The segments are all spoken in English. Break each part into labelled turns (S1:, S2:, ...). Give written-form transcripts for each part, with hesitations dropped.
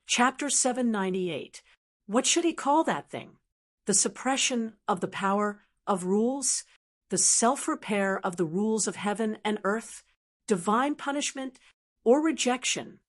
S1: Chapter 798. What should he call that thing? The suppression of the power of rules? The self-repair of the rules of heaven and earth? Divine punishment or rejection?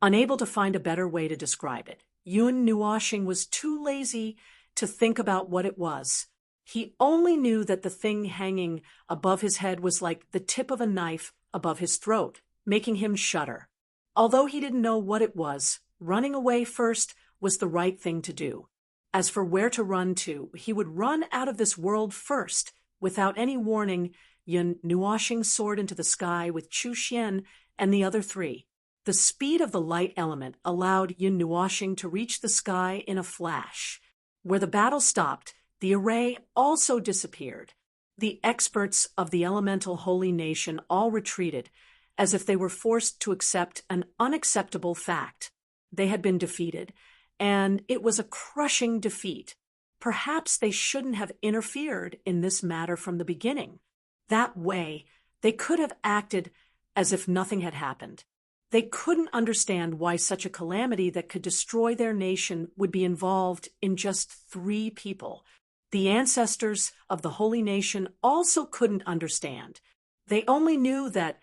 S1: Unable to find a better way to describe it, Yun Nuoshing was too lazy to think about what it was. He only knew that the thing hanging above his head was like the tip of a knife above his throat, making him shudder. Although he didn't know what it was, running away first was the right thing to do. As for where to run to, he would run out of this world first. Without any warning, Yun Nuoshing soared into the sky with Chu Xian and the other three. The speed of the light element allowed Yun Nuoshing to reach the sky in a flash. Where the battle stopped, the array also disappeared. The experts of the elemental holy nation all retreated, as if they were forced to accept an unacceptable fact. They had been defeated, and it was a crushing defeat. Perhaps they shouldn't have interfered in this matter from the beginning. That way, they could have acted as if nothing had happened. They couldn't understand why such a calamity that could destroy their nation would be involved in just 3 people. The ancestors of the holy nation also couldn't understand. They only knew that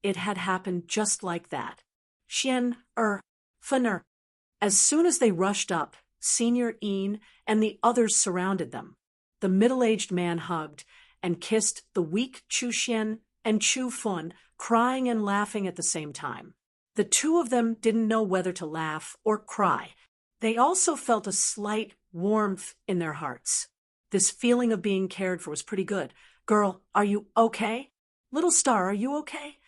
S1: it had happened just like that. Fener. As soon as they rushed up, Senior Een and the others surrounded them. The middle-aged man hugged and kissed the weak Chu Xian and Chu Fun, crying and laughing at the same time. The 2 of them didn't know whether to laugh or cry. They also felt a slight warmth in their hearts. This feeling of being cared for was pretty good. "Girl, are you okay? Little star, are you okay?"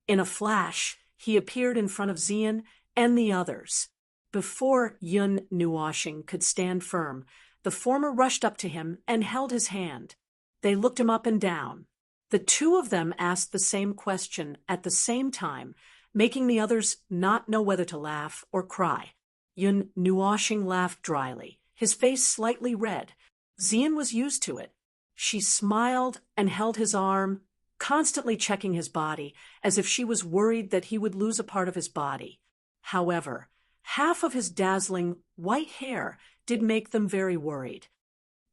S1: In a flash, he appeared in front of Xian and the others. Before Yun Nuoshing could stand firm, the former rushed up to him and held his hand. They looked him up and down. The 2 of them asked the same question at the same time, making the others not know whether to laugh or cry. Yun Nuoshing laughed dryly, his face slightly red. Xian was used to it. She smiled and held his arm, constantly checking his body, as if she was worried that he would lose a part of his body. However, half of his dazzling white hair did make them very worried.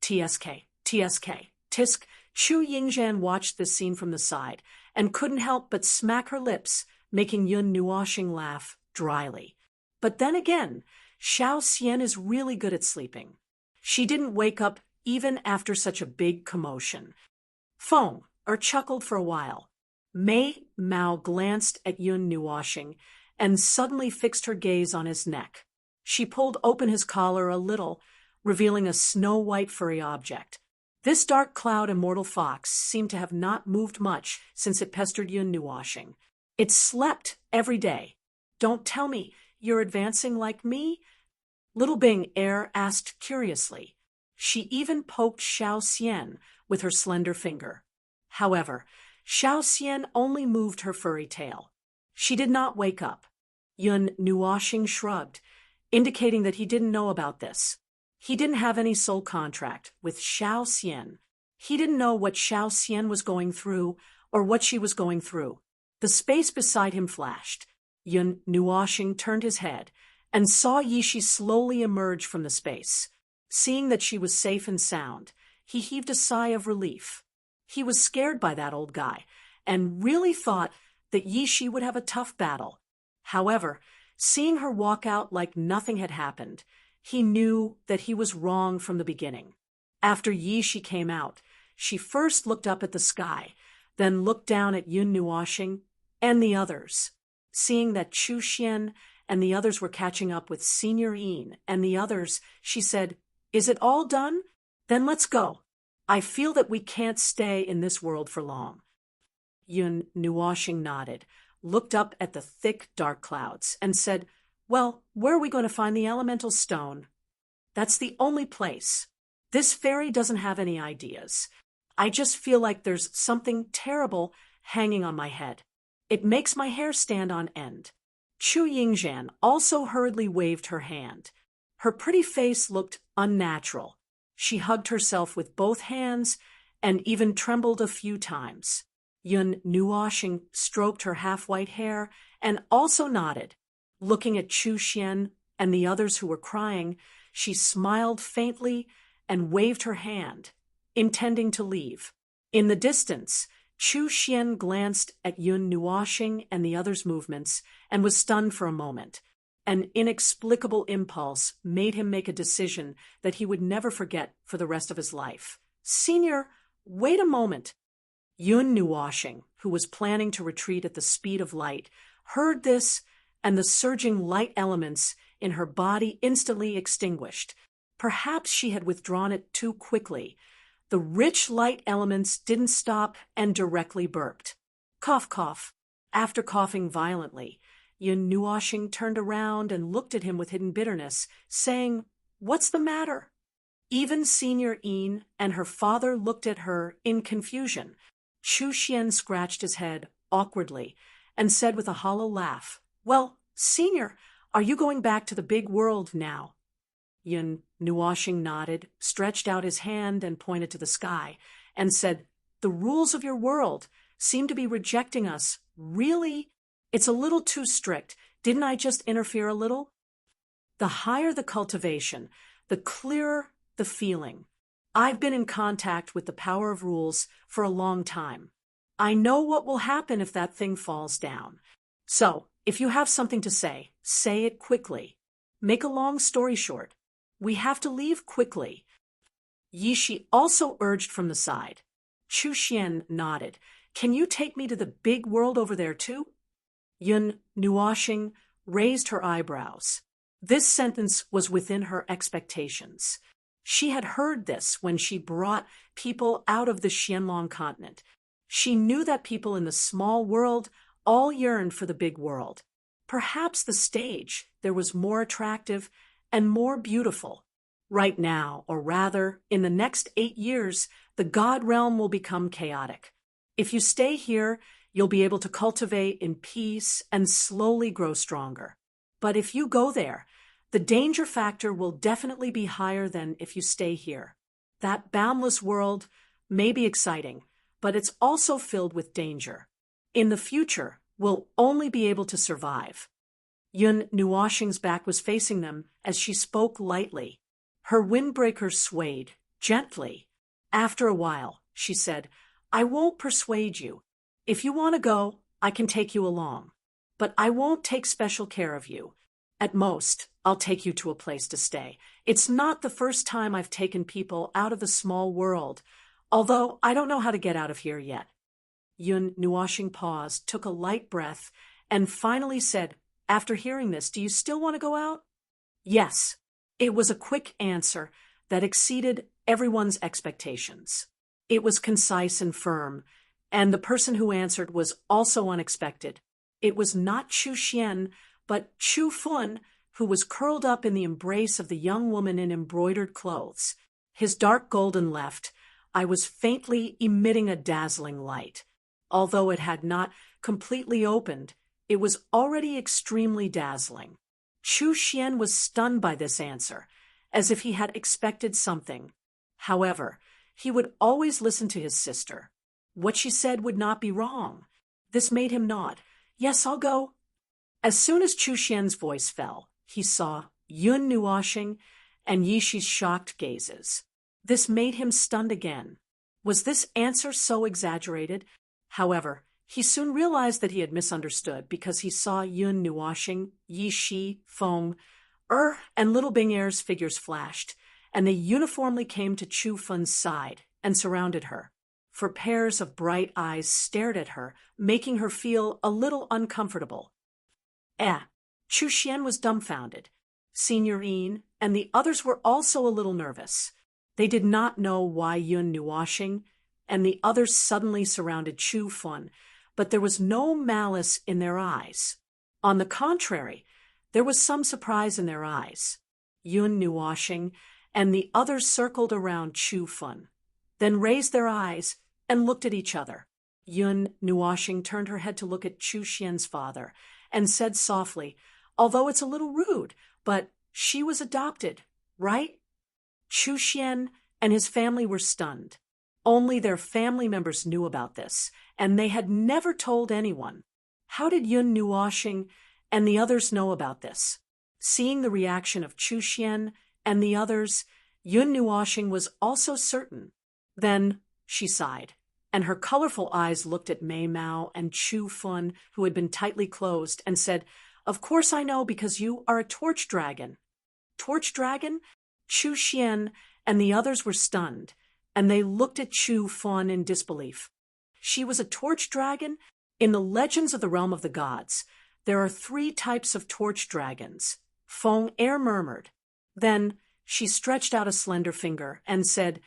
S1: TSK. Tisk. Chu Yingzhan watched this scene from the side and couldn't help but smack her lips, making Yun Nuoshing laugh dryly. But then again, Xiao Xian is really good at sleeping. She didn't wake up even after such a big commotion. Chuckled for a while. Mei Mao glanced at Yun Nuoshing and suddenly fixed her gaze on his neck. She pulled open his collar a little, revealing a snow-white furry object. This dark cloud immortal fox seemed to have not moved much since it pestered Yun Nuoshing. It slept every day. "Don't tell me you're advancing like me?" Little Bing Er asked curiously. She even poked Xiao Xian with her slender finger. However, Xiao Xian only moved her furry tail. She did not wake up. Yun Nuoshing shrugged, indicating that he didn't know about this. He didn't have any soul contract with Xiao Xian. He didn't know what Xiao Xian was going through or what she was going through. The space beside him flashed. Yun Nuoshing turned his head and saw Yishi slowly emerge from the space. Seeing that she was safe and sound, he heaved a sigh of relief. He was scared by that old guy and really thought that Yishi would have a tough battle. However, seeing her walk out like nothing had happened, he knew that he was wrong from the beginning. After Yishi came out, she first looked up at the sky, then looked down at Yun Nuoshing and the others. Seeing that Chu Xian and the others were catching up with Senior Een and the others, she said, "Is it all done? Then let's go. I feel that we can't stay in this world for long." Yun Nuoshing nodded, looked up at the thick, dark clouds, and said, "Well, where are we going to find the elemental stone?" "That's the only place. This fairy doesn't have any ideas. I just feel like there's something terrible hanging on my head. It makes my hair stand on end." Chu Yingzhan also hurriedly waved her hand. Her pretty face looked unnatural. She hugged herself with both hands and even trembled a few times. Yun Nuoshing stroked her half-white hair and also nodded. Looking at Chu Xian and the others who were crying, she smiled faintly and waved her hand, intending to leave. In the distance, Chu Xian glanced at Yun Nuoxing and the others' movements and was stunned for a moment. An inexplicable impulse made him make a decision that he would never forget for the rest of his life. "Senior, wait a moment." Yun Nuoxing, who was planning to retreat at the speed of light, heard this, and the surging light elements in her body instantly extinguished. Perhaps she had withdrawn it too quickly. The rich light elements didn't stop and directly burped. Cough, cough. After coughing violently, Yun Nuoxing turned around and looked at him with hidden bitterness, saying, "What's the matter?" Even Senior Yin and her father looked at her in confusion. Chu Xian scratched his head awkwardly and said with a hollow laugh, "Well, Senior, are you going back to the big world now?" Yun Nuoxing nodded, stretched out his hand and pointed to the sky, and said, "The rules of your world seem to be rejecting us. Really? It's a little too strict. Didn't I just interfere a little?" The higher the cultivation, the clearer the feeling. I've been in contact with the power of rules for a long time. I know what will happen if that thing falls down. So, if you have something to say it quickly. Make a long story short. We have to leave quickly. Yishi also urged from the side. Chu Xian nodded. "Can you take me to the big world over there too?" Yun Nuoxing raised her eyebrows. This sentence was within her expectations. She had heard this when she brought people out of the Xianlong continent. She knew that people in the small world all yearned for the big world. Perhaps the stage there was more attractive and more beautiful. Right now, or rather, in the next 8 years, the God realm will become chaotic. If you stay here, you'll be able to cultivate in peace and slowly grow stronger. But if you go there, the danger factor will definitely be higher than if you stay here. That boundless world may be exciting, but it's also filled with danger. In the future, we'll only be able to survive. Yun Nuoxing's back was facing them as she spoke lightly. Her windbreaker swayed, gently. After a while, she said, "I won't persuade you. If you want to go, I can take you along. But I won't take special care of you. At most, I'll take you to a place to stay. It's not the first time I've taken people out of the small world, although I don't know how to get out of here yet." Yun Nuoxing paused, took a light breath, and finally said, "After hearing this, do you still want to go out?" "Yes." It was a quick answer that exceeded everyone's expectations. It was concise and firm, and the person who answered was also unexpected. It was not Chu Xian, but Chu Fun, who was curled up in the embrace of the young woman in embroidered clothes. His dark golden left eye was faintly emitting a dazzling light. Although it had not completely opened, it was already extremely dazzling. Chu Xian was stunned by this answer, as if he had expected something. However, he would always listen to his sister. What she said would not be wrong. This made him nod. "Yes, I'll go." As soon as Chu Xian's voice fell, he saw Yun Nuoxing and Yishi's shocked gazes. This made him stunned again. Was this answer so exaggerated? However, he soon realized that he had misunderstood because he saw Yun Nuoxing, Yishi, Feng, and little Bing Er's figures flashed, and they uniformly came to Chu Fun's side and surrounded her. For pairs of bright eyes stared at her, making her feel a little uncomfortable. Chu Xian was dumbfounded. Senior Yin and the others were also a little nervous. They did not know why Yun Nuoxing and the others suddenly surrounded Chu Fun, but there was no malice in their eyes. On the contrary, there was some surprise in their eyes. Yun Nuoxing and the others circled around Chu Fun, then raised their eyes and looked at each other. Yun Nuoxing turned her head to look at Chu Xian's father and said softly, "Although it's a little rude, but she was adopted, right?" Chu Xian and his family were stunned. Only their family members knew about this, and they had never told anyone. How did Yun Nuoxing and the others know about this? Seeing the reaction of Chu Xian and the others, Yun Nuoxing was also certain. Then she sighed, and her colorful eyes looked at Mei Mao and Chu Fun, who had been tightly closed, and said, "Of course I know, because you are a torch dragon." Torch dragon? Chu Xian and the others were stunned, and they looked at Chu Fun in disbelief. She was a torch dragon? In the legends of the realm of the gods, there are 3 types of torch dragons. Feng Er murmured. Then she stretched out a slender finger and said,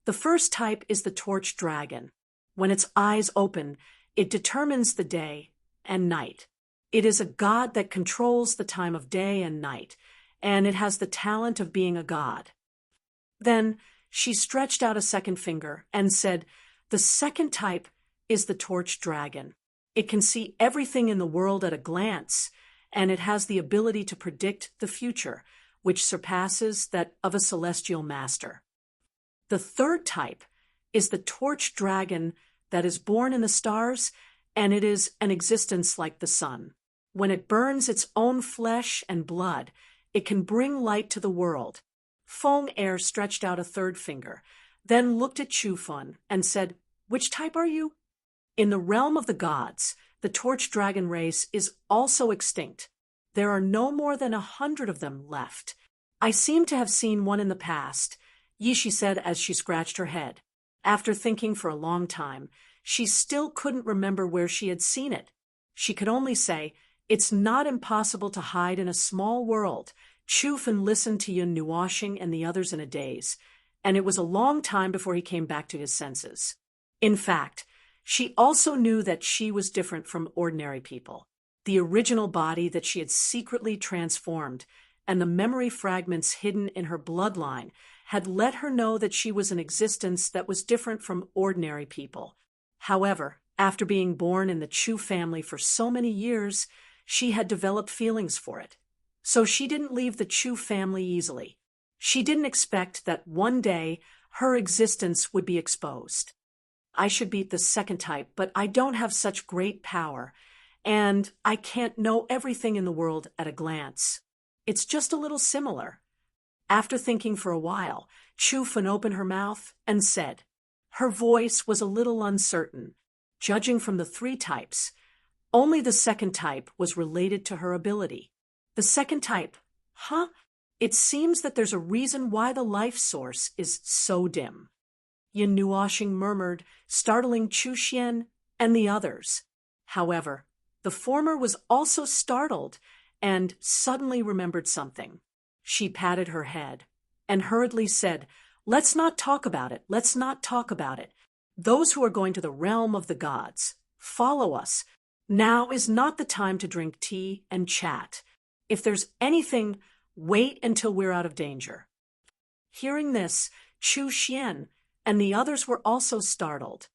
S1: "The first type is the torch dragon. When its eyes open, it determines the day and night. It is a god that controls the time of day and night, and it has the talent of being a god." Then she stretched out a second finger and said, "The second type is the torch dragon. It can see everything in the world at a glance, and it has the ability to predict the future, which surpasses that of a celestial master. The third type is the torch dragon that is born in the stars, and it is an existence like the sun. When it burns its own flesh and blood, it can bring light to the world." Feng Er stretched out a third finger, then looked at Chu Fun and said, "Which type are you?" "In the realm of the gods, the torch dragon race is also extinct. There are no more than 100 of them left. I seem to have seen one in the past," Yishi said as she scratched her head. After thinking for a long time, she still couldn't remember where she had seen it. She could only say, "It's not impossible to hide in a small world." Chu Fun listened to Yun Nuoxing and the others in a daze, and it was a long time before he came back to his senses. In fact, she also knew that she was different from ordinary people. The original body that she had secretly transformed and the memory fragments hidden in her bloodline had let her know that she was an existence that was different from ordinary people. However, after being born in the Chu family for so many years, she had developed feelings for it. So she didn't leave the Chu family easily. She didn't expect that one day her existence would be exposed. "I should beat the second type, but I don't have such great power, and I can't know everything in the world at a glance. It's just a little similar." After thinking for a while, Chu Fun opened her mouth and said. Her voice was a little uncertain. Judging from the 3 types, only the second type was related to her ability. "The second type, huh? It seems that there's a reason why the life source is so dim." Yin Nuoxing murmured, startling Chu Xian and the others. However, the former was also startled and suddenly remembered something. She patted her head and hurriedly said, "Let's not talk about it. Let's not talk about it. Those who are going to the realm of the gods, follow us. Now is not the time to drink tea and chat. If there's anything, wait until we're out of danger." Hearing this, Chu Xian and the others were also startled.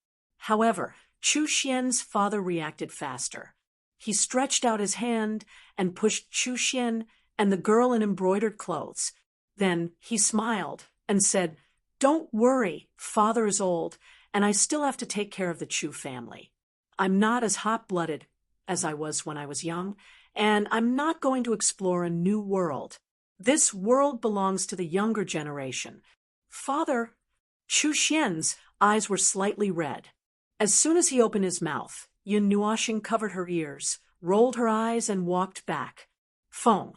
S1: However, Chu Xian's father reacted faster. He stretched out his hand and pushed Chu Xian and the girl in embroidered clothes. Then he smiled and said, "Don't worry, father is old, and I still have to take care of the Chu family. I'm not as hot-blooded as I was when I was young, and I'm not going to explore a new world. This world belongs to the younger generation. Father..." Chu Xian's eyes were slightly red. As soon as he opened his mouth, Yun Nuoxing covered her ears, rolled her eyes, and walked back. Feng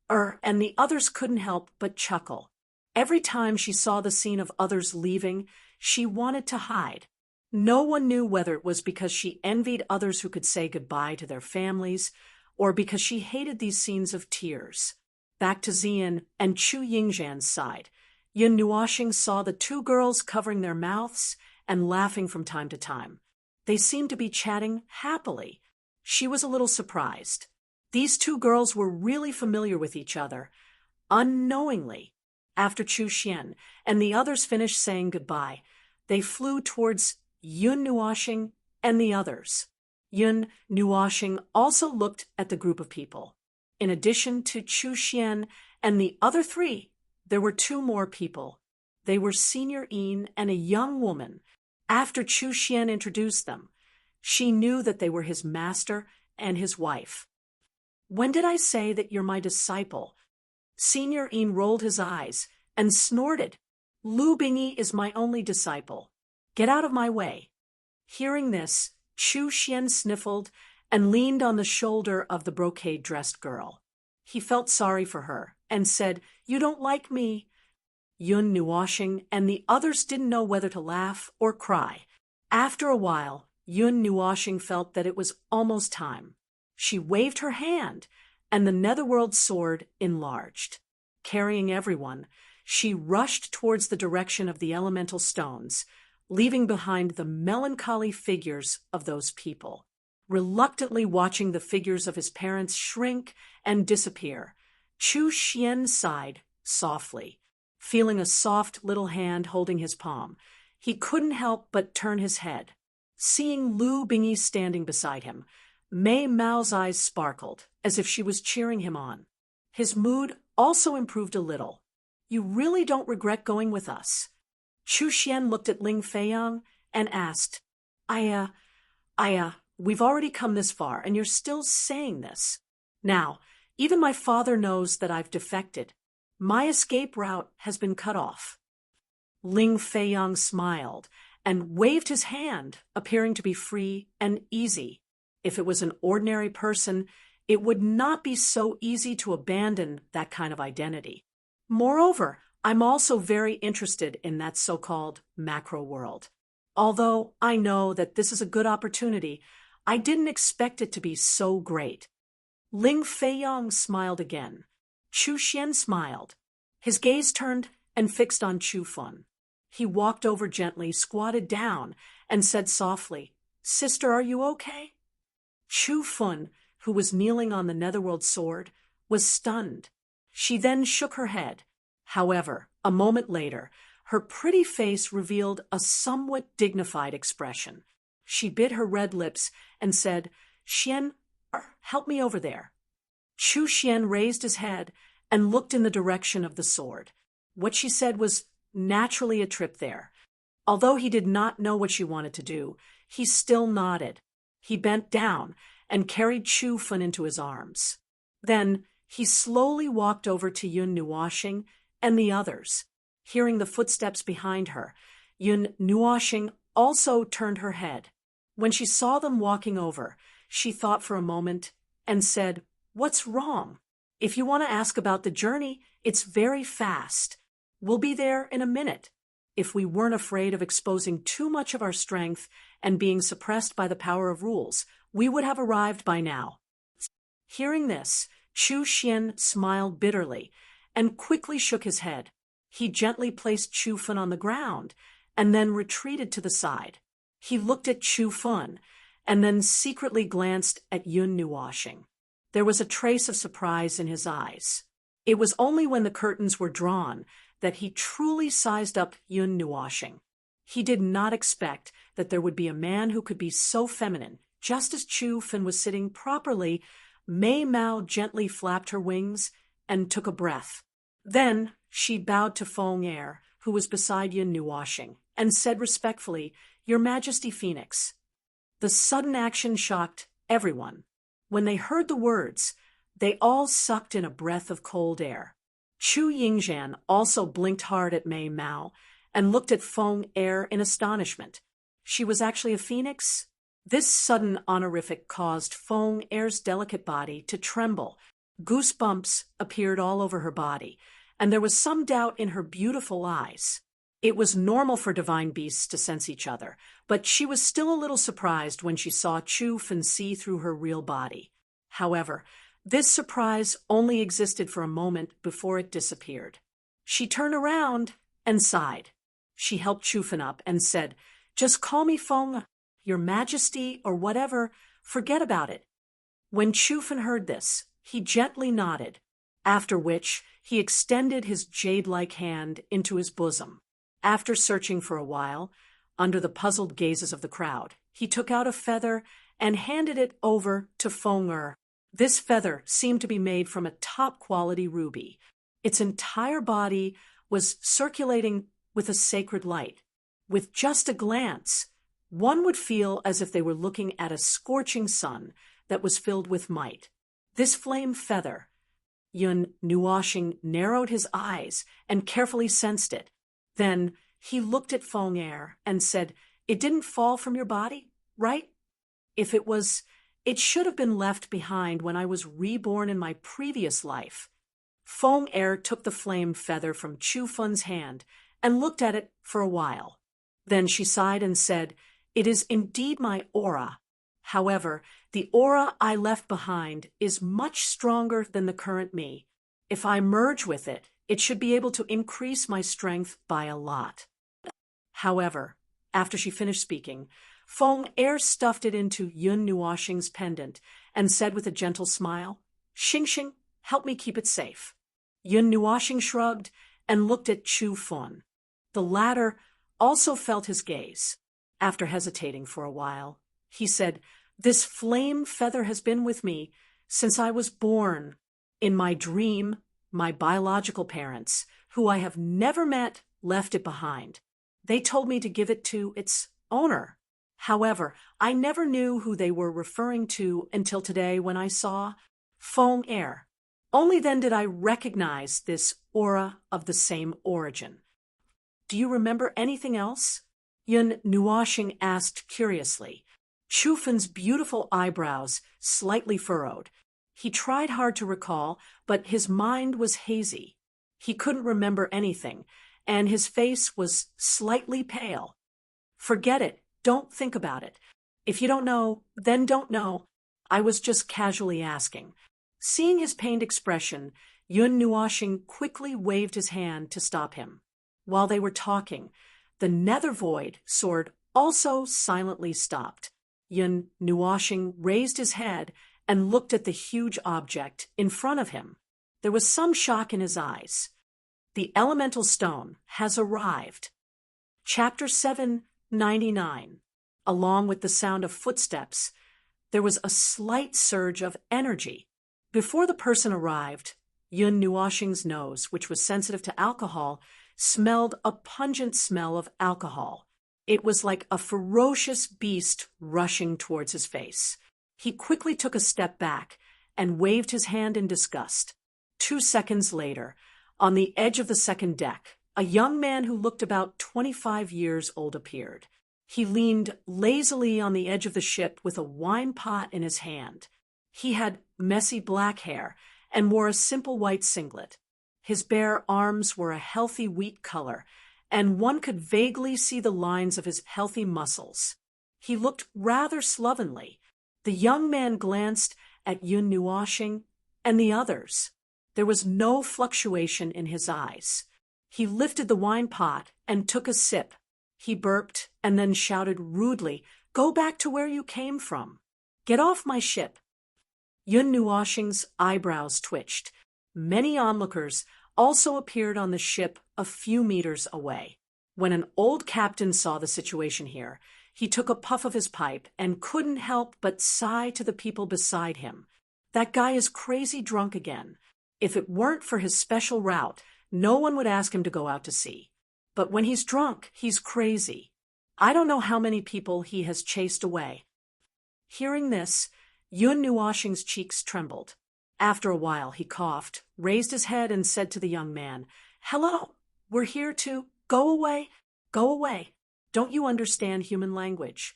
S1: and the others couldn't help but chuckle. Every time she saw the scene of others leaving, she wanted to hide. No one knew whether it was because she envied others who could say goodbye to their families, or because she hated these scenes of tears. Back to Xian and Chu Yingzhan's side, Yun Nuoxing saw the 2 girls covering their mouths and laughing from time to time. They seemed to be chatting happily. She was a little surprised. These 2 girls were really familiar with each other, unknowingly. After Chu Xian and the others finished saying goodbye, they flew towards Yun Nuoxing and the others. Yun Nuoxing also looked at the group of people. In addition to Chu Xian and the other 3, there were 2 more people. They were Senior Yin and a young woman. After Chu Xian introduced them, she knew that they were his master and his wife. "When did I say that you're my disciple?" Senior Een rolled his eyes and snorted. Lu Bingyi is my only disciple. Get out of my way. Hearing this, Chu Xian sniffled and leaned on the shoulder of the brocade-dressed girl. He felt sorry for her and said, "You don't like me." Yun Nuoshing and the others didn't know whether to laugh or cry. After a while, Yun Nuoshing felt that it was almost time. She waved her hand, and the netherworld sword enlarged. Carrying everyone, she rushed towards the direction of the elemental stones, leaving behind the melancholy figures of those people. Reluctantly watching the figures of his parents shrink and disappear, Chu Xian sighed softly. Feeling a soft little hand holding his palm, he couldn't help but turn his head. Seeing Lu Bingyi standing beside him, Mei Mao's eyes sparkled, as if she was cheering him on. His mood also improved a little. "You really don't regret going with us?" Chu Xian looked at Ling Feiyang and asked, We've already come this far, and you're still saying this. Now, even my father knows that I've defected. My escape route has been cut off." Ling Feiyang smiled and waved his hand, appearing to be free and easy. If it was an ordinary person, it would not be so easy to abandon that kind of identity. Moreover, I'm also very interested in that so-called macro world. Although I know that this is a good opportunity, I didn't expect it to be so great. Ling Feiyang smiled again. Chu Xian smiled. His gaze turned and fixed on Chu Fun. He walked over gently, squatted down, and said softly, "Sister, are you okay?" Chu Fun, who was kneeling on the netherworld sword, was stunned. She then shook her head. However, a moment later, her pretty face revealed a somewhat dignified expression. She bit her red lips and said, "Xian, help me over there." Chu Xian raised his head and looked in the direction of the sword. What she said was naturally a trip there. Although he did not know what she wanted to do, he still nodded. He bent down and carried Chu Fun into his arms. Then he slowly walked over to Yun Nuoshing and the others. Hearing the footsteps behind her, Yun Nuoshing also turned her head. When she saw them walking over, she thought for a moment and said, "What's wrong? If you want to ask about the journey, it's very fast. We'll be there in a minute. If we weren't afraid of exposing too much of our strength and being suppressed by the power of rules, we would have arrived by now." Hearing this, Chu Xian smiled bitterly and quickly shook his head. He gently placed Chu Fun on the ground and then retreated to the side. He looked at Chu Fun and then secretly glanced at Yun Nuoshing. There was a trace of surprise in his eyes. It was only when the curtains were drawn that he truly sized up Yun Nuoshing. He did not expect that there would be a man who could be so feminine. Just as Chu Fun was sitting properly, Mei Mao gently flapped her wings and took a breath. Then she bowed to Feng Er, who was beside Yun Nuoshing, and said respectfully, "Your Majesty Phoenix." The sudden action shocked everyone. When they heard the words, they all sucked in a breath of cold air. Chu Yingzhan also blinked hard at Mei Mao and looked at Feng Er in astonishment. She was actually a phoenix? This sudden honorific caused Feng Er's delicate body to tremble. Goosebumps appeared all over her body, and there was some doubt in her beautiful eyes. It was normal for divine beasts to sense each other, but she was still a little surprised when she saw Chu Fun see through her real body. However, this surprise only existed for a moment before it disappeared. She turned around and sighed. She helped Chu Fun up and said, "Just call me Feng, Your Majesty, or whatever. Forget about it." When Chu Fun heard this, he gently nodded, after which he extended his jade-like hand into his bosom. After searching for a while, under the puzzled gazes of the crowd, he took out a feather and handed it over to Feng Er. This feather seemed to be made from a top-quality ruby. Its entire body was circulating with a sacred light. With just a glance, one would feel as if they were looking at a scorching sun that was filled with might. This flame feather, Yun Nuoxing narrowed his eyes and carefully sensed it. Then he looked at Feng Er and said, "It didn't fall from your body, right? If it was, it should have been left behind when I was reborn in my previous life." Feng Er took the flame feather from Chu Fun's hand and looked at it for a while. Then she sighed and said, "It is indeed my aura. However, the aura I left behind is much stronger than the current me. If I merge with it, it should be able to increase my strength by a lot." However, after she finished speaking, Feng Er stuffed it into Yun Nuoxing's pendant and said with a gentle smile, "Xing Xing, help me keep it safe." Yun Nuoxing shrugged and looked at Chu Fun. The latter also felt his gaze. After hesitating for a while, he said, "This flame feather has been with me since I was born. In my dream, my biological parents, who I have never met, left it behind. They told me to give it to its owner. However, I never knew who they were referring to until today when I saw Feng Er. Only then did I recognize this aura of the same origin." "Do you remember anything else?" Yun Nuoxing asked curiously. Chu Fun's beautiful eyebrows slightly furrowed. He tried hard to recall, but his mind was hazy. He couldn't remember anything, and his face was slightly pale. "Forget it. Don't think about it. If you don't know, then don't know. I was just casually asking." Seeing his pained expression, Yun Nuoxing quickly waved his hand to stop him. While they were talking, the nether void sword also silently stopped. Yun Nuoxing raised his head and looked at the huge object in front of him. There was some shock in his eyes. "The elemental stone has arrived." Chapter 799. Along with the sound of footsteps, there was a slight surge of energy. Before the person arrived, Yun Nuoxing's nose, which was sensitive to alcohol, smelled a pungent smell of alcohol. It was like a ferocious beast rushing towards his face. He quickly took a step back and waved his hand in disgust. 2 seconds later, on the edge of the second deck, a young man who looked about 25 years old appeared. He leaned lazily on the edge of the ship with a wine pot in his hand. He had messy black hair and wore a simple white singlet. His bare arms were a healthy wheat color, and one could vaguely see the lines of his healthy muscles. He looked rather slovenly. The young man glanced at Yun Nuoxing and the others. There was no fluctuation in his eyes. He lifted the wine pot and took a sip. He burped and then shouted rudely, "Go back to where you came from. Get off my ship." Yun Nuoxing's eyebrows twitched. Many onlookers also appeared on the ship a few meters away. When an old captain saw the situation here, he took a puff of his pipe and couldn't help but sigh to the people beside him. "That guy is crazy drunk again. If it weren't for his special route, no one would ask him to go out to sea. But when he's drunk, he's crazy. I don't know how many people he has chased away." Hearing this, Yun Nuoxing's cheeks trembled. After a while, he coughed, raised his head, and said to the young man, "Hello, we're here to go away. Go away. Don't you understand human language?"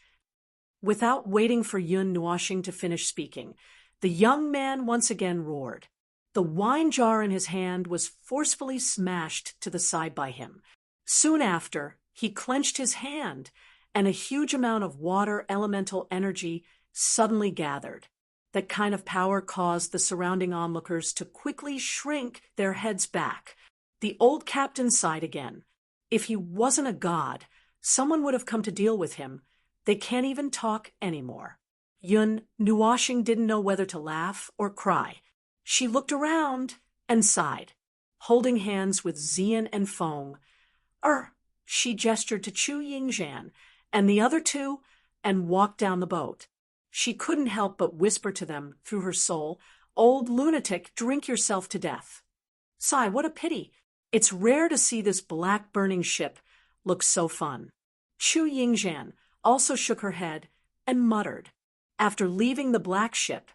S1: Without waiting for Yun Nuoxing to finish speaking, the young man once again roared. The wine jar in his hand was forcefully smashed to the side by him. Soon after, he clenched his hand, and a huge amount of water elemental energy suddenly gathered. That kind of power caused the surrounding onlookers to quickly shrink their heads back. The old captain sighed again. If he wasn't a god, someone would have come to deal with him. They can't even talk anymore. Yun Nuoxing didn't know whether to laugh or cry. She looked around and sighed. Holding hands with Xian and Feng, she gestured to Chu Yingzhan and the other two and walked down the boat. She couldn't help but whisper to them through her soul, "Old lunatic, drink yourself to death." Sigh, what a pity. It's rare to see this black burning ship look so fun. Chu Yingzhan also shook her head and muttered. After leaving the black ship,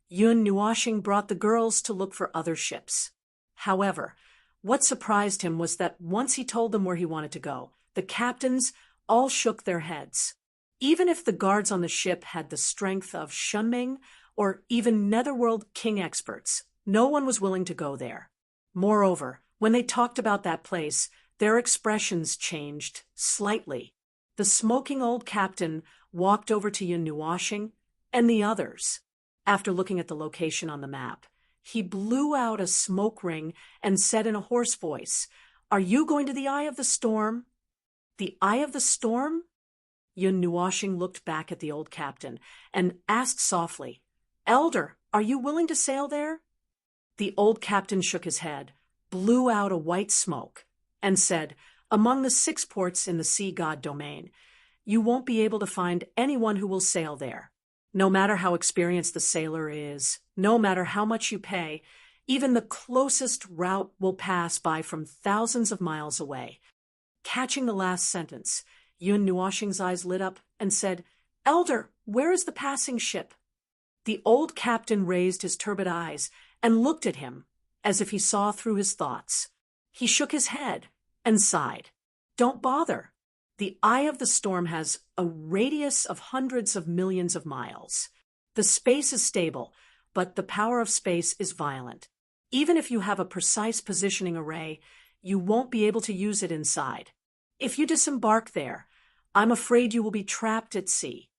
S1: Yun Nuoshing brought the girls to look for other ships. However, what surprised him was that once he told them where he wanted to go, the captains all shook their heads. Even if the guards on the ship had the strength of Shunming or even Netherworld king experts, no one was willing to go there. Moreover, when they talked about that place, their expressions changed slightly. The smoking old captain walked over to Yun Nuoshing and the others. After looking at the location on the map, he blew out a smoke ring and said in a hoarse voice, "Are you going to the Eye of the Storm?" The Eye of the Storm? Yun Nuoshing looked back at the old captain and asked softly, "Elder, are you willing to sail there?" The old captain shook his head, blew out a white smoke, and said, "Among the 6 ports in the sea god domain, you won't be able to find anyone who will sail there. No matter how experienced the sailor is, no matter how much you pay, even the closest route will pass by from thousands of miles away." Catching the last sentence, Yun Nuoshing's eyes lit up and said, "Elder, where is the passing ship?" The old captain raised his turbid eyes and looked at him as if he saw through his thoughts. He shook his head and sighed. "Don't bother. The Eye of the Storm has a radius of hundreds of millions of miles. The space is stable, but the power of space is violent. Even if you have a precise positioning array, you won't be able to use it inside. If you disembark there, I'm afraid you will be trapped at sea."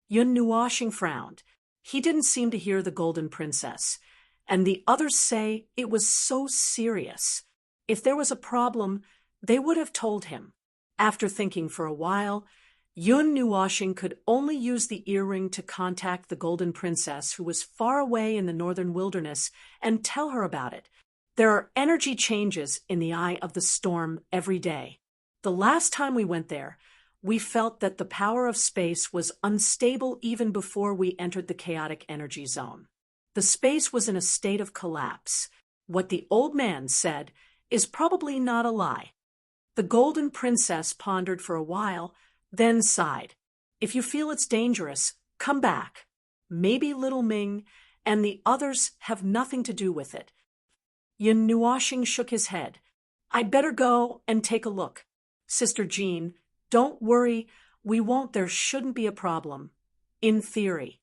S1: Yun Nuoshing frowned. He didn't seem to hear the Golden Princess, and the others say it was so serious. If there was a problem, they would have told him. After thinking for a while, Yun Nuoshing could only use the earring to contact the Golden Princess, who was far away in the northern wilderness, and tell her about it. There are energy changes in the Eye of the Storm every day. The last time we went there, we felt that the power of space was unstable even before we entered the chaotic energy zone. The space was in a state of collapse. What the old man said is probably not a lie. The Golden Princess pondered for a while, then sighed. "If you feel it's dangerous, come back. Maybe Little Ming and the others have nothing to do with it." Yun Nuoshing shook his head. "I'd better go and take a look. Sister Jean, don't worry, we won't. There shouldn't be a problem. In theory."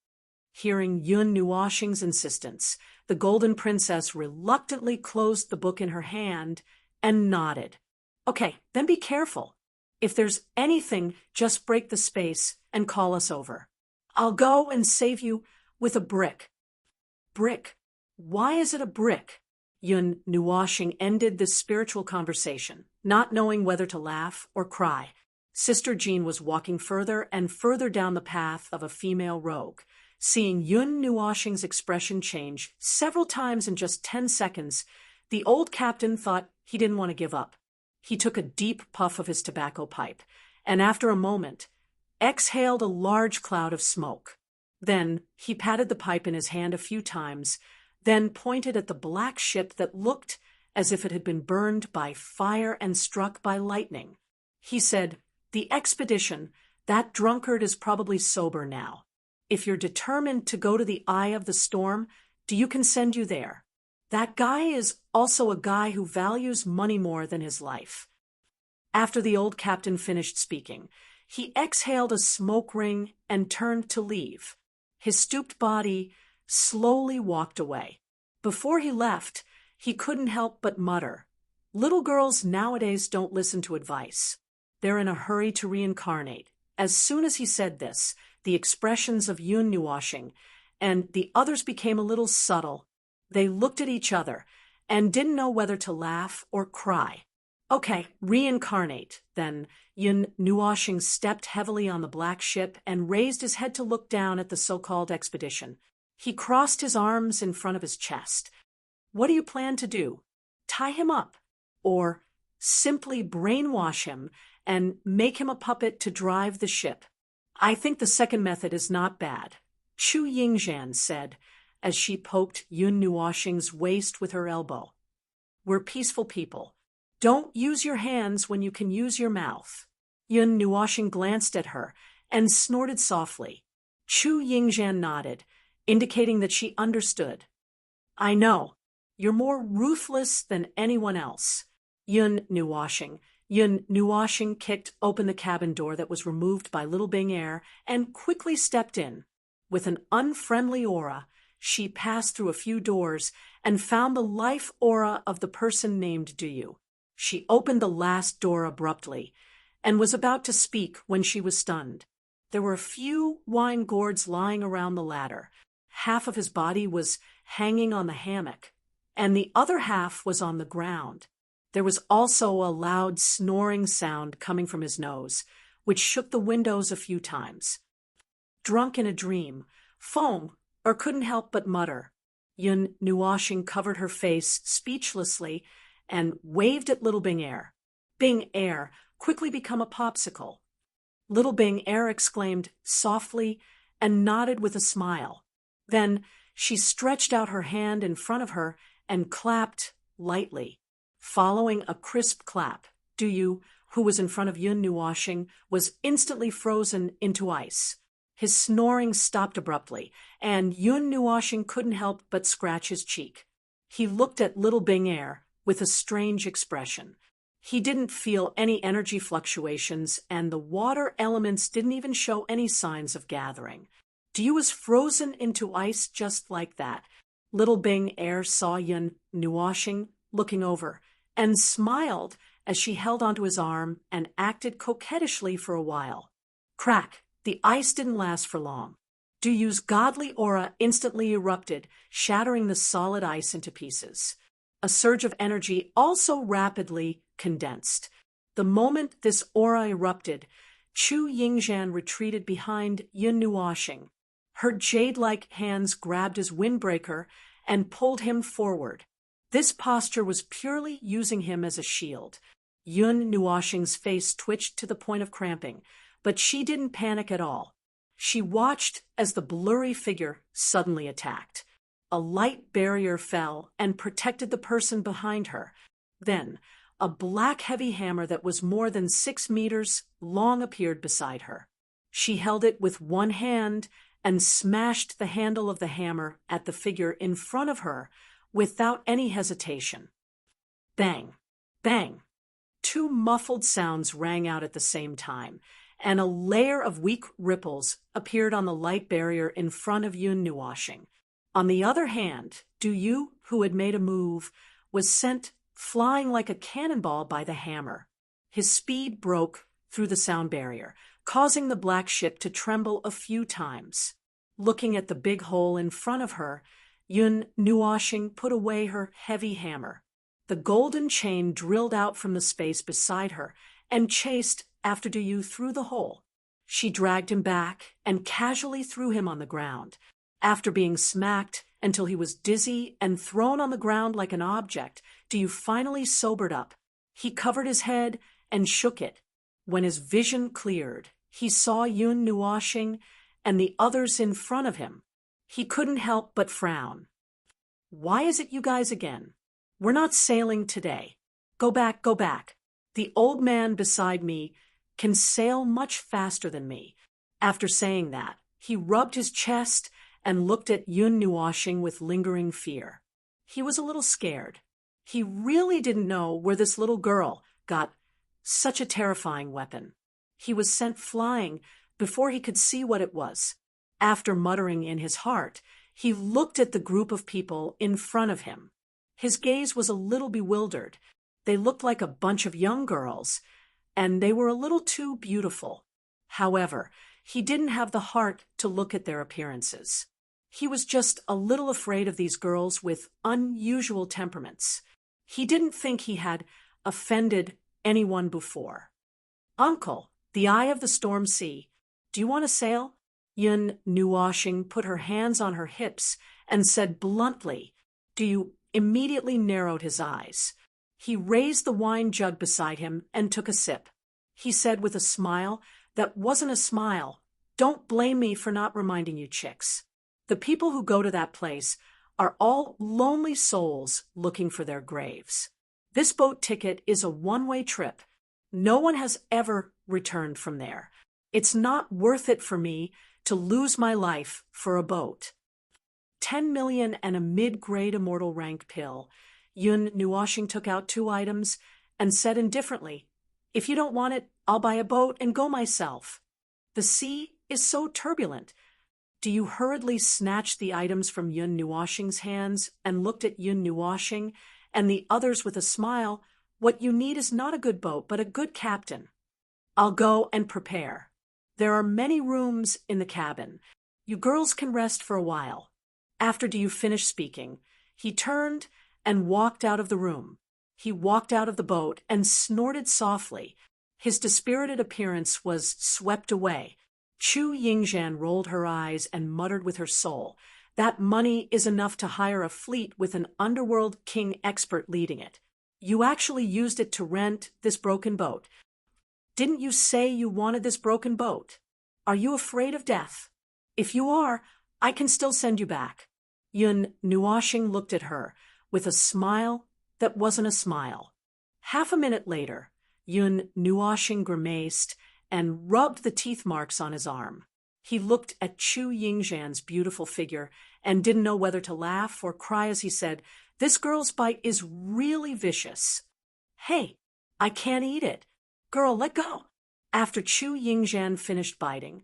S1: Hearing Yun Nuoshing's insistence, the Golden Princess reluctantly closed the book in her hand and nodded. "Okay, then be careful. If there's anything, just break the space and call us over. I'll go and save you with a brick." "Brick? Why is it a brick?" Yun Nuoshing ended this spiritual conversation, not knowing whether to laugh or cry. Sister Jean was walking further and further down the path of a female rogue. Seeing Yun Nuoshing's expression change several times in just 10 seconds, the old captain thought he didn't want to give up. He took a deep puff of his tobacco pipe, and after a moment, exhaled a large cloud of smoke. Then he patted the pipe in his hand a few times, then pointed at the black ship that looked as if it had been burned by fire and struck by lightning. He said, "The expedition, that drunkard is probably sober now. If you're determined to go to the Eye of the Storm, do you can send you there. That guy is also a guy who values money more than his life." After the old captain finished speaking, he exhaled a smoke ring and turned to leave. His stooped body slowly walked away. Before he left, he couldn't help but mutter, "Little girls nowadays don't listen to advice. They're in a hurry to reincarnate." As soon as he said this, the expressions of Yun Nuoshing and the others became a little subtle. They looked at each other and didn't know whether to laugh or cry. "Okay, reincarnate." Then Yun Nuoshing stepped heavily on the black ship and raised his head to look down at the so-called expedition. He crossed his arms in front of his chest. "What do you plan to do? Tie him up? Or simply brainwash him and make him a puppet to drive the ship?" "I think the second method is not bad," Chu Yingzhan said, as she poked Yun Nuoshing's waist with her elbow. "We're peaceful people. Don't use your hands when you can use your mouth." Yun Nuoshing glanced at her and snorted softly. Chu Yingzhan nodded, indicating that she understood. I know. You're more ruthless than anyone else. Yun Nuwashing. Yun Nuwashing kicked open the cabin door that was removed by Little Bing Air and quickly stepped in. With an unfriendly aura, she passed through a few doors and found the life aura of the person named Duyu. She opened the last door abruptly and was about to speak when she was stunned. There were a few wine gourds lying around the ladder. Half of his body was hanging on the hammock, and the other half was on the ground. There was also a loud snoring sound coming from his nose, which shook the windows a few times. Drunk in a dream, Foam couldn't help but mutter. Yun Nuwashing covered her face speechlessly and waved at Little Bing Air. Bing Air quickly become a popsicle. Little Bing Air exclaimed softly and nodded with a smile. Then she stretched out her hand in front of her and clapped lightly. Following a crisp clap, Duyu, who was in front of Yun Nuwashing, was instantly frozen into ice. His snoring stopped abruptly, and Yun Nuwashing couldn't help but scratch his cheek. He looked at Little Bing Air with a strange expression. He didn't feel any energy fluctuations, and the water elements didn't even show any signs of gathering. Duyu was frozen into ice just like that. Little Bing Air saw Yun Nuwashing looking over and smiled as she held onto his arm and acted coquettishly for a while. Crack! The ice didn't last for long. Duyu's godly aura instantly erupted, shattering the solid ice into pieces. A surge of energy also rapidly condensed. The moment this aura erupted, Chu Yingzhan retreated behind Yun Nuwashing. Her jade-like hands grabbed his windbreaker and pulled him forward. This posture was purely using him as a shield. Yun Nuwashing's face twitched to the point of cramping, but she didn't panic at all. She watched as the blurry figure suddenly attacked. A light barrier fell and protected the person behind her. Then, a black heavy hammer that was more than 6 meters long appeared beside her. She held it with one hand and smashed the handle of the hammer at the figure in front of her without any hesitation. Bang! Bang! 2 muffled sounds rang out at the same time, and a layer of weak ripples appeared on the light barrier in front of Yun Nuwashing. On the other hand, Duyu, who had made a move, was sent flying like a cannonball by the hammer. His speed broke through the sound barrier, causing the black ship to tremble a few times. Looking at the big hole in front of her, Yun Nuwashing put away her heavy hammer. The golden chain drilled out from the space beside her and chased after Duyu through the hole. She dragged him back and casually threw him on the ground. After being smacked until he was dizzy and thrown on the ground like an object, Duyu finally sobered up. He covered his head and shook it. When his vision cleared, he saw Yun Nuwashing and the others in front of him. He couldn't help but frown. Why is it you guys again? We're not sailing today. Go back, go back. The old man beside me can sail much faster than me. After saying that, he rubbed his chest and looked at Yun Nuwashing with lingering fear. He was a little scared. He really didn't know where this little girl got such a terrifying weapon. He was sent flying before he could see what it was. After muttering in his heart, he looked at the group of people in front of him. His gaze was a little bewildered. They looked like a bunch of young girls, and they were a little too beautiful. However, he didn't have the heart to look at their appearances. He was just a little afraid of these girls with unusual temperaments. He didn't think he had offended anyone before. Uncle, the eye of the storm sea, do you want to sail? Yun Nuwashing put her hands on her hips and said bluntly. Duyu immediately narrowed his eyes. He raised the wine jug beside him and took a sip. He said with a smile that wasn't a smile, "Don't blame me for not reminding you chicks. The people who go to that place are all lonely souls looking for their graves. This boat ticket is a one-way trip. No one has ever returned from there. It's not worth it for me to lose my life for a boat." 10 million and a mid-grade immortal rank pill. Yun Nuashing took out 2 items and said indifferently, "If you don't want it, I'll buy a boat and go myself. The sea is so turbulent." Do you hurriedly snatched the items from Yun Nuashing's hands and looked at Yun Nuashing and the others with a smile. "What you need is not a good boat, but a good captain. I'll go and prepare. There are many rooms in the cabin. You girls can rest for a while." After you finished speaking, he turned and walked out of the room. He walked out of the boat and snorted softly. His dispirited appearance was swept away. Chu Yingzhan rolled her eyes and muttered with her soul, "That money is enough to hire a fleet with an underworld king expert leading it. You actually used it to rent this broken boat. Didn't you say you wanted this broken boat? Are you afraid of death? If you are, I can still send you back." Yun Nuashing looked at her with a smile that wasn't a smile. Half a minute later, Yun Nuashing grimaced and rubbed the teeth marks on his arm. He looked at Chu Yingzhan's beautiful figure and didn't know whether to laugh or cry as he said, "This girl's bite is really vicious. Hey, I can't eat it. Girl, let go." After Chu Yingzhan finished biting,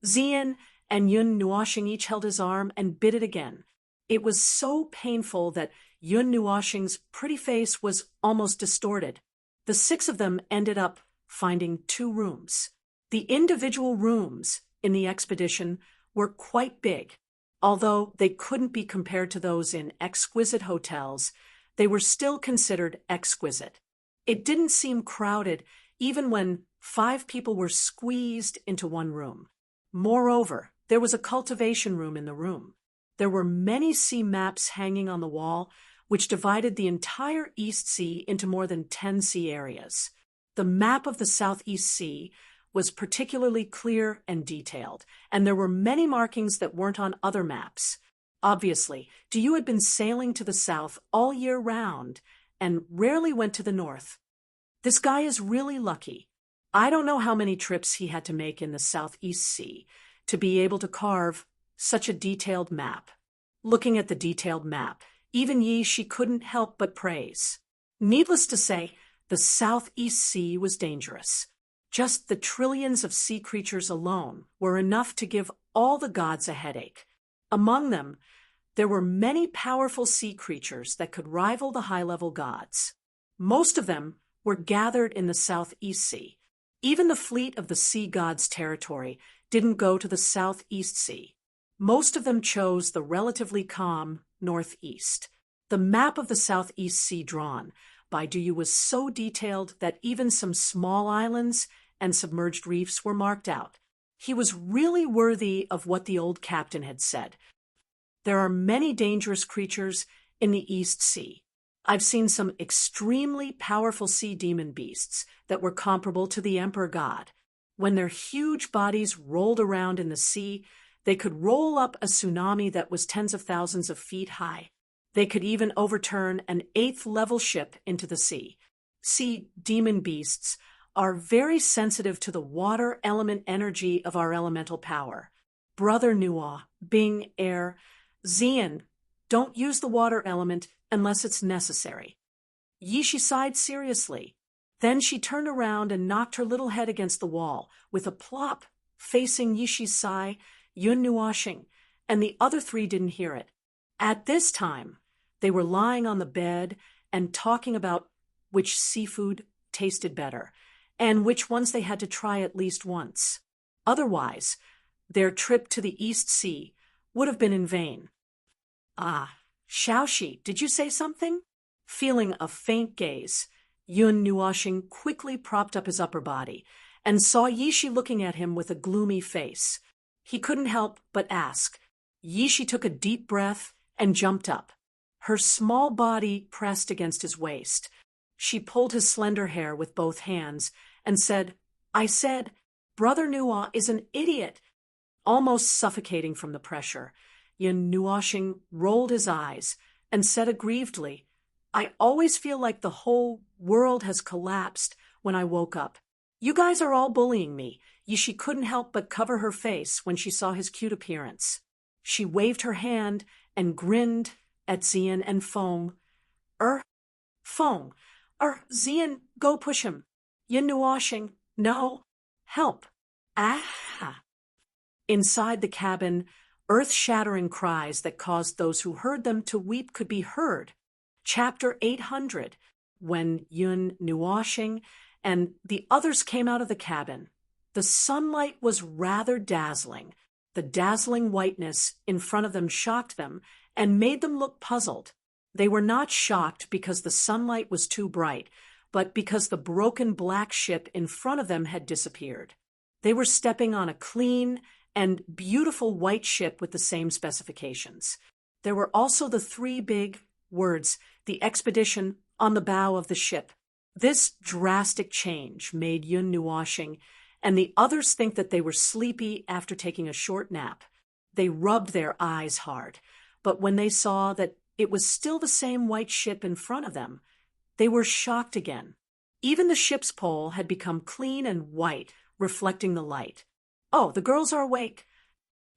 S1: Xian and Yun Nuashing each held his arm and bit it again. It was so painful that Yun Nuashing's pretty face was almost distorted. The 6 of them ended up finding 2 rooms. The individual rooms in the expedition were quite big. Although they couldn't be compared to those in exquisite hotels, they were still considered exquisite. It didn't seem crowded even when 5 people were squeezed into one room. Moreover, there was a cultivation room in the room. There were many sea maps hanging on the wall, which divided the entire East Sea into more than 10 sea areas. The map of the Southeast Sea was particularly clear and detailed, and there were many markings that weren't on other maps. Obviously, Du had been sailing to the south all year round and rarely went to the north. This guy is really lucky. I don't know how many trips he had to make in the Southeast Sea to be able to carve such a detailed map. Looking at the detailed map, even Yi she couldn't help but praise. Needless to say, the Southeast Sea was dangerous. Just the trillions of sea creatures alone were enough to give all the gods a headache. Among them, there were many powerful sea creatures that could rival the high-level gods. Most of them were gathered in the Southeast Sea. Even the fleet of the sea gods' territory didn't go to the Southeast Sea. Most of them chose the relatively calm Northeast. The map of the Southeast Sea drawn by Du was so detailed that even some small islands and submerged reefs were marked out. He was really worthy of what the old captain had said. There are many dangerous creatures in the East Sea. I've seen some extremely powerful sea demon beasts that were comparable to the Emperor God. When their huge bodies rolled around in the sea, they could roll up a tsunami that was tens of thousands of feet high. They could even overturn an 8th-level ship into the sea. Sea demon beasts are very sensitive to the water element energy of our elemental power. Brother Nua, Bing, Air, Xian, don't use the water element unless it's necessary. Yishi sighed seriously. Then she turned around and knocked her little head against the wall with a plop, facing Yishi's sigh, Yun Nuashing, and the other 3 didn't hear it. At this time, they were lying on the bed and talking about which seafood tasted better and which ones they had to try at least once. Otherwise, their trip to the East Sea would have been in vain. "Ah, Shaoxi, did you say something?" Feeling a faint gaze, Yun Nuashing quickly propped up his upper body and saw Yishi looking at him with a gloomy face. He couldn't help but ask. Yishi took a deep breath and jumped up. Her small body pressed against his waist. She pulled his slender hair with both hands and said, "I said, Brother Nua is an idiot." Almost suffocating from the pressure, Yun Nuashing rolled his eyes and said aggrievedly, "I always feel like the whole world has collapsed when I woke up. You guys are all bullying me." Yishi couldn't help but cover her face when she saw his cute appearance. She waved her hand and grinned at Xian and Feng. Feng, Xian, go push him. Yin Nuoshing, no, help. Ah! Inside the cabin, earth-shattering cries that caused those who heard them to weep could be heard. Chapter 800, when Yun Nuoshing and the others came out of the cabin. The sunlight was rather dazzling. The dazzling whiteness in front of them shocked them and made them look puzzled. They were not shocked because the sunlight was too bright, but because the broken black ship in front of them had disappeared. They were stepping on a clean and beautiful white ship with the same specifications. There were also the three big words, "The expedition," on the bow of the ship. This drastic change made Yun Nuoshing and the others think that they were sleepy after taking a short nap. They rubbed their eyes hard, but when they saw that it was still the same white ship in front of them, they were shocked again. Even the ship's pole had become clean and white, reflecting the light. "Oh, the girls are awake."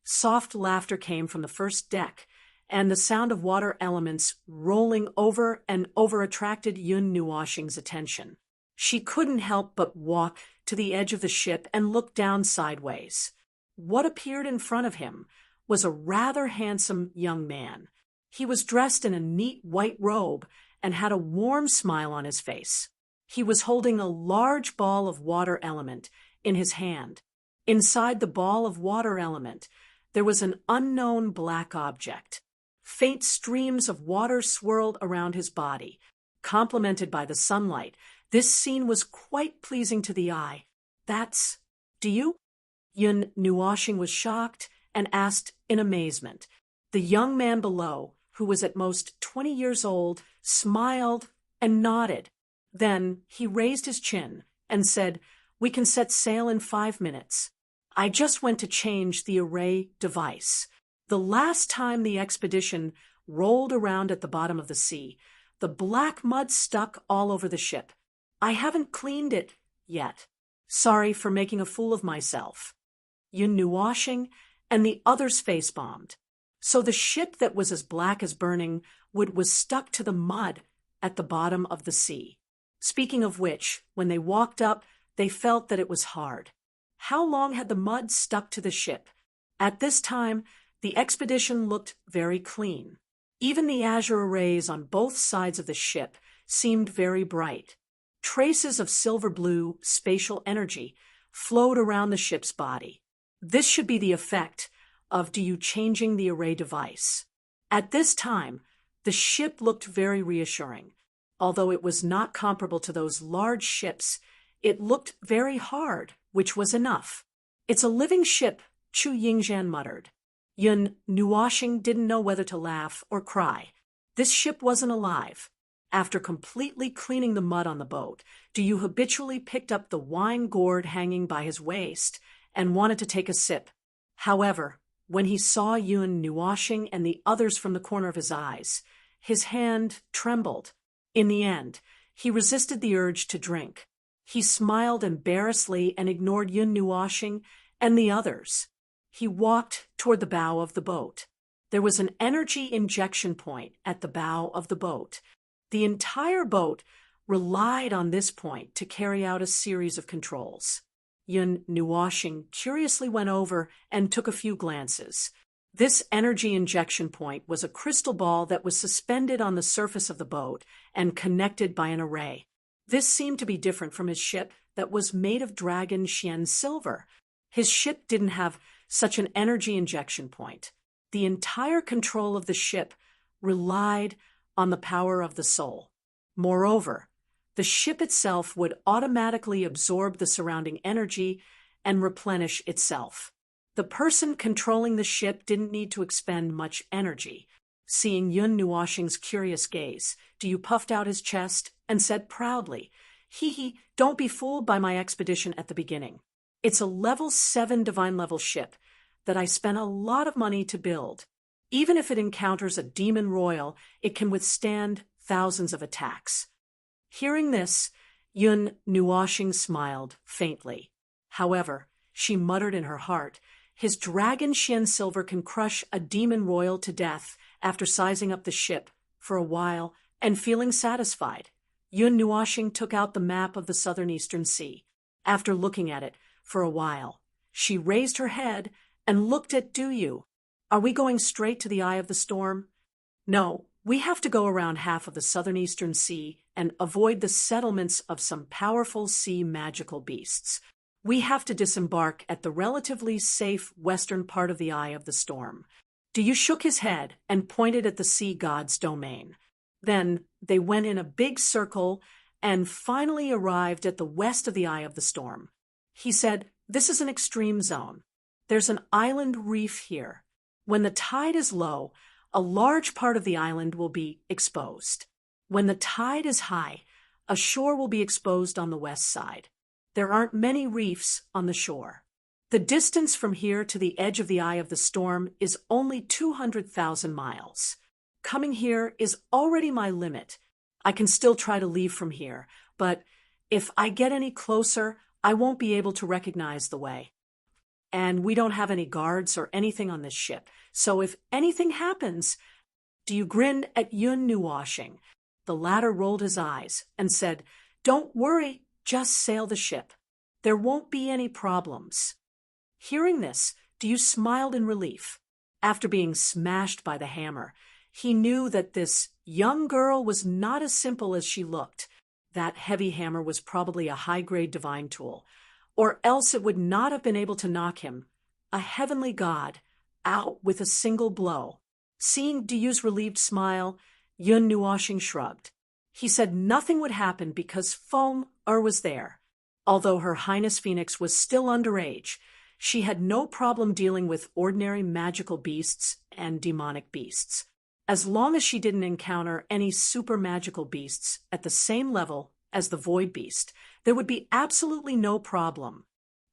S1: Soft laughter came from the first deck, and the sound of water elements rolling over and over attracted Yun Nuoshing's attention. She couldn't help but walk to the edge of the ship and look down sideways. What appeared in front of him was a rather handsome young man. He was dressed in a neat white robe and had a warm smile on his face. He was holding a large ball of water element in his hand. Inside the ball of water element, there was an unknown black object. Faint streams of water swirled around his body. Complemented by the sunlight, this scene was quite pleasing to the eye. Do you? Yun Nuoshing was shocked and asked in amazement. The young man below, who was at most 20 years old, smiled and nodded. Then he raised his chin and said, "We can set sail in 5 minutes. I just went to change the array device. The last time the expedition rolled around at the bottom of the sea, the black mud stuck all over the ship. I haven't cleaned it yet. Sorry for making a fool of myself." Yun Nuoshing and the others face-bombed. So the ship that was as black as burning wood was stuck to the mud at the bottom of the sea. Speaking of which, when they walked up, they felt that it was hard. How long had the mud stuck to the ship? At this time, the expedition looked very clean. Even the azure arrays on both sides of the ship seemed very bright. Traces of silver-blue spatial energy flowed around the ship's body. This should be the effect of changing the array device. At this time, the ship looked very reassuring. Although it was not comparable to those large ships, it looked very hard, which was enough. "It's a living ship," Chu Yingzhan muttered. Yun Nuoshing didn't know whether to laugh or cry. This ship wasn't alive. After completely cleaning the mud on the boat, Yu habitually picked up the wine gourd hanging by his waist and wanted to take a sip. However, when he saw Yun Nuoshing and the others from the corner of his eyes, his hand trembled. In the end, he resisted the urge to drink. He smiled embarrassedly and ignored Yun Nuoshing and the others. He walked toward the bow of the boat. There was an energy injection point at the bow of the boat. The entire boat relied on this point to carry out a series of controls. Yun Nuoshing curiously went over and took a few glances. This energy injection point was a crystal ball that was suspended on the surface of the boat and connected by an array. This seemed to be different from his ship that was made of dragon Xian silver. His ship didn't have such an energy injection point. The entire control of the ship relied on the power of the soul. Moreover, the ship itself would automatically absorb the surrounding energy and replenish itself. The person controlling the ship didn't need to expend much energy. Seeing Yun Nuoshing's curious gaze, Yu puffed out his chest and said proudly, "Hee, don't be fooled by my expedition at the beginning. It's a level 7 divine level ship that I spent a lot of money to build. Even if it encounters a demon royal, it can withstand thousands of attacks." Hearing this, Yun Nuoshing smiled faintly. However, she muttered in her heart, "His dragon Xian silver can crush a demon royal to death after sizing up the ship for a while and feeling satisfied. Yun Nuoxing took out the map of the southern Eastern Sea. After looking at it for a while, she raised her head and looked at Duyu. Are we going straight to the eye of the storm? No, we have to go around half of the southern Eastern Sea and avoid the settlements of some powerful sea magical beasts. We have to disembark at the relatively safe western part of the eye of the storm. Duyu shook his head and pointed at the sea god's domain. Then they went in a big circle and finally arrived at the west of the eye of the storm. He said, "This is an extreme zone. There's an island reef here. When the tide is low, a large part of the island will be exposed. When the tide is high, a shore will be exposed on the west side. There aren't many reefs on the shore. The distance from here to the edge of the eye of the storm is only 200,000 miles. Coming here is already my limit. I can still try to leave from here, but if I get any closer, I won't be able to recognize the way. And we don't have any guards or anything on this ship, so if anything happens..." Duyu grinned at Yun Nuoxing. The latter rolled his eyes and said, "Don't worry, just sail the ship. There won't be any problems." Hearing this, Duyu smiled in relief. After being smashed by the hammer, he knew that this young girl was not as simple as she looked. That heavy hammer was probably a high-grade divine tool, or else it would not have been able to knock him, a heavenly god, out with a single blow. Seeing Duyu's relieved smile, Yun Nuoxing shrugged. He said nothing would happen because Feng was there. Although Her Highness Phoenix was still underage, she had no problem dealing with ordinary magical beasts and demonic beasts. As long as she didn't encounter any super magical beasts at the same level as the Void Beast, there would be absolutely no problem.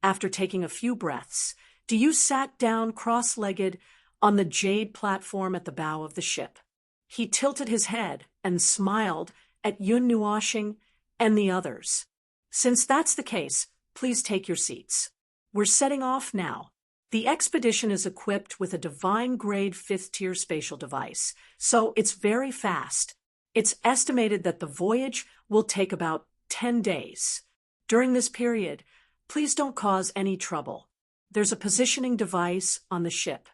S1: After taking a few breaths, Duyu sat down cross-legged on the jade platform at the bow of the ship. He tilted his head and smiled at Yun Nuoxing and the others. "Since that's the case, please take your seats. We're setting off now. The expedition is equipped with a divine-grade 5th-tier spatial device, so it's very fast. It's estimated that the voyage will take about 10 days. During this period, please don't cause any trouble. There's a positioning device on the ship."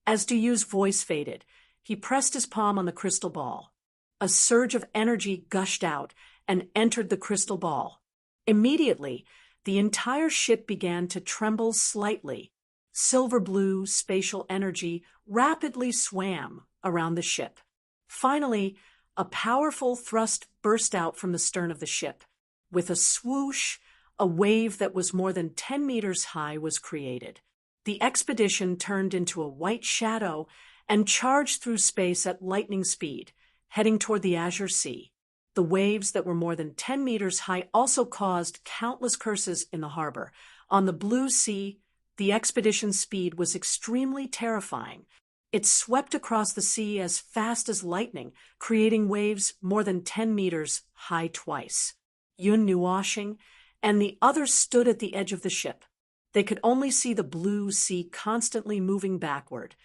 S1: As Duyu's voice faded, he pressed his palm on the crystal ball. A surge of energy gushed out and entered the crystal ball. Immediately, the entire ship began to tremble slightly. Silver blue spatial energy rapidly swam around the ship. Finally, a powerful thrust burst out from the stern of the ship. With a swoosh, a wave that was more than 10 meters high was created. The expedition turned into a white shadow and charged through space at lightning speed, heading toward the Azure Sea. The waves that were more than 10 meters high also caused countless curses in the harbor. On the blue sea, the expedition's speed was extremely terrifying. It swept across the sea as fast as lightning, creating waves more than 10 meters high twice. Yun Nuoxing and the others stood at the edge of the ship. They could only see the blue sea constantly moving backward,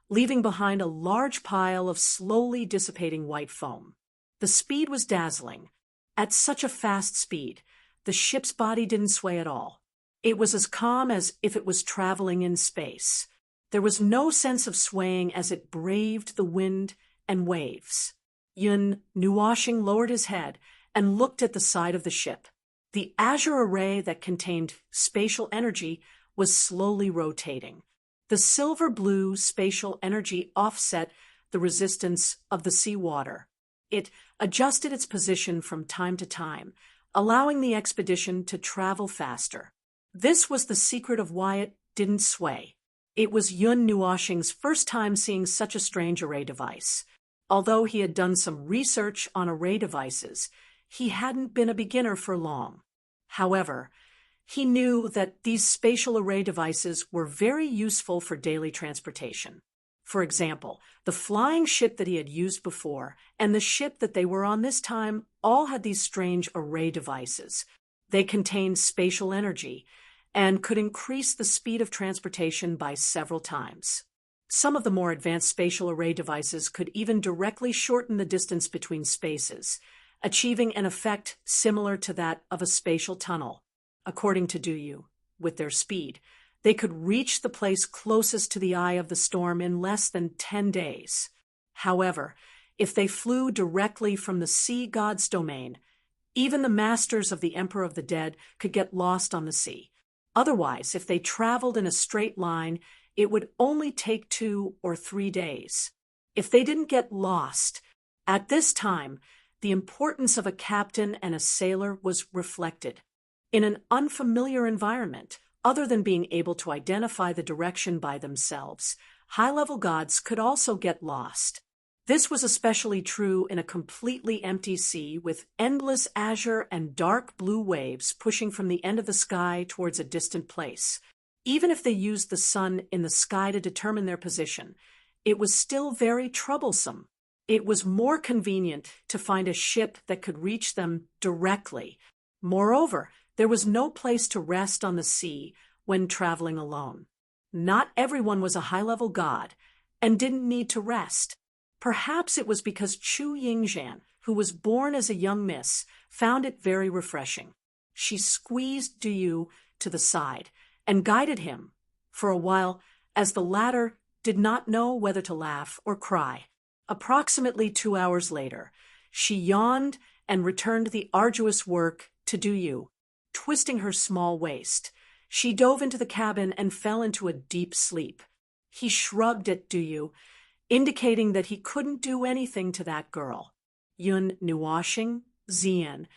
S1: leaving behind a large pile of slowly dissipating white foam. The speed was dazzling. At such a fast speed, the ship's body didn't sway at all. It was as calm as if it was traveling in space. There was no sense of swaying as it braved the wind and waves. Yun Nuoxing lowered his head and looked at the side of the ship. The azure array that contained spatial energy was slowly rotating. The silver-blue spatial energy offset the resistance of the seawater. It adjusted its position from time to time, allowing the expedition to travel faster. This was the secret of why it didn't sway. It was Yun Nuoxing's first time seeing such a strange array device. Although he had done some research on array devices, he hadn't been a beginner for long. However, he knew that these spatial array devices were very useful for daily transportation. For example, the flying ship that he had used before and the ship that they were on this time all had these strange array devices. They contained spatial energy and could increase the speed of transportation by several times. Some of the more advanced spatial array devices could even directly shorten the distance between spaces, achieving an effect similar to that of a spatial tunnel. According to Duyu, with their speed, they could reach the place closest to the eye of the storm in less than 10 days. However, if they flew directly from the sea god's domain, even the masters of the Emperor of the Dead could get lost on the sea. Otherwise, if they traveled in a straight line, it would only take 2 or 3 days. If they didn't get lost, at this time, the importance of a captain and a sailor was reflected. In an unfamiliar environment, other than being able to identify the direction by themselves, high-level gods could also get lost. This was especially true in a completely empty sea with endless azure and dark blue waves pushing from the end of the sky towards a distant place. Even if they used the sun in the sky to determine their position, it was still very troublesome. It was more convenient to find a ship that could reach them directly. Moreover, there was no place to rest on the sea when traveling alone. Not everyone was a high-level god and didn't need to rest. Perhaps it was because Chu Yingzhan, who was born as a young miss, found it very refreshing. She squeezed Duyu to the side and guided him for a while, as the latter did not know whether to laugh or cry. Approximately 2 hours later, she yawned and returned the arduous work to Duyu. Twisting her small waist, she dove into the cabin and fell into a deep sleep. He shrugged at Duyu, indicating that he couldn't do anything to that girl. Yun Nuoxing, Zian,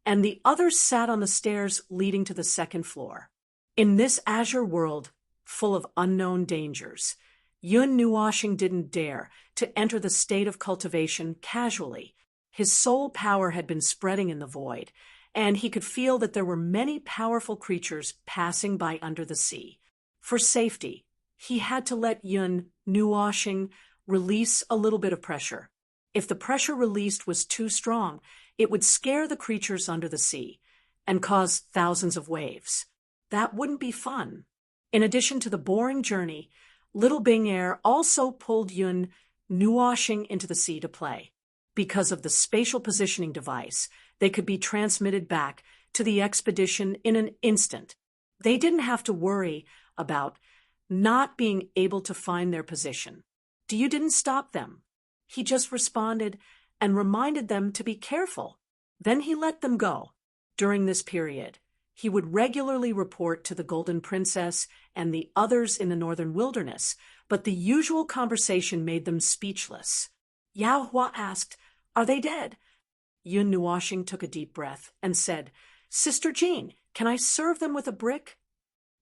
S1: and the others sat on the stairs leading to the second floor. In this azure world, full of unknown dangers, Yun Nuoxing didn't dare to enter the state of cultivation casually. His soul power had been spreading in the void, and he could feel that there were many powerful creatures passing by under the sea. For safety, he had to let Yun Nuoxing release a little bit of pressure. If the pressure released was too strong, it would scare the creatures under the sea and cause thousands of waves. That wouldn't be fun. In addition to the boring journey, Little Bing Air also pulled Yun Nuoxing into the sea to play. Because of the spatial positioning device, they could be transmitted back to the expedition in an instant. They didn't have to worry about not being able to find their position. Duyu didn't stop them. He just responded and reminded them to be careful. Then he let them go. During this period, he would regularly report to the Golden Princess and the others in the northern wilderness, but the usual conversation made them speechless. Yao Hua asked, "Are they dead?" Yun Nuoxing took a deep breath and said, "Sister Jean, can I serve them with a brick?"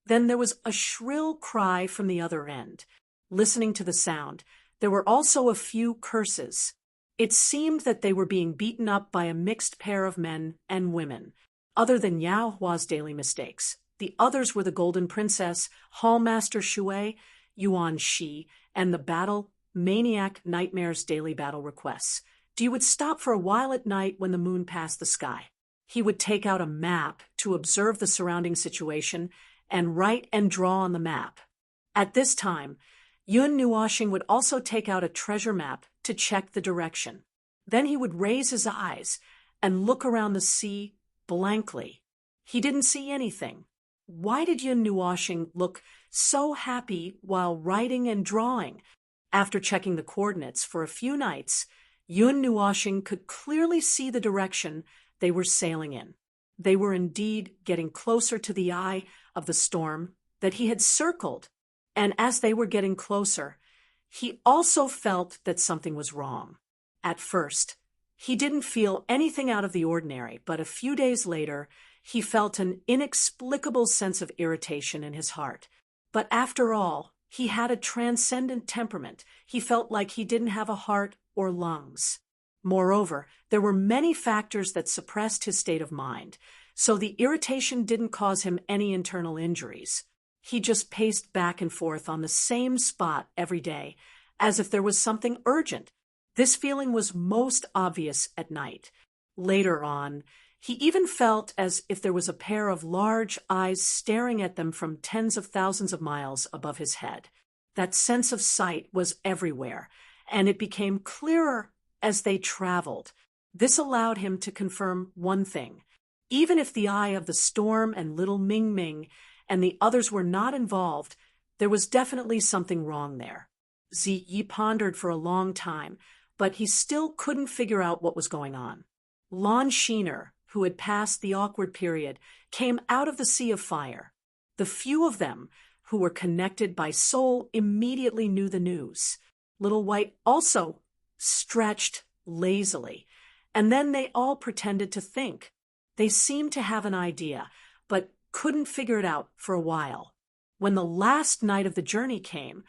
S1: Then there was a shrill cry from the other end. Listening to the sound, there were also a few curses. It seemed that they were being beaten up by a mixed pair of men and women. Other than Yao Hua's daily mistakes, the others were the Golden Princess, Hallmaster Shui, Yuan Shi, and the Battle Maniac Nightmare's daily battle requests. Duyu would stop for a while at night when the moon passed the sky. He would take out a map to observe the surrounding situation and write and draw on the map. At this time, Yun Nuoxing would also take out a treasure map to check the direction. Then he would raise his eyes and look around the sea blankly. He didn't see anything. Why did Yun Nuoxing look so happy while writing and drawing? After checking the coordinates for a few nights, Yun Nuoxing could clearly see the direction they were sailing in. They were indeed getting closer to the eye of the storm that he had circled, and as they were getting closer, he also felt that something was wrong. At first, he didn't feel anything out of the ordinary, but a few days later, he felt an inexplicable sense of irritation in his heart. But after all, he had a transcendent temperament. He felt like he didn't have a heart or lungs. Moreover, there were many factors that suppressed his state of mind, so the irritation didn't cause him any internal injuries. He just paced back and forth on the same spot every day, as if there was something urgent. This feeling was most obvious at night. Later on, he even felt as if there was a pair of large eyes staring at them from tens of thousands of miles above his head. That sense of sight was everywhere, and it became clearer as they traveled. This allowed him to confirm one thing. Even if the eye of the storm and little Ming Ming and the others were not involved, there was definitely something wrong there. Ziyi pondered for a long time, but he still couldn't figure out what was going on. Lon Sheener, who had passed the awkward period, came out of the sea of fire. The few of them who were connected by soul immediately knew the news. Little White also stretched lazily, and then they all pretended to think. They seemed to have an idea, but couldn't figure it out for a while. When the last night of the journey came,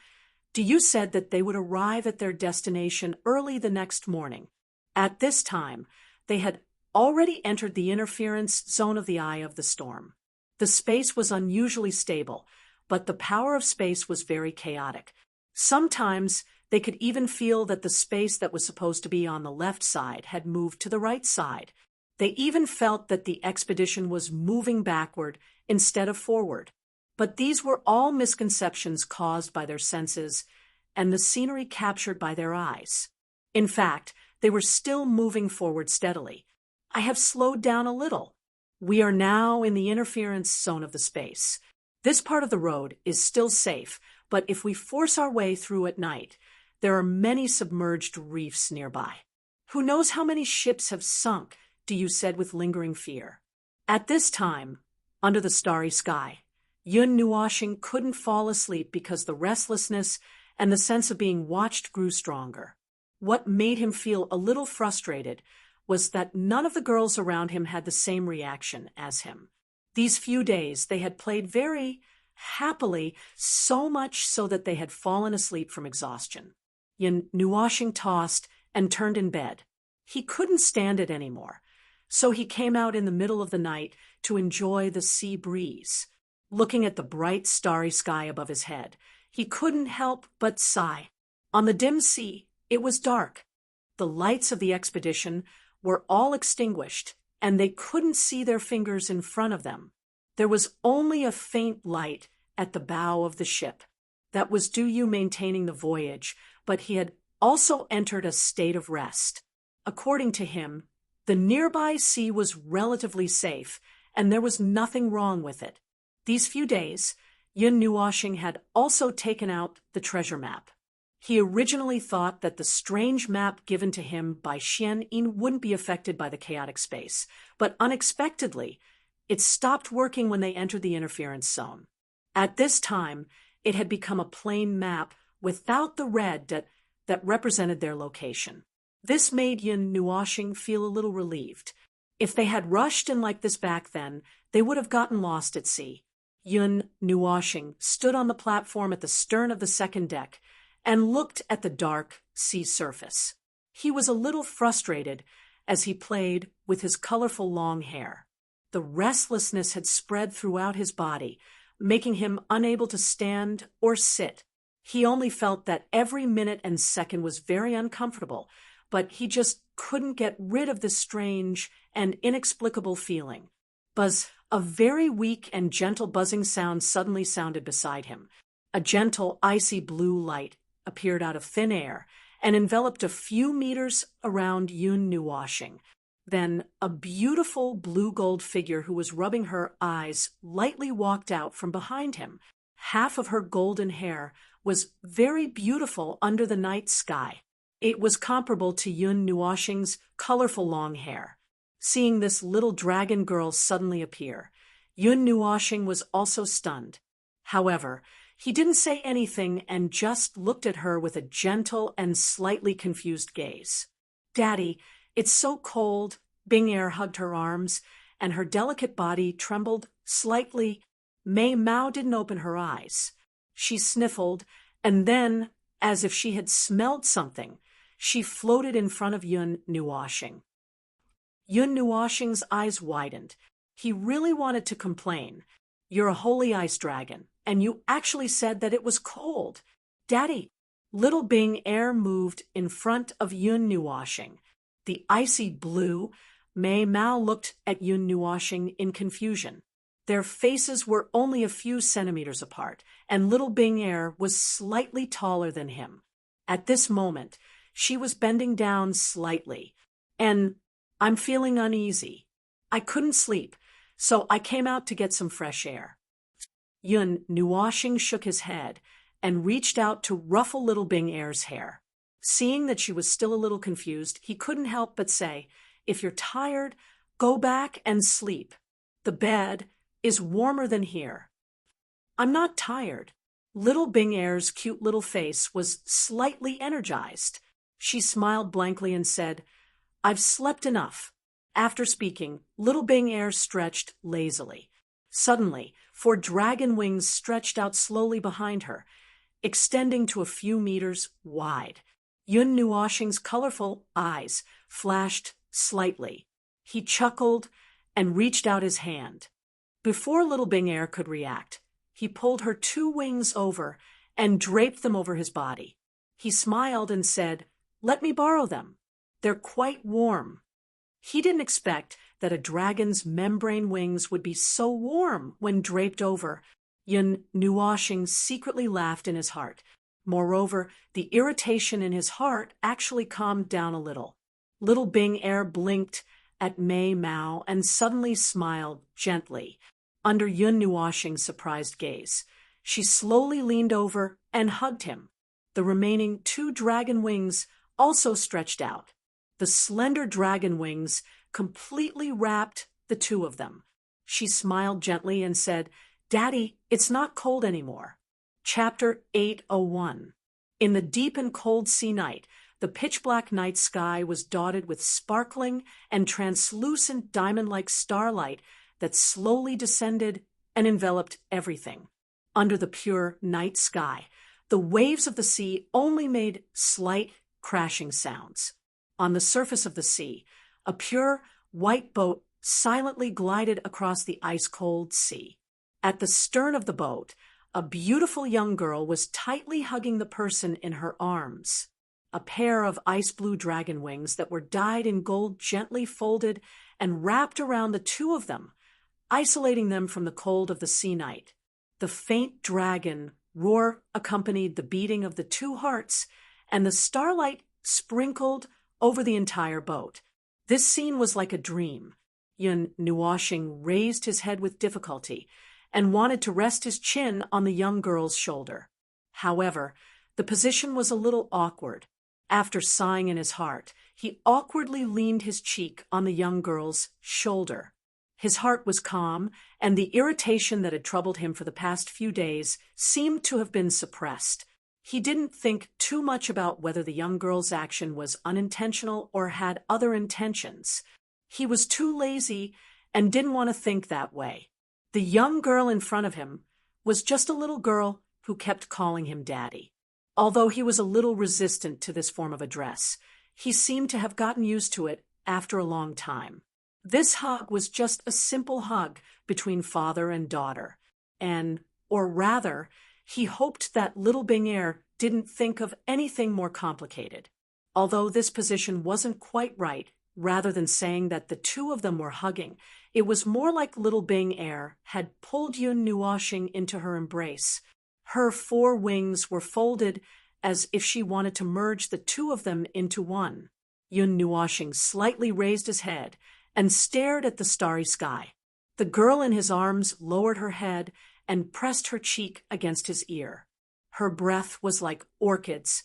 S1: Diyu said that they would arrive at their destination early the next morning. At this time, they had already entered the interference zone of the eye of the storm. The space was unusually stable, but the power of space was very chaotic. Sometimes they could even feel that the space that was supposed to be on the left side had moved to the right side. They even felt that the expedition was moving backward instead of forward. But these were all misconceptions caused by their senses and the scenery captured by their eyes. In fact, they were still moving forward steadily. I have slowed down a little. We are now in the interference zone of the space. This part of the road is still safe, but if we force our way through at night, there are many submerged reefs nearby. Who knows how many ships have sunk, Diyu said with lingering fear. At this time, under the starry sky, Yun Nuoshing couldn't fall asleep because the restlessness and the sense of being watched grew stronger. What made him feel a little frustrated was that none of the girls around him had the same reaction as him. These few days they had played very happily, so much so that they had fallen asleep from exhaustion. Yun Nuoshing tossed and turned in bed. He couldn't stand it anymore, so he came out in the middle of the night to enjoy the sea breeze. Looking at the bright, starry sky above his head, he couldn't help but sigh. On the dim sea, it was dark. The lights of the expedition were all extinguished, and they couldn't see their fingers in front of them. There was only a faint light at the bow of the ship. That was Diyu maintaining the voyage, but he had also entered a state of rest. According to him, the nearby sea was relatively safe, and there was nothing wrong with it. These few days, Yun Nuoshing had also taken out the treasure map. He originally thought that the strange map given to him by Xian Yin wouldn't be affected by the chaotic space, but unexpectedly, it stopped working when they entered the interference zone. At this time, it had become a plain map without the red that represented their location. This made Yun Nuoshing feel a little relieved. If they had rushed in like this back then, they would have gotten lost at sea. Yun Nuoshing stood on the platform at the stern of the second deck and looked at the dark sea surface. He was a little frustrated as he played with his colorful long hair. The restlessness had spread throughout his body, making him unable to stand or sit. He only felt that every minute and second was very uncomfortable, but he just couldn't get rid of this strange and inexplicable feeling. Buzz, a very weak and gentle buzzing sound suddenly sounded beside him. A gentle, icy blue light appeared out of thin air and enveloped a few meters around Yun Nuoshing. Then a beautiful blue-gold figure who was rubbing her eyes lightly walked out from behind him. Half of her golden hair was very beautiful under the night sky. It was comparable to Yun Nuoshing's colorful long hair. Seeing this little dragon girl suddenly appear, Yun Nuoshing was also stunned. However, he didn't say anything and just looked at her with a gentle and slightly confused gaze. "Daddy, it's so cold." Bing Er hugged her arms, and her delicate body trembled slightly. Mei Mao didn't open her eyes. She sniffled, and then, as if she had smelled something, she floated in front of Yun Nuoshing. Yun Nuoshing's eyes widened. He really wanted to complain. "You're a holy ice dragon, and you actually said that it was cold." "Daddy." Little Bing Er moved in front of Yun Nuoshing. The icy blue, Mei Mao looked at Yun Nuoshing in confusion. Their faces were only a few centimeters apart, and little Bing Air was slightly taller than him. At this moment, she was bending down slightly, and I'm feeling uneasy. I couldn't sleep, so I came out to get some fresh air. Yun Nuoxing shook his head and reached out to ruffle little Bing Air's hair. Seeing that she was still a little confused, he couldn't help but say, "If you're tired, go back and sleep. The bed is warmer than here." "I'm not tired." Little Bing Air's cute little face was slightly energized. She smiled blankly and said, "I've slept enough." After speaking, little Bing Air stretched lazily. Suddenly, 4 dragon wings stretched out slowly behind her, extending to a few meters wide. Yun Nuoxing's colorful eyes flashed slightly. He chuckled and reached out his hand. Before little Bing Air could react, he pulled her 2 wings over and draped them over his body. He smiled and said, "Let me borrow them. They're quite warm." He didn't expect that a dragon's membrane wings would be so warm when draped over. Yun Nuoxing secretly laughed in his heart. Moreover, the irritation in his heart actually calmed down a little. Little Bing Air blinked at Mei Mao and suddenly smiled gently under Yun Nuoxing's surprised gaze. She slowly leaned over and hugged him. The remaining 2 dragon wings also stretched out. The slender dragon wings completely wrapped the 2 of them. She smiled gently and said, "Daddy, it's not cold anymore." Chapter 801. In the deep and cold sea night, the pitch-black night sky was dotted with sparkling and translucent diamond-like starlight that slowly descended and enveloped everything. Under the pure night sky, the waves of the sea only made slight crashing sounds. On the surface of the sea, a pure white boat silently glided across the ice-cold sea. At the stern of the boat, a beautiful young girl was tightly hugging the person in her arms. A pair of ice-blue dragon wings that were dyed in gold gently folded and wrapped around the 2 of them, isolating them from the cold of the sea night. The faint dragon roar accompanied the beating of the 2 hearts, and the starlight sprinkled over the entire boat. This scene was like a dream. Yun Nuoxing raised his head with difficulty and wanted to rest his chin on the young girl's shoulder. However, the position was a little awkward. After sighing in his heart, he awkwardly leaned his cheek on the young girl's shoulder. His heart was calm, and the irritation that had troubled him for the past few days seemed to have been suppressed. He didn't think too much about whether the young girl's action was unintentional or had other intentions. He was too lazy and didn't want to think that way. The young girl in front of him was just a little girl who kept calling him Daddy. Although he was a little resistant to this form of address, he seemed to have gotten used to it after a long time. This hug was just a simple hug between father and daughter, or rather, he hoped that little Bing Air didn't think of anything more complicated. Although this position wasn't quite right, rather than saying that the 2 of them were hugging, it was more like little Bing Air had pulled Yun Nuoxing into her embrace. Her 4 wings were folded as if she wanted to merge the 2 of them into one. Yun Nuoxing slightly raised his head and stared at the starry sky. The girl in his arms lowered her head and pressed her cheek against his ear. Her breath was like orchids,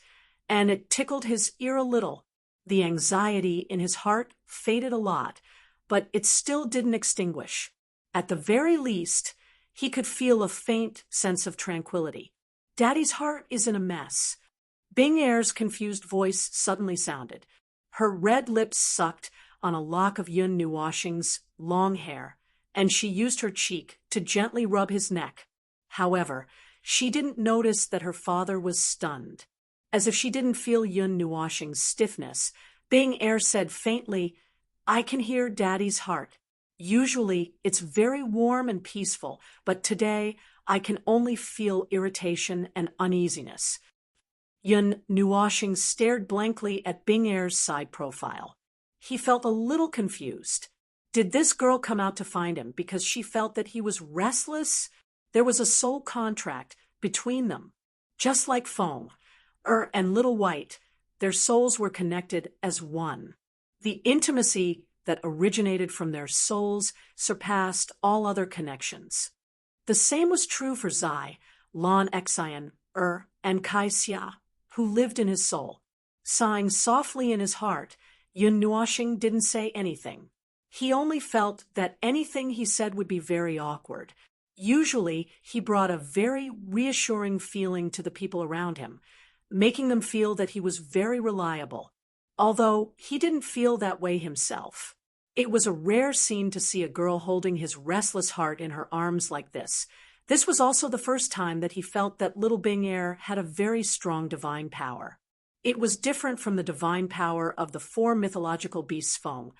S1: and it tickled his ear a little. The anxiety in his heart faded a lot, but it still didn't extinguish. At the very least, he could feel a faint sense of tranquility. Daddy's heart is in a mess. Bing Air's confused voice suddenly sounded. Her red lips sucked on a lock of Yun Nuoxing's long hair, and she used her cheek to gently rub his neck. However, she didn't notice that her father was stunned. As if she didn't feel Yun Nuoxing's stiffness, Bing Air said faintly, "I can hear Daddy's heart. Usually, it's very warm and peaceful, but today I can only feel irritation and uneasiness." Yun Nuoxing stared blankly at Bing Air's side profile. He felt a little confused. Did this girl come out to find him because she felt that he was restless? There was a soul contract between them. Just like Foam, and Little White, their souls were connected as one. The intimacy that originated from their souls surpassed all other connections. The same was true for Zai, Lon Exayan, and Kai Xia, who lived in his soul. Sighing softly in his heart, Yun Nuoxing didn't say anything. He only felt that anything he said would be very awkward. Usually, he brought a very reassuring feeling to the people around him, making them feel that he was very reliable, although he didn't feel that way himself. It was a rare scene to see a girl holding his restless heart in her arms like this. This was also the first time that he felt that little Bing Er had a very strong divine power. It was different from the divine power of the four mythological beasts Foam,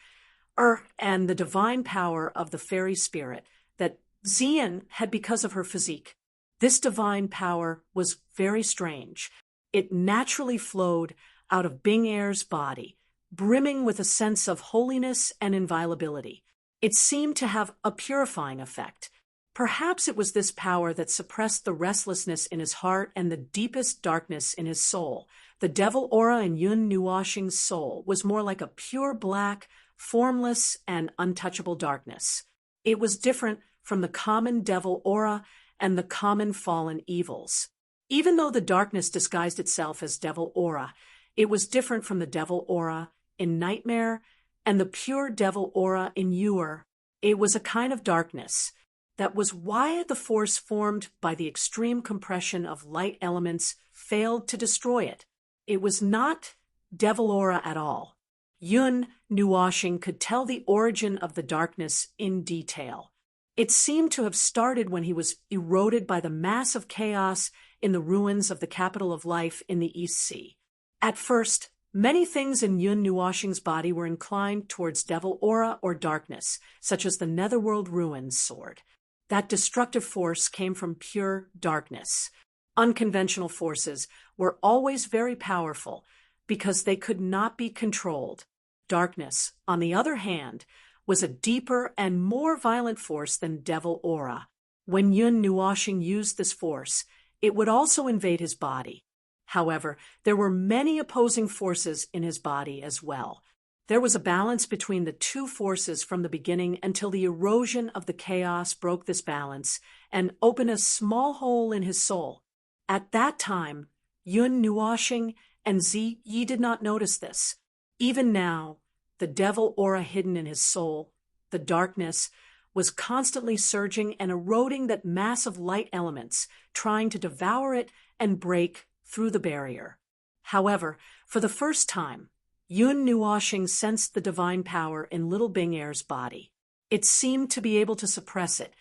S1: and the divine power of the fairy spirit that Xian had because of her physique. This divine power was very strange. It naturally flowed out of Bing Er's body, brimming with a sense of holiness and inviolability. It seemed to have a purifying effect. Perhaps it was this power that suppressed the restlessness in his heart and the deepest darkness in his soul. The devil aura in Yun Nuoxing's soul was more like a pure black, formless, and untouchable darkness. It was different from the common devil aura and the common fallen evils. Even though the darkness disguised itself as devil aura, it was different from the devil aura in Nightmare and the pure devil aura in Yuer. It was a kind of darkness. That was why the force formed by the extreme compression of light elements failed to destroy it. It was not devil aura at all. Yun Nuoxing could tell the origin of the darkness in detail. It seemed to have started when he was eroded by the mass of chaos in the ruins of the capital of life in the East Sea. At first, many things in Yun Nuoxing's body were inclined towards devil aura or darkness, such as the Netherworld Ruins sword. That destructive force came from pure darkness. Unconventional forces were always very powerful because they could not be controlled. Darkness, on the other hand, was a deeper and more violent force than devil aura. When Yun Nuoxing used this force, it would also invade his body. However, there were many opposing forces in his body as well. There was a balance between the two forces from the beginning until the erosion of the chaos broke this balance and opened a small hole in his soul. At that time, Yun Nuoxing and Zi Yi did not notice this. Even now, the devil aura hidden in his soul, the darkness, was constantly surging and eroding that mass of light elements, trying to devour it and break through the barrier. However, for the first time, Yun Nuoxing sensed the divine power in little Bing Er's body. It seemed to be able to suppress it.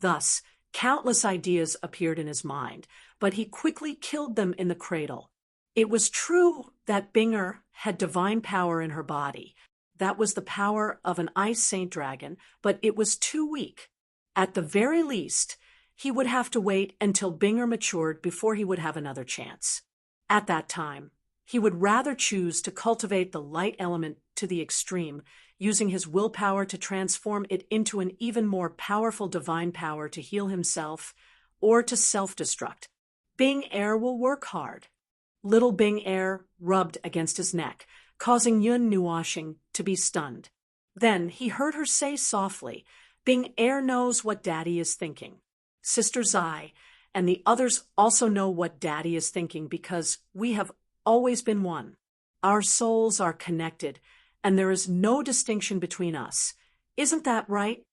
S1: Thus, countless ideas appeared in his mind, but he quickly killed them in the cradle. It was true that Bing Er had divine power in her body. That was the power of an ice saint dragon, but it was too weak. At the very least, he would have to wait until Bing Er matured before he would have another chance. At that time, he would rather choose to cultivate the light element to the extreme, using his willpower to transform it into an even more powerful divine power to heal himself or to self-destruct. Bing Er will work hard. Little Bing Er rubbed against his neck, causing Yun Nuoxing to be stunned. Then he heard her say softly, "Bing Er knows what Daddy is thinking." Sister Zai and the others also know what Daddy is thinking because we have always been one. Our souls are connected, and there is no distinction between us. Isn't that right?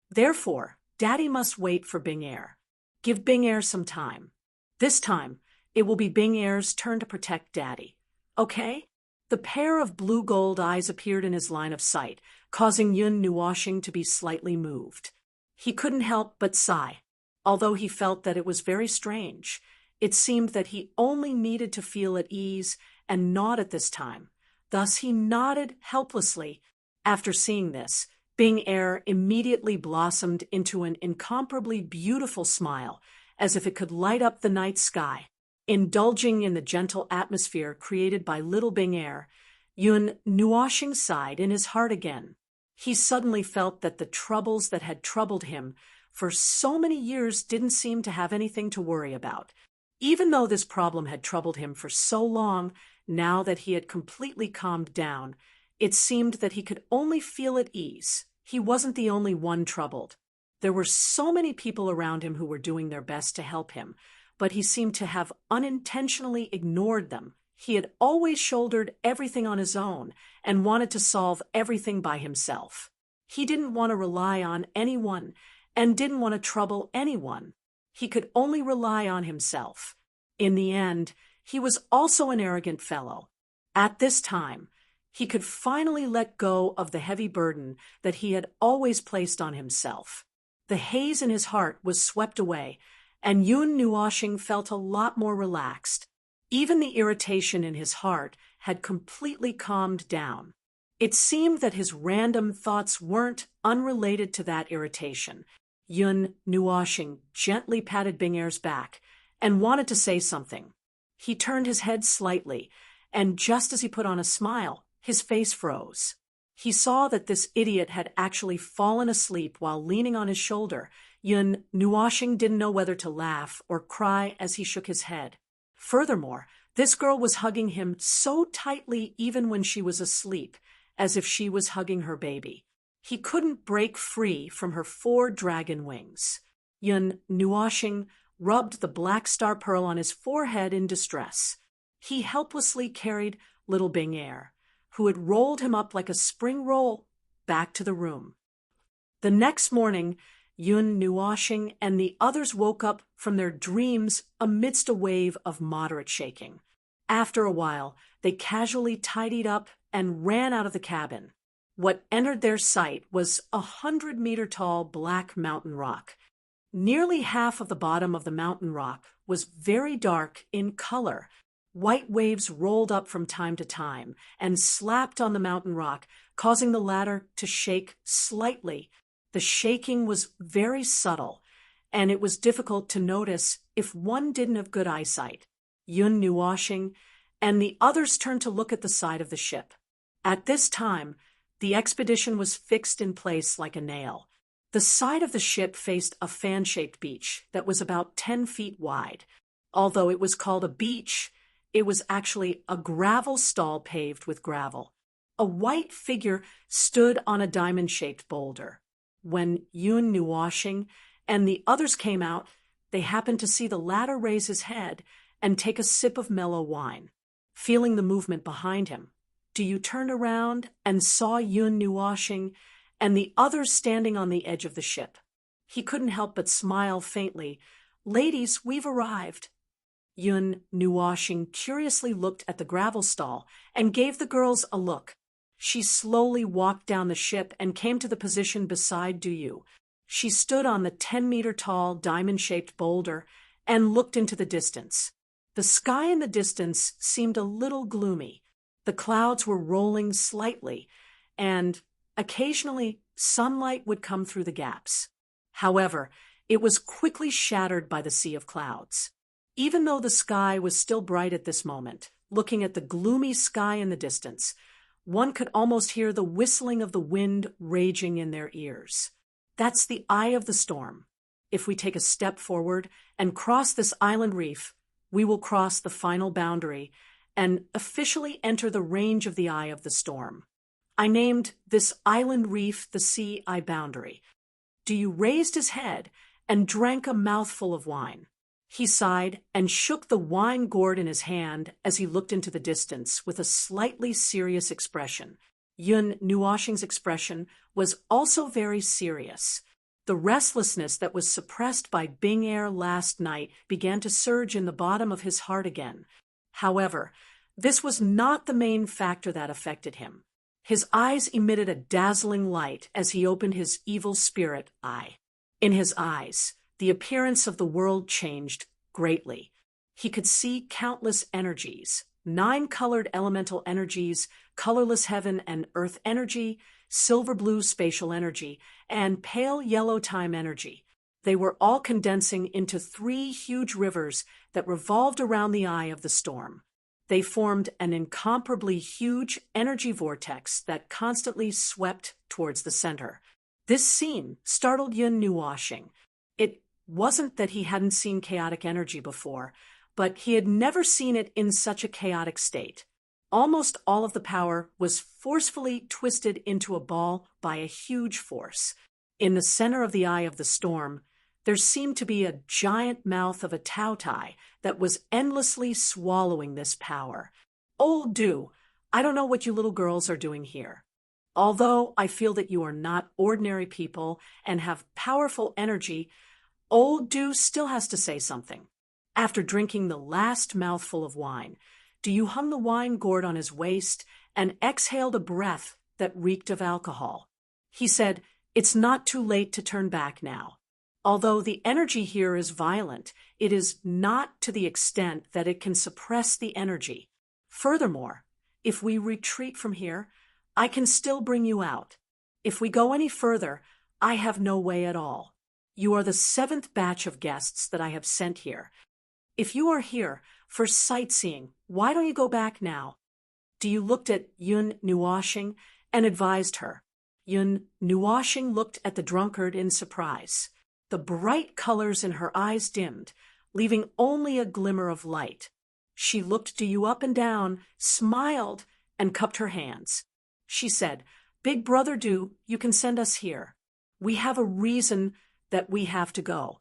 S1: Therefore, Daddy must wait for Bing Er. Give Bing Er some time. This time, it will be Bing Er's turn to protect Daddy. Okay? The pair of blue gold eyes appeared in his line of sight, causing Yun Nuoxing to be slightly moved. He couldn't help but sigh, although he felt that it was very strange. It seemed that he only needed to feel at ease and nod at this time. Thus he nodded helplessly. After seeing this, Bing Er immediately blossomed into an incomparably beautiful smile, as if it could light up the night sky. Indulging in the gentle atmosphere created by little Bing Er, Yun Nuoxing sighed in his heart again. He suddenly felt that the troubles that had troubled him for so many years didn't seem to have anything to worry about. Even though this problem had troubled him for so long, now that he had completely calmed down, it seemed that he could only feel at ease. He wasn't the only one troubled. There were so many people around him who were doing their best to help him, but he seemed to have unintentionally ignored them. He had always shouldered everything on his own and wanted to solve everything by himself. He didn't want to rely on anyone and didn't want to trouble anyone. He could only rely on himself. In the end, he was also an arrogant fellow. At this time, he could finally let go of the heavy burden that he had always placed on himself. The haze in his heart was swept away, and Yun Nuoshing felt a lot more relaxed. Even the irritation in his heart had completely calmed down. It seemed that his random thoughts weren't unrelated to that irritation. Yun Nuoshing gently patted Bing-er's back and wanted to say something. He turned his head slightly, and just as he put on a smile, his face froze. He saw that this idiot had actually fallen asleep while leaning on his shoulder. Yun Nuoshing didn't know whether to laugh or cry as he shook his head. Furthermore, this girl was hugging him so tightly even when she was asleep, as if she was hugging her baby. He couldn't break free from her 4 dragon wings. Yun Nuoshing rubbed the black star pearl on his forehead in distress. He helplessly carried little Bing-er, who had rolled him up like a spring roll, back to the room. The next morning, Yun Nuoshing and the others woke up from their dreams amidst a wave of moderate shaking. After a while, they casually tidied up and ran out of the cabin. What entered their sight was 100-meter-tall black mountain rock. Nearly half of the bottom of the mountain rock was very dark in color. White waves rolled up from time to time and slapped on the mountain rock, causing the latter to shake slightly. The shaking was very subtle, and it was difficult to notice if one didn't have good eyesight. Yun Nuoshing and the others turned to look at the side of the ship. At this time, the expedition was fixed in place like a nail. The side of the ship faced a fan-shaped beach that was about 10 feet wide. Although it was called a beach, it was actually a gravel stall paved with gravel. A white figure stood on a diamond-shaped boulder. When Yun Nuoshing and the others came out, they happened to see the latter raise his head and take a sip of mellow wine. Feeling the movement behind him, Yu turned around and saw Yun Nuoshing and the others standing on the edge of the ship. He couldn't help but smile faintly. "Ladies, we've arrived." Yun Nuoshing curiously looked at the gravel stall and gave the girls a look. She slowly walked down the ship and came to the position beside Yu. She stood on the 10-meter-tall diamond-shaped boulder and looked into the distance. The sky in the distance seemed a little gloomy. The clouds were rolling slightly, and occasionally sunlight would come through the gaps. However, it was quickly shattered by the sea of clouds. Even though the sky was still bright at this moment, looking at the gloomy sky in the distance, one could almost hear the whistling of the wind raging in their ears. That's the eye of the storm. If we take a step forward and cross this island reef, we will cross the final boundary and officially enter the range of the eye of the storm. I named this island reef the Sea Eye Boundary. Yu raised his head and drank a mouthful of wine. He sighed and shook the wine gourd in his hand as he looked into the distance with a slightly serious expression. Yun Nuoshing's expression was also very serious. The restlessness that was suppressed by Bing-er last night began to surge in the bottom of his heart again. However, this was not the main factor that affected him. His eyes emitted a dazzling light as he opened his evil spirit eye. In his eyes, the appearance of the world changed greatly. He could see countless energies, 9 colored elemental energies, colorless heaven and earth energy, silver blue spatial energy, and pale yellow time energy. They were all condensing into 3 huge rivers that revolved around the eye of the storm. They formed an incomparably huge energy vortex that constantly swept towards the center. This scene startled Yun Nuoxing. It wasn't that he hadn't seen chaotic energy before, but he had never seen it in such a chaotic state. Almost all of the power was forcefully twisted into a ball by a huge force. In the center of the eye of the storm, there seemed to be a giant mouth of a tautai that was endlessly swallowing this power. Old Du, I don't know what you little girls are doing here. Although I feel that you are not ordinary people and have powerful energy, Old Du still has to say something. After drinking the last mouthful of wine, Du hung the wine gourd on his waist and exhaled a breath that reeked of alcohol. He said, "It's not too late to turn back now. Although the energy here is violent, it is not to the extent that it can suppress the energy. Furthermore, if we retreat from here, I can still bring you out. If we go any further, I have no way at all. You are the 7th batch of guests that I have sent here. If you are here for sightseeing, why don't you go back now?" Du looked at Yun Nuoxing and advised her. Yun Nuoxing looked at the drunkard in surprise. The bright colors in her eyes dimmed, leaving only a glimmer of light. She looked Du up and down, smiled, and cupped her hands. She said, "Big brother Du, you can send us here. We have a reason that we have to go."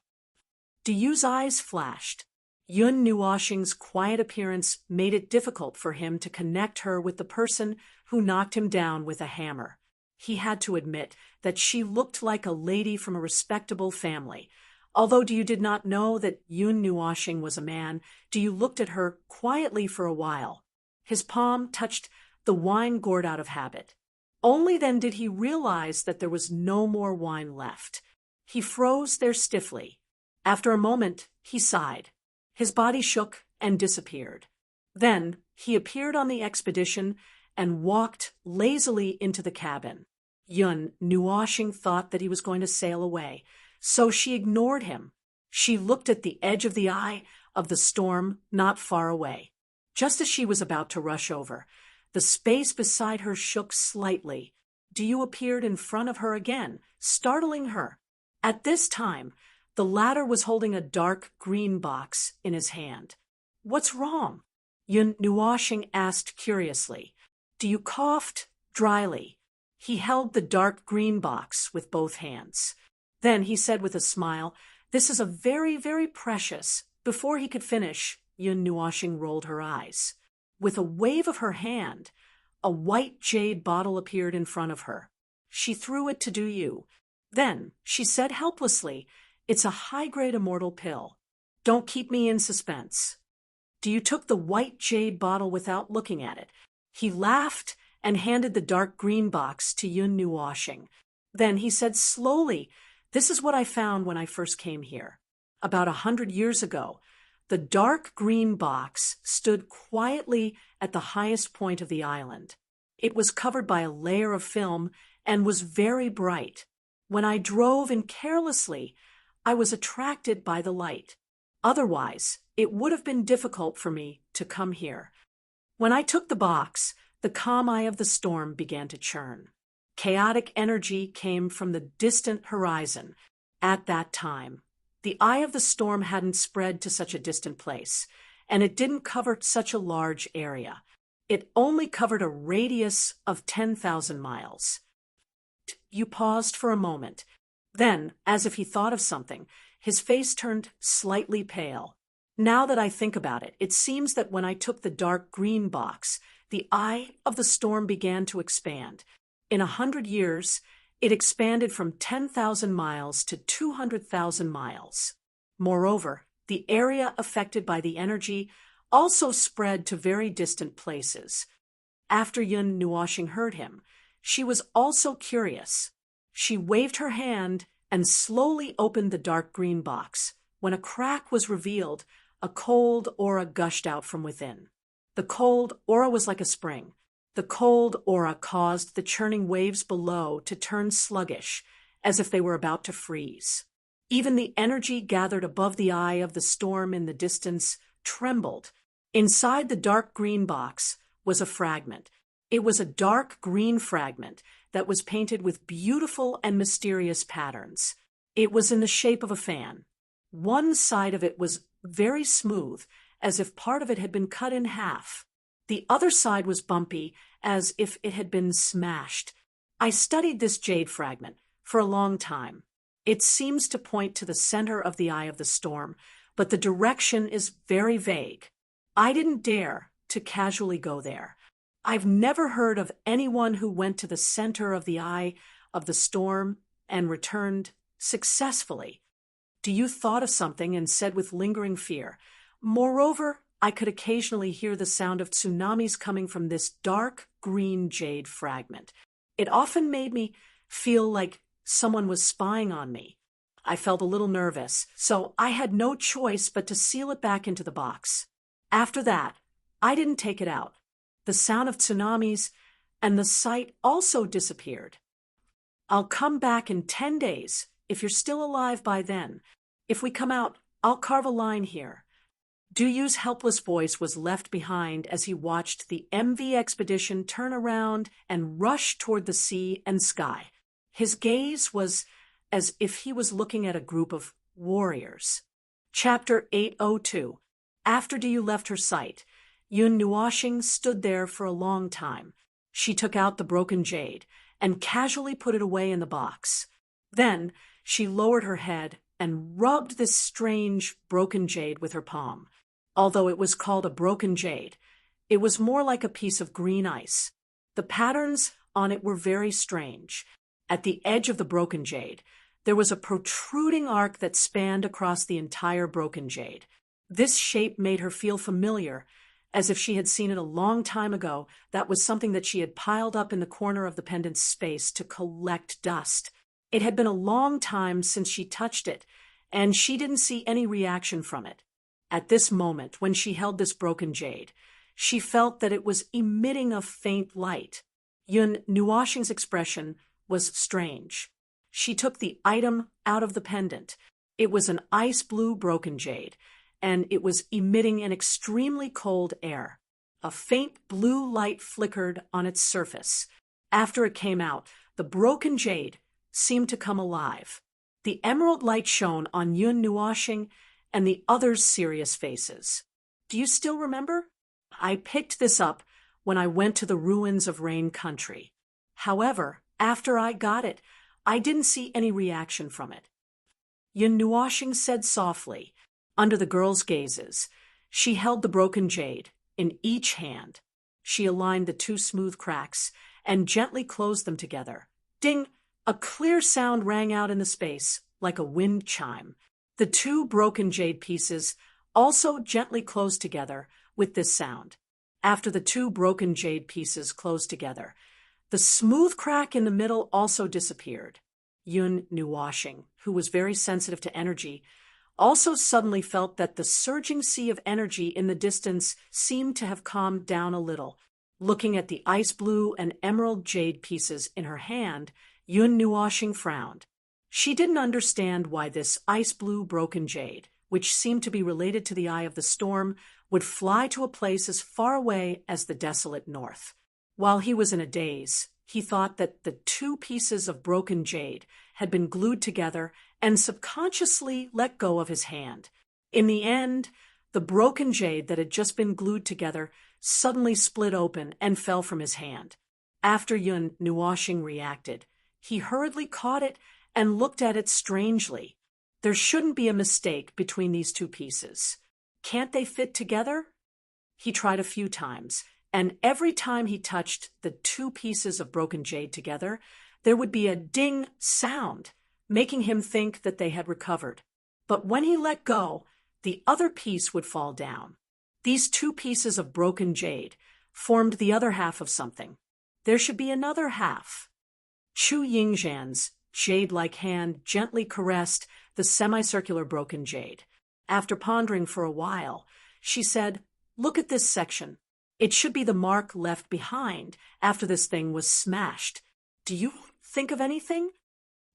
S1: Du's eyes flashed. Yun Nuoxing's quiet appearance made it difficult for him to connect her with the person who knocked him down with a hammer. He had to admit that she looked like a lady from a respectable family. Although Du did not know that Yun Nuoxing was a man, Du looked at her quietly for a while. His palm touched the wine gourd out of habit. Only then did he realize that there was no more wine left. He froze there stiffly. After a moment, he sighed. His body shook and disappeared. Then he appeared on the expedition and walked lazily into the cabin. Yun Nuoxing thought that he was going to sail away, so she ignored him. She looked at the edge of the eye of the storm not far away. Just as she was about to rush over, the space beside her shook slightly. Du appeared in front of her again, startling her. At this time, the latter was holding a dark green box in his hand. "What's wrong?" Yun Nuoxing asked curiously. Du coughed dryly. He held the dark green box with both hands. Then he said with a smile, "This is a very, very precious." Before he could finish, Yun Nuoxing rolled her eyes. With a wave of her hand, a white jade bottle appeared in front of her. She threw it to Du. Then she said helplessly, "It's a high-grade immortal pill. Don't keep me in suspense." Du took the white jade bottle without looking at it. He laughed and handed the dark green box to Yun Nuoxing. Then he said slowly, "This is what I found when I first came here. About 100 years ago, the dark green box stood quietly at the highest point of the island. It was covered by a layer of film and was very bright. When I drove in carelessly, I was attracted by the light. Otherwise, it would have been difficult for me to come here. When I took the box, the calm eye of the storm began to churn. Chaotic energy came from the distant horizon. At that time, the eye of the storm hadn't spread to such a distant place, and it didn't cover such a large area. It only covered a radius of 10,000 miles. You paused for a moment. Then, as if he thought of something, his face turned slightly pale. Now that I think about it, it seems that when I took the dark green box, the eye of the storm began to expand. In 100 years, it expanded from 10,000 miles to 200,000 miles. Moreover, the area affected by the energy also spread to very distant places. After Yun Nuoxing heard him, she was also curious. She waved her hand and slowly opened the dark green box. When a crack was revealed, a cold aura gushed out from within. The cold aura was like a spring. The cold aura caused the churning waves below to turn sluggish, as if they were about to freeze. Even the energy gathered above the eye of the storm in the distance trembled. Inside the dark green box was a fragment. It was a dark green fragment that was painted with beautiful and mysterious patterns. It was in the shape of a fan. One side of it was very smooth, as if part of it had been cut in half. The other side was bumpy, as if it had been smashed. I studied this jade fragment for a long time. It seems to point to the center of the eye of the storm, but the direction is very vague. I didn't dare to casually go there. I've never heard of anyone who went to the center of the eye of the storm and returned successfully. Do you thought of something and said with lingering fear? Moreover, I could occasionally hear the sound of tsunamis coming from this dark green jade fragment. It often made me feel like someone was spying on me. I felt a little nervous, so I had no choice but to seal it back into the box. After that, I didn't take it out. The sound of tsunamis and the sight also disappeared. I'll come back in 10 days, if you're still alive by then. If we come out, I'll carve a line here. Duyu's helpless voice was left behind as he watched the MV expedition turn around and rush toward the sea and sky. His gaze was as if he was looking at a group of warriors. Chapter 802. After Duyu left her sight, Yun Nuoxing stood there for a long time. She took out the broken jade and casually put it away in the box. Then she lowered her head and rubbed this strange broken jade with her palm. Although it was called a broken jade, it was more like a piece of green ice. The patterns on it were very strange. At the edge of the broken jade, there was a protruding arc that spanned across the entire broken jade. This shape made her feel familiar, as if she had seen it a long time ago. That was something that she had piled up in the corner of the pendant's space to collect dust. It had been a long time since she touched it, and she didn't see any reaction from it. At this moment, when she held this broken jade, she felt that it was emitting a faint light. Yun Nuoxing's expression was strange. She took the item out of the pendant. It was an ice blue broken jade, and it was emitting an extremely cold air. A faint blue light flickered on its surface. After it came out, the broken jade seemed to come alive. The emerald light shone on Yun Nuoxing and the others' serious faces. Do you still remember? I picked this up when I went to the ruins of Rain Country. However, after I got it, I didn't see any reaction from it. Yun Nuoxing said softly, under the girl's gazes. She held the broken jade in each hand. She aligned the two smooth cracks and gently closed them together. Ding! A clear sound rang out in the space, like a wind chime. The two broken jade pieces also gently closed together with this sound. After the two broken jade pieces closed together, the smooth crack in the middle also disappeared. Yun Nuoxing, who was very sensitive to energy, also suddenly felt that the surging sea of energy in the distance seemed to have calmed down a little. Looking at the ice blue and emerald jade pieces in her hand, Yun Nuoxing frowned. She didn't understand why this ice blue broken jade, which seemed to be related to the eye of the storm, would fly to a place as far away as the desolate north. While he was in a daze, he thought that the two pieces of broken jade had been glued together and subconsciously let go of his hand. In the end, the broken jade that had just been glued together suddenly split open and fell from his hand. After Yun Nuoxing reacted, he hurriedly caught it and looked at it strangely. There shouldn't be a mistake between these two pieces. Can't they fit together? He tried a few times, and every time he touched the two pieces of broken jade together, there would be a ding sound, making him think that they had recovered. But when he let go, the other piece would fall down. These two pieces of broken jade formed the other half of something. There should be another half. Chu Yingzhan's jade-like hand gently caressed the semicircular broken jade. After pondering for a while, she said, "Look at this section. It should be the mark left behind after this thing was smashed. Do you think of anything?"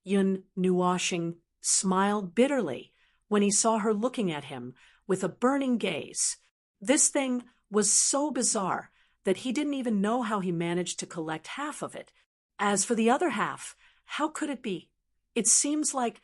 S1: Yun Nuoxing smiled bitterly when he saw her looking at him with a burning gaze. This thing was so bizarre that he didn't even know how he managed to collect half of it. As for the other half, how could it be? It seems like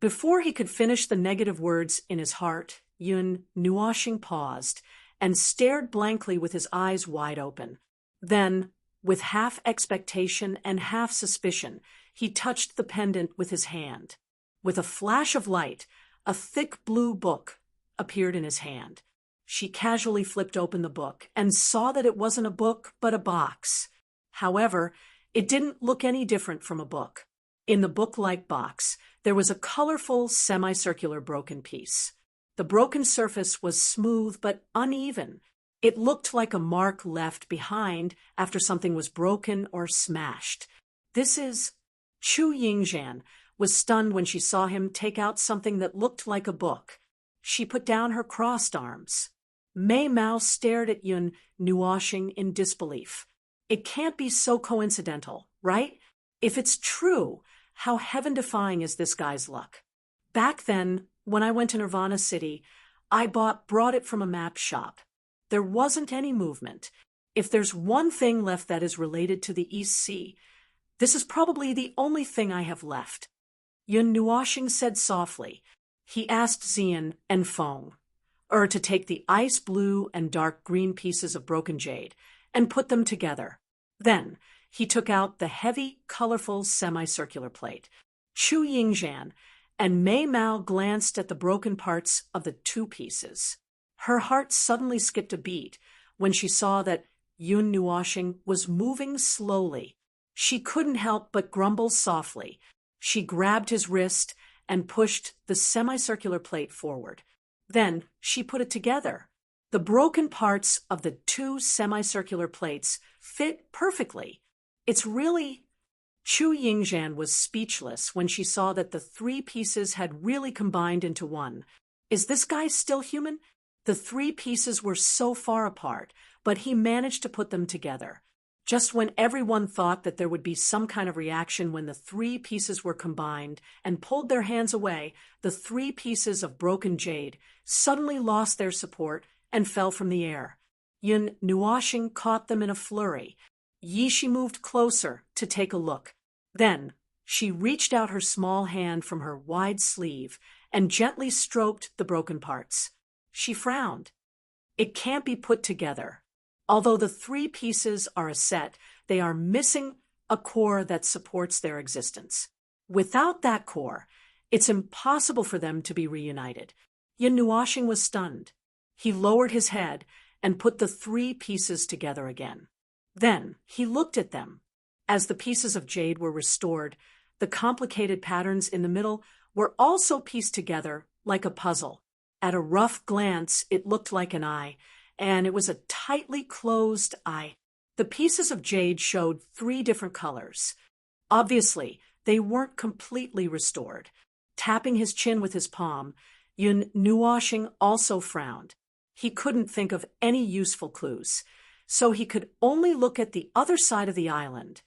S1: before he could finish the negative words in his heart, Yun Nuoshing paused and stared blankly with his eyes wide open. Then, with half expectation and half suspicion, he touched the pendant with his hand. With a flash of light, a thick blue book appeared in his hand. She casually flipped open the book and saw that it wasn't a book but a box. However, it didn't look any different from a book. In the book-like box, there was a colorful, semicircular broken piece. The broken surface was smooth but uneven. It looked like a mark left behind after something was broken or smashed. This is... Chu Yingzhan was stunned when she saw him take out something that looked like a book. She put down her crossed arms. Mei Mao stared at Yun Nuoshing in disbelief. It can't be so coincidental, right? If it's true, how heaven-defying is this guy's luck? Back then, when I went to Nirvana City, I brought it from a map shop. There wasn't any movement. If there's one thing left that is related to the East Sea, this is probably the only thing I have left. Yun Nuoshing said softly. He asked Xian and Feng to take the ice blue and dark green pieces of broken jade and put them together. Then he took out the heavy, colorful semicircular plate. Chu Yingzhan and Mei Mao glanced at the broken parts of the two pieces. Her heart suddenly skipped a beat when she saw that Yun Nuoshing was moving slowly. She couldn't help but grumble softly. She grabbed his wrist and pushed the semicircular plate forward. Then she put it together. The broken parts of the two semicircular plates fit perfectly. It's really... Chu Yingzhan was speechless when she saw that the three pieces had really combined into one. Is this guy still human? The three pieces were so far apart, but he managed to put them together. Just when everyone thought that there would be some kind of reaction when the three pieces were combined and pulled their hands away, the three pieces of broken jade suddenly lost their support and fell from the air. Yun Nuoshing caught them in a flurry. Yishi moved closer to take a look. Then she reached out her small hand from her wide sleeve and gently stroked the broken parts. She frowned. It can't be put together. Although the three pieces are a set, they are missing a core that supports their existence. Without that core, it's impossible for them to be reunited. Yun Nuoshing was stunned. He lowered his head and put the three pieces together again. Then he looked at them. As the pieces of jade were restored, the complicated patterns in the middle were also pieced together like a puzzle. At a rough glance, it looked like an eye, and it was a tightly closed eye. The pieces of jade showed three different colors. Obviously, they weren't completely restored. Tapping his chin with his palm, Yun Nuoshing also frowned. He couldn't think of any useful clues, so he could only look at the other side of the island,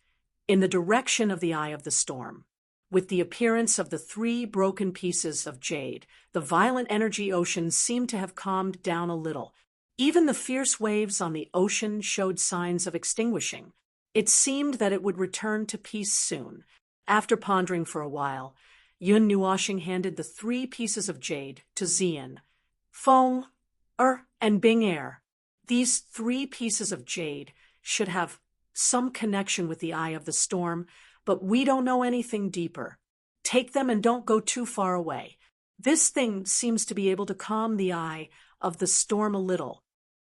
S1: in the direction of the eye of the storm. With the appearance of the three broken pieces of jade, the violent energy ocean seemed to have calmed down a little. Even the fierce waves on the ocean showed signs of extinguishing. It seemed that it would return to peace soon. After pondering for a while, Yun Nuoshing handed the three pieces of jade to Xian, Feng, and Bing. These three pieces of jade should have some connection with the eye of the storm, but we don't know anything deeper. Take them and don't go too far away. This thing seems to be able to calm the eye of the storm a little.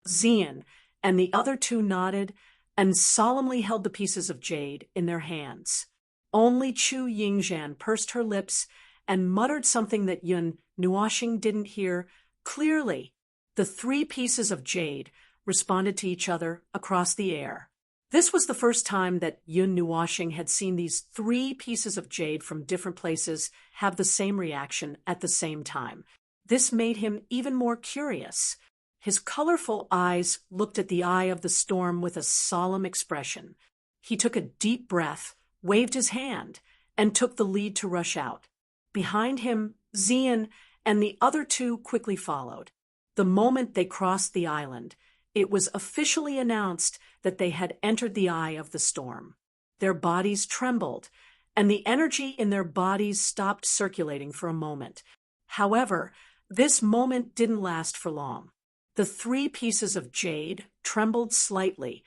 S1: Xian and the other two nodded and solemnly held the pieces of jade in their hands. Only Chu Yingzhan pursed her lips and muttered something that Yun Nuoshing didn't hear clearly. The three pieces of jade responded to each other across the air. This was the first time that Yun Nuoshing had seen these three pieces of jade from different places have the same reaction at the same time. This made him even more curious. His colorful eyes looked at the eye of the storm with a solemn expression. He took a deep breath, waved his hand, and took the lead to rush out. Behind him, Xian and the other two quickly followed. The moment they crossed the island, it was officially announced that they had entered the eye of the storm. Their bodies trembled, and the energy in their bodies stopped circulating for a moment. However, this moment didn't last for long. The 3 pieces of jade trembled slightly,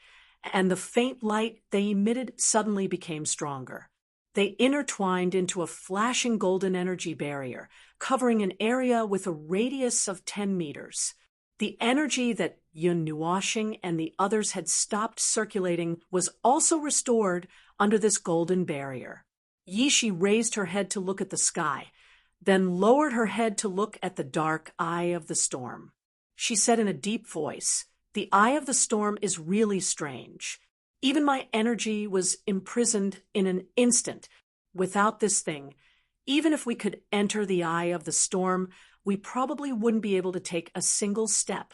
S1: and the faint light they emitted suddenly became stronger. They intertwined into a flashing golden energy barrier, covering an area with a radius of 10 meters. The energy that Yun Nuoshing and the others had stopped circulating was also restored under this golden barrier. Yishi raised her head to look at the sky, then lowered her head to look at the dark eye of the storm. She said in a deep voice, "The eye of the storm is really strange. Even my energy was imprisoned in an instant. Without this thing, even if we could enter the eye of the storm, we probably wouldn't be able to take a single step."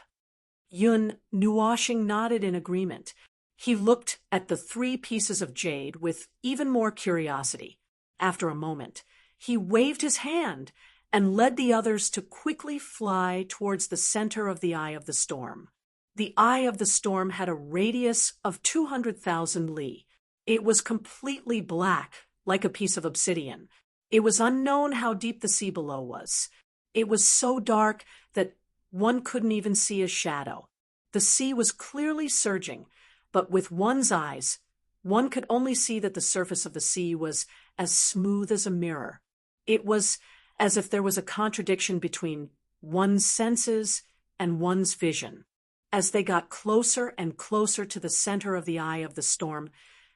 S1: Yun Nuoshing nodded in agreement. He looked at the 3 pieces of jade with even more curiosity. After a moment, he waved his hand and led the others to quickly fly towards the center of the eye of the storm. The eye of the storm had a radius of 200,000 li. It was completely black, like a piece of obsidian. It was unknown how deep the sea below was. It was so dark that one couldn't even see a shadow. The sea was clearly surging, but with one's eyes, one could only see that the surface of the sea was as smooth as a mirror. It was as if there was a contradiction between one's senses and one's vision. As they got closer and closer to the center of the eye of the storm,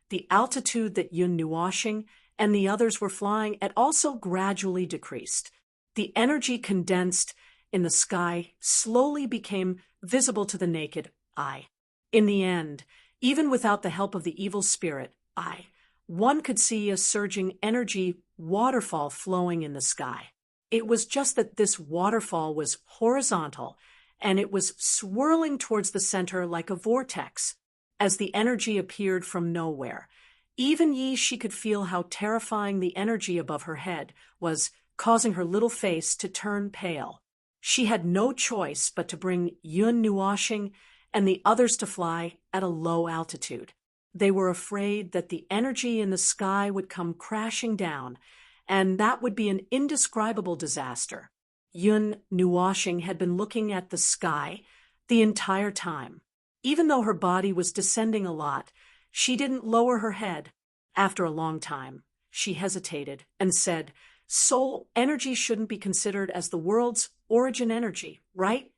S1: the altitude that Yun Nuoshing and the others were flying at also gradually decreased. The energy condensed in the sky slowly became visible to the naked eye. In the end, even without the help of the evil spirit eye, one could see a surging energy waterfall flowing in the sky. It was just that this waterfall was horizontal, and it was swirling towards the center like a vortex. As the energy appeared from nowhere, even she could feel how terrifying the energy above her head was, causing her little face to turn pale. She had no choice but to bring Yun Nuoshing and the others to fly at a low altitude. They were afraid that the energy in the sky would come crashing down, and that would be an indescribable disaster. Yun Nuoshing had been looking at the sky the entire time. Even though her body was descending a lot, she didn't lower her head. After a long time, she hesitated and said, "Soul energy shouldn't be considered as the world's origin energy, right?"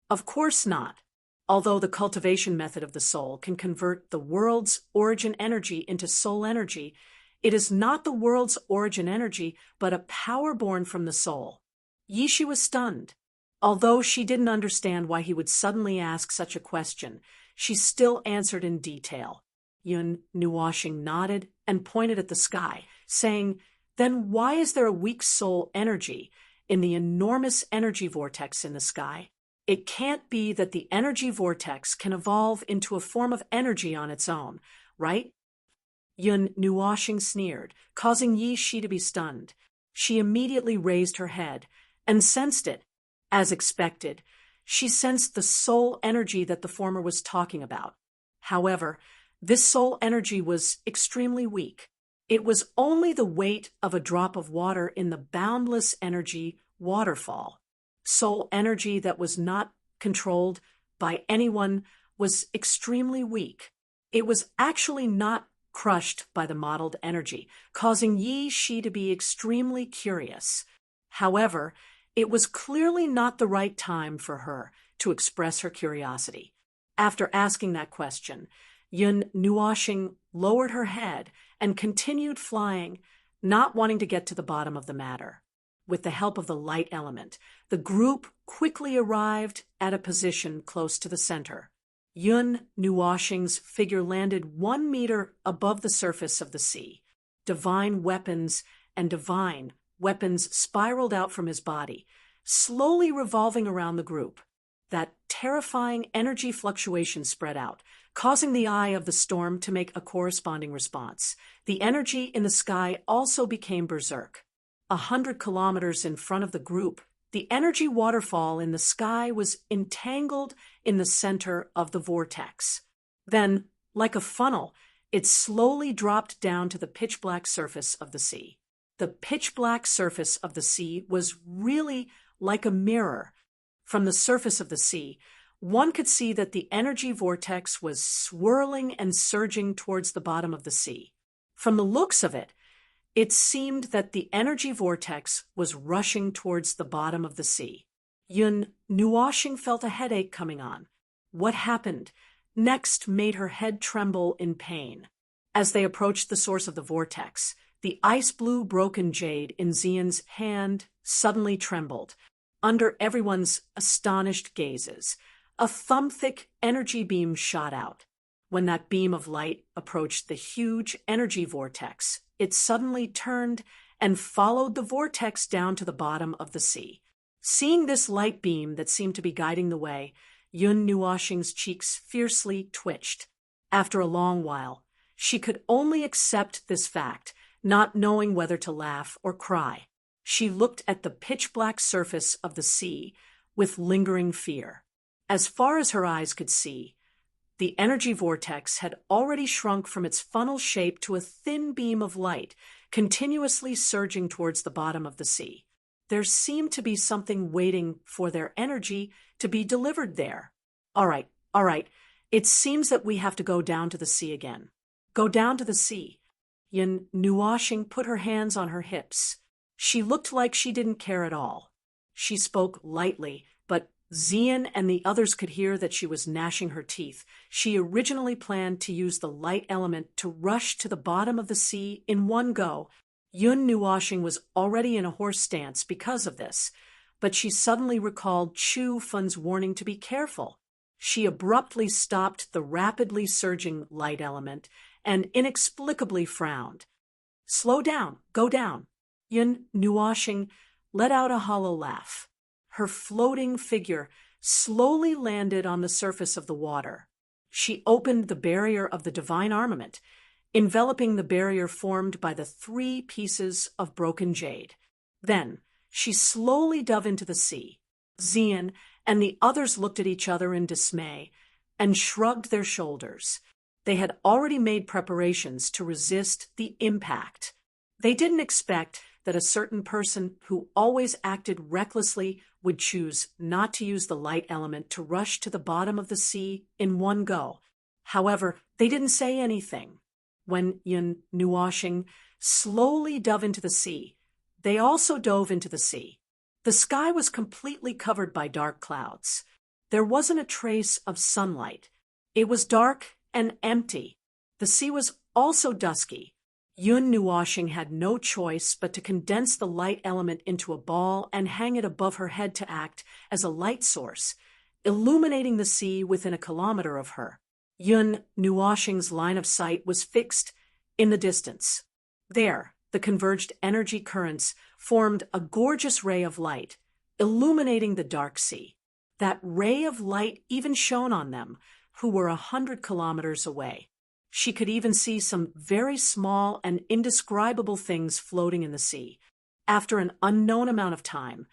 S1: "Of course not. Although the cultivation method of the soul can convert the world's origin energy into soul energy, it is not the world's origin energy, but a power born from the soul." Yishi was stunned. Although she didn't understand why he would suddenly ask such a question, she still answered in detail. Yun Nuoshing nodded and pointed at the sky, saying, "Then why is there a weak soul energy in the enormous energy vortex in the sky? It can't be that the energy vortex can evolve into a form of energy on its own, right?" Yun Nuoshing sneered, causing Yishi to be stunned. She immediately raised her head and sensed it. As expected, she sensed the soul energy that the former was talking about. However, this soul energy was extremely weak. It was only the weight of a drop of water in the boundless energy waterfall. Soul energy that was not controlled by anyone was extremely weak. It was actually not crushed by the modeled energy, causing Yishi to be extremely curious. However, it was clearly not the right time for her to express her curiosity. After asking that question, Yun Nuoshing lowered her head and continued flying, not wanting to get to the bottom of the matter. With the help of the light element, the group quickly arrived at a position close to the center. Yun Nuoshing's figure landed 1 meter above the surface of the sea. Divine weapons spiraled out from his body, slowly revolving around the group. That terrifying energy fluctuation spread out, causing the eye of the storm to make a corresponding response. The energy in the sky also became berserk. 100 kilometers in front of the group, The energy waterfall in the sky was entangled in the center of the vortex. Then, like a funnel, it slowly dropped down to the pitch-black surface of the sea. The pitch-black surface of the sea was really like a mirror. From the surface of the sea, one could see that the energy vortex was swirling and surging towards the bottom of the sea. From the looks of it, it seemed that the energy vortex was rushing towards the bottom of the sea. Yun Nuoxing felt a headache coming on. What happened next made her head tremble in pain. As they approached the source of the vortex, the ice-blue broken jade in Xian's hand suddenly trembled. Under everyone's astonished gazes, a thumb-thick energy beam shot out. When that beam of light approached the huge energy vortex, it suddenly turned and followed the vortex down to the bottom of the sea. Seeing this light beam that seemed to be guiding the way, Yun Nuoxing's cheeks fiercely twitched. After a long while, she could only accept this fact, not knowing whether to laugh or cry. She looked at the pitch-black surface of the sea with lingering fear. As far as her eyes could see, the energy vortex had already shrunk from its funnel shape to a thin beam of light, continuously surging towards the bottom of the sea. There seemed to be something waiting for their energy to be delivered there. All right. It seems that we have to go down to the sea again. Go down to the sea. Yun Nuoxing put her hands on her hips. She looked like she didn't care at all. She spoke lightly, but Xian and the others could hear that she was gnashing her teeth. She originally planned to use the light element to rush to the bottom of the sea in one go. Yun Nuoxing was already in a horse stance because of this, but she suddenly recalled Chu Fun's warning to be careful. She abruptly stopped the rapidly surging light element and inexplicably frowned. Slow down, go down. Yun Nuoxing let out a hollow laugh. Her floating figure slowly landed on the surface of the water. She opened the barrier of the divine armament, enveloping the barrier formed by the 3 pieces of broken jade. Then she slowly dove into the sea. Xian and the others looked at each other in dismay and shrugged their shoulders. They had already made preparations to resist the impact. They didn't expect that a certain person who always acted recklessly would choose not to use the light element to rush to the bottom of the sea in one go. However, they didn't say anything. When Yun Nuoxing slowly dove into the sea, they also dove into the sea. The sky was completely covered by dark clouds. There wasn't a trace of sunlight. It was dark and empty. The sea was also dusky. Yun Nuoxing had no choice but to condense the light element into a ball and hang it above her head to act as a light source, illuminating the sea within a kilometer of her. Yun Nuoxing's line of sight was fixed in the distance. There, the converged energy currents formed a gorgeous ray of light, illuminating the dark sea. That ray of light even shone on them, who were 100 kilometers away. She could even see some very small and indescribable things floating in the sea. After an unknown amount of time,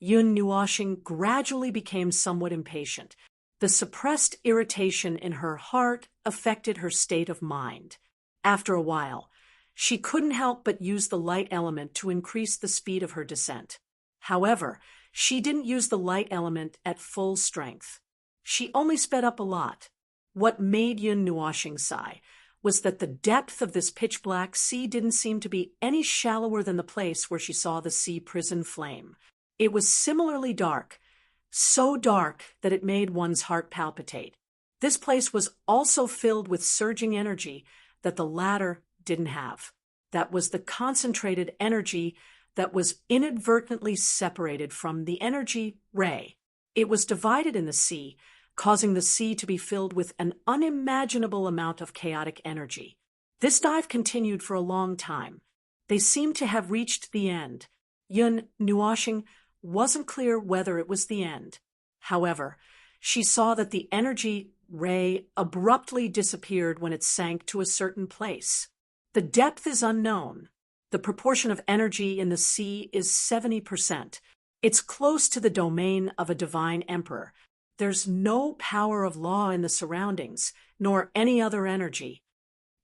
S1: Yun Nuoxing gradually became somewhat impatient. The suppressed irritation in her heart affected her state of mind. After a while, she couldn't help but use the light element to increase the speed of her descent. However, she didn't use the light element at full strength. She only sped up a lot. What made Yun Nuoxing sigh was that the depth of this pitch-black sea didn't seem to be any shallower than the place where she saw the sea prison flame. It was similarly dark, so dark that it made one's heart palpitate. This place was also filled with surging energy that the latter didn't have. That was the concentrated energy that was inadvertently separated from the energy ray. It was divided in the sea, causing the sea to be filled with an unimaginable amount of chaotic energy. This dive continued for a long time. They seemed to have reached the end. Yun Nuoxing wasn't clear whether it was the end. However, she saw that the energy ray abruptly disappeared when it sank to a certain place. The depth is unknown. The proportion of energy in the sea is 70%. It's close to the domain of a divine emperor. There's no power of law in the surroundings, nor any other energy.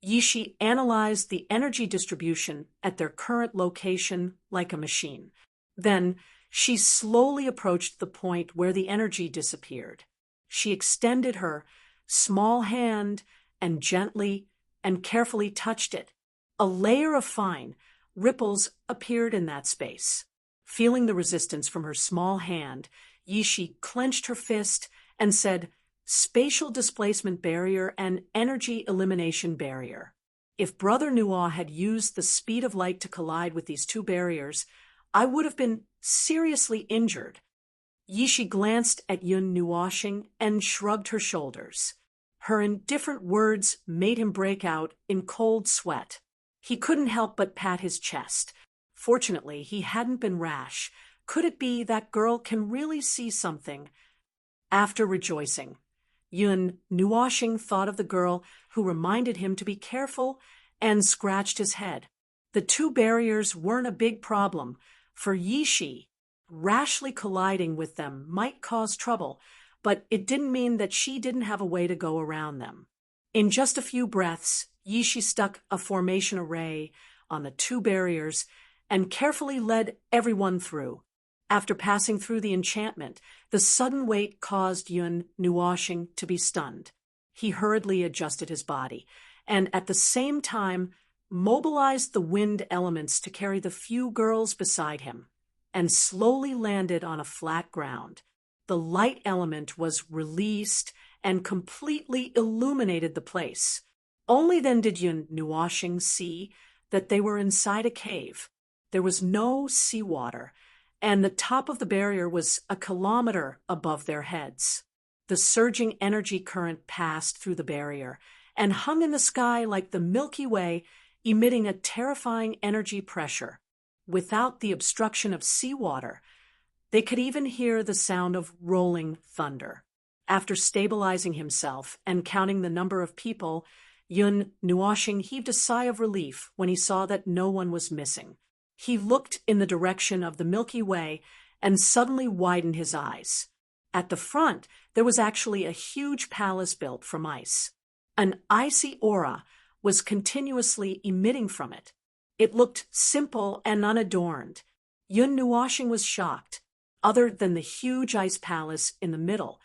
S1: Yishi analyzed the energy distribution at their current location like a machine. Then, she slowly approached the point where the energy disappeared. She extended her small hand and gently and carefully touched it. A layer of fine ripples appeared in that space. Feeling the resistance from her small hand, Yishi clenched her fist and said, "Spatial displacement barrier and energy elimination barrier." If Brother Nuwa had used the speed of light to collide with these two barriers, I would have been seriously injured. Yishi glanced at Yun Nuwashing and shrugged her shoulders. Her indifferent words made him break out in cold sweat. He couldn't help but pat his chest. Fortunately, he hadn't been rash. Could it be that girl can really see something? After rejoicing, Yun Nuwashing thought of the girl who reminded him to be careful and scratched his head. The two barriers weren't a big problem. For Yishi, rashly colliding with them might cause trouble, but it didn't mean that she didn't have a way to go around them. In just a few breaths, Yishi stuck a formation array on the two barriers and carefully led everyone through. After passing through the enchantment, the sudden weight caused Yun Nuwashing to be stunned. He hurriedly adjusted his body, and at the same time mobilized the wind elements to carry the few girls beside him, and slowly landed on a flat ground. The light element was released and completely illuminated the place. Only then did Yun Nuwashing see that they were inside a cave. There was no seawater, and the top of the barrier was a kilometer above their heads. The surging energy current passed through the barrier and hung in the sky like the Milky Way, emitting a terrifying energy pressure. Without the obstruction of seawater, they could even hear the sound of rolling thunder. After stabilizing himself and counting the number of people, Yun Nuwashing heaved a sigh of relief when he saw that no one was missing. He looked in the direction of the Milky Way and suddenly widened his eyes. At the front, there was actually a huge palace built from ice. An icy aura was continuously emitting from it. It looked simple and unadorned. Yun Nuwashing was shocked. Other than the huge ice palace in the middle,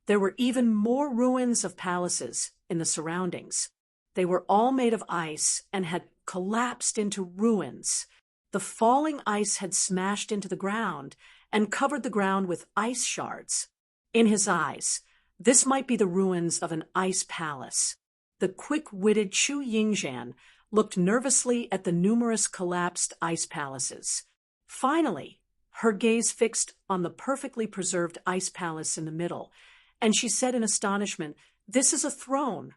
S1: there were even more ruins of palaces in the surroundings. They were all made of ice and had collapsed into ruins. The falling ice had smashed into the ground and covered the ground with ice shards. In his eyes, this might be the ruins of an ice palace. The quick-witted Chu Yingzhan looked nervously at the numerous collapsed ice palaces. Finally, her gaze fixed on the perfectly preserved ice palace in the middle, and she said in astonishment, "This is a throne."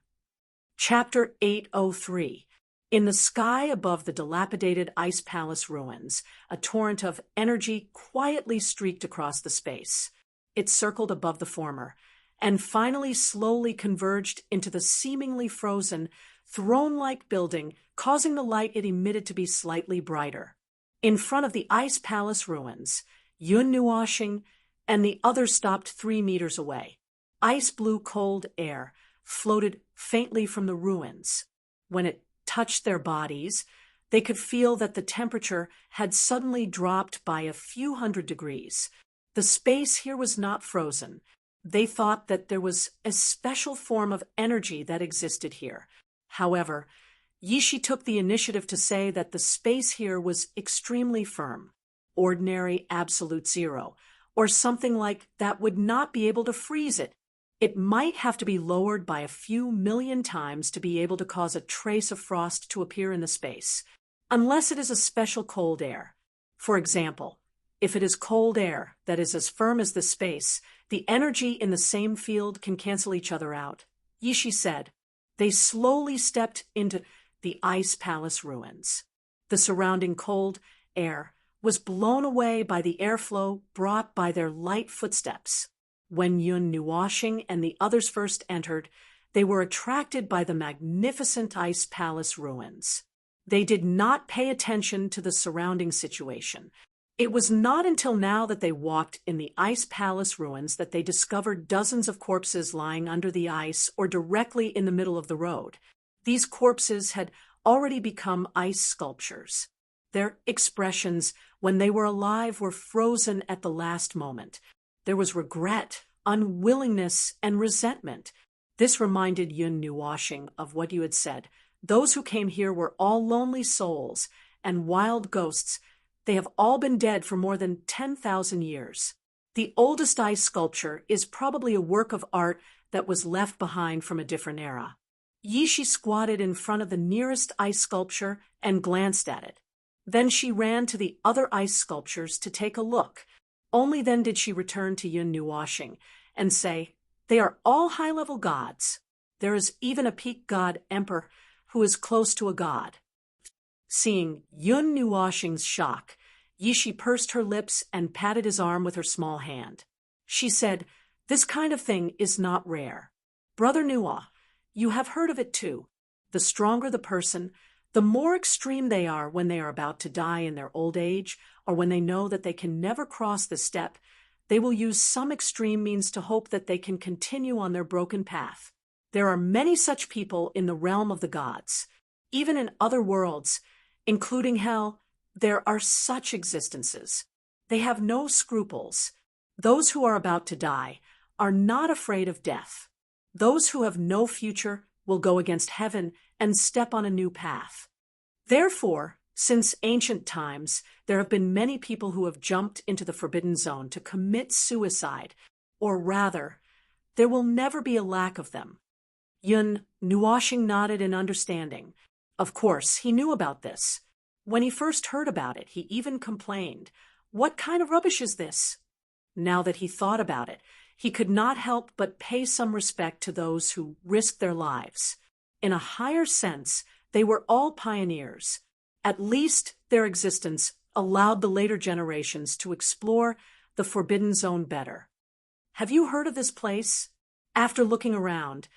S1: Chapter 803. In the sky above the dilapidated ice palace ruins, a torrent of energy quietly streaked across the space. It circled above the former, and finally slowly converged into the seemingly frozen, throne-like building, causing the light it emitted to be slightly brighter. In front of the ice palace ruins, Yun Nuwashing and the others stopped 3 meters away. Ice-blue cold air floated faintly from the ruins. When it touched their bodies, they could feel that the temperature had suddenly dropped by a few hundred degrees. The space here was not frozen. They thought that there was a special form of energy that existed here. However, Yishi took the initiative to say that the space here was extremely firm, ordinary absolute zero, or something like that would not be able to freeze it. It might have to be lowered by a few million times to be able to cause a trace of frost to appear in the space, unless it is a special cold air. For example, if it is cold air that is as firm as the space, the energy in the same field can cancel each other out. Yishi said. They slowly stepped into the ice palace ruins. The surrounding cold air was blown away by the airflow brought by their light footsteps. When Yun Nuwashing and the others first entered, they were attracted by the magnificent ice palace ruins. They did not pay attention to the surrounding situation. It was not until now that they walked in the ice palace ruins that they discovered dozens of corpses lying under the ice or directly in the middle of the road. These corpses had already become ice sculptures. Their expressions when they were alive were frozen at the last moment. There was regret, unwillingness, and resentment. This reminded Yun Nuwashing of what you had said. Those who came here were all lonely souls and wild ghosts. They have all been dead for more than 10,000 years. The oldest ice sculpture is probably a work of art that was left behind from a different era. Yishi squatted in front of the nearest ice sculpture and glanced at it. Then she ran to the other ice sculptures to take a look. Only then did she return to Yun Nuwashing and say, "They are all high-level gods. There is even a peak god emperor who is close to a god." Seeing Yun Nuwashing's shock, Yishi pursed her lips and patted his arm with her small hand. She said, "This kind of thing is not rare. Brother Nuwa, you have heard of it too. The stronger the person, the more extreme they are when they are about to die in their old age, or when they know that they can never cross the step, they will use some extreme means to hope that they can continue on their broken path. There are many such people in the realm of the gods. Even in other worlds, including hell, there are such existences. They have no scruples. Those who are about to die are not afraid of death. Those who have no future will go against heaven and step on a new path. Therefore, since ancient times, there have been many people who have jumped into the forbidden zone to commit suicide, or rather, there will never be a lack of them." Yun Nuwashing nodded in understanding. Of course, he knew about this. When he first heard about it, he even complained, "What kind of rubbish is this?" Now that he thought about it, he could not help but pay some respect to those who risked their lives. In a higher sense, they were all pioneers. At least their existence allowed the later generations to explore the Forbidden Zone better. "Have you heard of this place?" After looking around,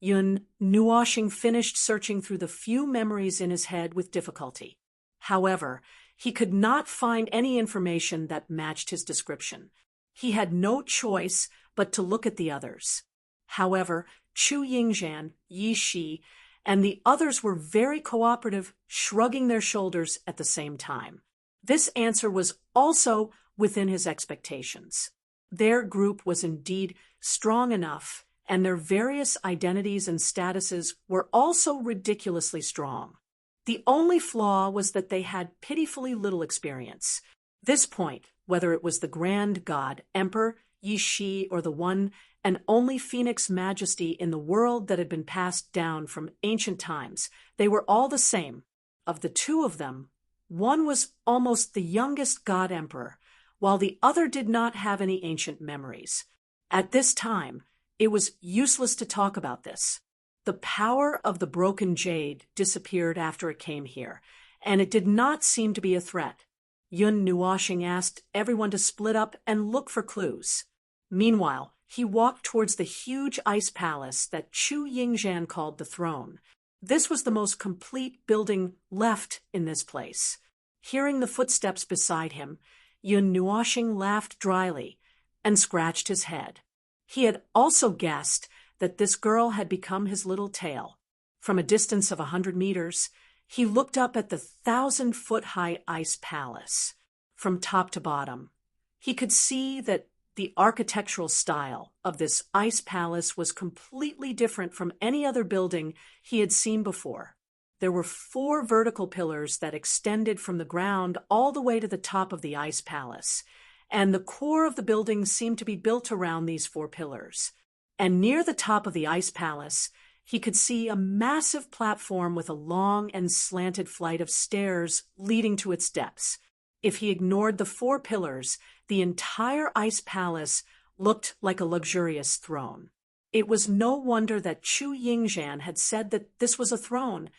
S1: Yun Nuwashing finished searching through the few memories in his head with difficulty. However, he could not find any information that matched his description. He had no choice but to look at the others. However, Chu Yingzhan, Yi Shi, and the others were very cooperative, shrugging their shoulders at the same time. This answer was also within his expectations. Their group was indeed strong enough, and their various identities and statuses were also ridiculously strong. The only flaw was that they had pitifully little experience. This point, whether it was the grand god, Emperor, Yi Shi, or the one and only Phoenix Majesty in the world that had been passed down from ancient times, they were all the same. Of the two of them, one was almost the youngest god emperor, while the other did not have any ancient memories. At this time, it was useless to talk about this. The power of the broken jade disappeared after it came here, and it did not seem to be a threat. Yun Nuwashing asked everyone to split up and look for clues. Meanwhile, he walked towards the huge ice palace that Chu Yingzhan called the throne. This was the most complete building left in this place. Hearing the footsteps beside him, Yun Nuwashing laughed dryly and scratched his head. He had also guessed that this girl had become his little tail. From a distance of 100 meters, he looked up at the 1,000-foot-high ice palace. From top to bottom, he could see that the architectural style of this ice palace was completely different from any other building he had seen before. There were 4 vertical pillars that extended from the ground all the way to the top of the ice palace, and the core of the building seemed to be built around these 4 pillars. And near the top of the ice palace, he could see a massive platform with a long and slanted flight of stairs leading to its depths. If he ignored the 4 pillars, the entire ice palace looked like a luxurious throne. It was no wonder that Chu Yingzhan had said that this was a throne.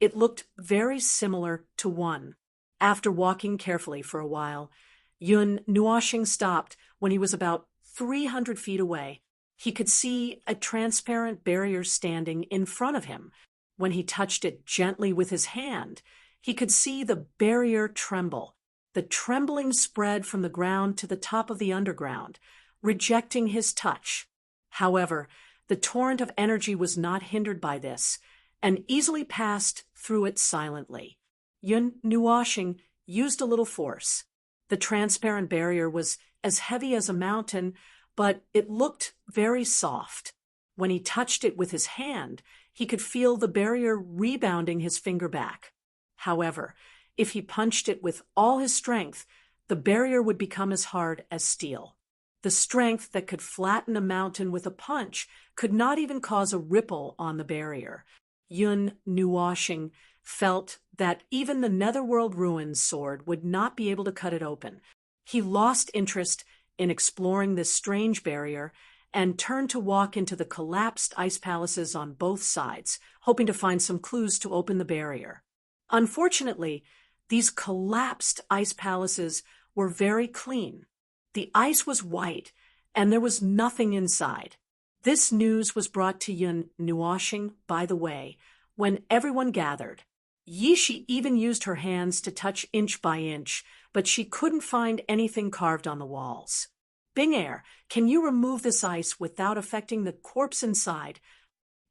S1: It looked very similar to one. After walking carefully for a while, Yun Nuwashing stopped when he was about 300 feet away. He could see a transparent barrier standing in front of him. When he touched it gently with his hand, he could see the barrier tremble. The trembling spread from the ground to the top of the underground, rejecting his touch. However, the torrent of energy was not hindered by this, and easily passed through it silently. Yun Nuoshing used a little force. The transparent barrier was as heavy as a mountain, but it looked very soft. When he touched it with his hand, he could feel the barrier rebounding his finger back. However, if he punched it with all his strength, the barrier would become as hard as steel. The strength that could flatten a mountain with a punch could not even cause a ripple on the barrier. Yun Nuoshing felt that even the Netherworld Ruins sword would not be able to cut it open. He lost interest in exploring this strange barrier and turned to walk into the collapsed ice palaces on both sides, hoping to find some clues to open the barrier. Unfortunately, these collapsed ice palaces were very clean. The ice was white, and there was nothing inside. This news was brought to Yun Nuoshing by the way, when everyone gathered. Yishi even used her hands to touch inch by inch, but she couldn't find anything carved on the walls. Bing-air, can you remove this ice without affecting the corpse inside?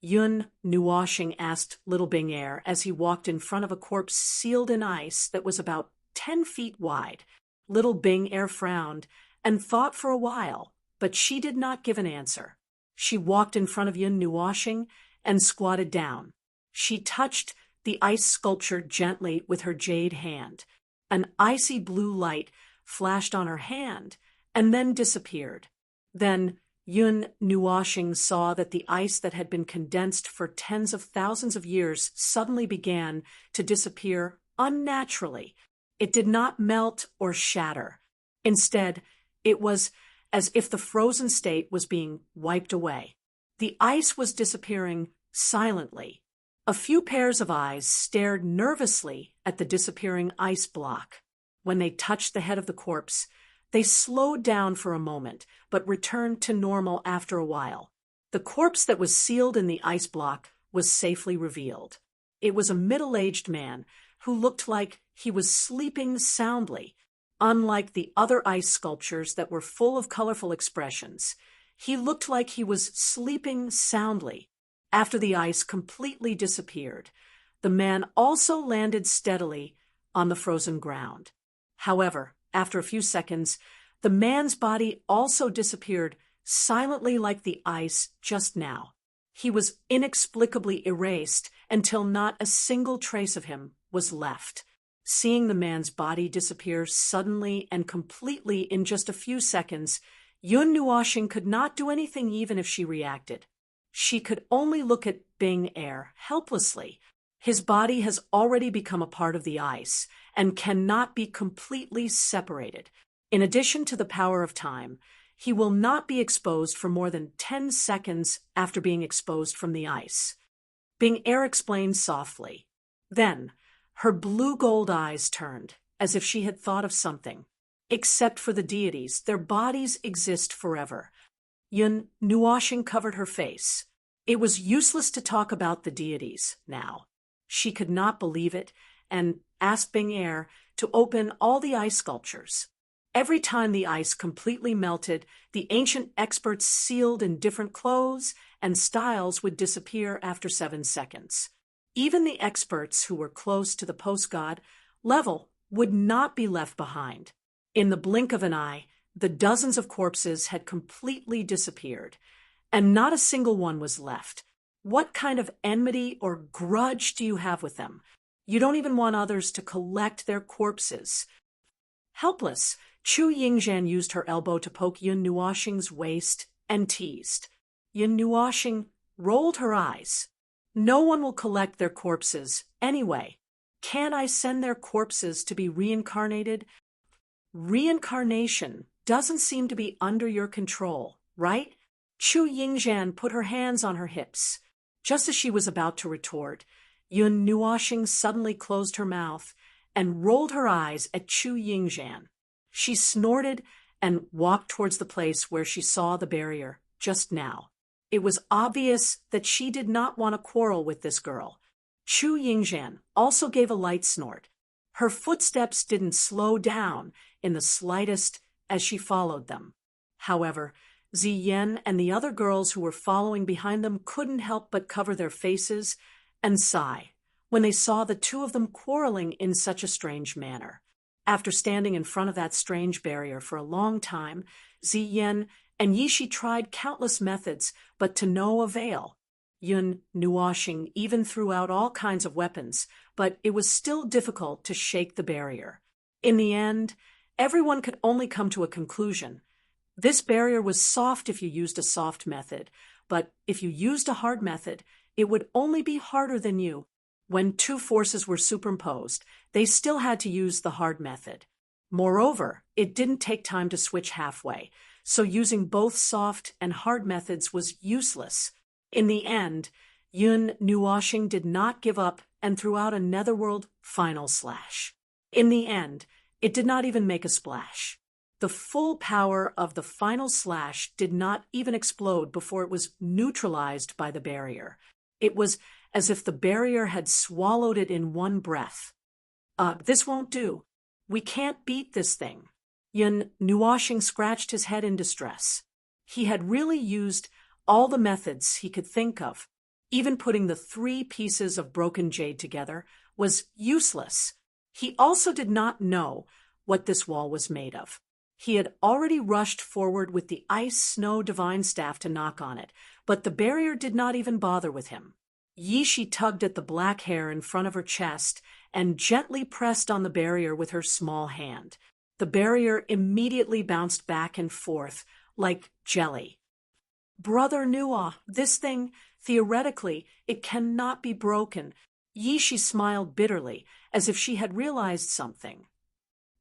S1: Yun Nuoshing asked little Bing-air as he walked in front of a corpse sealed in ice that was about 10 feet wide. Little Bing-air frowned and thought for a while, but she did not give an answer. She walked in front of Yun Nuoshing and squatted down. She touched the ice sculpture gently with her jade hand. An icy blue light flashed on her hand and then disappeared. Then Yun Nuoshing saw that the ice that had been condensed for tens of thousands of years suddenly began to disappear unnaturally. It did not melt or shatter. Instead, it was as if the frozen state was being wiped away. The ice was disappearing silently. A few pairs of eyes stared nervously at the disappearing ice block. When they touched the head of the corpse, they slowed down for a moment, but returned to normal after a while. The corpse that was sealed in the ice block was safely revealed. It was a middle-aged man who looked like he was sleeping soundly. Unlike the other ice sculptures that were full of colorful expressions, he looked like he was sleeping soundly. After the ice completely disappeared, the man also landed steadily on the frozen ground. However, after a few seconds, the man's body also disappeared silently like the ice just now. He was inexplicably erased until not a single trace of him was left. Seeing the man's body disappear suddenly and completely in just a few seconds, Yun Nuoshing could not do anything even if she reacted. She could only look at Bing-air helplessly. His body has already become a part of the ice and cannot be completely separated. In addition to the power of time, he will not be exposed for more than 10 seconds after being exposed from the ice. Bing-air explained softly. Then, her blue-gold eyes turned, as if she had thought of something. Except for the deities, their bodies exist forever. Yun Nuoshing covered her face. It was useless to talk about the deities now. She could not believe it and asked Bing-air to open all the ice sculptures. Every time the ice completely melted, the ancient experts sealed in different clothes and styles would disappear after 7 seconds. Even the experts who were close to the post-god level would not be left behind. In the blink of an eye, the dozens of corpses had completely disappeared, and not a single one was left. What kind of enmity or grudge do you have with them? You don't even want others to collect their corpses. Helpless, Chu Yingzhan used her elbow to poke Yun Nuoshing's waist and teased. Yun Nuoshing rolled her eyes. No one will collect their corpses anyway. Can't I send their corpses to be reincarnated? Reincarnation doesn't seem to be under your control, right? Chu Yingzhan put her hands on her hips. Just as she was about to retort, Yun Nuoshing suddenly closed her mouth and rolled her eyes at Chu Yingzhan. She snorted and walked towards the place where she saw the barrier just now. It was obvious that she did not want to quarrel with this girl. Chu Yingzhan also gave a light snort. Her footsteps didn't slow down in the slightest as she followed them. However, Ziyen and the other girls who were following behind them couldn't help but cover their faces and sigh when they saw the two of them quarreling in such a strange manner. After standing in front of that strange barrier for a long time, Ziyen and Yishi tried countless methods, but to no avail. Yun Nuoxing even threw out all kinds of weapons, but it was still difficult to shake the barrier. In the end, everyone could only come to a conclusion. This barrier was soft if you used a soft method, but if you used a hard method, it would only be harder than you. When two forces were superimposed, they still had to use the hard method. Moreover, it didn't take time to switch halfway, so using both soft and hard methods was useless. In the end, Yun Nuoxing did not give up and threw out a netherworld final slash. In the end, it did not even make a splash. The full power of the final slash did not even explode before it was neutralized by the barrier. It was as if the barrier had swallowed it in one breath. This won't do. We can't beat this thing. Yun Nuoxing scratched his head in distress. He had really used all the methods he could think of. Even putting the 3 pieces of broken jade together was useless. He also did not know what this wall was made of. He had already rushed forward with the ice-snow divine staff to knock on it, but the barrier did not even bother with him. Yishi tugged at the black hair in front of her chest and gently pressed on the barrier with her small hand. The barrier immediately bounced back and forth like jelly. Brother Nuo, this thing, theoretically, it cannot be broken. Yishi smiled bitterly, as if she had realized something.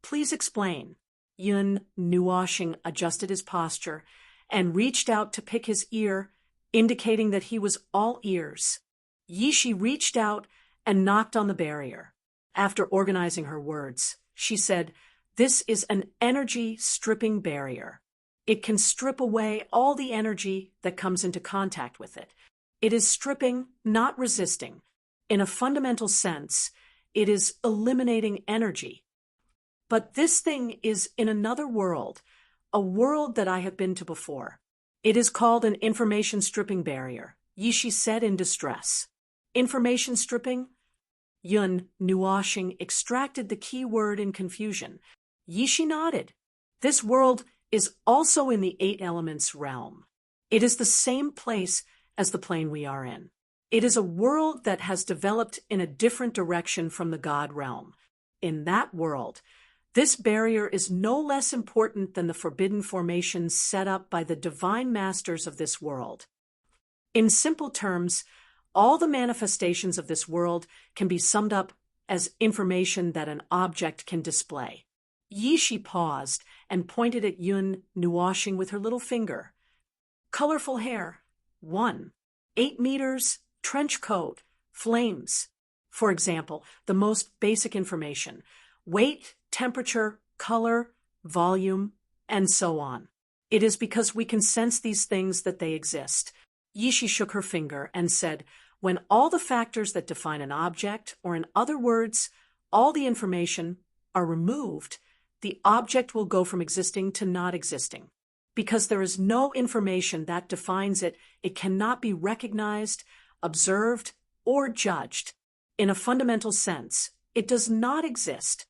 S1: Please explain. Yun Nuoxing adjusted his posture and reached out to pick his ear, indicating that he was all ears. Yishi reached out and knocked on the barrier. After organizing her words, she said, "This is an energy-stripping barrier. It can strip away all the energy that comes into contact with it. It is stripping, not resisting. In a fundamental sense, it is eliminating energy. But this thing is in another world, a world that I have been to before. It is called an information stripping barrier," Yishi said in distress. Information stripping? Yun Nuoxing extracted the key word in confusion. Yishi nodded. This world is also in the 8 elements realm. It is the same place as the plane we are in. It is a world that has developed in a different direction from the God realm. In that world, this barrier is no less important than the forbidden formations set up by the divine masters of this world. In simple terms, all the manifestations of this world can be summed up as information that an object can display. Yishi paused and pointed at Yun Nuoxing with her little finger. Colorful hair, 1. 8 meters, trench coat, flames. For example, the most basic information, weight, temperature, color, volume, and so on. It is because we can sense these things that they exist. Yishi shook her finger and said, when all the factors that define an object, or in other words, all the information, are removed, the object will go from existing to not existing. Because there is no information that defines it, it cannot be recognized, observed, or judged. In a fundamental sense, it does not exist.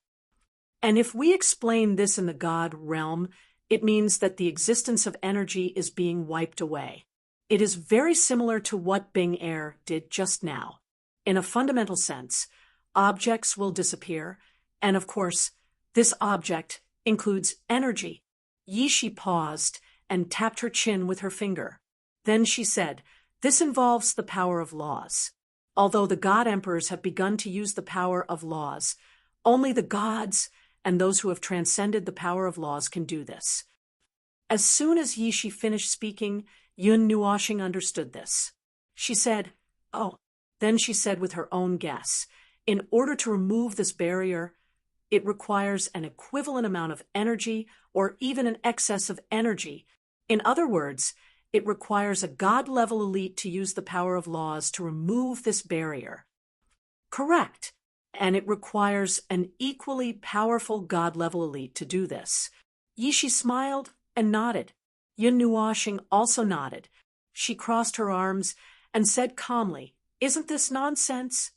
S1: And if we explain this in the God realm, it means that the existence of energy is being wiped away. It is very similar to what Bing Air did just now. In a fundamental sense, objects will disappear, and of course, this object includes energy. Yishi paused and tapped her chin with her finger. Then she said, this involves the power of laws. Although the God Emperors have begun to use the power of laws, only the gods and those who have transcended the power of laws can do this. As soon as Yishi finished speaking, Yun Nuoxing understood this. She said, oh. Then she said with her own guess, in order to remove this barrier, it requires an equivalent amount of energy or even an excess of energy. In other words, it requires a God-level elite to use the power of laws to remove this barrier. Correct. and it requires an equally powerful God-level elite to do this. Yishi smiled and nodded. Yun Nuoxing also nodded. She crossed her arms and said calmly, "Isn't this nonsense?"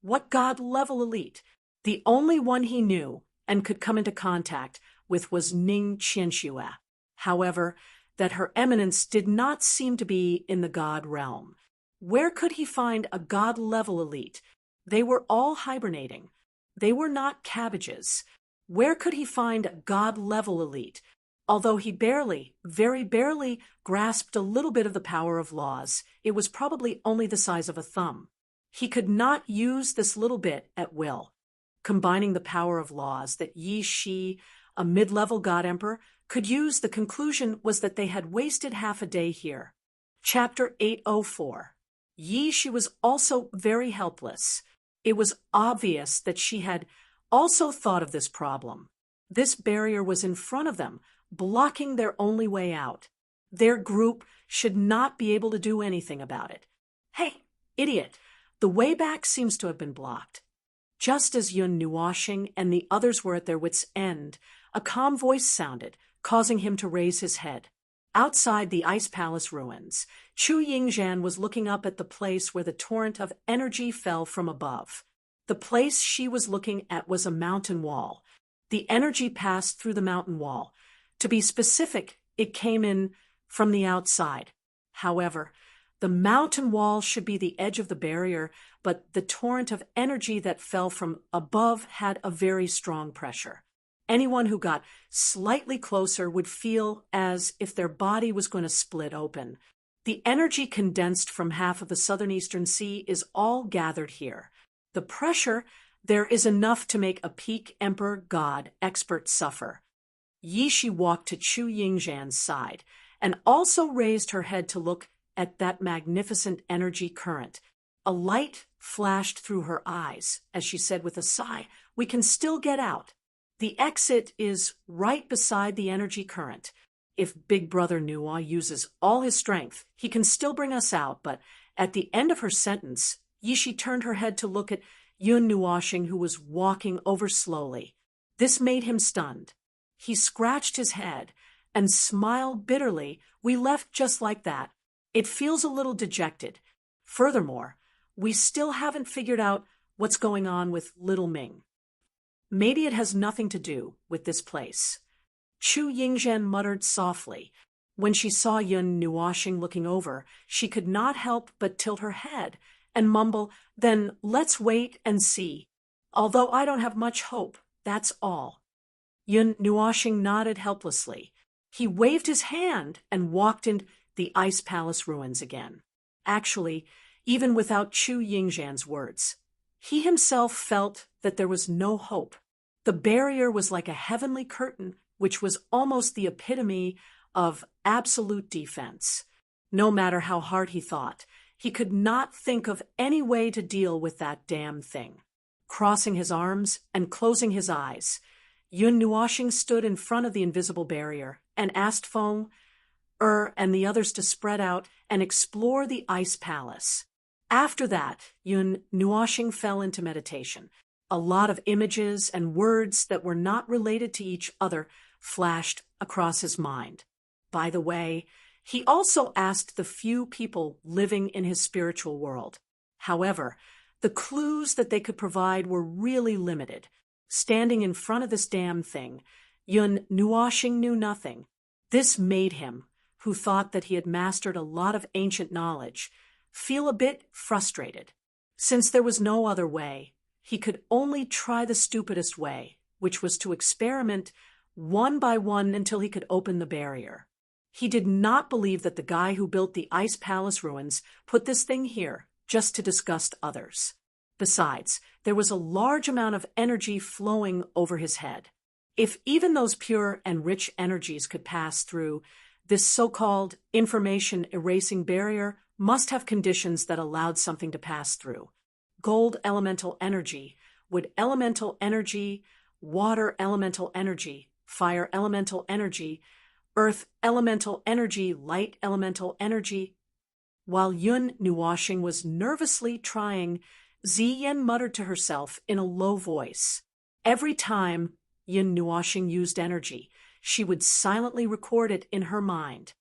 S1: What God-level elite? The only one he knew and could come into contact with was Ning Qianxue. However, that her eminence did not seem to be in the God realm. Where could he find a God-level elite? They were all hibernating. They were not cabbages. Where could he find a God-level elite? Although he barely, very barely, grasped a little bit of the power of laws, it was probably only the size of a thumb. He could not use this little bit at will. Combining the power of laws that Yi Shi, a mid-level God Emperor, could use, the conclusion was that they had wasted half a day here. Chapter 804. Yi Shi was also very helpless. It was obvious that she had also thought of this problem. This barrier was in front of them, blocking their only way out. Their group should not be able to do anything about it. "Hey, idiot, the way back seems to have been blocked." Just as Yun Nuoxing and the others were at their wits' end, a calm voice sounded, causing him to raise his head. Outside the Ice Palace ruins, Chu Yingzhan was looking up at the place where the torrent of energy fell from above. The place she was looking at was a mountain wall. The energy passed through the mountain wall. To be specific, it came in from the outside. However, the mountain wall should be the edge of the barrier, but the torrent of energy that fell from above had a very strong pressure. Anyone who got slightly closer would feel as if their body was going to split open. The energy condensed from half of the southeastern sea is all gathered here. The pressure, there is enough to make a peak emperor god expert suffer. Yi Shi walked to Chu Yingzhan's side and also raised her head to look at that magnificent energy current. A light flashed through her eyes as she said with a sigh, "We can still get out. The exit is right beside the energy current. If Big Brother Nuo uses all his strength, he can still bring us out." But at the end of her sentence, Yi Shi turned her head to look at Yun Nuoxing, who was walking over slowly. This made him stunned. He scratched his head and smiled bitterly. "We left just like that. It feels a little dejected. Furthermore, we still haven't figured out what's going on with Little Ming. Maybe it has nothing to do with this place." Chu Yingzhan muttered softly. When she saw Yun Nuoxing looking over, she could not help but tilt her head and mumble, "Then let's wait and see. Although I don't have much hope, that's all." Yun Nuoxing nodded helplessly. He waved his hand and walked into the Ice Palace ruins again. Actually, even without Chu Yingzhan's words, he himself felt that there was no hope. The barrier was like a heavenly curtain, which was almost the epitome of absolute defense. No matter how hard he thought, he could not think of any way to deal with that damn thing. Crossing his arms and closing his eyes, Yun Nuoxing stood in front of the invisible barrier and asked Feng, and the others to spread out and explore the Ice Palace. After that, Yun Nuoxing fell into meditation. A lot of images and words that were not related to each other flashed across his mind. By the way, he also asked the few people living in his spiritual world. However, the clues that they could provide were really limited. Standing in front of this damn thing, Yun Nuoxing knew nothing. This made him, who thought that he had mastered a lot of ancient knowledge, feel a bit frustrated. Since there was no other way, he could only try the stupidest way, which was to experiment one by one until he could open the barrier. He did not believe that the guy who built the Ice Palace ruins put this thing here just to disgust others. Besides, there was a large amount of energy flowing over his head. If even those pure and rich energies could pass through, this so-called information-erasing barrier must have conditions that allowed something to pass through. Gold elemental energy, wood elemental energy, water elemental energy, fire elemental energy, earth elemental energy, light elemental energy. While Yun Nuoxing was nervously trying Ziyan muttered to herself in a low voice. Every time Yin Nuoxing used energy, she would silently record it in her mind.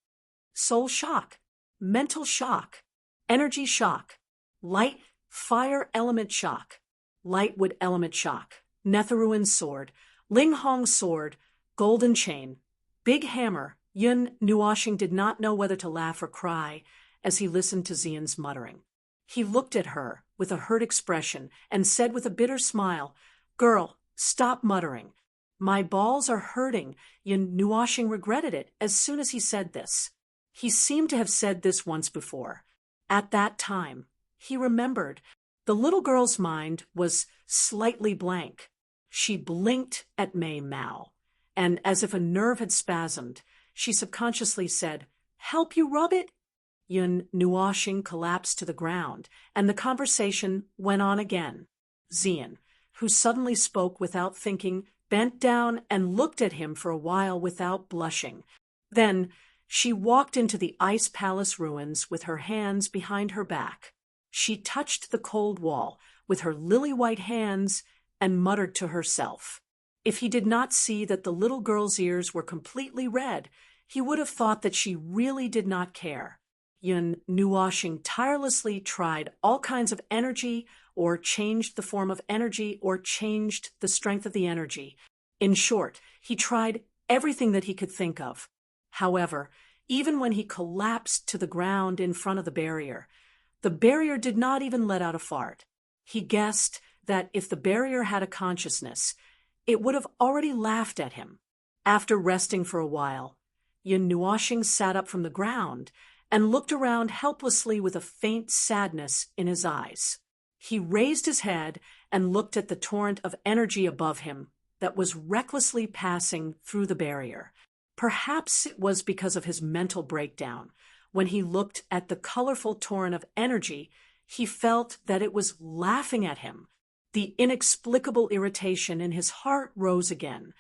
S1: Soul shock, mental shock, energy shock, light, fire element shock, lightwood element shock, Netherruin sword, Linghong sword, golden chain, big hammer. Yun Nuoxing did not know whether to laugh or cry as he listened to Zian's muttering. He looked at her with a hurt expression and said with a bitter smile, "Girl, stop muttering. My balls are hurting." Yun Nuoxing regretted it as soon as he said this. He seemed to have said this once before. At that time, he remembered. The little girl's mind was slightly blank. She blinked at Mei Mao, and as if a nerve had spasmed, she subconsciously said, "Help you rub it?" Yun Nuoxing collapsed to the ground, and the conversation went on again. Zian, who suddenly spoke without thinking, bent down and looked at him for a while without blushing. Then she walked into the ice palace ruins with her hands behind her back. She touched the cold wall with her lily-white hands and muttered to herself. If he did not see that the little girl's ears were completely red, he would have thought that she really did not care. Yun Nuoxing tirelessly tried all kinds of energy, or changed the form of energy, or changed the strength of the energy. In short, he tried everything that he could think of. However, even when he collapsed to the ground in front of the barrier did not even let out a fart. He guessed that if the barrier had a consciousness, it would have already laughed at him. After resting for a while, Yun Nuoxing sat up from the ground and looked around helplessly with a faint sadness in his eyes. He raised his head and looked at the torrent of energy above him that was recklessly passing through the barrier. Perhaps it was because of his mental breakdown. When he looked at the colorful torrent of energy, he felt that it was laughing at him. The inexplicable irritation in his heart rose again.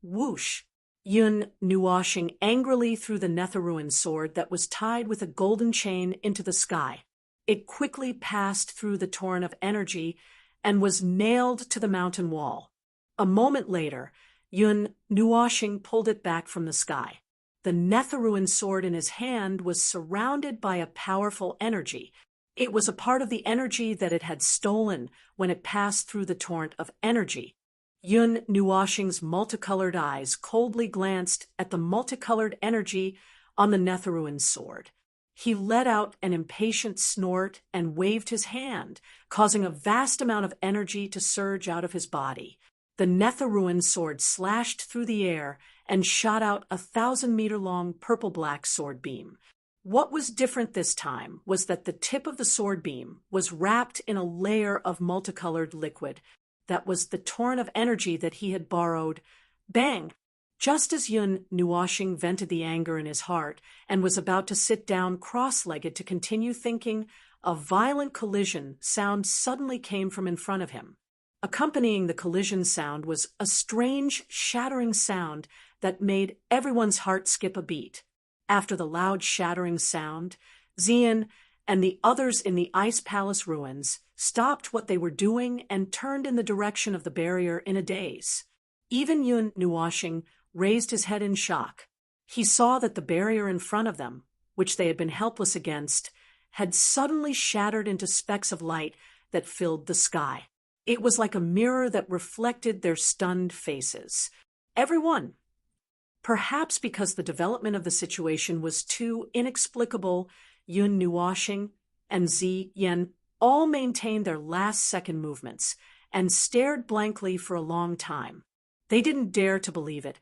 S1: Whoosh! Yun Nuoxing angrily threw the Netherruin sword that was tied with a golden chain into the sky. It quickly passed through the torrent of energy and was nailed to the mountain wall. A moment later, Yun Nuoxing pulled it back from the sky. The Netherruin sword in his hand was surrounded by a powerful energy. It was a part of the energy that it had stolen when it passed through the torrent of energy. Yun Nuoxing's multicolored eyes coldly glanced at the multicolored energy on the Netherruin sword. He let out an impatient snort and waved his hand, causing a vast amount of energy to surge out of his body. The Netherruin sword slashed through the air and shot out a 1,000-meter-long purple-black sword beam. What was different this time was that the tip of the sword beam was wrapped in a layer of multicolored liquid. That was the torrent of energy that he had borrowed. Bang! Just as Yun Nuoxing vented the anger in his heart and was about to sit down cross-legged to continue thinking, a violent collision sound suddenly came from in front of him. Accompanying the collision sound was a strange, shattering sound that made everyone's heart skip a beat. After the loud shattering sound, Zian and the others in the Ice Palace ruins stopped what they were doing and turned in the direction of the barrier in a daze. Even Yun Nuoxing raised his head in shock. He saw that the barrier in front of them, which they had been helpless against, had suddenly shattered into specks of light that filled the sky. It was like a mirror that reflected their stunned faces. Everyone. Perhaps because the development of the situation was too inexplicable, Yun Nuoxing and Ziyan all maintained their last-second movements and stared blankly for a long time. They didn't dare to believe it,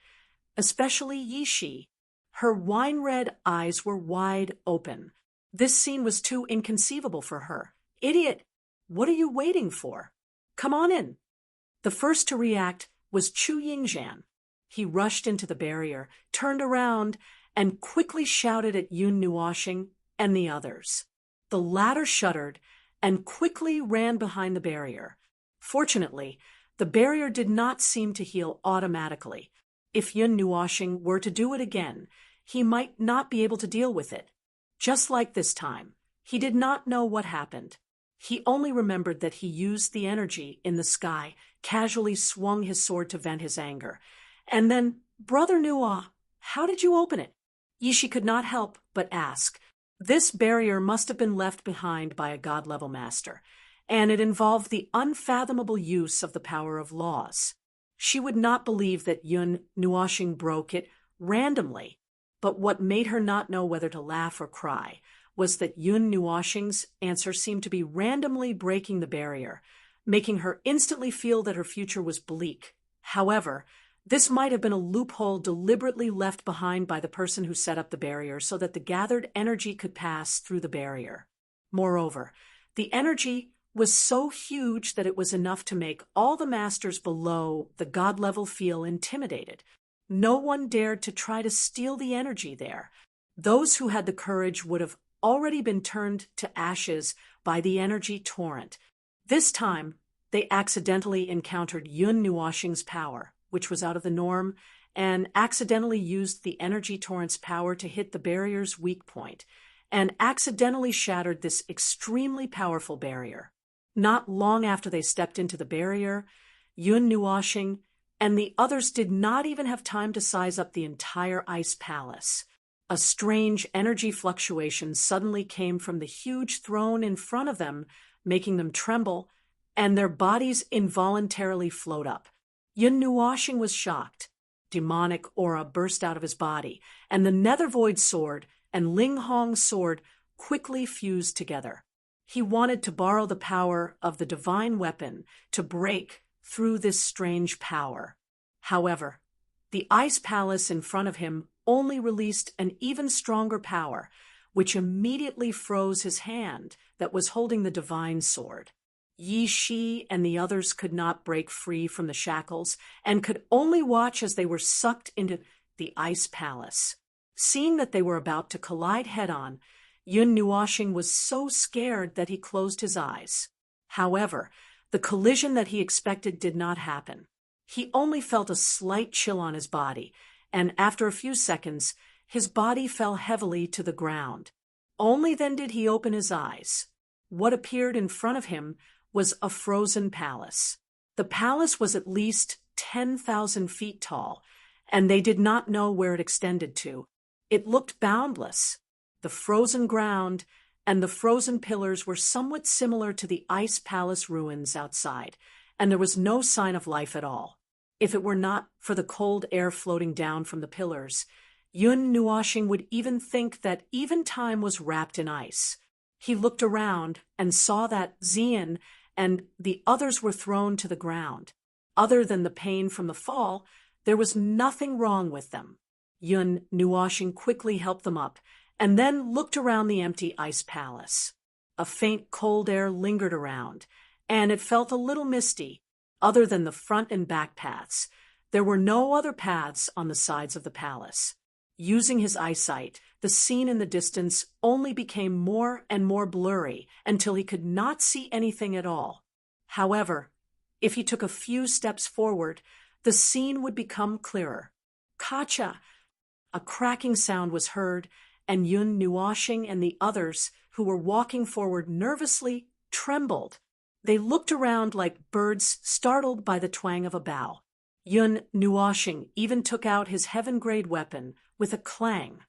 S1: especially Yishi. Her wine-red eyes were wide open. This scene was too inconceivable for her. "Idiot! What are you waiting for? Come on in." The first to react was Chu Yingzhan. He rushed into the barrier, turned around, and quickly shouted at Yun Nuoxing and the others. The latter shuddered and quickly ran behind the barrier. Fortunately, the barrier did not seem to heal automatically. If Yun Nuoxing were to do it again, he might not be able to deal with it. Just like this time, he did not know what happened. He only remembered that he used the energy in the sky, casually swung his sword to vent his anger. And then, Brother Nuwa, how did you open it? Yishi could not help but ask. This barrier must have been left behind by a god-level master, and it involved the unfathomable use of the power of laws. She would not believe that Yun Nuoxing broke it randomly, but what made her not know whether to laugh or cry was that Yun Nuoxing's answer seemed to be randomly breaking the barrier, making her instantly feel that her future was bleak. However, this might have been a loophole deliberately left behind by the person who set up the barrier so that the gathered energy could pass through the barrier. Moreover, the energy was so huge that it was enough to make all the masters below the god level feel intimidated. No one dared to try to steal the energy there. Those who had the courage would have already been turned to ashes by the energy torrent. This time, they accidentally encountered Yun Nuoxing's power, which was out of the norm, and accidentally used the energy torrent's power to hit the barrier's weak point, and accidentally shattered this extremely powerful barrier. Not long after they stepped into the barrier, Yun Nuoxing and the others did not even have time to size up the entire ice palace. A strange energy fluctuation suddenly came from the huge throne in front of them, making them tremble, and their bodies involuntarily float up. Yun Nuoxing was shocked. Demonic aura burst out of his body, and the Nethervoid sword and Ling Hong's sword quickly fused together. He wanted to borrow the power of the divine weapon to break through this strange power. However, the ice palace in front of him only released an even stronger power, which immediately froze his hand that was holding the divine sword. Yi Shi and the others could not break free from the shackles and could only watch as they were sucked into the ice palace. Seeing that they were about to collide head-on, Yun Nuoxing was so scared that he closed his eyes. However, the collision that he expected did not happen. He only felt a slight chill on his body, and after a few seconds, his body fell heavily to the ground. Only then did he open his eyes. What appeared in front of him was a frozen palace. The palace was at least 10,000 feet tall, and they did not know where it extended to. It looked boundless. The frozen ground and the frozen pillars were somewhat similar to the ice palace ruins outside, and there was no sign of life at all. If it were not for the cold air floating down from the pillars, Yun Nuoxing would even think that even time was wrapped in ice. He looked around and saw that Xian and the others were thrown to the ground. Other than the pain from the fall, there was nothing wrong with them. Yun Nuoxing quickly helped them up, and then looked around the empty ice palace. A faint cold air lingered around, and it felt a little misty. Other than the front and back paths, there were no other paths on the sides of the palace. Using his eyesight, the scene in the distance only became more and more blurry until he could not see anything at all. However, if he took a few steps forward, the scene would become clearer. Kacha! A cracking sound was heard, and Yun Nuoxing and the others, who were walking forward nervously, trembled. They looked around like birds startled by the twang of a bow. Yun Nuoxing even took out his heaven-grade weapon with a clang.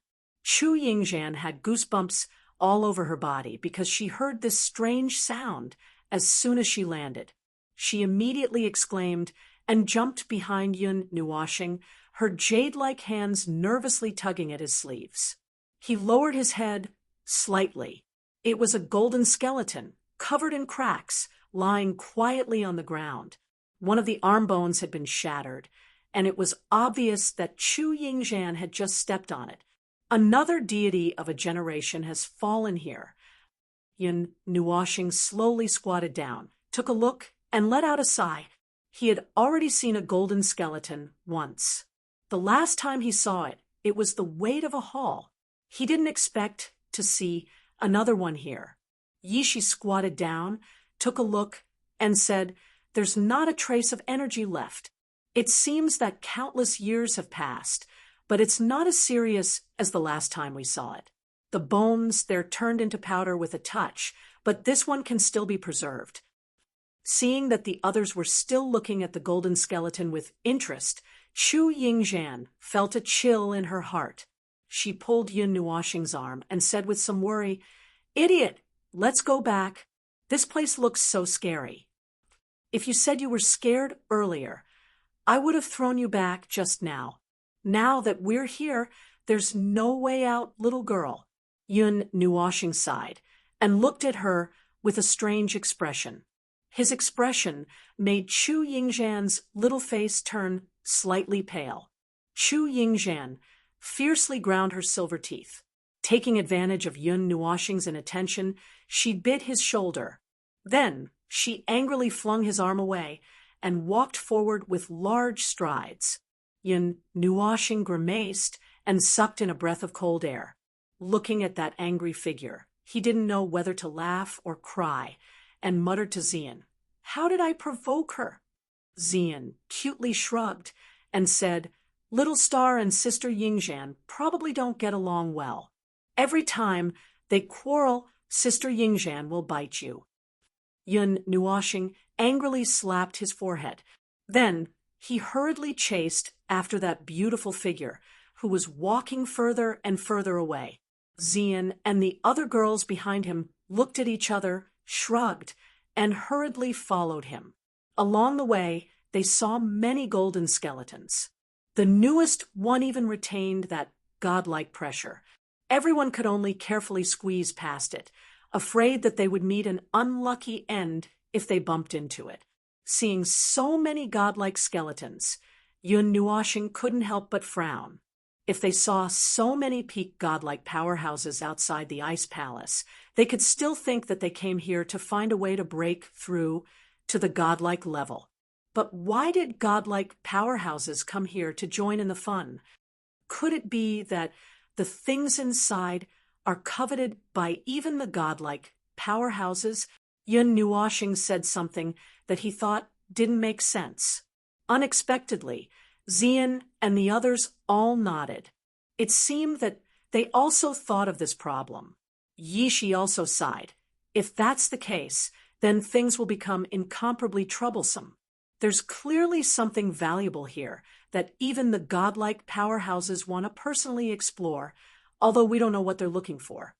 S1: Chu Yingzhan had goosebumps all over her body because she heard this strange sound as soon as she landed. She immediately exclaimed and jumped behind Yun Nuoxing, her jade-like hands nervously tugging at his sleeves. He lowered his head slightly. It was a golden skeleton, covered in cracks, lying quietly on the ground. One of the arm bones had been shattered, and it was obvious that Chu Yingzhan had just stepped on it. Another deity of a generation has fallen here. Yun Nuoxing slowly squatted down, took a look, and let out a sigh. He had already seen a golden skeleton once. The last time he saw it, it was the weight of a hall. He didn't expect to see another one here. Yishi squatted down, took a look, and said, "There's not a trace of energy left. It seems that countless years have passed, but it's not as serious as the last time we saw it." The bones, they're turned into powder with a touch, but this one can still be preserved. Seeing that the others were still looking at the golden skeleton with interest, Chu Yingzhan felt a chill in her heart. She pulled Yun Nuoxing's arm and said with some worry, "Idiot, let's go back. This place looks so scary. If you said you were scared earlier, I would have thrown you back just now. Now that we're here, there's no way out, little girl." Yun Nuoxing sighed and looked at her with a strange expression. His expression made Chu Yingzhan's little face turn slightly pale. Chu Yingzhan fiercely ground her silver teeth. Taking advantage of Yun Nuoxing's inattention, she bit his shoulder. Then she angrily flung his arm away and walked forward with large strides. Yun Nuoxing grimaced and sucked in a breath of cold air. Looking at that angry figure, he didn't know whether to laugh or cry, and muttered to Xian, "How did I provoke her?" Xian cutely shrugged and said, "Little Star and Sister Yingzhan probably don't get along well. Every time they quarrel, Sister Yingzhan will bite you." Yun Nuoxing angrily slapped his forehead. Then he hurriedly chased after that beautiful figure, who was walking further and further away. Xian and the other girls behind him looked at each other, shrugged, and hurriedly followed him. Along the way, they saw many golden skeletons. The newest one even retained that godlike pressure. Everyone could only carefully squeeze past it, afraid that they would meet an unlucky end if they bumped into it. Seeing so many godlike skeletons, Yun Nuoxing couldn't help but frown. If they saw so many peak godlike powerhouses outside the Ice Palace, they could still think that they came here to find a way to break through to the godlike level. But why did godlike powerhouses come here to join in the fun? Could it be that the things inside are coveted by even the godlike powerhouses? Yun Nuoxing said something that he thought didn't make sense. Unexpectedly, Xian and the others all nodded. It seemed that they also thought of this problem. Yishi also sighed. If that's the case, then things will become incomparably troublesome. There's clearly something valuable here that even the godlike powerhouses want to personally explore, although we don't know what they're looking for.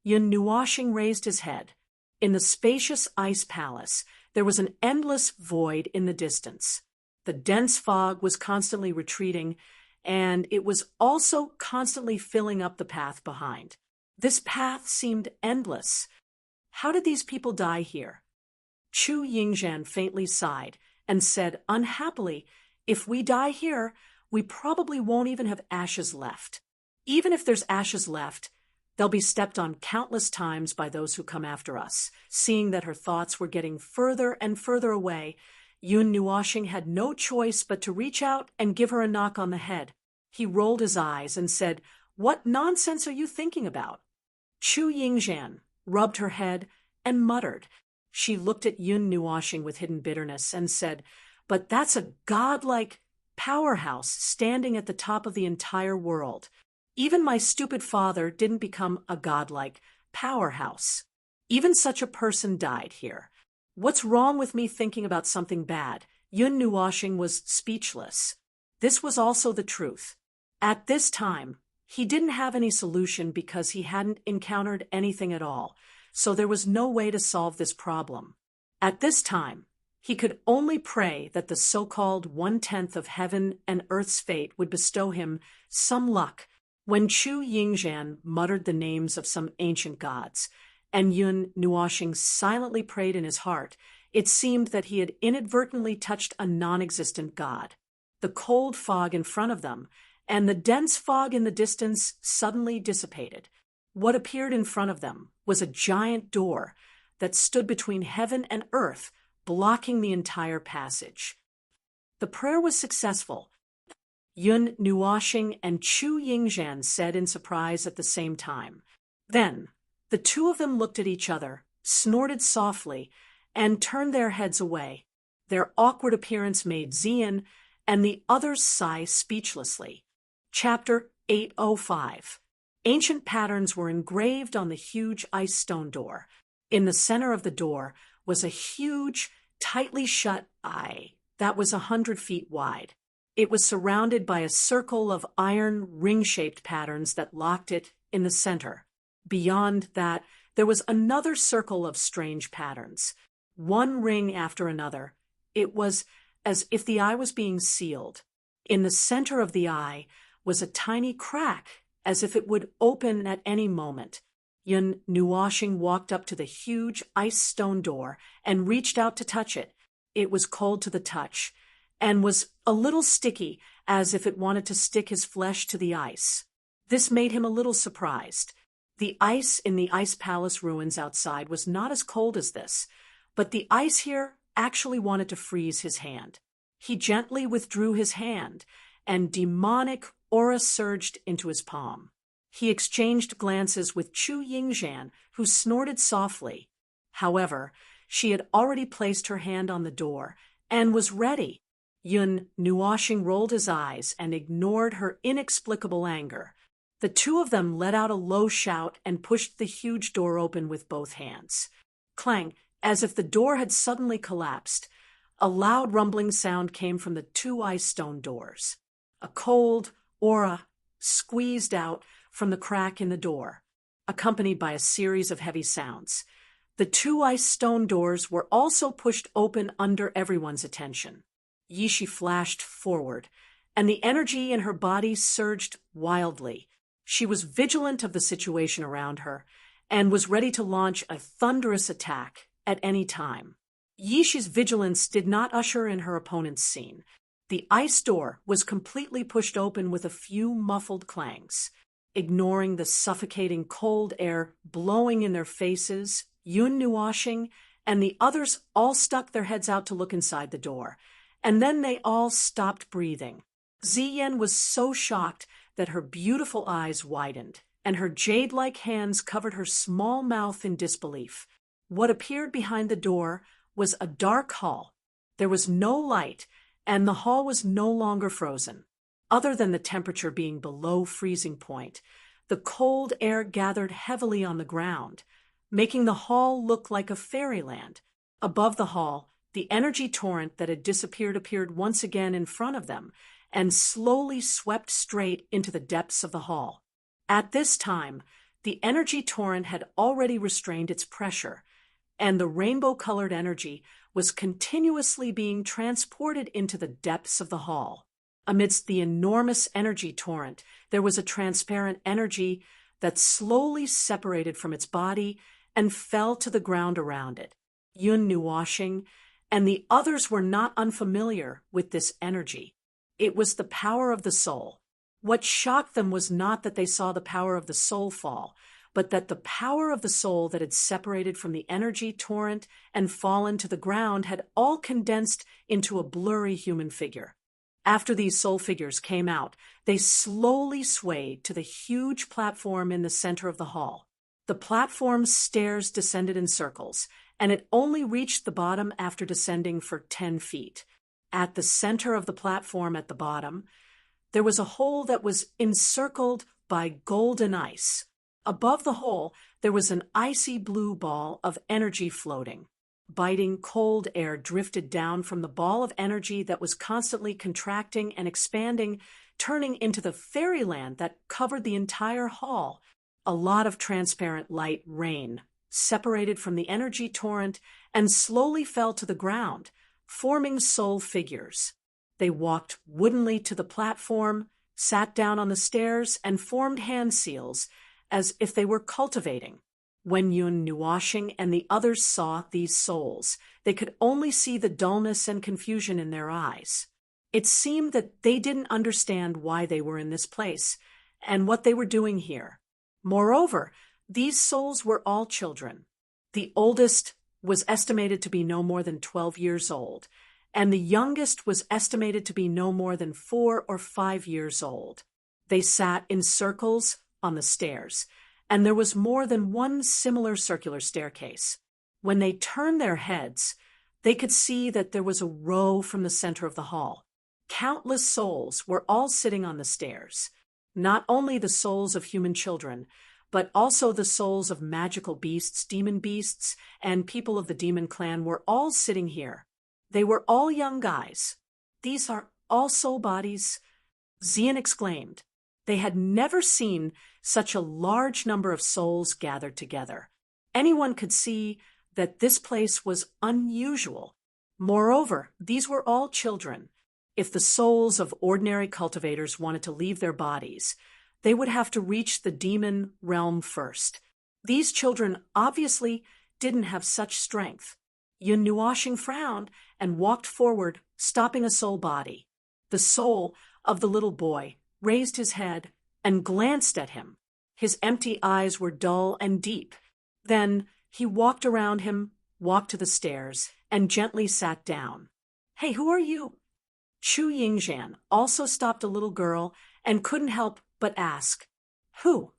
S1: Yun Nuoxing raised his head. In the spacious ice palace, there was an endless void in the distance. The dense fog was constantly retreating, and it was also constantly filling up the path behind. This path seemed endless. How did these people die here? Chu Yingzhan faintly sighed and said unhappily, "If we die here, we probably won't even have ashes left. Even if there's ashes left, they'll be stepped on countless times by those who come after us." Seeing that her thoughts were getting further and further away, Yun Nuoxing had no choice but to reach out and give her a knock on the head. He rolled his eyes and said, "What nonsense are you thinking about?" Chu Yingzhan rubbed her head and muttered. She looked at Yun Nuoxing with hidden bitterness and said, "But that's a godlike powerhouse standing at the top of the entire world. Even my stupid father didn't become a godlike powerhouse. Even such a person died here. What's wrong with me thinking about something bad?" Yun Nuoxing was speechless. This was also the truth. At this time, he didn't have any solution because he hadn't encountered anything at all, so there was no way to solve this problem. At this time, he could only pray that the so-called 1/10 of heaven and earth's fate would bestow him some luck. When Chu Yingzhan muttered the names of some ancient gods, and Yun Nuoxing silently prayed in his heart, it seemed that he had inadvertently touched a non-existent god. The cold fog in front of them and the dense fog in the distance suddenly dissipated. What appeared in front of them was a giant door that stood between heaven and earth, blocking the entire passage. The prayer was successful. Yun Nuoxing and Chu Yingzhan said in surprise at the same time. Then, the two of them looked at each other, snorted softly, and turned their heads away. Their awkward appearance made Xian and the others sigh speechlessly. Chapter 805. Ancient patterns were engraved on the huge ice stone door. In the center of the door was a huge, tightly shut eye that was 100 feet wide. It was surrounded by a circle of iron ring-shaped patterns that locked it in the center. Beyond that, there was another circle of strange patterns, one ring after another. It was as if the eye was being sealed. In the center of the eye was a tiny crack, as if it would open at any moment. Yun Nuoshing walked up to the huge ice stone door and reached out to touch it. It was cold to the touch and was a little sticky, as if it wanted to stick his flesh to the ice. This made him a little surprised. The ice in the Ice Palace ruins outside was not as cold as this, but the ice here actually wanted to freeze his hand. He gently withdrew his hand, and demonic aura surged into his palm. He exchanged glances with Chu Yingzhan, who snorted softly. However, she had already placed her hand on the door and was ready. Yun Nuoshing rolled his eyes and ignored her inexplicable anger. The two of them let out a low shout and pushed the huge door open with both hands. Clang, as if the door had suddenly collapsed. A loud rumbling sound came from the two ice stone doors. A cold aura squeezed out from the crack in the door, accompanied by a series of heavy sounds. The two ice stone doors were also pushed open under everyone's attention. Yishi flashed forward, and the energy in her body surged wildly. She was vigilant of the situation around her and was ready to launch a thunderous attack at any time. Yishi's vigilance did not usher in her opponent's scene. The ice door was completely pushed open with a few muffled clangs. Ignoring the suffocating cold air blowing in their faces, Yun Nuoshing and the others all stuck their heads out to look inside the door, and then they all stopped breathing. Ziyan was so shocked that her beautiful eyes widened, and her jade-like hands covered her small mouth in disbelief. What appeared behind the door was a dark hall. There was no light, and the hall was no longer frozen. Other than the temperature being below freezing point, the cold air gathered heavily on the ground, making the hall look like a fairyland. Above the hall, the energy torrent that had disappeared appeared once again in front of them and slowly swept straight into the depths of the hall. At this time, the energy torrent had already restrained its pressure, and the rainbow-colored energy was continuously being transported into the depths of the hall. Amidst the enormous energy torrent, there was a transparent energy that slowly separated from its body and fell to the ground around it. Yun Nuoshing and the others were not unfamiliar with this energy. It was the power of the soul. What shocked them was not that they saw the power of the soul fall, but that the power of the soul that had separated from the energy torrent and fallen to the ground had all condensed into a blurry human figure. After these soul figures came out, they slowly swayed to the huge platform in the center of the hall. The platform's stairs descended in circles, and it only reached the bottom after descending for 10 feet. At the center of the platform at the bottom, there was a hole that was encircled by golden ice. Above the hole, there was an icy blue ball of energy floating. Biting cold air drifted down from the ball of energy that was constantly contracting and expanding, turning into the fairyland that covered the entire hall. A lot of transparent light rain separated from the energy torrent and slowly fell to the ground, forming soul figures. They walked woodenly to the platform, sat down on the stairs, and formed hand seals, as if they were cultivating. When Yun Nuoshing and the others saw these souls, they could only see the dullness and confusion in their eyes. It seemed that they didn't understand why they were in this place and what they were doing here. Moreover, these souls were all children. The oldest was estimated to be no more than 12 years old, and the youngest was estimated to be no more than 4 or 5 years old. They sat in circles on the stairs, and there was more than one similar circular staircase. When they turned their heads, they could see that there was a row from the center of the hall. Countless souls were all sitting on the stairs. Not only the souls of human children, but also the souls of magical beasts, demon beasts, and people of the demon clan were all sitting here. They were all young guys. These are all soul bodies, Xian exclaimed. They had never seen such a large number of souls gathered together. Anyone could see that this place was unusual. Moreover, these were all children. If the souls of ordinary cultivators wanted to leave their bodies, they would have to reach the demon realm first. These children obviously didn't have such strength. Yun Nuoshing frowned and walked forward, stopping a soul body. The soul of the little boy raised his head and glanced at him. His empty eyes were dull and deep. Then he walked around him, walked to the stairs, and gently sat down. "Hey, who are you?" Chu Yingzhan also stopped a little girl and couldn't help but ask, "Who?"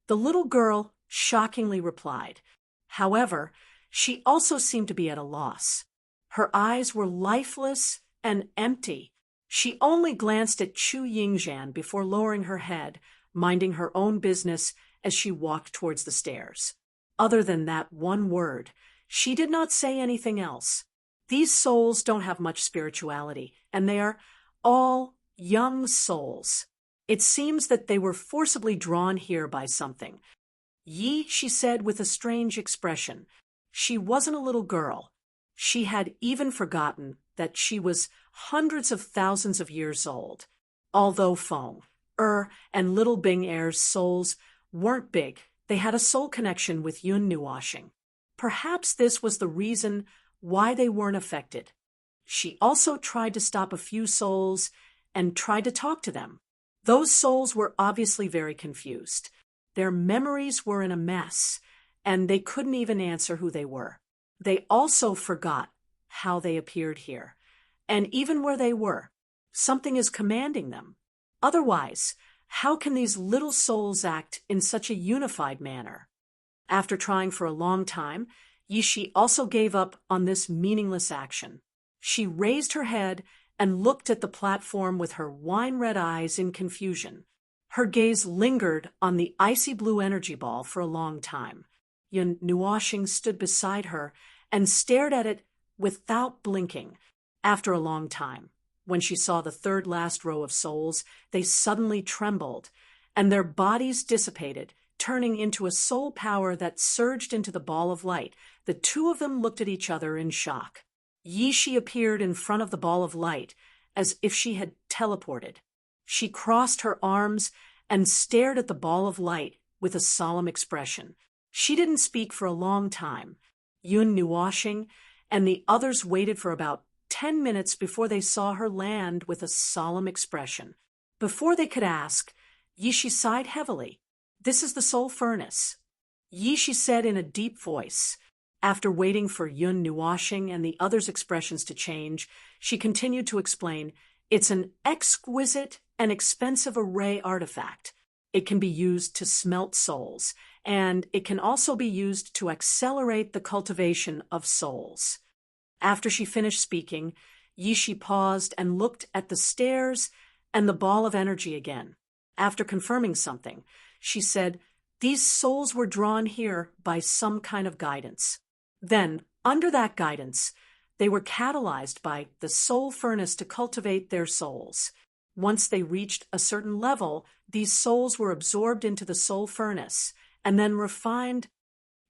S1: The little girl shockingly replied. However, she also seemed to be at a loss. Her eyes were lifeless and empty. She only glanced at Chu Yingzhan before lowering her head, minding her own business as she walked towards the stairs. Other than that one word, she did not say anything else. These souls don't have much spirituality, and they are all young souls. It seems that they were forcibly drawn here by something. "Yi," she said with a strange expression. She wasn't a little girl. She had even forgotten that she was hundreds of thousands of years old. Although Feng, and little Bing Er's souls weren't big, they had a soul connection with Yun Nuoshing. Perhaps this was the reason why they weren't affected. She also tried to stop a few souls and tried to talk to them. Those souls were obviously very confused. Their memories were in a mess, and they couldn't even answer who they were. They also forgot how they appeared here, and even where they were. Something is commanding them. Otherwise, how can these little souls act in such a unified manner? After trying for a long time, Yishi also gave up on this meaningless action. She raised her head and looked at the platform with her wine-red eyes in confusion. Her gaze lingered on the icy blue energy ball for a long time. Yun Nuoshing stood beside her and stared at it without blinking. After a long time, when she saw the third last row of souls, they suddenly trembled, and their bodies dissipated, turning into a soul power that surged into the ball of light. The two of them looked at each other in shock. Yishi appeared in front of the ball of light, as if she had teleported. She crossed her arms and stared at the ball of light with a solemn expression. She didn't speak for a long time. Yun Nuoshing and the others waited for about 10 minutes before they saw her land with a solemn expression. Before they could ask, Yishi sighed heavily. "This is the soul furnace," Yishi said in a deep voice. After waiting for Yun Nuoshing and the others' expressions to change, she continued to explain, "It's an exquisite and expensive array artifact. It can be used to smelt souls, and it can also be used to accelerate the cultivation of souls." After she finished speaking, Yishi paused and looked at the stairs and the ball of energy again. After confirming something, she said, "These souls were drawn here by some kind of guidance. Then, under that guidance, they were catalyzed by the soul furnace to cultivate their souls. Once they reached a certain level, these souls were absorbed into the soul furnace and then refined."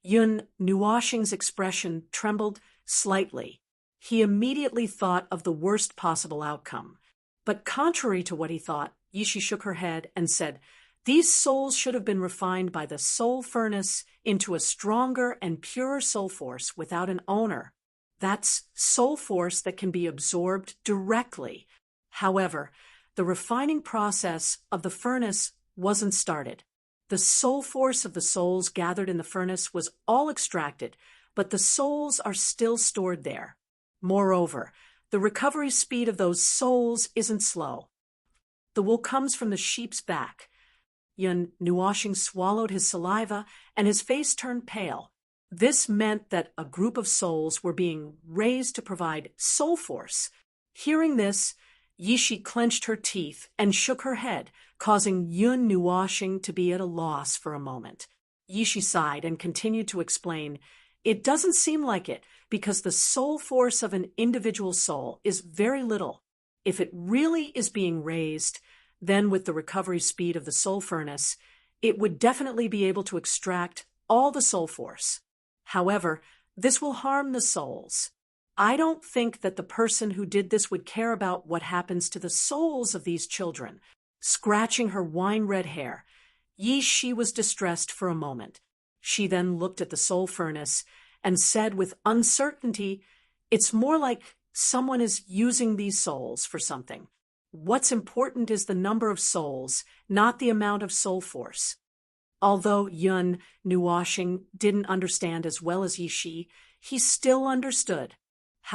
S1: Yun Nuoshing's expression trembled slightly. He immediately thought of the worst possible outcome. But contrary to what he thought, Yishi shook her head and said, "These souls should have been refined by the soul furnace into a stronger and purer soul force without an owner. That's soul force that can be absorbed directly. However, the refining process of the furnace wasn't started. The soul force of the souls gathered in the furnace was all extracted, but the souls are still stored there. Moreover, the recovery speed of those souls isn't slow. The wool comes from the sheep's back." Yun Nuoshing swallowed his saliva, and his face turned pale. This meant that a group of souls were being raised to provide soul force. Hearing this, Yishi clenched her teeth and shook her head, causing Yun Nuoshing to be at a loss for a moment. Yishi sighed and continued to explain, "It doesn't seem like it, because the soul force of an individual soul is very little. If it really is being raised, then with the recovery speed of the soul furnace, it would definitely be able to extract all the soul force. However, this will harm the souls. I don't think that the person who did this would care about what happens to the souls of these children." Scratching her wine-red hair, Yishi was distressed for a moment. She then looked at the soul furnace and said with uncertainty, "It's more like someone is using these souls for something. What's important is the number of souls, not the amount of soul force." Although Yun Nuoshing didn't understand as well as Yishi, he still understood.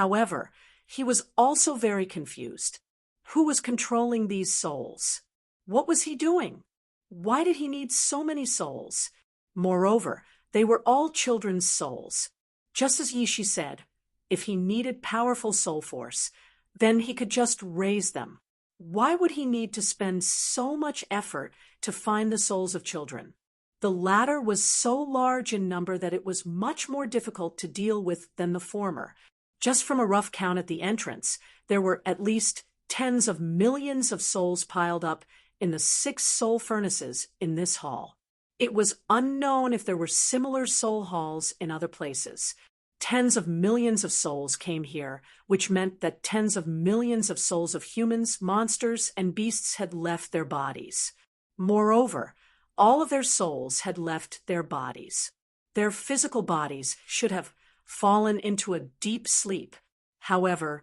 S1: However, he was also very confused. Who was controlling these souls? What was he doing? Why did he need so many souls? Moreover, they were all children's souls. Just as Yishi said, if he needed powerful soul force, then he could just raise them. Why would he need to spend so much effort to find the souls of children? The latter was so large in number that it was much more difficult to deal with than the former. Just from a rough count at the entrance, there were at least tens of millions of souls piled up in the 6 soul furnaces in this hall. It was unknown if there were similar soul halls in other places. Tens of millions of souls came here, which meant that tens of millions of souls of humans, monsters, and beasts had left their bodies. Moreover, all of their souls had left their bodies. Their physical bodies should have fallen into a deep sleep. However,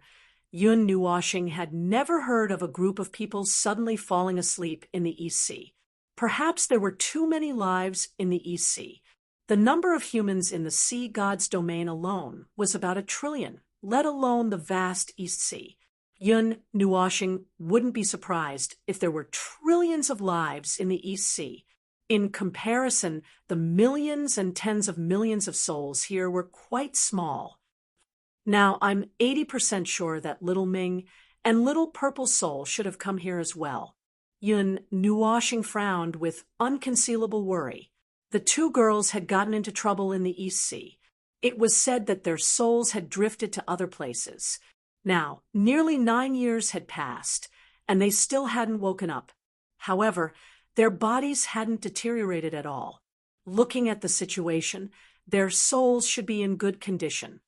S1: Yun Nuoshing had never heard of a group of people suddenly falling asleep in the East Sea. Perhaps there were too many lives in the East Sea. The number of humans in the sea god's domain alone was about 1 trillion, let alone the vast East Sea. Yun Nuoshing wouldn't be surprised if there were trillions of lives in the East Sea. In comparison, the millions and tens of millions of souls here were quite small. Now, I'm 80% sure that Little Ming and Little Purple Soul should have come here as well. Yun Nuoshing frowned with unconcealable worry. The 2 girls had gotten into trouble in the East Sea. It was said that their souls had drifted to other places. Now, nearly 9 years had passed, and they still hadn't woken up. However, their bodies hadn't deteriorated at all. Looking at the situation, their souls should be in good condition.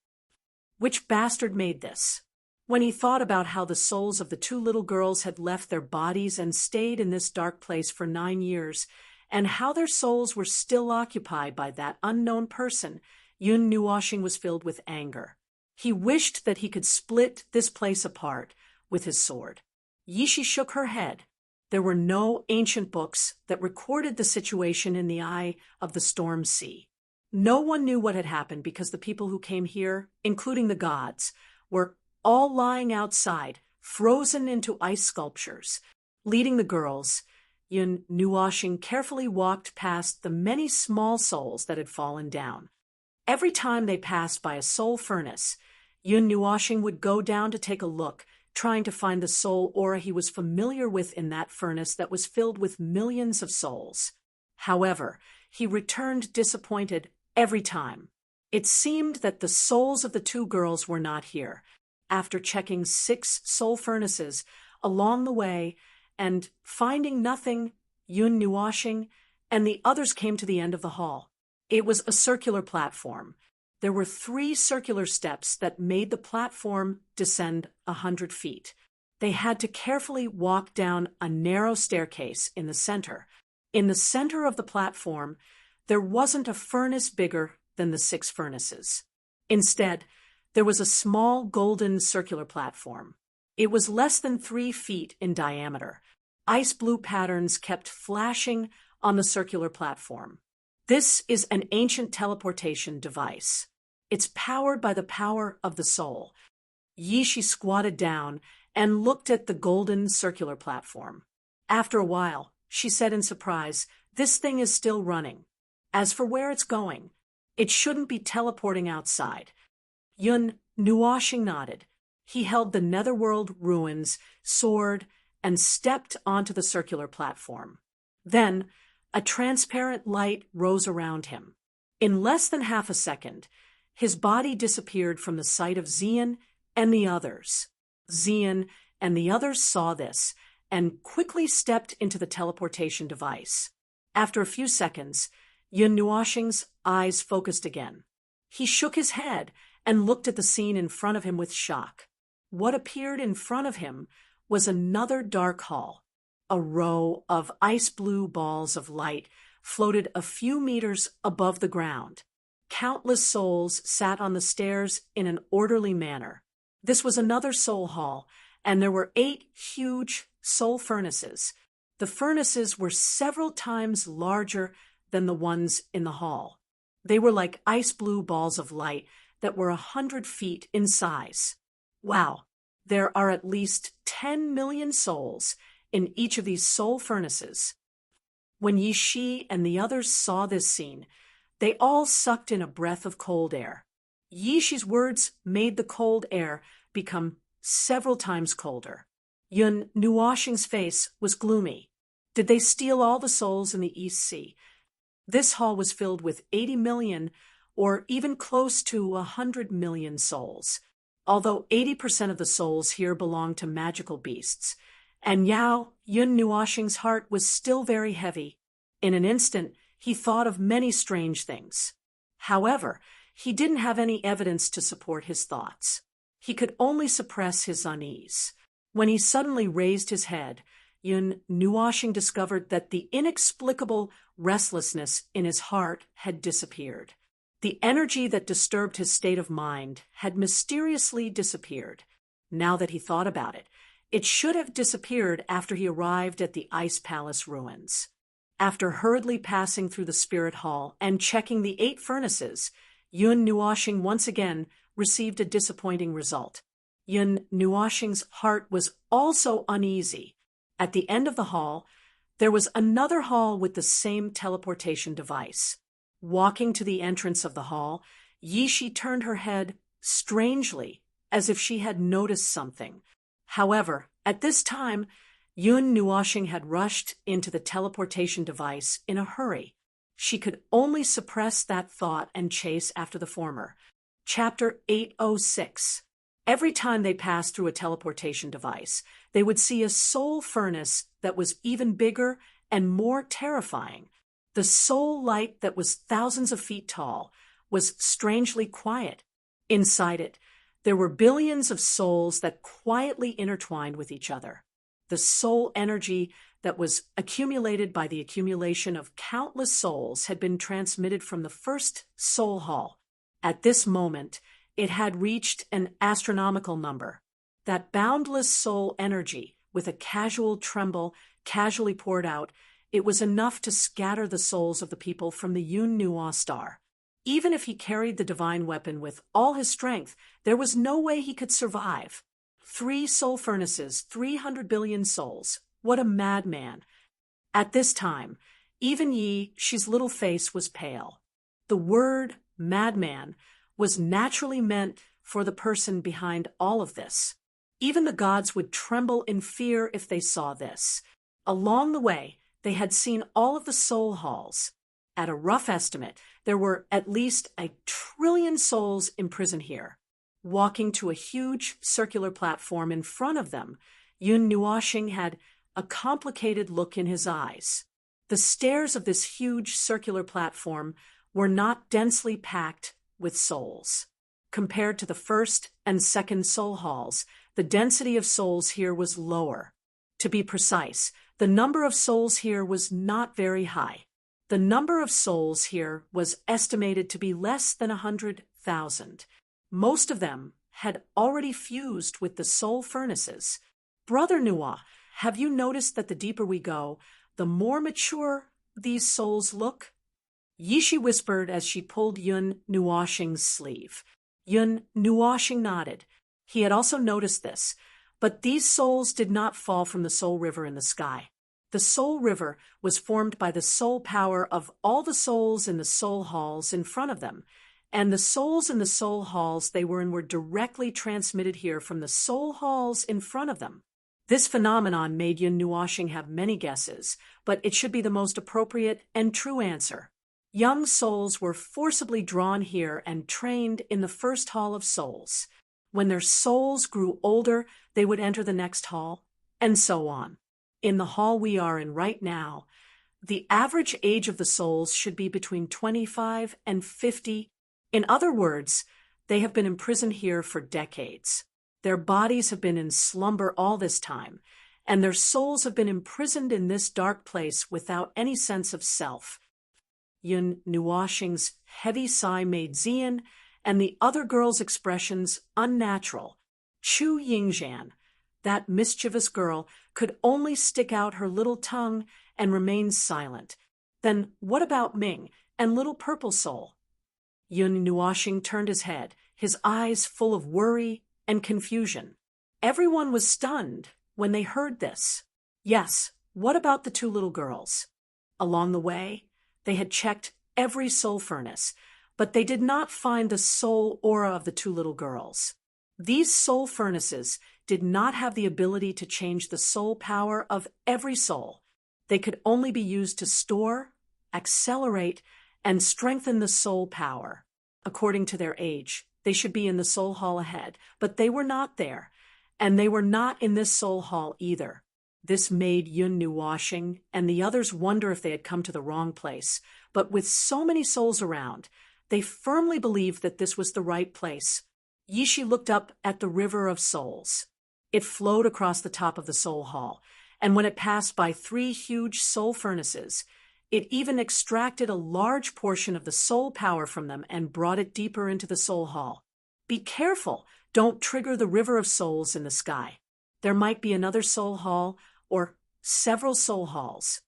S1: Which bastard made this? When he thought about how the souls of the 2 little girls had left their bodies and stayed in this dark place for 9 years, and how their souls were still occupied by that unknown person, Yun Nuoshing was filled with anger. He wished that he could split this place apart with his sword. Yishi shook her head. There were no ancient books that recorded the situation in the eye of the storm sea. No one knew what had happened because the people who came here, including the gods, were all lying outside, frozen into ice sculptures. Leading the girls, Yun Nuoshing carefully walked past the many small souls that had fallen down. Every time they passed by a soul furnace, Yun Nuoshing would go down to take a look, trying to find the soul aura he was familiar with in that furnace that was filled with millions of souls. However, he returned disappointed every time. It seemed that the souls of the 2 girls were not here. After checking 6 soul furnaces along the way and finding nothing, Yun Nuoshing and the others came to the end of the hall. It was a circular platform. There were 3 circular steps that made the platform descend 100 feet. They had to carefully walk down a narrow staircase in the center. In the center of the platform, there wasn't a furnace bigger than the 6 furnaces. Instead, there was a small golden circular platform. It was less than 3 feet in diameter. Ice blue patterns kept flashing on the circular platform. This is an ancient teleportation device. It's powered by the power of the soul. Yishi squatted down and looked at the golden circular platform. After a while, she said in surprise, "This thing is still running. As for where it's going, it shouldn't be teleporting outside." Yun Nuoshing nodded. He held the netherworld ruins, sword, and stepped onto the circular platform. Then, a transparent light rose around him. In less than half a second, his body disappeared from the sight of Xian and the others. Xian and the others saw this and quickly stepped into the teleportation device. After a few seconds, Yun Nuoxing's eyes focused again. He shook his head and looked at the scene in front of him with shock. What appeared in front of him was another dark hall. A row of ice-blue balls of light floated a few meters above the ground. Countless souls sat on the stairs in an orderly manner. This was another soul hall, and there were 8 huge soul furnaces. The furnaces were several times larger than the ones in the hall. They were like ice-blue balls of light that were 100 feet in size. Wow, there are at least 10 million souls in each of these soul furnaces. When Yi Shi and the others saw this scene, they all sucked in a breath of cold air. Yi Shi's words made the cold air become several times colder. Yun Nuoxing's face was gloomy. Did they steal all the souls in the East Sea? This hall was filled with 80 million or even close to 100 million souls, although 80% of the souls here belonged to magical beasts. And Yun Nuoxing's heart was still very heavy. In an instant, he thought of many strange things. However, he didn't have any evidence to support his thoughts. He could only suppress his unease. When he suddenly raised his head, Yun Nuoxing discovered that the inexplicable restlessness in his heart had disappeared. The energy that disturbed his state of mind had mysteriously disappeared. Now that he thought about it, it should have disappeared after he arrived at the Ice Palace ruins. After hurriedly passing through the Spirit Hall and checking the 8 furnaces, Yun Nuoxing once again received a disappointing result. Yun Nuoxing's heart was also uneasy. At the end of the hall, there was another hall with the same teleportation device. Walking to the entrance of the hall, Yi Shi turned her head strangely, as if she had noticed something. However, at this time, Yun Nuoxing had rushed into the teleportation device in a hurry. She could only suppress that thought and chase after the former. Chapter 806. Every time they passed through a teleportation device, they would see a soul furnace that was even bigger and more terrifying. The soul light that was thousands of feet tall was strangely quiet. Inside it, there were billions of souls that quietly intertwined with each other. The soul energy that was accumulated by the accumulation of countless souls had been transmitted from the first soul hall. At this moment, it had reached an astronomical number. That boundless soul energy, with a casual tremble, casually poured out, it was enough to scatter the souls of the people from the Yun Nuo star. Even if he carried the divine weapon with all his strength, there was no way he could survive. 3 soul furnaces, 300 billion souls. What a madman. At this time, even Yi Shi's little face was pale. The word madman was naturally meant for the person behind all of this. Even the gods would tremble in fear if they saw this. Along the way, they had seen all of the soul halls. At a rough estimate, there were at least 1 trillion souls imprisoned here. Walking to a huge circular platform in front of them, Yun Nuoxing had a complicated look in his eyes. The stairs of this huge circular platform were not densely packed with souls. Compared to the first and second soul halls, the density of souls here was lower. To be precise, the number of souls here was not very high. The number of souls here was estimated to be less than 100,000. Most of them had already fused with the soul furnaces. Brother Nuo, have you noticed that the deeper we go, the more mature these souls look? Yi Shi whispered as she pulled Yun Nuoxing's sleeve. Yun Nuoxing nodded. He had also noticed this, but these souls did not fall from the soul river in the sky. The soul river was formed by the soul power of all the souls in the soul halls in front of them, and the souls in the soul halls they were in were directly transmitted here from the soul halls in front of them. This phenomenon made Yun Nuoshing have many guesses, but it should be the most appropriate and true answer. Young souls were forcibly drawn here and trained in the first hall of souls. When their souls grew older, they would enter the next hall, and so on. In the hall we are in right now, the average age of the souls should be between 25 and 50. In other words, they have been imprisoned here for decades. Their bodies have been in slumber all this time, and their souls have been imprisoned in this dark place without any sense of self. Yun Nuoshing's heavy sigh made Xian and the other girl's expressions unnatural. Chu Yingzhan, that mischievous girl, could only stick out her little tongue and remain silent. Then what about Ming and little purple soul? Yun Nuoshing turned his head, his eyes full of worry and confusion. Everyone was stunned when they heard this. Yes, what about the two little girls? Along the way, they had checked every soul furnace, but they did not find the soul aura of the two little girls. These soul furnaces did not have the ability to change the soul power of every soul. They could only be used to store, accelerate, and strengthen the soul power. According to their age, they should be in the soul hall ahead, but they were not there, and they were not in this soul hall either. This made Yun Nuoshing and the others wonder if they had come to the wrong place, but with so many souls around, they firmly believed that this was the right place. Yishi looked up at the river of souls. It flowed across the top of the soul hall, and when it passed by 3 huge soul furnaces, it even extracted a large portion of the soul power from them and brought it deeper into the soul hall. Be careful, don't trigger the river of souls in the sky. There might be another soul hall or several soul halls.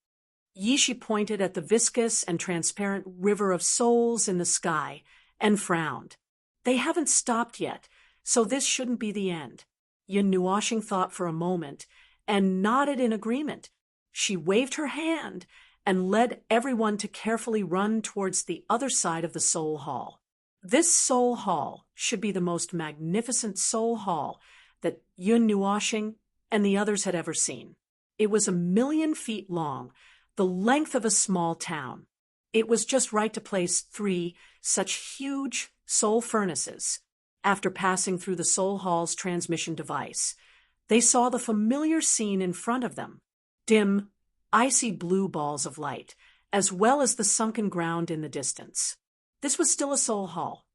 S1: Yishi pointed at the viscous and transparent river of souls in the sky and frowned. They haven't stopped yet, so this shouldn't be the end. Yun Nuoshing thought for a moment and nodded in agreement. She waved her hand and led everyone to carefully run towards the other side of the soul hall. This soul hall should be the most magnificent soul hall that Yun Nuoshing and the others had ever seen. It was 1,000,000 feet long, the length of a small town. It was just right to place 3 such huge soul furnaces. After passing through the soul hall's transmission device, they saw the familiar scene in front of them. Dim, icy blue balls of light, as well as the sunken ground in the distance. This was still a soul hall.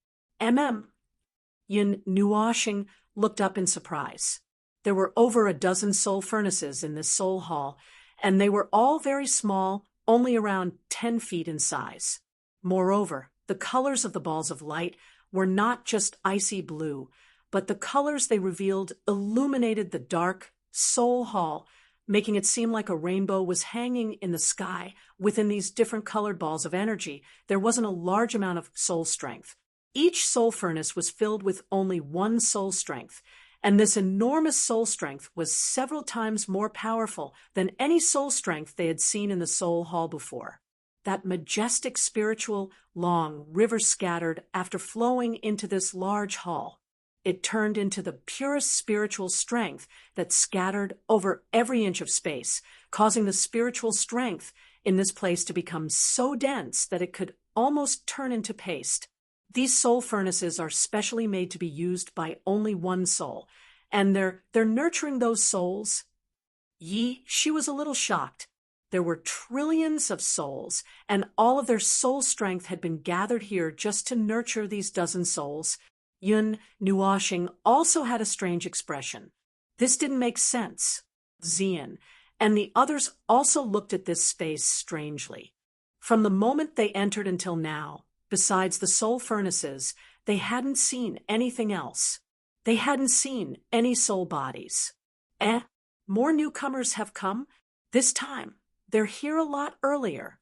S1: Yun Nuoshing looked up in surprise. There were over a dozen soul furnaces in this soul hall, and they were all very small, only around 10 feet in size. Moreover, the colors of the balls of light were not just icy blue, but the colors they revealed illuminated the dark soul hall, making it seem like a rainbow was hanging in the sky. Within these different colored balls of energy, there wasn't a large amount of soul strength. Each soul furnace was filled with only 1 soul strength, and this enormous soul strength was several times more powerful than any soul strength they had seen in the soul hall before. That majestic spiritual, long river scattered after flowing into this large hall. It turned into the purest spiritual strength that scattered over every inch of space, causing the spiritual strength in this place to become so dense that it could almost turn into paste. These soul furnaces are specially made to be used by only 1 soul, and they're nurturing those souls. She was a little shocked. There were trillions of souls, and all of their soul strength had been gathered here just to nurture these dozen souls. Yun Nuoshing also had a strange expression. This didn't make sense. Xian and the others also looked at this space strangely. From the moment they entered until now, besides the soul furnaces, they hadn't seen anything else. They hadn't seen any soul bodies. More newcomers have come? This time, they're here a lot earlier.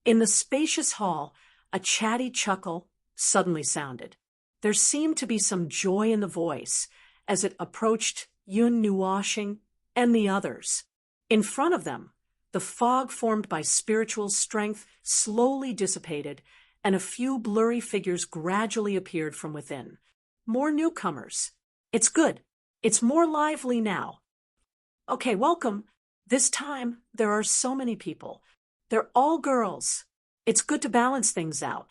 S1: In the spacious hall, a chatty chuckle suddenly sounded. There seemed to be some joy in the voice as it approached Yun Nuoshing and the others. In front of them, the fog formed by spiritual strength slowly dissipated, and a few blurry figures gradually appeared from within. More newcomers. It's good. It's more lively now. Okay, welcome. This time, there are so many people. They're all girls. It's good to balance things out.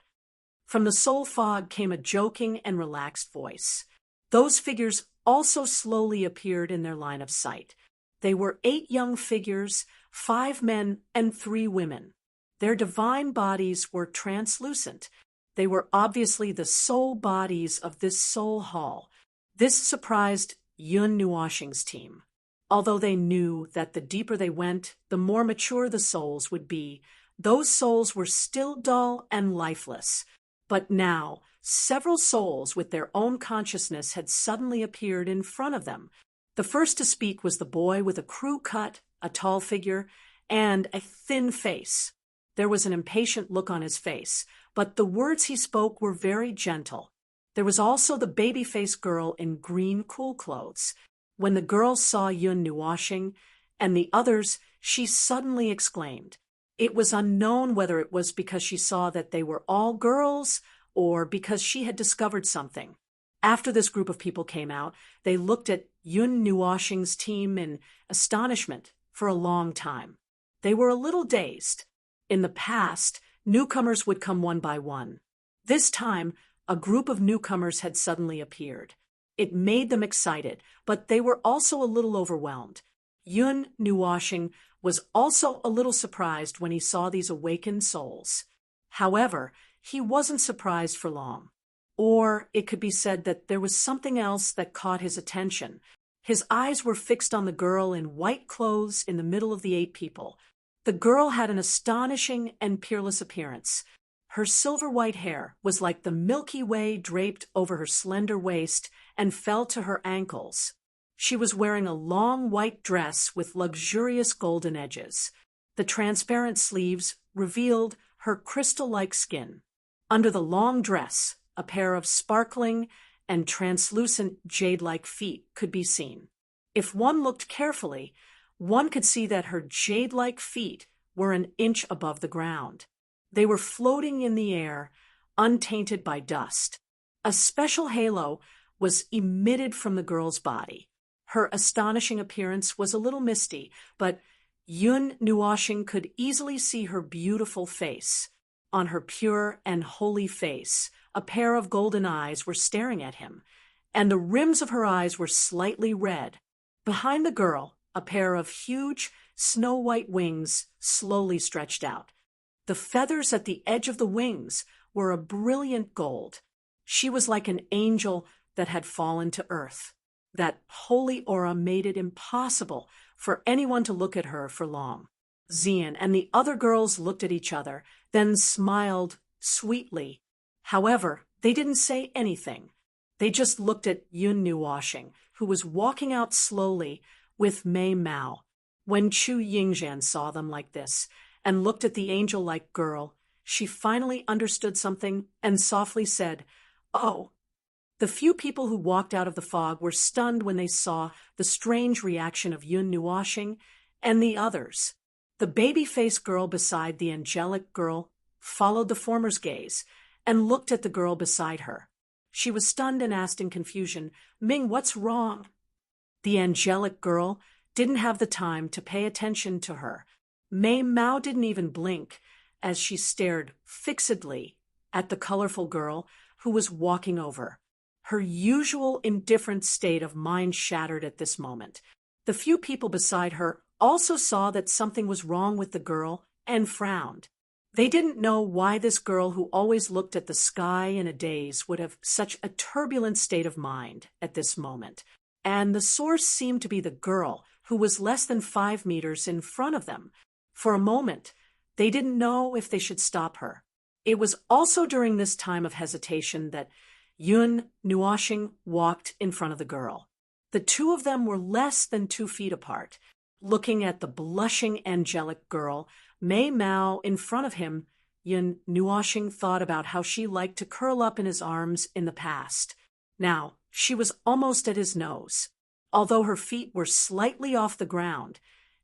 S1: From the soul fog came a joking and relaxed voice. Those figures also slowly appeared in their line of sight. They were 8 young figures, 5 men and 3 women. Their divine bodies were translucent. They were obviously the soul bodies of this soul hall. This surprised Yun Nuoshing's team. Although they knew that the deeper they went, the more mature the souls would be, those souls were still dull and lifeless. But now, several souls with their own consciousness had suddenly appeared in front of them. The first to speak was the boy with a crew cut, a tall figure, and a thin face. There was an impatient look on his face, but the words he spoke were very gentle. There was also the baby-faced girl in green cool clothes. When the girl saw Yun Nuoshing and the others, she suddenly exclaimed. It was unknown whether it was because she saw that they were all girls or because she had discovered something. After this group of people came out, they looked at Yun Nuoshing's team in astonishment for a long time. They were a little dazed. In the past, newcomers would come one by one. This time, a group of newcomers had suddenly appeared. It made them excited, but they were also a little overwhelmed. Yun Nuoshing was also a little surprised when he saw these awakened souls. However, he wasn't surprised for long. Or it could be said that there was something else that caught his attention. His eyes were fixed on the girl in white clothes in the middle of the 8 people. The girl had an astonishing and peerless appearance. Her silver-white hair was like the Milky Way draped over her slender waist and fell to her ankles. She was wearing a long white dress with luxurious golden edges. The transparent sleeves revealed her crystal-like skin. Under the long dress, a pair of sparkling and translucent jade-like feet could be seen. If one looked carefully, one could see that her jade-like feet were an inch above the ground. They were floating in the air, untainted by dust. A special halo was emitted from the girl's body. Her astonishing appearance was a little misty, but Yun Nuoshing could easily see her beautiful face. On her pure and holy face, a pair of golden eyes were staring at him, and the rims of her eyes were slightly red. Behind the girl, a pair of huge, snow-white wings slowly stretched out. The feathers at the edge of the wings were a brilliant gold. She was like an angel that had fallen to earth. That holy aura made it impossible for anyone to look at her for long. Xian and the other girls looked at each other, then smiled sweetly. However, they didn't say anything. They just looked at Yun Nuoshing, who was walking out slowly with Mei Mao. When Chu Yingzhan saw them like this and looked at the angel-like girl, she finally understood something and softly said, "Oh." The few people who walked out of the fog were stunned when they saw the strange reaction of Yun Nuoshing and the others. The baby-faced girl beside the angelic girl followed the former's gaze and looked at the girl beside her. She was stunned and asked in confusion, "Ming, what's wrong?" The angelic girl didn't have the time to pay attention to her. Mei Mao didn't even blink as she stared fixedly at the colorful girl who was walking over. Her usual indifferent state of mind shattered at this moment. The few people beside her also saw that something was wrong with the girl and frowned. They didn't know why this girl who always looked at the sky in a daze would have such a turbulent state of mind at this moment. And the source seemed to be the girl who was less than 5 meters in front of them. For a moment, they didn't know if they should stop her. It was also during this time of hesitation that Yun Nuoshing walked in front of the girl. The two of them were less than 2 feet apart. Looking at the blushing angelic girl, Mei Mao in front of him, Yun Nuoshing thought about how she liked to curl up in his arms in the past. Now, she was almost at his nose. Although her feet were slightly off the ground,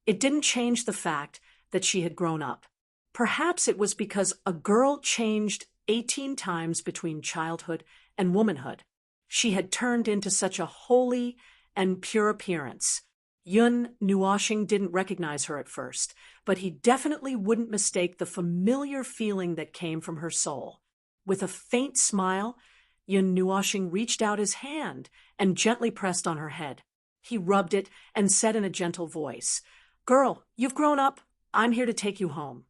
S1: it didn't change the fact that she had grown up. Perhaps it was because a girl changed 18 times between childhood and womanhood. She had turned into such a holy and pure appearance. Yun Nuoshing didn't recognize her at first, but he definitely wouldn't mistake the familiar feeling that came from her soul. With a faint smile, Yun Nuoshing reached out his hand and gently pressed on her head. He rubbed it and said in a gentle voice, "Girl, you've grown up. I'm here to take you home."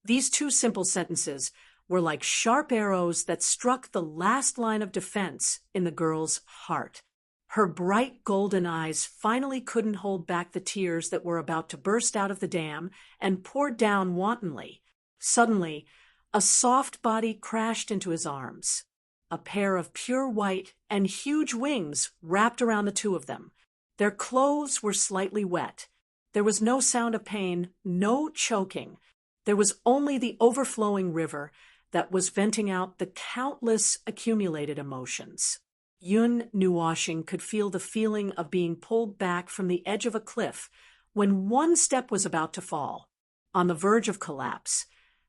S1: These two simple sentences were like sharp arrows that struck the last line of defense in the girl's heart. Her bright golden eyes finally couldn't hold back the tears that were about to burst out of the dam and pour down wantonly. Suddenly, a soft body crashed into his arms. A pair of pure white and huge wings wrapped around the two of them. Their clothes were slightly wet. There was no sound of pain, no choking. There was only the overflowing river that was venting out the countless accumulated emotions. Yun Nuoshing could feel the feeling of being pulled back from the edge of a cliff when one step was about to fall. On the verge of collapse,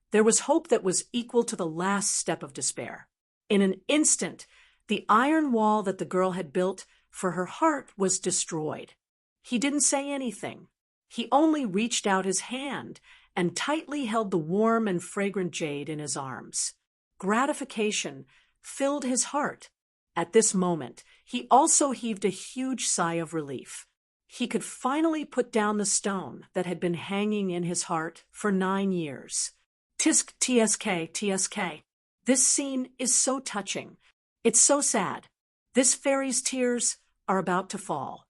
S1: there was hope that was equal to the last step of despair. In an instant, the iron wall that the girl had built for her heart was destroyed. He didn't say anything. He only reached out his hand and tightly held the warm and fragrant jade in his arms. Gratification filled his heart. At this moment, he also heaved a huge sigh of relief. He could finally put down the stone that had been hanging in his heart for 9 years. Tisk tsk tsk. This scene is so touching. It's so sad. This fairy's tears are about to fall.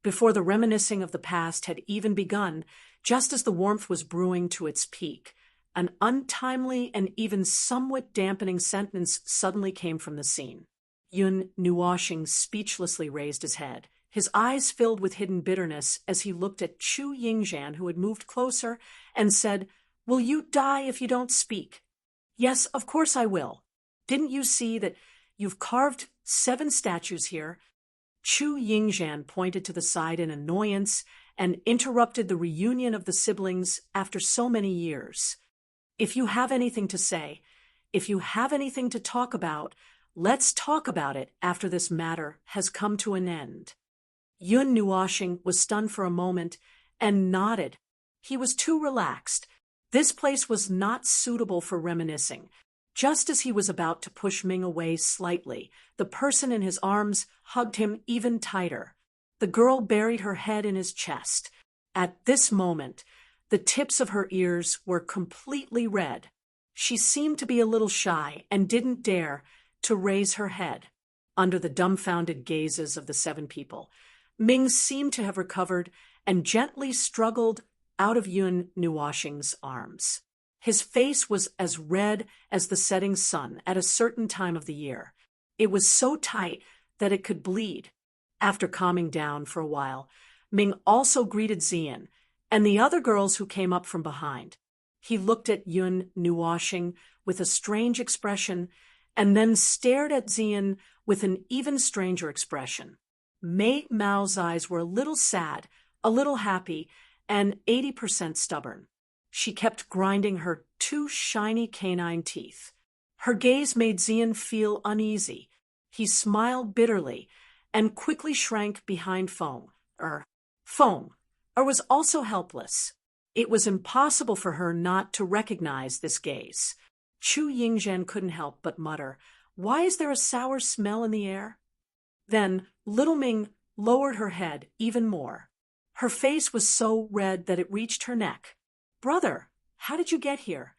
S1: Before the reminiscing of the past had even begun, just as the warmth was brewing to its peak, an untimely and even somewhat dampening sentence suddenly came from the scene. Yun Nuoshing speechlessly raised his head. His eyes filled with hidden bitterness as he looked at Chu Yingzhan, who had moved closer, and said, "Will you die if you don't speak?" "Yes, of course I will. Didn't you see that you've carved 7 statues here?" Chu Yingzhan pointed to the side in annoyance and interrupted the reunion of the siblings after so many years. "If you have anything to say, if you have anything to talk about, let's talk about it after this matter has come to an end." Yun Nuoshing was stunned for a moment and nodded. He was too relaxed. This place was not suitable for reminiscing. Just as he was about to push Ming away slightly, the person in his arms hugged him even tighter. The girl buried her head in his chest. At this moment, the tips of her ears were completely red. She seemed to be a little shy and didn't dare to raise her head. Under the dumbfounded gazes of the 7 people, Ming seemed to have recovered and gently struggled out of Yun Nuoshing's arms. His face was as red as the setting sun at a certain time of the year. It was so tight that it could bleed. After calming down for a while, Ming also greeted Zian and the other girls who came up from behind. He looked at Yun Nuoshing with a strange expression and then stared at Zian with an even stranger expression. Mei Mao's eyes were a little sad, a little happy, and 80% stubborn. She kept grinding her 2 shiny canine teeth. Her gaze made Zian feel uneasy. He smiled bitterly and quickly shrank behind Feng, was also helpless. It was impossible for her not to recognize this gaze. Chu Yingzhan couldn't help but mutter, "Why is there a sour smell in the air?" Then little Ming lowered her head even more. Her face was so red that it reached her neck. "Brother, how did you get here?"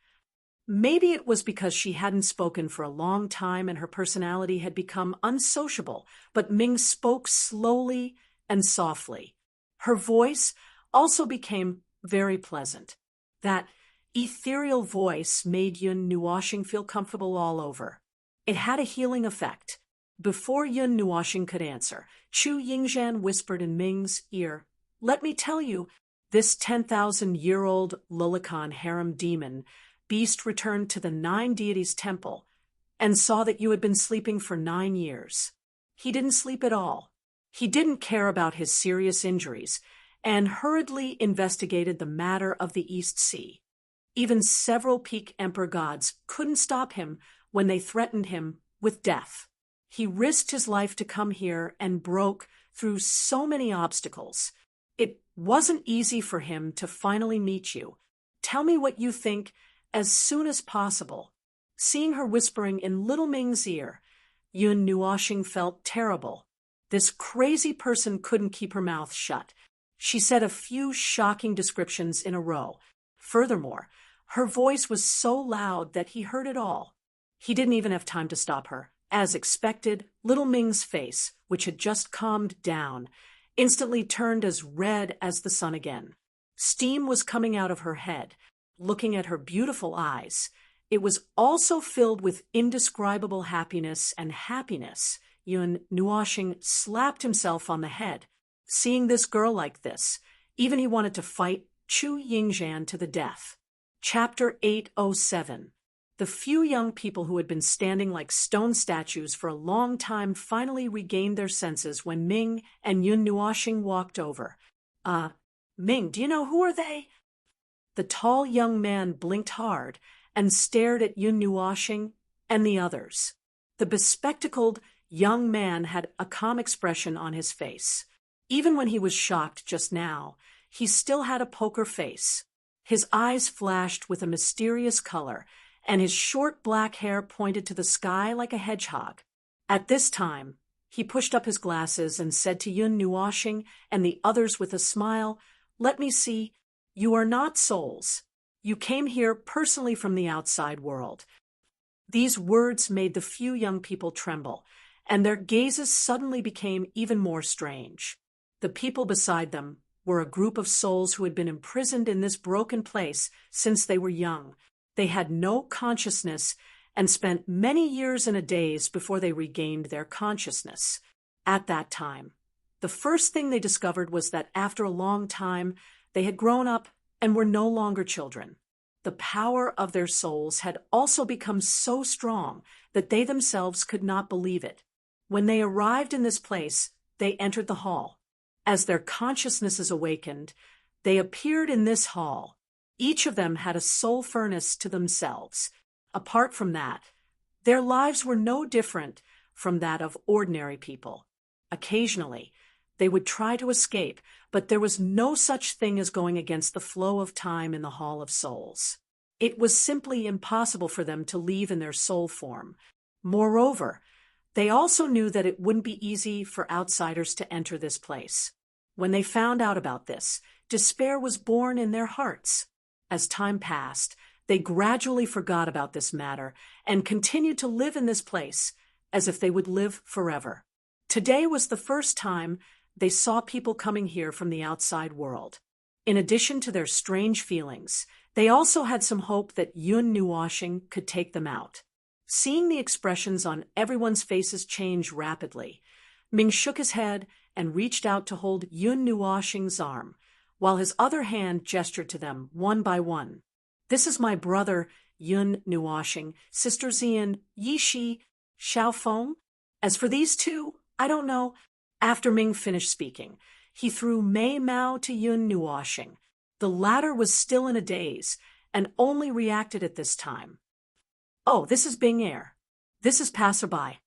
S1: Maybe it was because she hadn't spoken for a long time and her personality had become unsociable, but Ming spoke slowly and softly. Her voice also became very pleasant. That ethereal voice made Yun Nuoshing feel comfortable all over. It had a healing effect. Before Yun Nuoshing could answer, Chu Yingzhan whispered in Ming's ear, "Let me tell you, this 10,000-year-old Lulakan harem demon beast returned to the 9 deities' temple and saw that you had been sleeping for 9 years. He didn't sleep at all. He didn't care about his serious injuries and hurriedly investigated the matter of the East Sea. Even several peak emperor gods couldn't stop him when they threatened him with death. He risked his life to come here and broke through so many obstacles. It wasn't easy for him to finally meet you. Tell me what you think as soon as possible. Seeing her whispering in little Ming's ear, Yun Nuoxing felt terrible. This crazy person couldn't keep her mouth shut. She said a few shocking descriptions in a row. Furthermore, her voice was so loud that he heard it all. He didn't even have time to stop her. As expected, little Ming's face, which had just calmed down, instantly turned as red as the sun again. Steam was coming out of her head. Looking at her beautiful eyes, it was also filled with indescribable happiness and happiness. Yun Nuoxing slapped himself on the head. Seeing this girl like this, even he wanted to fight Chu Yingzhan to the death. Chapter 807. The few young people who had been standing like stone statues for a long time finally regained their senses when Ming and Yun Nuoxing walked over. Ming, do you know who are they? The tall young man blinked hard and stared at Yun Nuoxing and the others. The bespectacled young man had a calm expression on his face. Even when he was shocked just now, he still had a poker face. His eyes flashed with a mysterious color, and his short black hair pointed to the sky like a hedgehog. At this time, he pushed up his glasses and said to Yun Nuoxing and the others with a smile, "Let me see. You are not souls. You came here personally from the outside world." These words made the few young people tremble, and their gazes suddenly became even more strange. The people beside them were a group of souls who had been imprisoned in this broken place since they were young. They had no consciousness and spent many years in a daze before they regained their consciousness. At that time, the first thing they discovered was that after a long time, they had grown up and were no longer children. The power of their souls had also become so strong that they themselves could not believe it. When they arrived in this place, they entered the hall. As their consciousnesses awakened, they appeared in this hall. Each of them had a soul furnace to themselves. Apart from that, their lives were no different from that of ordinary people. Occasionally, they would try to escape, but there was no such thing as going against the flow of time in the Hall of Souls. It was simply impossible for them to leave in their soul form. Moreover, they also knew that it wouldn't be easy for outsiders to enter this place. When they found out about this, despair was born in their hearts. As time passed, they gradually forgot about this matter and continued to live in this place as if they would live forever. Today was the first time they saw people coming here from the outside world. In addition to their strange feelings, they also had some hope that Yun Nuoxing could take them out. Seeing the expressions on everyone's faces change rapidly, Ming shook his head and reached out to hold Yun Nuoxing's arm, while his other hand gestured to them one by one. "This is my brother, Yun Nuoxing, Sister Zian, Yishi, Xiaofeng. As for these two, I don't know." After Ming finished speaking, he threw Mei Mao to Yun Nuoxing. The latter was still in a daze and only reacted at this time. "Oh, this is Bing Air. This is Passerby."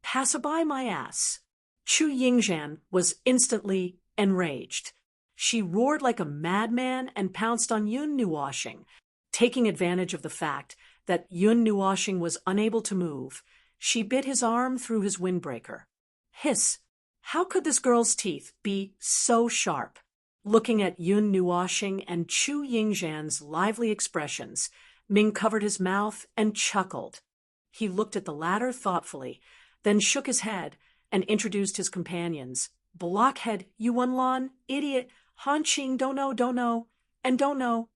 S1: "Passerby, my ass." Chu Yingzhan was instantly enraged. She roared like a madman and pounced on Yun Nuoxing. Taking advantage of the fact that Yun Nuoxing was unable to move, she bit his arm through his windbreaker. Hiss! How could this girl's teeth be so sharp? Looking at Yun Nuoxing and Chu Yingzhan's lively expressions, Ming covered his mouth and chuckled. He looked at the latter thoughtfully, then shook his head and introduced his companions. "Blockhead, Yuanlan, idiot, Hanqing, don't know, and don't know."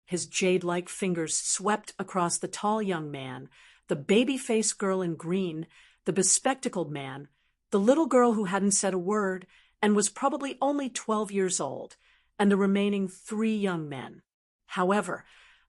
S1: His jade-like fingers swept across the tall young man, the baby-faced girl in green, the bespectacled man, the little girl who hadn't said a word and was probably only 12 years old, and the remaining 3 young men. However,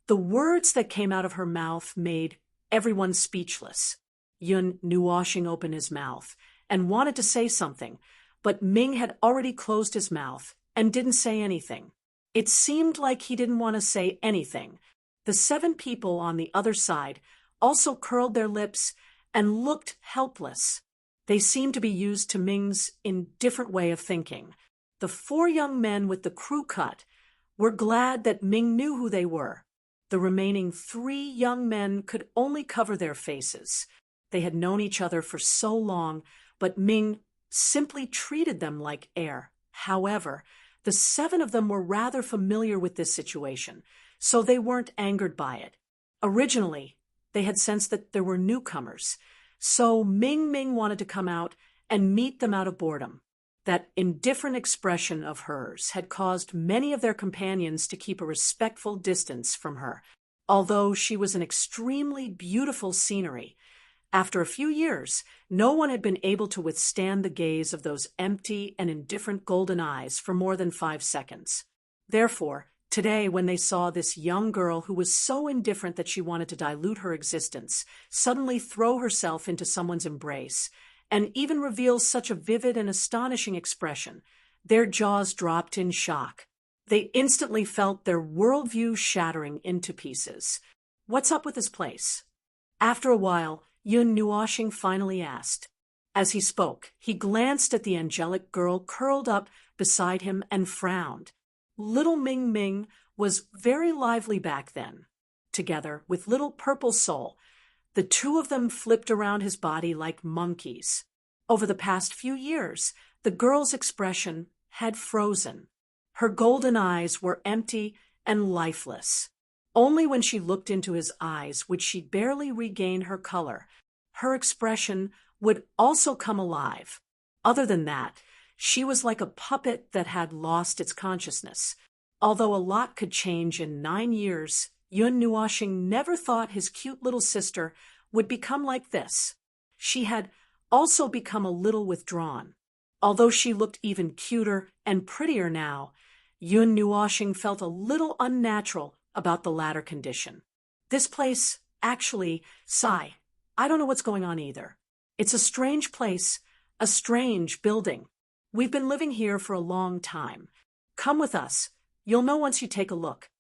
S1: the words that came out of her mouth made everyone speechless. Yun Nuoxing opened his mouth and wanted to say something, but Ming had already closed his mouth and didn't say anything. It seemed like he didn't want to say anything. The 7 people on the other side also curled their lips and looked helpless. They seemed to be used to Ming's indifferent way of thinking. The 4 young men with the crew cut were glad that Ming knew who they were. The remaining 3 young men could only cover their faces. They had known each other for so long, but Ming simply treated them like air. However, the 7 of them were rather familiar with this situation, so they weren't angered by it. Originally, they had sensed that there were newcomers, so Ming wanted to come out and meet them out of boredom. That indifferent expression of hers had caused many of their companions to keep a respectful distance from her, although she was an extremely beautiful scenery. After a few years, no one had been able to withstand the gaze of those empty and indifferent golden eyes for more than 5 seconds. Therefore, today, when they saw this young girl who was so indifferent that she wanted to dilute her existence, suddenly throw herself into someone's embrace, and even reveal such a vivid and astonishing expression, their jaws dropped in shock. They instantly felt their worldview shattering into pieces. "What's up with this place?" After a while, Yun Nuoxing finally asked. As he spoke, he glanced at the angelic girl curled up beside him and frowned. Little Ming was very lively back then. Together with little Purple Soul, the 2 of them flipped around his body like monkeys. Over the past few years, the girl's expression had frozen. Her golden eyes were empty and lifeless. Only when she looked into his eyes would she barely regain her color. Her expression would also come alive. Other than that, she was like a puppet that had lost its consciousness. Although a lot could change in 9 years, Yun Nuoxing never thought his cute little sister would become like this. She had also become a little withdrawn. Although she looked even cuter and prettier now, Yun Nuoxing felt a little unnatural about the latter condition. "This place, actually, Sai, I don't know what's going on either. It's a strange place, a strange building. We've been living here for a long time. Come with us. You'll know once you take a look."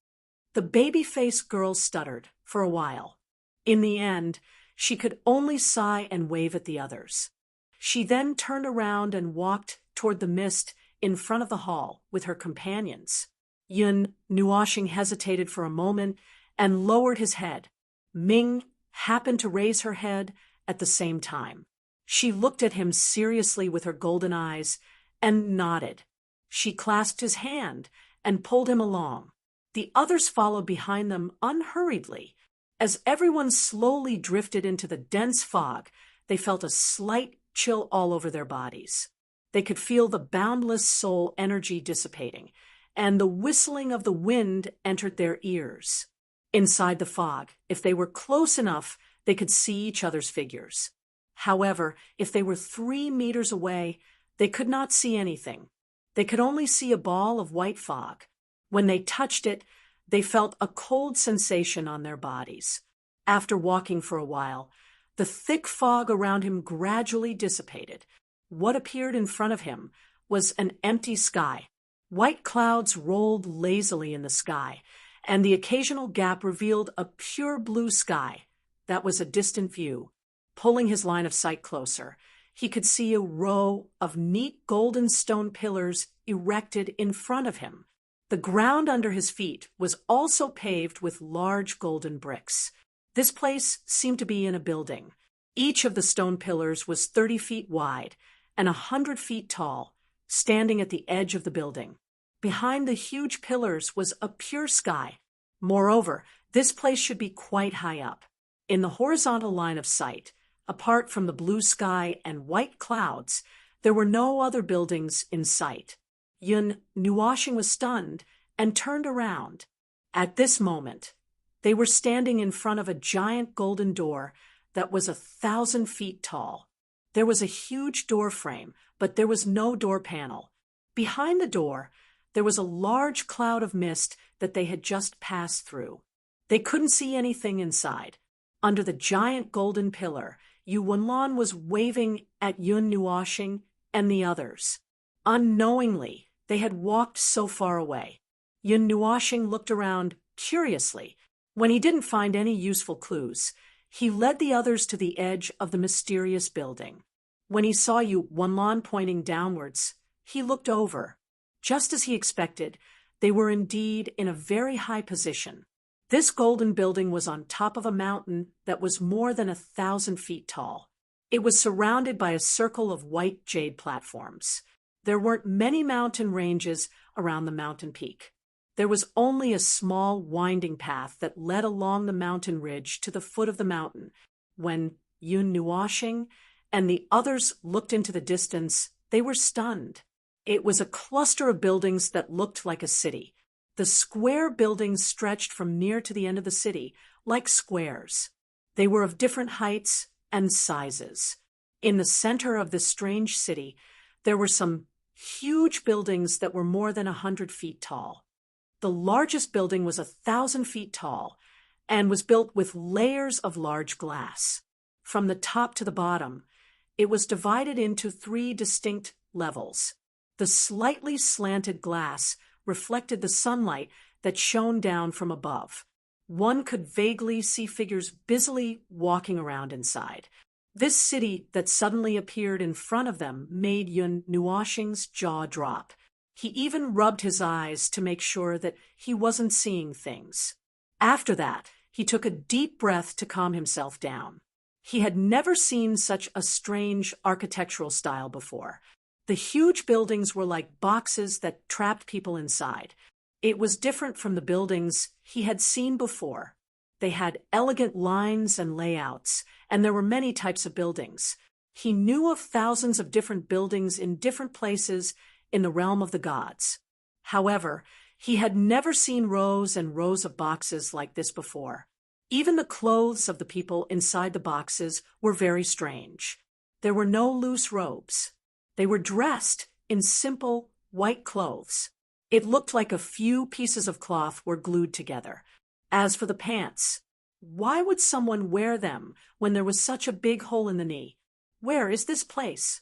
S1: The baby-faced girl stuttered for a while. In the end, she could only sigh and wave at the others. She then turned around and walked toward the mist in front of the hall with her companions. Yun Nuoxing hesitated for a moment and lowered his head. Ming happened to raise her head at the same time. She looked at him seriously with her golden eyes and nodded. She clasped his hand and pulled him along. The others followed behind them unhurriedly. As everyone slowly drifted into the dense fog, they felt a slight chill all over their bodies. They could feel the boundless soul energy dissipating, and the whistling of the wind entered their ears. Inside the fog, if they were close enough, they could see each other's figures. However, if they were 3 meters away, they could not see anything. They could only see a ball of white fog. When they touched it, they felt a cold sensation on their bodies. After walking for a while, the thick fog around him gradually dissipated. What appeared in front of him was an empty sky. White clouds rolled lazily in the sky, and the occasional gap revealed a pure blue sky. That was a distant view. Pulling his line of sight closer, he could see a row of neat golden stone pillars erected in front of him. The ground under his feet was also paved with large golden bricks. This place seemed to be in a building. Each of the stone pillars was 30 feet wide and 100 feet tall, standing at the edge of the building. Behind the huge pillars was a pure sky. Moreover, this place should be quite high up. In the horizontal line of sight, apart from the blue sky and white clouds, there were no other buildings in sight. Yun Nuoxing was stunned and turned around. At this moment, they were standing in front of a giant golden door that was 1,000 feet tall. There was a huge door frame, but there was no door panel. Behind the door, there was a large cloud of mist that they had just passed through. They couldn't see anything inside. Under the giant golden pillar, Yu Wenlan was waving at Yun Nuoxing and the others. Unknowingly, they had walked so far away. Yun Nuoxing looked around curiously. When he didn't find any useful clues, he led the others to the edge of the mysterious building. When he saw Yu Wenlan pointing downwards, he looked over. Just as he expected, they were indeed in a very high position. This golden building was on top of a mountain that was more than 1,000 feet tall. It was surrounded by a circle of white jade platforms. There weren't many mountain ranges around the mountain peak. There was only a small winding path that led along the mountain ridge to the foot of the mountain. When Yun Nuoshing and the others looked into the distance, they were stunned. It was a cluster of buildings that looked like a city. The square buildings stretched from near to the end of the city, like squares. They were of different heights and sizes. In the center of this strange city, there were some huge buildings that were more than 100 feet tall. The largest building was 1,000 feet tall and was built with layers of large glass. From the top to the bottom, it was divided into 3 distinct levels. The slightly slanted glass reflected the sunlight that shone down from above. One could vaguely see figures busily walking around inside. This city that suddenly appeared in front of them made Yun Nuoshing's jaw drop. He even rubbed his eyes to make sure that he wasn't seeing things. After that, he took a deep breath to calm himself down. He had never seen such a strange architectural style before. The huge buildings were like boxes that trapped people inside. It was different from the buildings he had seen before. They had elegant lines and layouts, and there were many types of buildings. He knew of thousands of different buildings in different places in the realm of the gods. However, he had never seen rows and rows of boxes like this before. Even the clothes of the people inside the boxes were very strange. There were no loose robes. They were dressed in simple white clothes. It looked like a few pieces of cloth were glued together. As for the pants, why would someone wear them when there was such a big hole in the knee? Where is this place?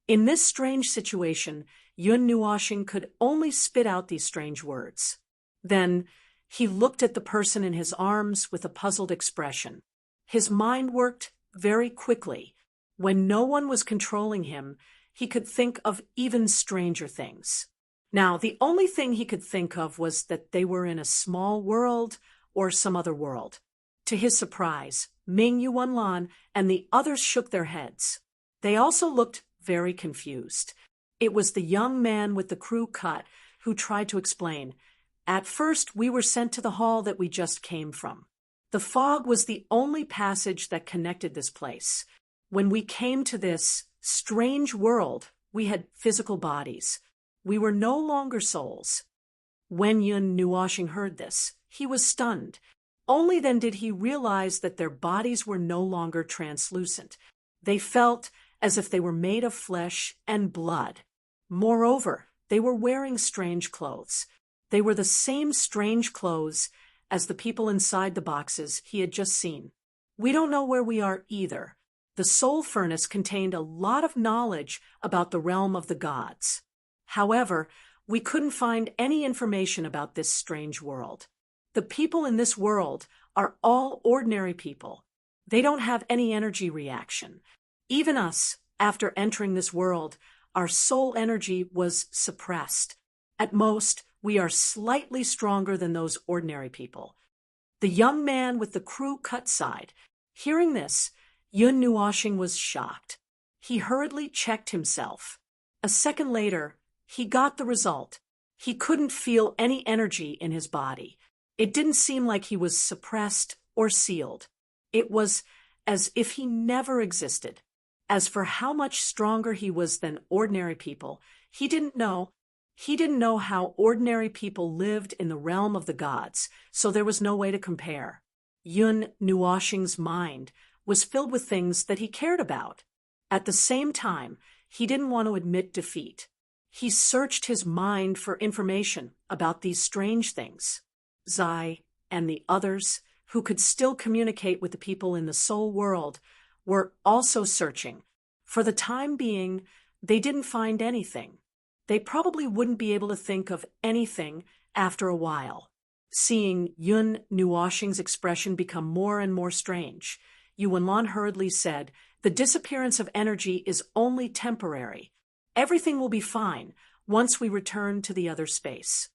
S1: In this strange situation, Yun Nuoshing could only spit out these strange words. Then he looked at the person in his arms with a puzzled expression. His mind worked very quickly. When no one was controlling him, he could think of even stranger things. Now, the only thing he could think of was that they were in a small world or some other world. To his surprise, Ming Yuanlan and the others shook their heads. They also looked very confused. It was the young man with the crew cut who tried to explain. At first, we were sent to the hall that we just came from. The fog was the only passage that connected this place. When we came to this strange world, we had physical bodies. We were no longer souls. When Yun Nuoshing heard this, he was stunned. Only then did he realize that their bodies were no longer translucent. They felt as if they were made of flesh and blood. Moreover, they were wearing strange clothes. They were the same strange clothes as the people inside the boxes he had just seen. We don't know where we are either. The soul furnace contained a lot of knowledge about the realm of the gods. However, we couldn't find any information about this strange world. The people in this world are all ordinary people. They don't have any energy reaction. Even us, after entering this world, our soul energy was suppressed. At most, we are slightly stronger than those ordinary people. The young man with the crew cut side, hearing this, Yun Nuoshing was shocked. He hurriedly checked himself. A second later, he got the result. He couldn't feel any energy in his body. It didn't seem like he was suppressed or sealed. It was as if he never existed. As for how much stronger he was than ordinary people, he didn't know. He didn't know how ordinary people lived in the realm of the gods, so there was no way to compare. Yun Nuoshing's mind was filled with things that he cared about. At the same time, he didn't want to admit defeat. He searched his mind for information about these strange things. Zai and the others, who could still communicate with the people in the soul world, were also searching. For the time being, they didn't find anything. They probably wouldn't be able to think of anything after a while. Seeing Yun Nuoshing's expression become more and more strange, Yuanlan hurriedly said, "The disappearance of energy is only temporary. Everything will be fine once we return to the other space.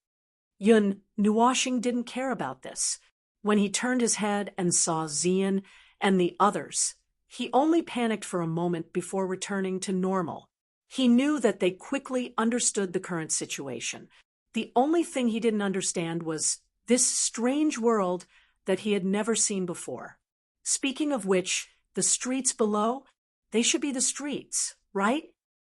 S1: Yun Nuashing didn't care about this. When he turned his head and saw Xian and the others, he only panicked for a moment before returning to normal. He knew that they quickly understood the current situation. The only thing he didn't understand was this strange world that he had never seen before. Speaking of which, the streets below, they should be the streets, right?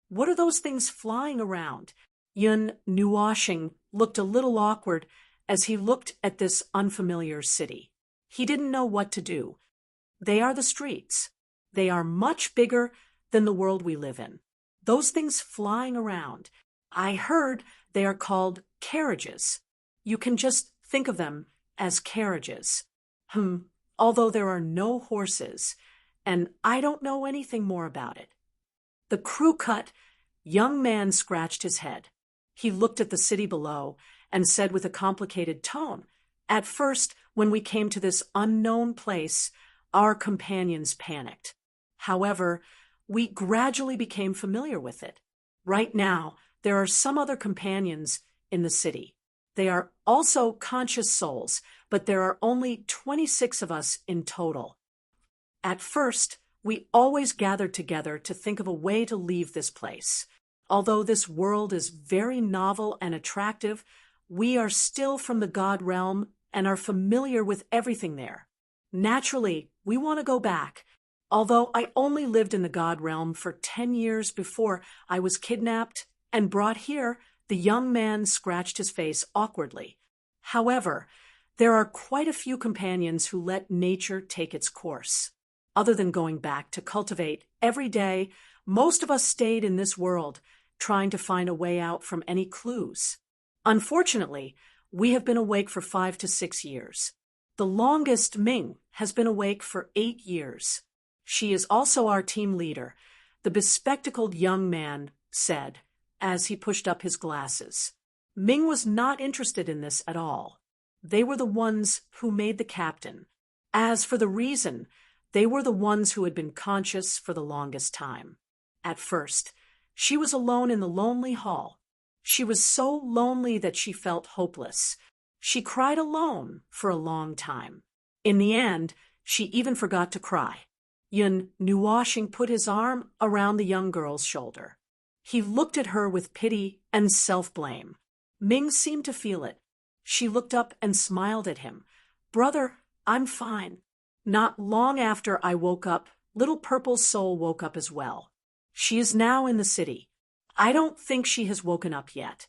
S1: What are those things flying around? Yun Nuashing looked a little awkward as he looked at this unfamiliar city. He didn't know what to do. They are the streets. They are much bigger than the world we live in. Those things flying around, I heard they are called carriages. You can just think of them as carriages. Although there are no horses, and I don't know anything more about it. The crew-cut young man scratched his head. He looked at the city below and said with a complicated tone, "At first, when we came to this unknown place, our companions panicked. However, we gradually became familiar with it. Right now, there are some other companions in the city. They are also conscious souls, but there are only 26 of us in total. At first, we always gathered together to think of a way to leave this place. Although this world is very novel and attractive, we are still from the God realm and are familiar with everything there. Naturally, we want to go back. Although I only lived in the God realm for 10 years before I was kidnapped and brought here," the young man scratched his face awkwardly. "However, there are quite a few companions who let nature take its course. Other than going back to cultivate every day, most of us stayed in this world, trying to find a way out from any clues. Unfortunately, we have been awake for 5 to 6 years. The longest, Ming, has been awake for 8 years. She is also our team leader," the bespectacled young man said, as he pushed up his glasses. Ming was not interested in this at all. They were the ones who made the captain. As for the reason, they were the ones who had been conscious for the longest time. At first, she was alone in the lonely hall. She was so lonely that she felt hopeless. She cried alone for a long time. In the end, she even forgot to cry. Yun Nuashing put his arm around the young girl's shoulder. He looked at her with pity and self-blame. Ming seemed to feel it. She looked up and smiled at him. "Brother, I'm fine. Not long after I woke up, little purple soul woke up as well. She is now in the city. I don't think she has woken up yet."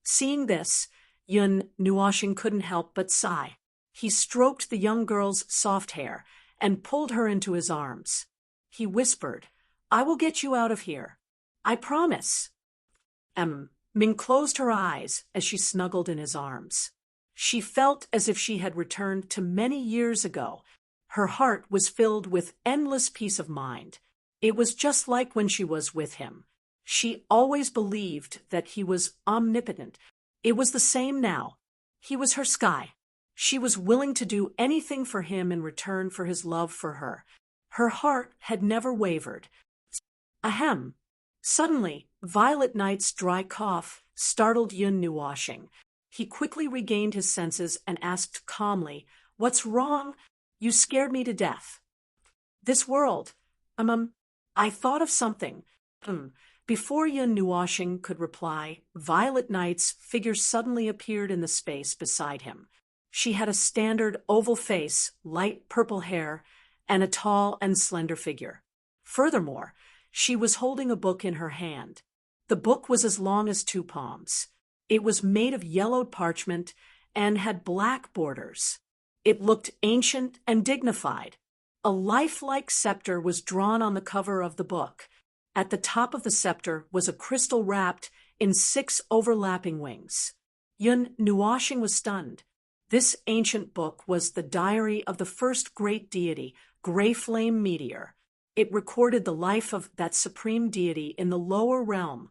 S1: Seeing this, Yun Nuashing couldn't help but sigh. He stroked the young girl's soft hair and pulled her into his arms. He whispered, "I will get you out of here. I promise." Ming closed her eyes as she snuggled in his arms. She felt as if she had returned to many years ago. Her heart was filled with endless peace of mind. It was just like when she was with him. She always believed that he was omnipotent. It was the same now. He was her sky. She was willing to do anything for him in return for his love for her. Her heart had never wavered. Ahem. Suddenly, Violet Knight's dry cough startled Yun Nuashing. He quickly regained his senses and asked calmly, "What's wrong? You scared me to death." "This world. I thought of something." Before Yun Nuashing could reply, Violet Knight's figure suddenly appeared in the space beside him. She had a standard oval face, light purple hair, and a tall and slender figure. Furthermore, she was holding a book in her hand. The book was as long as 2 palms. It was made of yellowed parchment and had black borders. It looked ancient and dignified. A lifelike scepter was drawn on the cover of the book. At the top of the scepter was a crystal wrapped in 6 overlapping wings. Yun Nuashing was stunned. This ancient book was the diary of the first great deity, Gray Flame Meteor. It recorded the life of that supreme deity in the lower realm.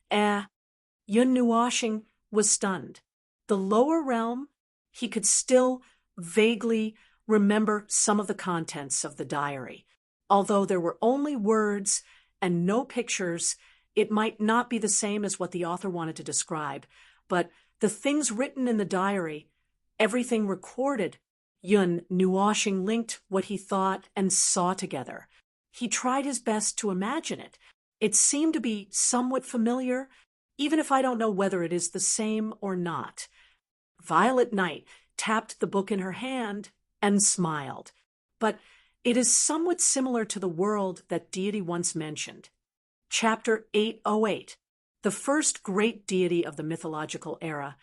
S1: Yun Nuashing was stunned. The lower realm? He could still vaguely remember some of the contents of the diary. Although there were only words and no pictures, It might not be the same as what the author wanted to describe, but the things written in the diary, everything recorded, Yun Nuoshing linked what he thought and saw together. He tried his best to imagine it. It seemed to be somewhat familiar, even if I don't know whether it is the same or not. Violet Knight tapped the book in her hand and smiled. But it is somewhat similar to the world that deity once mentioned. Chapter 808, the first great deity of the mythological era,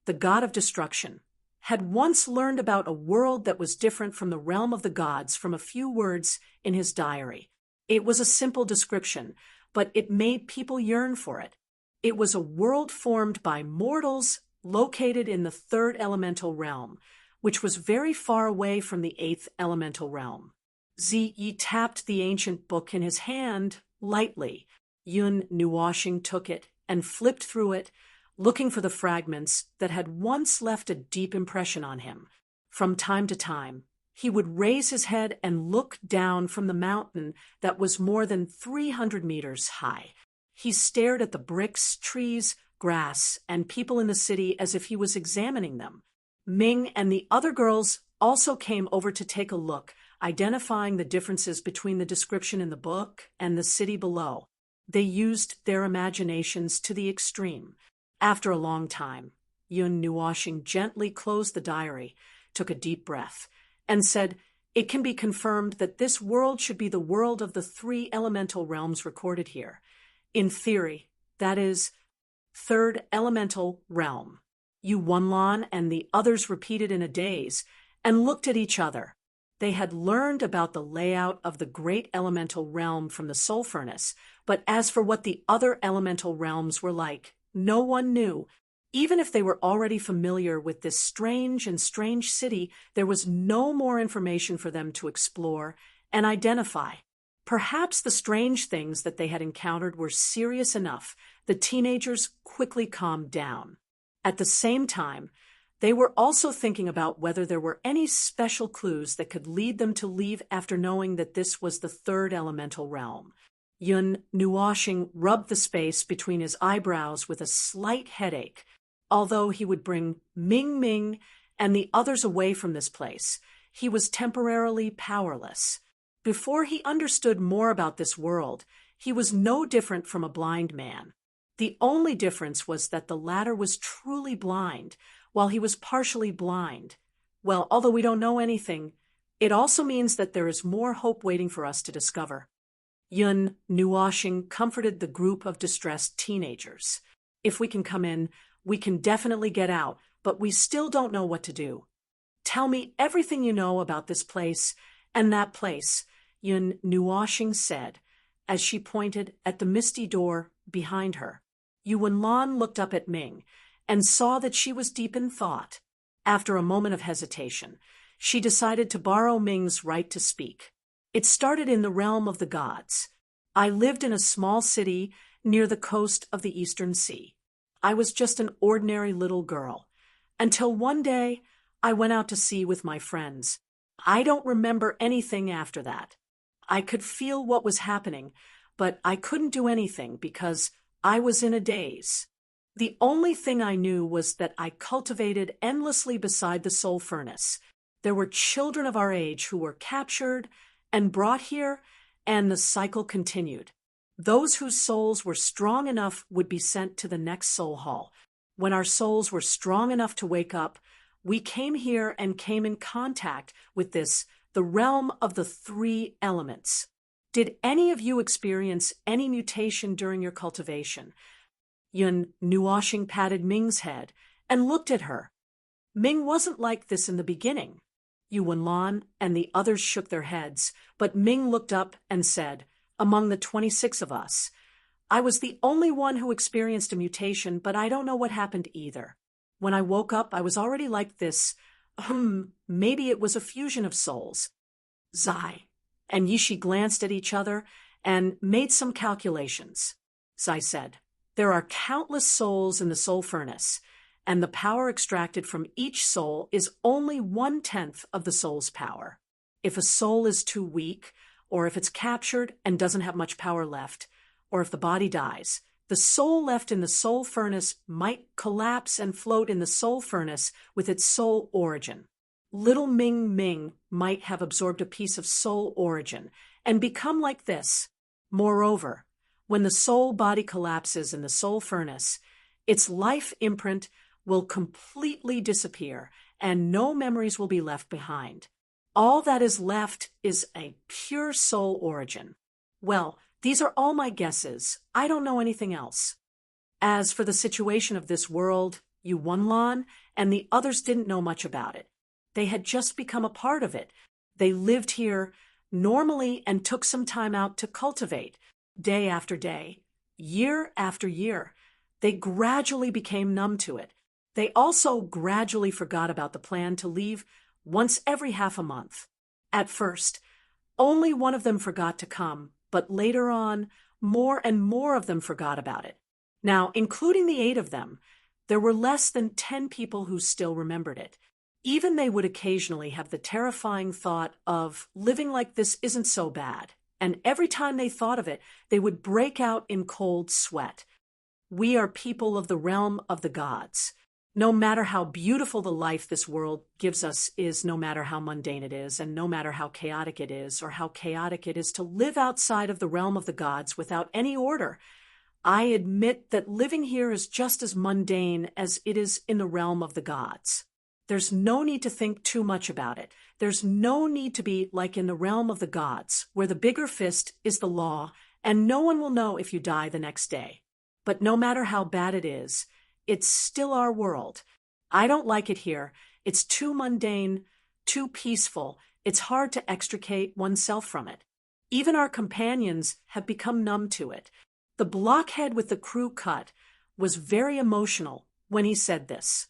S1: the god of destruction, had once learned about a world that was different from the realm of the gods from a few words in his diary. It was a simple description, but it made people yearn for it. It was a world formed by mortals located in the third elemental realm, which was very far away from the eighth elemental realm. Ziyi tapped the ancient book in his hand lightly. Yun Nuoshing took it and flipped through it, looking for the fragments that had once left a deep impression on him. From time to time, he would raise his head and look down from the mountain that was more than 300 meters high. He stared at the bricks, trees, grass, and people in the city as if he was examining them. Ming and the other girls also came over to take a look, identifying the differences between the description in the book and the city below. They used their imaginations to the extreme. After a long time, Yun Nuoshing gently closed the diary, took a deep breath, and said, "It can be confirmed that this world should be the world of the three elemental realms recorded here. In theory, that is, third elemental realm." Yu Wenlan and the others repeated in a daze and looked at each other. They had learned about the layout of the great elemental realm from the soul furnace, but as for what the other elemental realms were like, no one knew. Even if they were already familiar with this strange city, there was no more information for them to explore and identify. Perhaps the strange things that they had encountered were serious enough. The teenagers quickly calmed down. At the same time, they were also thinking about whether there were any special clues that could lead them to leave after knowing that this was the third elemental realm. Yun Nuoshing rubbed the space between his eyebrows with a slight headache. Although he would bring Ming and the others away from this place, he was temporarily powerless. Before he understood more about this world, he was no different from a blind man. The only difference was that the latter was truly blind, while he was partially blind. Well, although we don't know anything, it also means that there is more hope waiting for us to discover. Yun Nuoshing comforted the group of distressed teenagers. "If we can come in, we can definitely get out, but we still don't know what to do. Tell me everything you know about this place and that place," Yun Nuoshing said, as she pointed at the misty door behind her. Yu Wenlan looked up at Ming and saw that she was deep in thought. After a moment of hesitation, she decided to borrow Ming's right to speak. "It started in the realm of the gods. I lived in a small city near the coast of the Eastern Sea. I was just an ordinary little girl, until one day I went out to sea with my friends. I don't remember anything after that. I could feel what was happening, but I couldn't do anything because I was in a daze. The only thing I knew was that I cultivated endlessly beside the soul furnace. There were children of our age who were captured and brought here, and the cycle continued. Those whose souls were strong enough would be sent to the next soul hall. When our souls were strong enough to wake up, we came here and came in contact with this, the realm of the three elements. Did any of you experience any mutation during your cultivation?" Yun Nuoshing patted Ming's head and looked at her. "Ming wasn't like this in the beginning." Yu Wenlan and the others shook their heads, but Ming looked up and said, "Among the 26 of us, I was the only one who experienced a mutation, but I don't know what happened either. When I woke up, I was already like this. Maybe it was a fusion of souls." Zai and Yishi glanced at each other and made some calculations. Zai said, "There are countless souls in the soul furnace, and the power extracted from each soul is only 1/10 of the soul's power. If a soul is too weak, or if it's captured and doesn't have much power left, or if the body dies, the soul left in the soul furnace might collapse and float in the soul furnace with its soul origin. Little Ming Ming might have absorbed a piece of soul origin and become like this. Moreover, when the soul body collapses in the soul furnace, its life imprint will completely disappear and no memories will be left behind. All that is left is a pure soul origin. Well, these are all my guesses. I don't know anything else. As for the situation of this world, Yuanlan and the others didn't know much about it. They had just become a part of it. They lived here normally and took some time out to cultivate, day after day, year after year. They gradually became numb to it. They also gradually forgot about the plan to leave once every half a month. At first, only one of them forgot to come, but later on, more and more of them forgot about it. Now, including the 8 of them, there were less than 10 people who still remembered it. Even they would occasionally have the terrifying thought of living like this isn't so bad, and every time they thought of it, they would break out in cold sweat. We are people of the realm of the gods. No matter how beautiful the life this world gives us is, no matter how mundane it is, and no matter how chaotic it is, or how chaotic it is to live outside of the realm of the gods without any order, I admit that living here is just as mundane as it is in the realm of the gods. There's no need to think too much about it. There's no need to be like in the realm of the gods, where the bigger fist is the law, and no one will know if you die the next day. But no matter how bad it is, it's still our world. I don't like it here. It's too mundane, too peaceful. It's hard to extricate oneself from it. Even our companions have become numb to it. The blockhead with the crew cut was very emotional when he said this.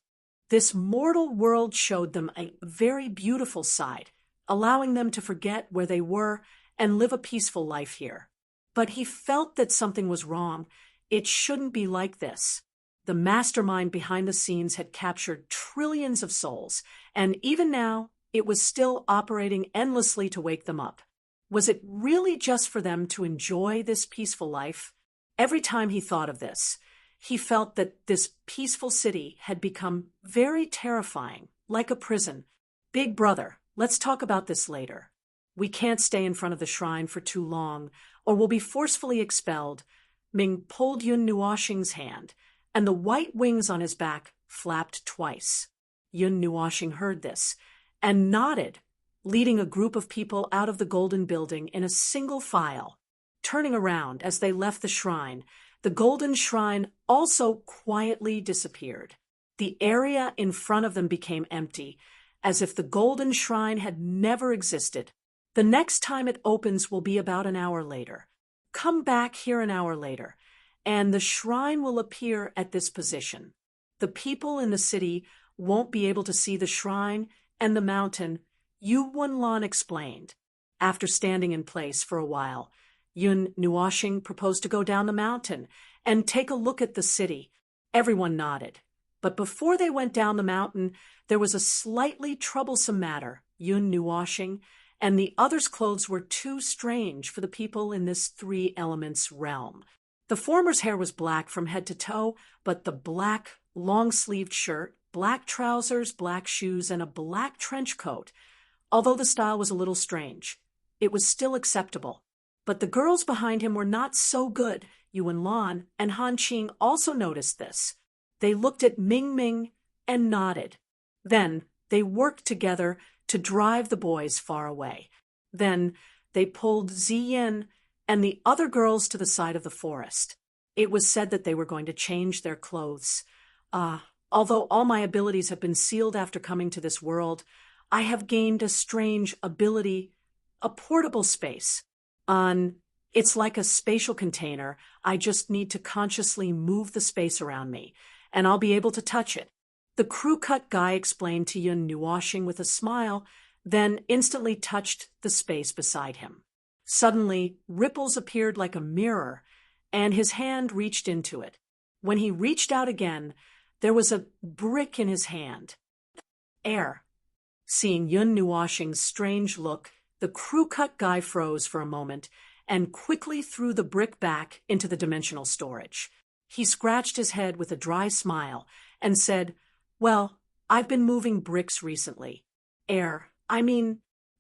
S1: This mortal world showed them a very beautiful side, allowing them to forget where they were and live a peaceful life here. But he felt that something was wrong. It shouldn't be like this. The mastermind behind the scenes had captured trillions of souls, and even now, it was still operating endlessly to wake them up. Was it really just for them to enjoy this peaceful life? Every time he thought of this, he felt that this peaceful city had become very terrifying, like a prison. Big brother, let's talk about this later. We can't stay in front of the shrine for too long, or we'll be forcefully expelled. Ming pulled Yun Nuoxing's hand, and the white wings on his back flapped twice. Yun Nuoxing heard this, and nodded, leading a group of people out of the golden building in a single file. Turning around as they left the shrine, the golden shrine also quietly disappeared. The area in front of them became empty, as if the golden shrine had never existed. The next time it opens will be about an hour later. Come back here an hour later, and the shrine will appear at this position. The people in the city won't be able to see the shrine and the mountain, Yuanlan explained. After standing in place for a while, Yun Nuoxing proposed to go down the mountain and take a look at the city. Everyone nodded. But before they went down the mountain, there was a slightly troublesome matter. Yun Nuoxing and the others' clothes were too strange for the people in this 3 elements realm. The former's hair was black from head to toe, but the black, long-sleeved shirt, black trousers, black shoes, and a black trench coat. Although the style was a little strange, it was still acceptable. But the girls behind him were not so good. Yuanlan and Han Qing also noticed this. They looked at Ming Ming and nodded. Then they worked together to drive the boys far away. Then they pulled Ziyin and the other girls to the side of the forest. It was said that they were going to change their clothes. Although all my abilities have been sealed after coming to this world, I have gained a strange ability, a portable space. It's like a spatial container. I just need to consciously move the space around me, and I'll be able to touch it. The crew-cut guy explained to Yun Nuoxing with a smile, then instantly touched the space beside him. Suddenly, ripples appeared like a mirror, and his hand reached into it. When he reached out again, there was a brick in his hand. Air. Seeing Yun Nuoxing's strange look, the crew-cut guy froze for a moment and quickly threw the brick back into the dimensional storage. He scratched his head with a dry smile and said, "Well, I've been moving bricks recently.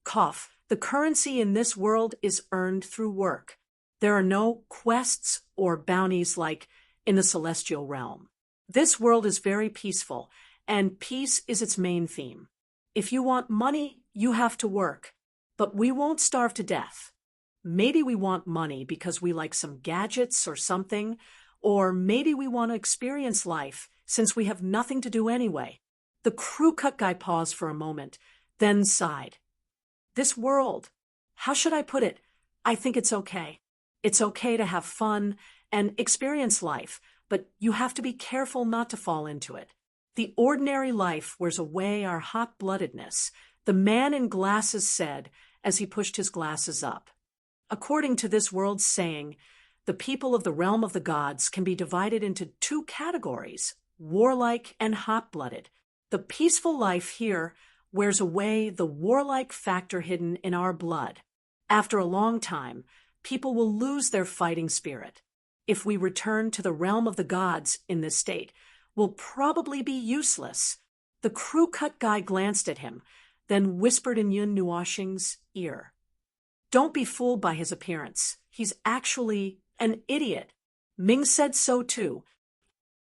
S1: Cough. The currency in this world is earned through work. There are no quests or bounties like in the celestial realm. This world is very peaceful, and peace is its main theme. If you want money, you have to work. But we won't starve to death. Maybe we want money because we like some gadgets or something, or maybe we want to experience life since we have nothing to do anyway." The crew cut guy paused for a moment, then sighed. "This world, how should I put it? I think it's okay. It's okay to have fun and experience life, but you have to be careful not to fall into it. The ordinary life wears away our hot-bloodedness," the man in glasses said as he pushed his glasses up. "According to this world's saying, the people of the realm of the gods can be divided into two categories, warlike and hot-blooded. The peaceful life here wears away the warlike factor hidden in our blood. After a long time, people will lose their fighting spirit. If we return to the realm of the gods in this state, we'll probably be useless." The crew cut guy glanced at him, then whispered in Yun Nuoxing's ear, "Don't be fooled by his appearance. He's actually an idiot." Ming said so too.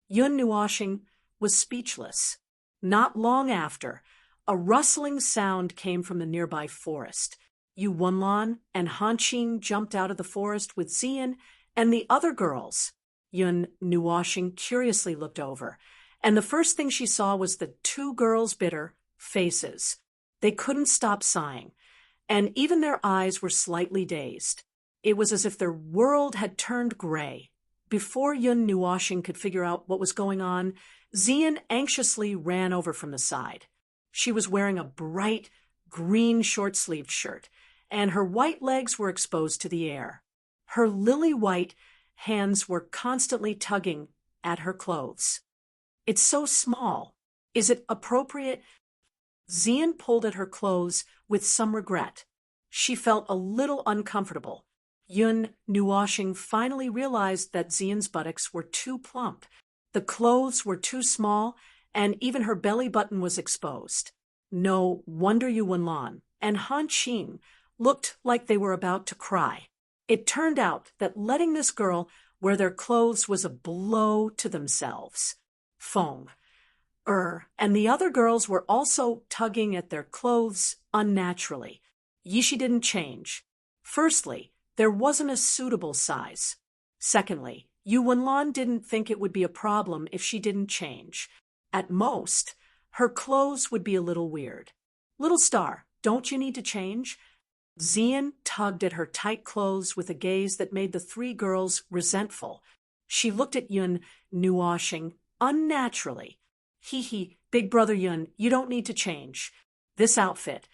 S1: Yun Nuoxing was speechless. Not long after, a rustling sound came from the nearby forest. Yu Wenlan and Han Qing jumped out of the forest with Xian and the other girls. Yun Nuoxing curiously looked over, and the first thing she saw was the two girls' bitter faces. They couldn't stop sighing, and even their eyes were slightly dazed. It was as if their world had turned gray. Before Yun Nuoxing could figure out what was going on, Xian anxiously ran over from the side. She was wearing a bright, green short-sleeved shirt, and her white legs were exposed to the air. Her lily-white hands were constantly tugging at her clothes. "It's so small. Is it appropriate?" Xian pulled at her clothes with some regret. She felt a little uncomfortable. Yun Nuoxing finally realized that Xian's buttocks were too plump. The clothes were too small, and even her belly button was exposed. No wonder Yu Wenlan and Han Qing looked like they were about to cry. It turned out that letting this girl wear their clothes was a blow to themselves. Feng, and the other girls were also tugging at their clothes unnaturally. Yishi didn't change. Firstly, there wasn't a suitable size. Secondly, Yu Wenlan didn't think it would be a problem if she didn't change. At most, her clothes would be a little weird. "Little star, don't you need to change?" Xian tugged at her tight clothes with a gaze that made the three girls resentful. She looked at Yun Nuoxing unnaturally. "Hee, big brother Yun, you don't need to change. This outfit,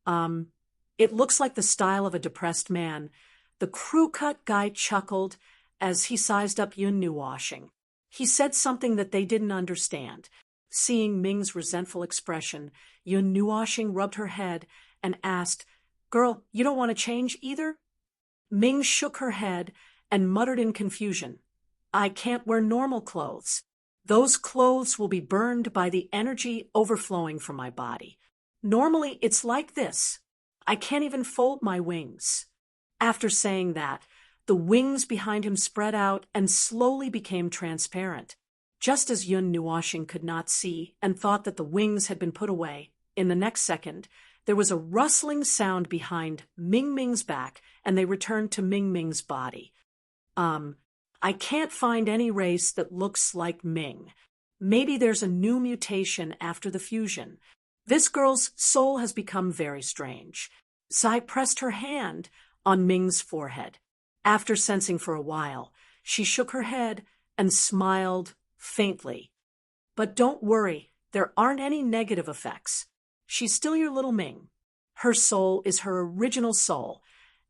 S1: it looks like the style of a depressed man." The crew cut guy chuckled as he sized up Yun Nuoxing. He said something that they didn't understand. Seeing Ming's resentful expression, Yun Nuoxing rubbed her head and asked, "Girl, you don't want to change either?" Ming shook her head and muttered in confusion, "I can't wear normal clothes. Those clothes will be burned by the energy overflowing from my body. Normally, it's like this. I can't even fold my wings." After saying that, the wings behind him spread out and slowly became transparent. Just as Yun Nuoxing could not see and thought that the wings had been put away, in the next second, there was a rustling sound behind Ming Ming's back, and they returned to Ming Ming's body. I can't find any race that looks like Ming. Maybe there's a new mutation after the fusion. This girl's soul has become very strange." Sai pressed her hand on Ming's forehead. After sensing for a while, she shook her head and smiled faintly. "But don't worry, there aren't any negative effects. She's still your little Ming. Her soul is her original soul,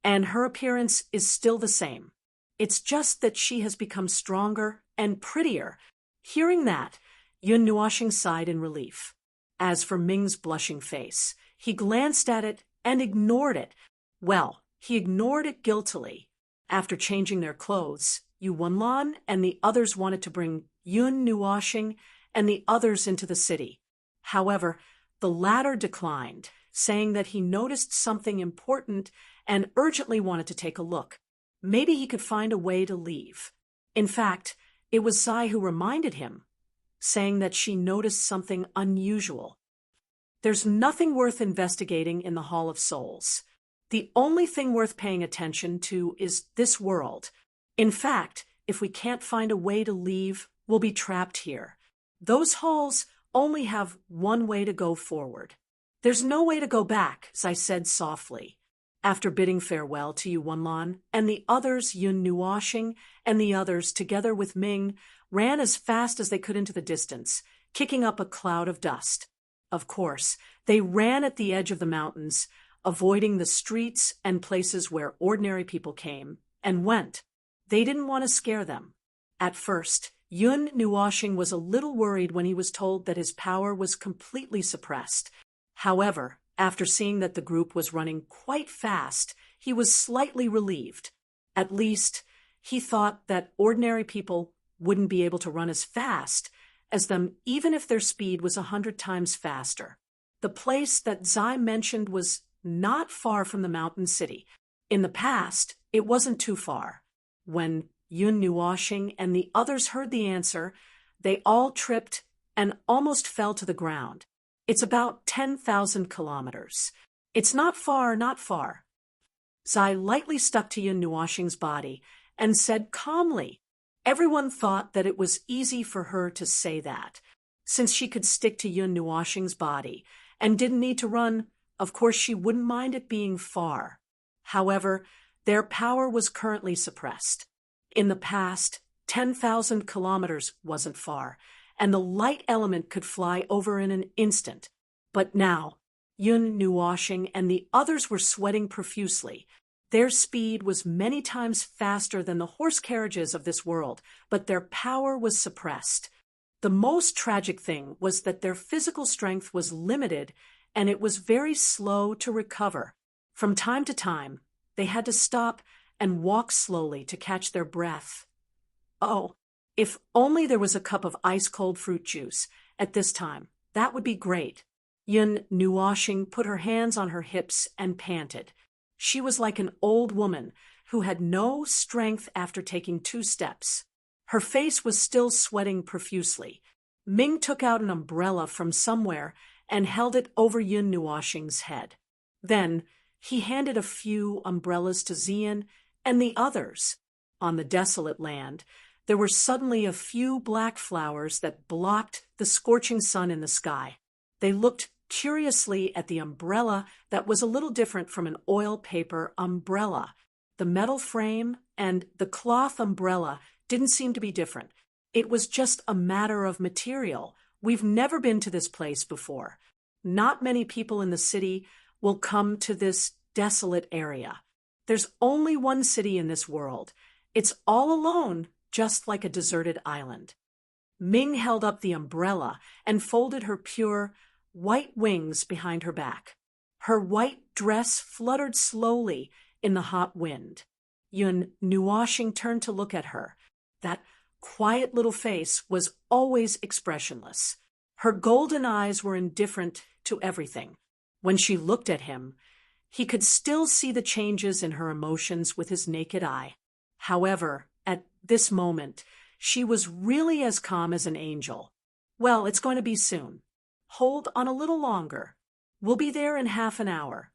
S1: and her appearance is still the same. It's just that she has become stronger and prettier." Hearing that, Yun Nuoxing sighed in relief. As for Ming's blushing face, he glanced at it and ignored it. Well, he ignored it guiltily. After changing their clothes, Yu Wenlan and the others wanted to bring Yun Nuoxing and the others into the city. However, the latter declined, saying that he noticed something important and urgently wanted to take a look. Maybe he could find a way to leave. In fact, it was Zai who reminded him, saying that she noticed something unusual. There's nothing worth investigating in the Hall of Souls. The only thing worth paying attention to is this world. In fact, if we can't find a way to leave, we'll be trapped here. Those halls only have one way to go forward. There's no way to go back, Zai said softly. After bidding farewell to Yu Wenlan and the others, Yun Nuoxing and the others, together with Ming, ran as fast as they could into the distance, kicking up a cloud of dust. Of course, they ran at the edge of the mountains, avoiding the streets and places where ordinary people came and went. They didn't want to scare them. At first, Yun Nuoxing was a little worried when he was told that his power was completely suppressed. However, after seeing that the group was running quite fast, he was slightly relieved. At least, he thought that ordinary people wouldn't be able to run as fast as them, even if their speed was 100 times faster. The place that Zai mentioned was not far from the mountain city. In the past, it wasn't too far. When Yun Nuoxing and the others heard the answer, they all tripped and almost fell to the ground. It's about 10,000 kilometers. It's not far, not far. Zai lightly stuck to Yun Nuoxing's body and said calmly. Everyone thought that it was easy for her to say that. Since she could stick to Yun Nuoxing's body and didn't need to run, of course she wouldn't mind it being far. However, their power was currently suppressed. In the past, 10,000 kilometers wasn't far, and the light element could fly over in an instant. But now, Yun Nuoxing and the others were sweating profusely. Their speed was many times faster than the horse carriages of this world, but their power was suppressed. The most tragic thing was that their physical strength was limited, and it was very slow to recover. From time to time, they had to stop and walk slowly to catch their breath. Oh, if only there was a cup of ice-cold fruit juice at this time, that would be great. Yun Nuoxing put her hands on her hips and panted. She was like an old woman who had no strength after taking 2 steps. Her face was still sweating profusely. Ming took out an umbrella from somewhere and held it over Yun Nuoxing's head. Then he handed a few umbrellas to Xian and the others. On the desolate land, there were suddenly a few black flowers that blocked the scorching sun in the sky. They looked curiously at the umbrella that was a little different from an oil paper umbrella. The metal frame and the cloth umbrella didn't seem to be different. It was just a matter of material. We've never been to this place before. Not many people in the city will come to this desolate area. There's only one city in this world. It's all alone, just like a deserted island. Ming held up the umbrella and folded her pure, white wings behind her back. Her white dress fluttered slowly in the hot wind. Yun Nuoxing turned to look at her. That quiet little face was always expressionless. Her golden eyes were indifferent to everything. When she looked at him, he could still see the changes in her emotions with his naked eye. However, at this moment, she was really as calm as an angel. Well, it's going to be soon. Hold on a little longer. We'll be there in half an hour.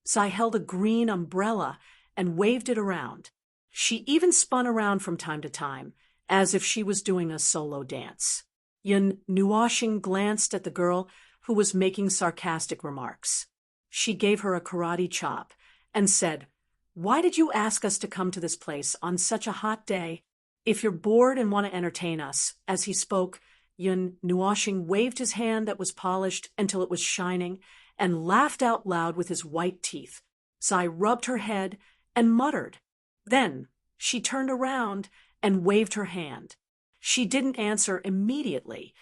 S1: Zai held a green umbrella and waved it around. She even spun around from time to time, as if she was doing a solo dance. Yun Nuoxing glanced at the girl who was making sarcastic remarks. She gave her a karate chop and said, "Why did you ask us to come to this place on such a hot day? If you're bored and want to entertain us." As he spoke, Yun Nuoxing waved his hand that was polished until it was shining and laughed out loud with his white teeth. Zai rubbed her head and muttered. Then she turned around and waved her hand. She didn't answer immediately.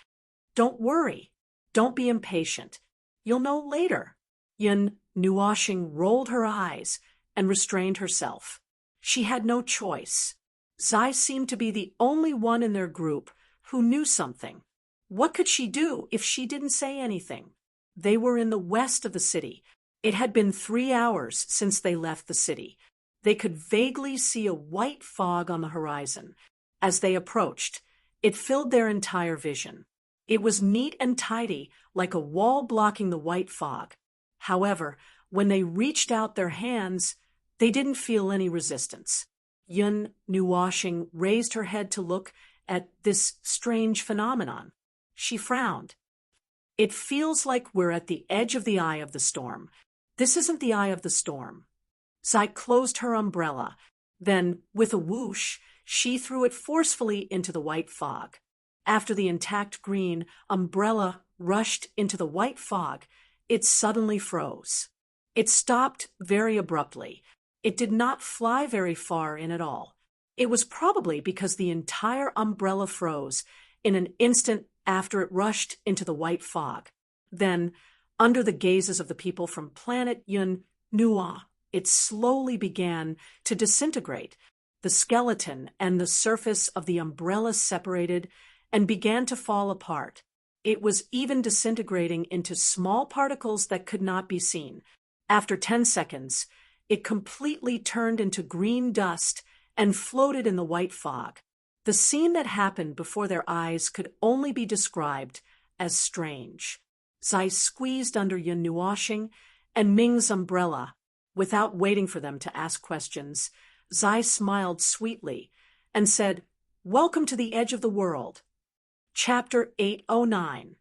S1: "Don't worry. Don't be impatient. You'll know later." Yun Nuoxing rolled her eyes and restrained herself. She had no choice. Zai seemed to be the only one in their group who knew something. What could she do if she didn't say anything? They were in the west of the city. It had been 3 hours since they left the city. They could vaguely see a white fog on the horizon. As they approached, it filled their entire vision. It was neat and tidy, like a wall blocking the white fog. However, when they reached out their hands, they didn't feel any resistance. Yun Nuoshing raised her head to look at this strange phenomenon. She frowned. It feels like we're at the edge of the eye of the storm. This isn't the eye of the storm. Zai closed her umbrella. Then, with a whoosh, she threw it forcefully into the white fog. After the intact green umbrella rushed into the white fog, it suddenly froze. It stopped very abruptly. It did not fly very far in at all. It was probably because the entire umbrella froze in an instant after it rushed into the white fog. Then, under the gazes of the people from planet Yun Nua, it slowly began to disintegrate. The skeleton and the surface of the umbrella separated and began to fall apart. It was even disintegrating into small particles that could not be seen. After 10 seconds, it completely turned into green dust and floated in the white fog. The scene that happened before their eyes could only be described as strange. Zai squeezed under Yun Nuoshing and Ming's umbrella. Without waiting for them to ask questions, Zai smiled sweetly and said, "Welcome to the edge of the world." Chapter 809.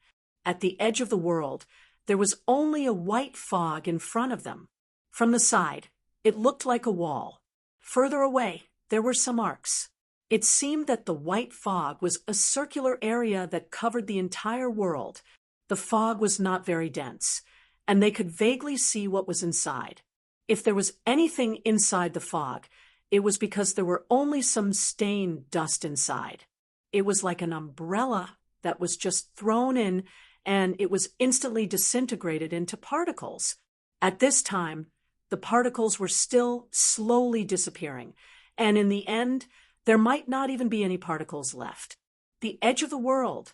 S1: At the edge of the world, there was only a white fog in front of them. From the side, it looked like a wall. Further away, there were some arcs. It seemed that the white fog was a circular area that covered the entire world. The fog was not very dense, and they could vaguely see what was inside. If there was anything inside the fog, it was because there were only some stain dust inside. It was like an umbrella that was just thrown in, and it was instantly disintegrated into particles. At this time, the particles were still slowly disappearing, and in the end, there might not even be any particles left. The edge of the world.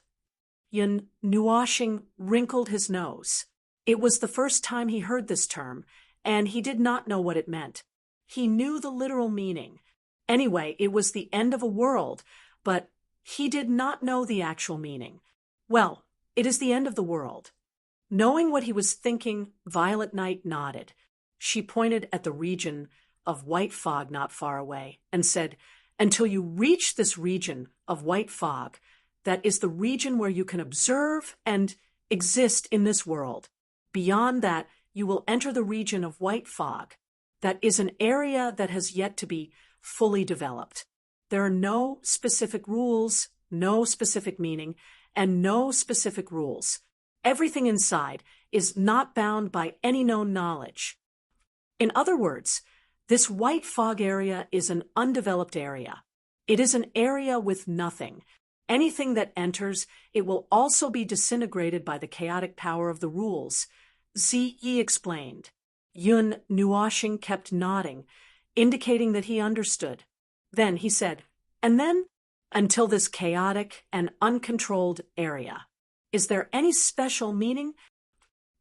S1: Yun Nuoshing wrinkled his nose. It was the first time he heard this term, and he did not know what it meant. He knew the literal meaning. Anyway, it was the end of a world, but he did not know the actual meaning. Well, it is the end of the world. Knowing what he was thinking, Violet Knight nodded. She pointed at the region of white fog not far away and said, "Until you reach this region of white fog, that is the region where you can observe and exist in this world. Beyond that, you will enter the region of white fog. That is an area that has yet to be fully developed. There are no specific rules, no specific meaning, and no specific rules. Everything inside is not bound by any known knowledge." In other words, this white fog area is an undeveloped area. It is an area with nothing. Anything that enters, it will also be disintegrated by the chaotic power of the rules. Ziyi explained. Yun Nuoshing kept nodding, indicating that he understood. Then he said, "And then, until this chaotic and uncontrolled area. Is there any special meaning?"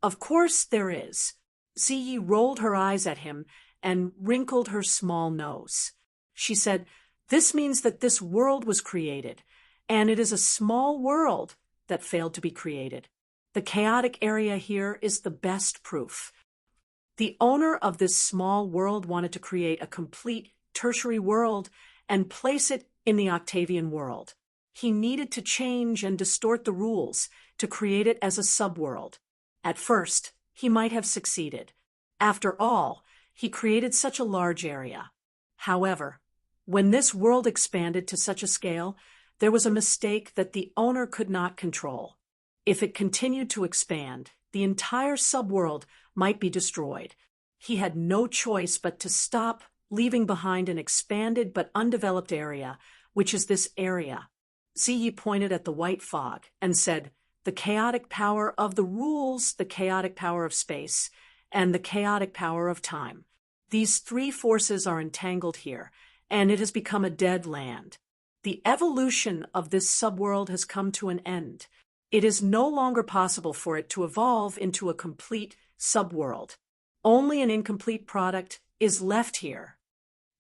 S1: "Of course there is." Ziyi rolled her eyes at him and wrinkled her small nose. She said, "This means that this world was created, and it is a small world that failed to be created. The chaotic area here is the best proof. The owner of this small world wanted to create a complete tertiary world and place it in the Octavian world. He needed to change and distort the rules to create it as a subworld. At first, he might have succeeded. After all, he created such a large area. However, when this world expanded to such a scale, there was a mistake that the owner could not control. If it continued to expand, the entire subworld might be destroyed. He had no choice but to stop, leaving behind an expanded but undeveloped area, which is this area." Ziyi pointed at the white fog and said, "The chaotic power of the rules, the chaotic power of space, and the chaotic power of time. These three forces are entangled here, and it has become a dead land. The evolution of this subworld has come to an end. It is no longer possible for it to evolve into a complete subworld. Only an incomplete product is left here.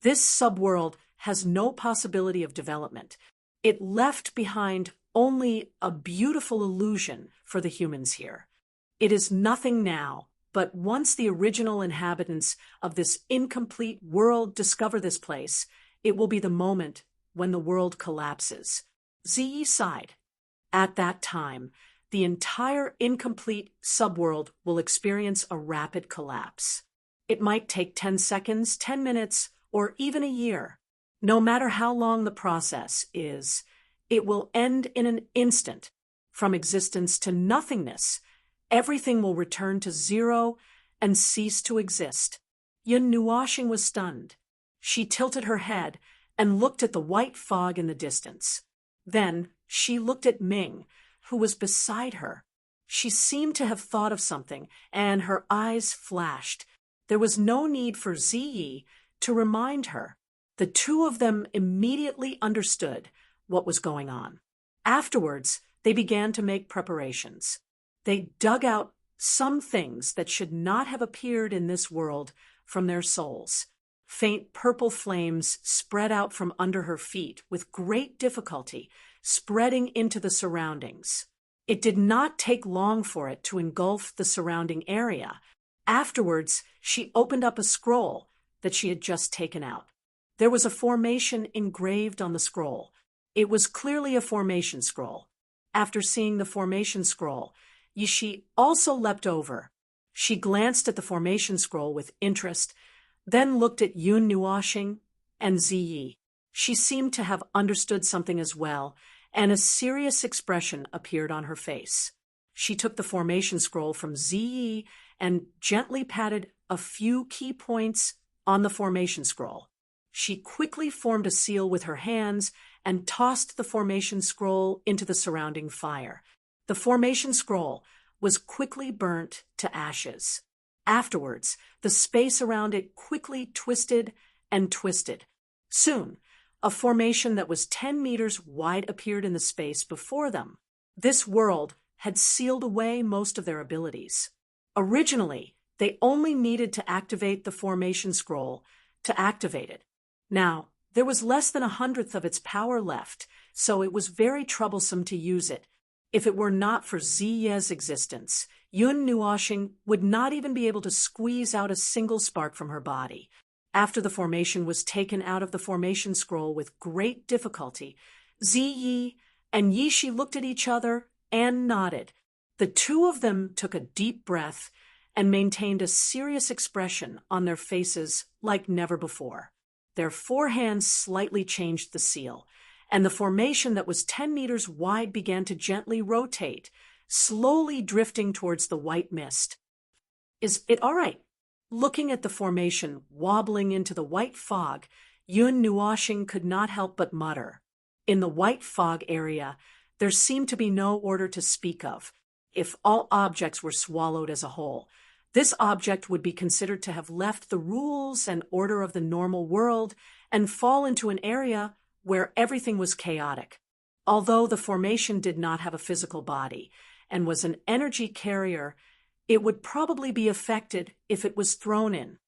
S1: This subworld has no possibility of development. It left behind only a beautiful illusion for the humans here. It is nothing now, but once the original inhabitants of this incomplete world discover this place, it will be the moment when the world collapses. Ziyi sighed. At that time, the entire incomplete subworld will experience a rapid collapse. It might take 10 seconds, 10 minutes, or even a year. No matter how long the process is, it will end in an instant. From existence to nothingness, everything will return to zero and cease to exist. Yun Nuoxing was stunned. She tilted her head and looked at the white fog in the distance. Then she looked at Ming, who was beside her. She seemed to have thought of something, and her eyes flashed. There was no need for Ziyi to remind her. The two of them immediately understood what was going on. Afterwards, they began to make preparations. They dug out some things that should not have appeared in this world from their souls. Faint purple flames spread out from under her feet with great difficulty, spreading into the surroundings. It did not take long for it to engulf the surrounding area. Afterwards, she opened up a scroll that she had just taken out. There was a formation engraved on the scroll. It was clearly a formation scroll. After seeing the formation scroll, Yishi also leapt over. She glanced at the formation scroll with interest, then looked at Yun Nuoxing and Ziyi. She seemed to have understood something as well, and a serious expression appeared on her face. She took the formation scroll from Ziyi and gently patted a few key points on the formation scroll. She quickly formed a seal with her hands and tossed the formation scroll into the surrounding fire. The formation scroll was quickly burnt to ashes. Afterwards, the space around it quickly twisted and twisted. Soon, a formation that was 10 meters wide appeared in the space before them. This world had sealed away most of their abilities. Originally, they only needed to activate the formation scroll to activate it. Now, there was less than 1/100th of its power left, so it was very troublesome to use it. If it were not for Ziyi's existence, Yun Nuoxing would not even be able to squeeze out a single spark from her body. After the formation was taken out of the formation scroll with great difficulty, Ziyi and Yishi looked at each other and nodded. The two of them took a deep breath and maintained a serious expression on their faces like never before. Their forehands slightly changed the seal, and the formation that was 10 meters wide began to gently rotate, slowly drifting towards the white mist. "Is it all right?" Looking at the formation wobbling into the white fog, Yun Nuoxing could not help but mutter. In the white fog area, there seemed to be no order to speak of. If all objects were swallowed as a whole, this object would be considered to have left the rules and order of the normal world and fall into an area where everything was chaotic. Although the formation did not have a physical body and was an energy carrier, it would probably be affected if it was thrown in.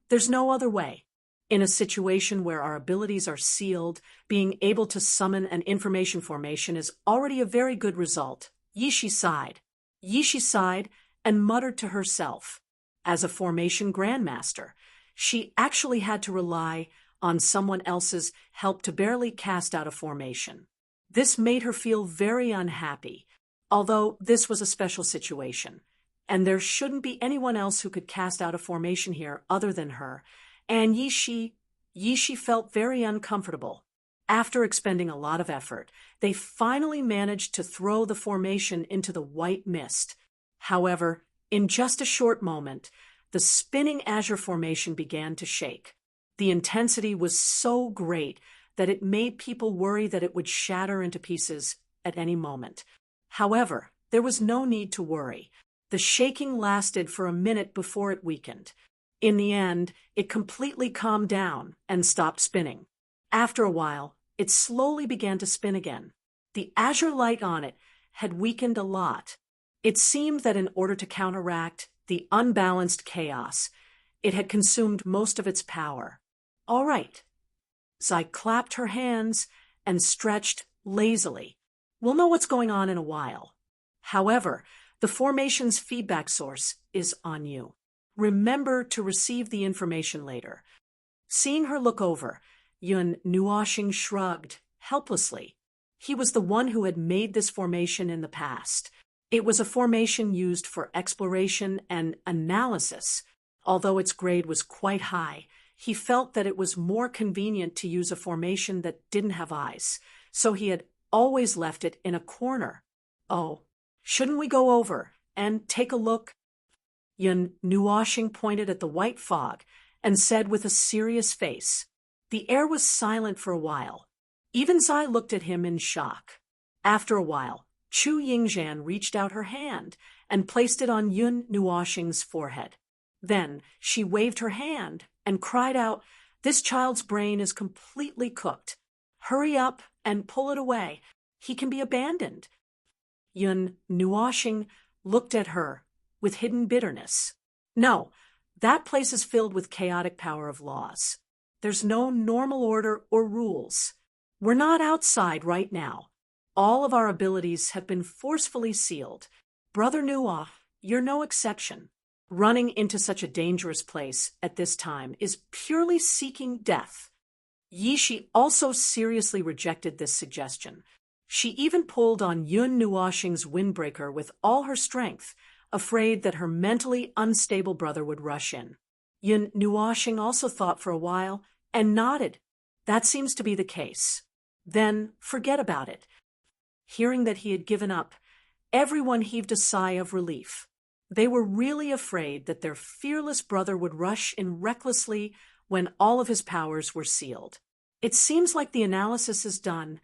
S1: There's no other way. In a situation where our abilities are sealed, being able to summon an information formation is already a very good result. Yishi sighed and muttered to herself. As a formation grandmaster, she actually had to rely on someone else's help to barely cast out a formation. This made her feel very unhappy, although this was a special situation, and there shouldn't be anyone else who could cast out a formation here other than her, and Yishi felt very uncomfortable. After expending a lot of effort, they finally managed to throw the formation into the white mist. However, in just a short moment, the spinning azure formation began to shake. The intensity was so great that it made people worry that it would shatter into pieces at any moment. However, there was no need to worry. The shaking lasted for a minute before it weakened. In the end, it completely calmed down and stopped spinning. After a while, it slowly began to spin again. The azure light on it had weakened a lot. It seemed that in order to counteract the unbalanced chaos, it had consumed most of its power. All right. Zai clapped her hands and stretched lazily. We'll know what's going on in a while. However, the formation's feedback source is on you. Remember to receive the information later. Seeing her look over, Yun Nuoxing shrugged helplessly. He was the one who had made this formation in the past. It was a formation used for exploration and analysis. Although its grade was quite high, he felt that it was more convenient to use a formation that didn't have eyes, so he had always left it in a corner. Oh, shouldn't we go over and take a look? Yun Nuoxing pointed at the white fog and said with a serious face. The air was silent for a while. Even Zai looked at him in shock. After a while, Chu Yingzhan reached out her hand and placed it on Yun Nuoxing's forehead. Then she waved her hand and cried out, "This child's brain is completely cooked. Hurry up and pull it away. He can be abandoned." Yun Nuoxing looked at her with hidden bitterness. "No, that place is filled with chaotic power of laws. There's no normal order or rules. We're not outside right now. All of our abilities have been forcefully sealed. Brother Nuo, you're no exception. Running into such a dangerous place at this time is purely seeking death." Yishi also seriously rejected this suggestion. She even pulled on Yun Nuoxing's windbreaker with all her strength, afraid that her mentally unstable brother would rush in. Yun Nuoxing also thought for a while and nodded. That seems to be the case. Then forget about it. Hearing that he had given up, everyone heaved a sigh of relief. They were really afraid that their fearless brother would rush in recklessly when all of his powers were sealed. It seems like the analysis is done.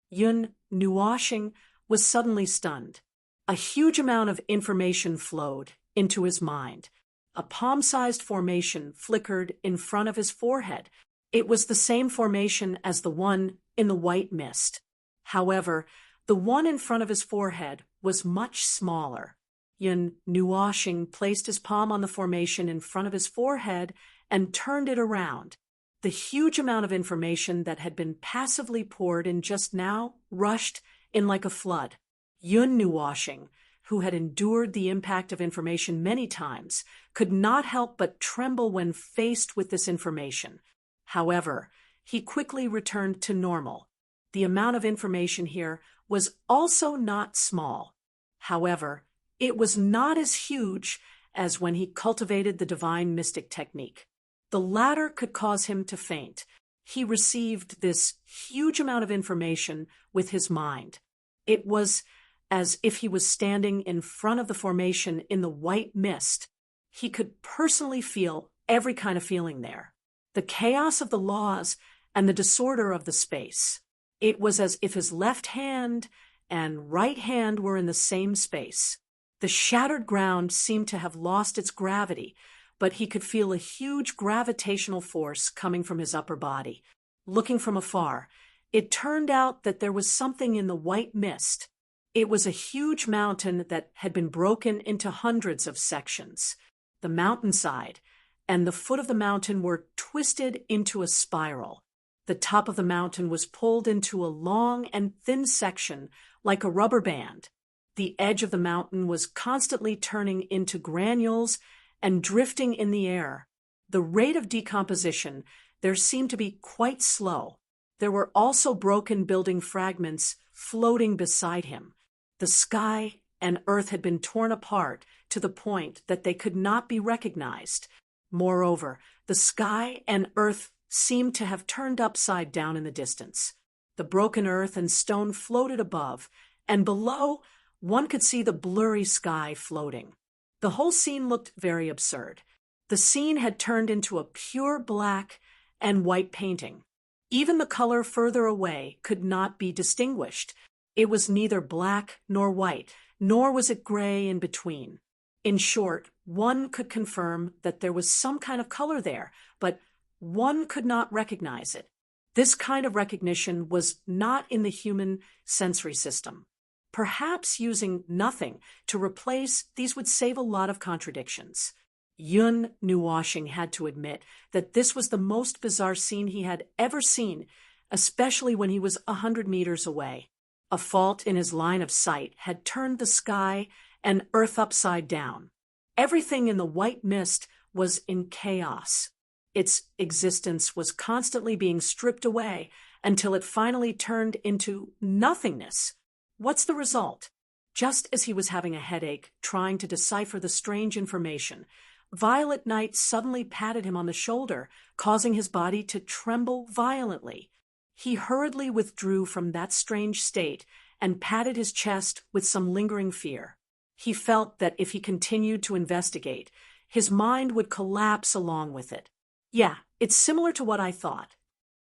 S1: Yun Nuoxing was suddenly stunned. A huge amount of information flowed into his mind. A palm-sized formation flickered in front of his forehead. It was the same formation as the one in the white mist. However, the one in front of his forehead was much smaller. Yun Nuoxing placed his palm on the formation in front of his forehead and turned it around. The huge amount of information that had been passively poured in just now rushed in like a flood. Yun Nuoxing, who had endured the impact of information many times, could not help but tremble when faced with this information. However, he quickly returned to normal. The amount of information here was also not small. However, it was not as huge as when he cultivated the divine mystic technique. The latter could cause him to faint. He received this huge amount of information with his mind. It was as if he was standing in front of the formation in the white mist. He could personally feel every kind of feeling there. The chaos of the laws and the disorder of the space. It was as if his left hand and right hand were in the same space. The shattered ground seemed to have lost its gravity, but he could feel a huge gravitational force coming from his upper body. Looking from afar, it turned out that there was something in the white mist. It was a huge mountain that had been broken into hundreds of sections. The mountainside and the foot of the mountain were twisted into a spiral. The top of the mountain was pulled into a long and thin section like a rubber band. The edge of the mountain was constantly turning into granules and drifting in the air. The rate of decomposition there seemed to be quite slow. There were also broken building fragments floating beside him. The sky and earth had been torn apart to the point that they could not be recognized. Moreover, the sky and earth seemed to have turned upside down in the distance. The broken earth and stone floated above, and below one could see the blurry sky floating. The whole scene looked very absurd. The scene had turned into a pure black and white painting. Even the color further away could not be distinguished. It was neither black nor white, nor was it gray in between. In short, One could confirm that there was some kind of color there, but one could not recognize it. This kind of recognition was not in the human sensory system. Perhaps using nothing to replace these would save a lot of contradictions. Yun Nuwashing had to admit that this was the most bizarre scene he had ever seen, especially when he was 100 meters away. A fault in his line of sight had turned the sky and earth upside down. Everything in the white mist was in chaos. Its existence was constantly being stripped away until it finally turned into nothingness. What's the result? Just as he was having a headache, trying to decipher the strange information, Violet Knight suddenly patted him on the shoulder, causing his body to tremble violently. He hurriedly withdrew from that strange state and patted his chest with some lingering fear. He felt that if he continued to investigate, his mind would collapse along with it. Yeah, it's similar to what I thought.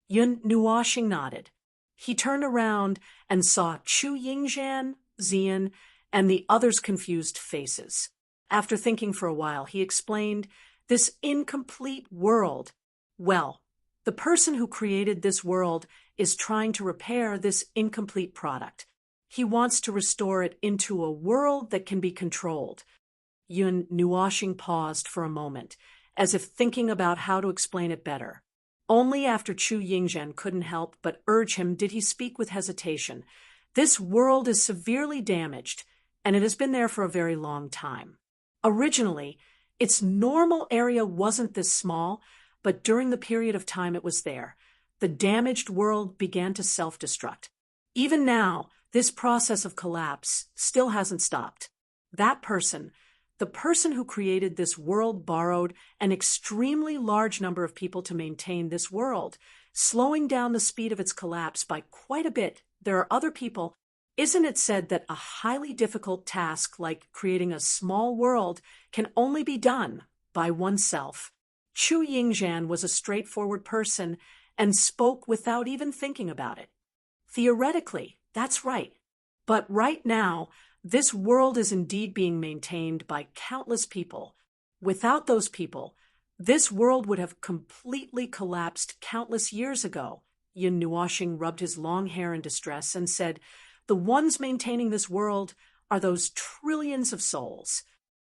S1: Yun Nuwashing nodded. He turned around and saw Chu Yingzhan, Xian, and the others' confused faces. After thinking for a while, he explained, this incomplete world. Well, the person who created this world is trying to repair this incomplete product. He wants to restore it into a world that can be controlled. Yun Nuwashing paused for a moment, as if thinking about how to explain it better. Only after Chu Yingzhen couldn't help but urge him did he speak with hesitation. This world is severely damaged, and it has been there for a very long time. Originally, its normal area wasn't this small, but during the period of time it was there, the damaged world began to self-destruct. Even now, this process of collapse still hasn't stopped. That person, the person who created this world, borrowed an extremely large number of people to maintain this world, slowing down the speed of its collapse by quite a bit. There are other people. Isn't it said that a highly difficult task like creating a small world can only be done by oneself? Chu Yingzhan was a straightforward person and spoke without even thinking about it. Theoretically, that's right. But right now, this world is indeed being maintained by countless people. Without those people, this world would have completely collapsed countless years ago. Yun Nuwashing rubbed his long hair in distress and said, the ones maintaining this world are those trillions of souls.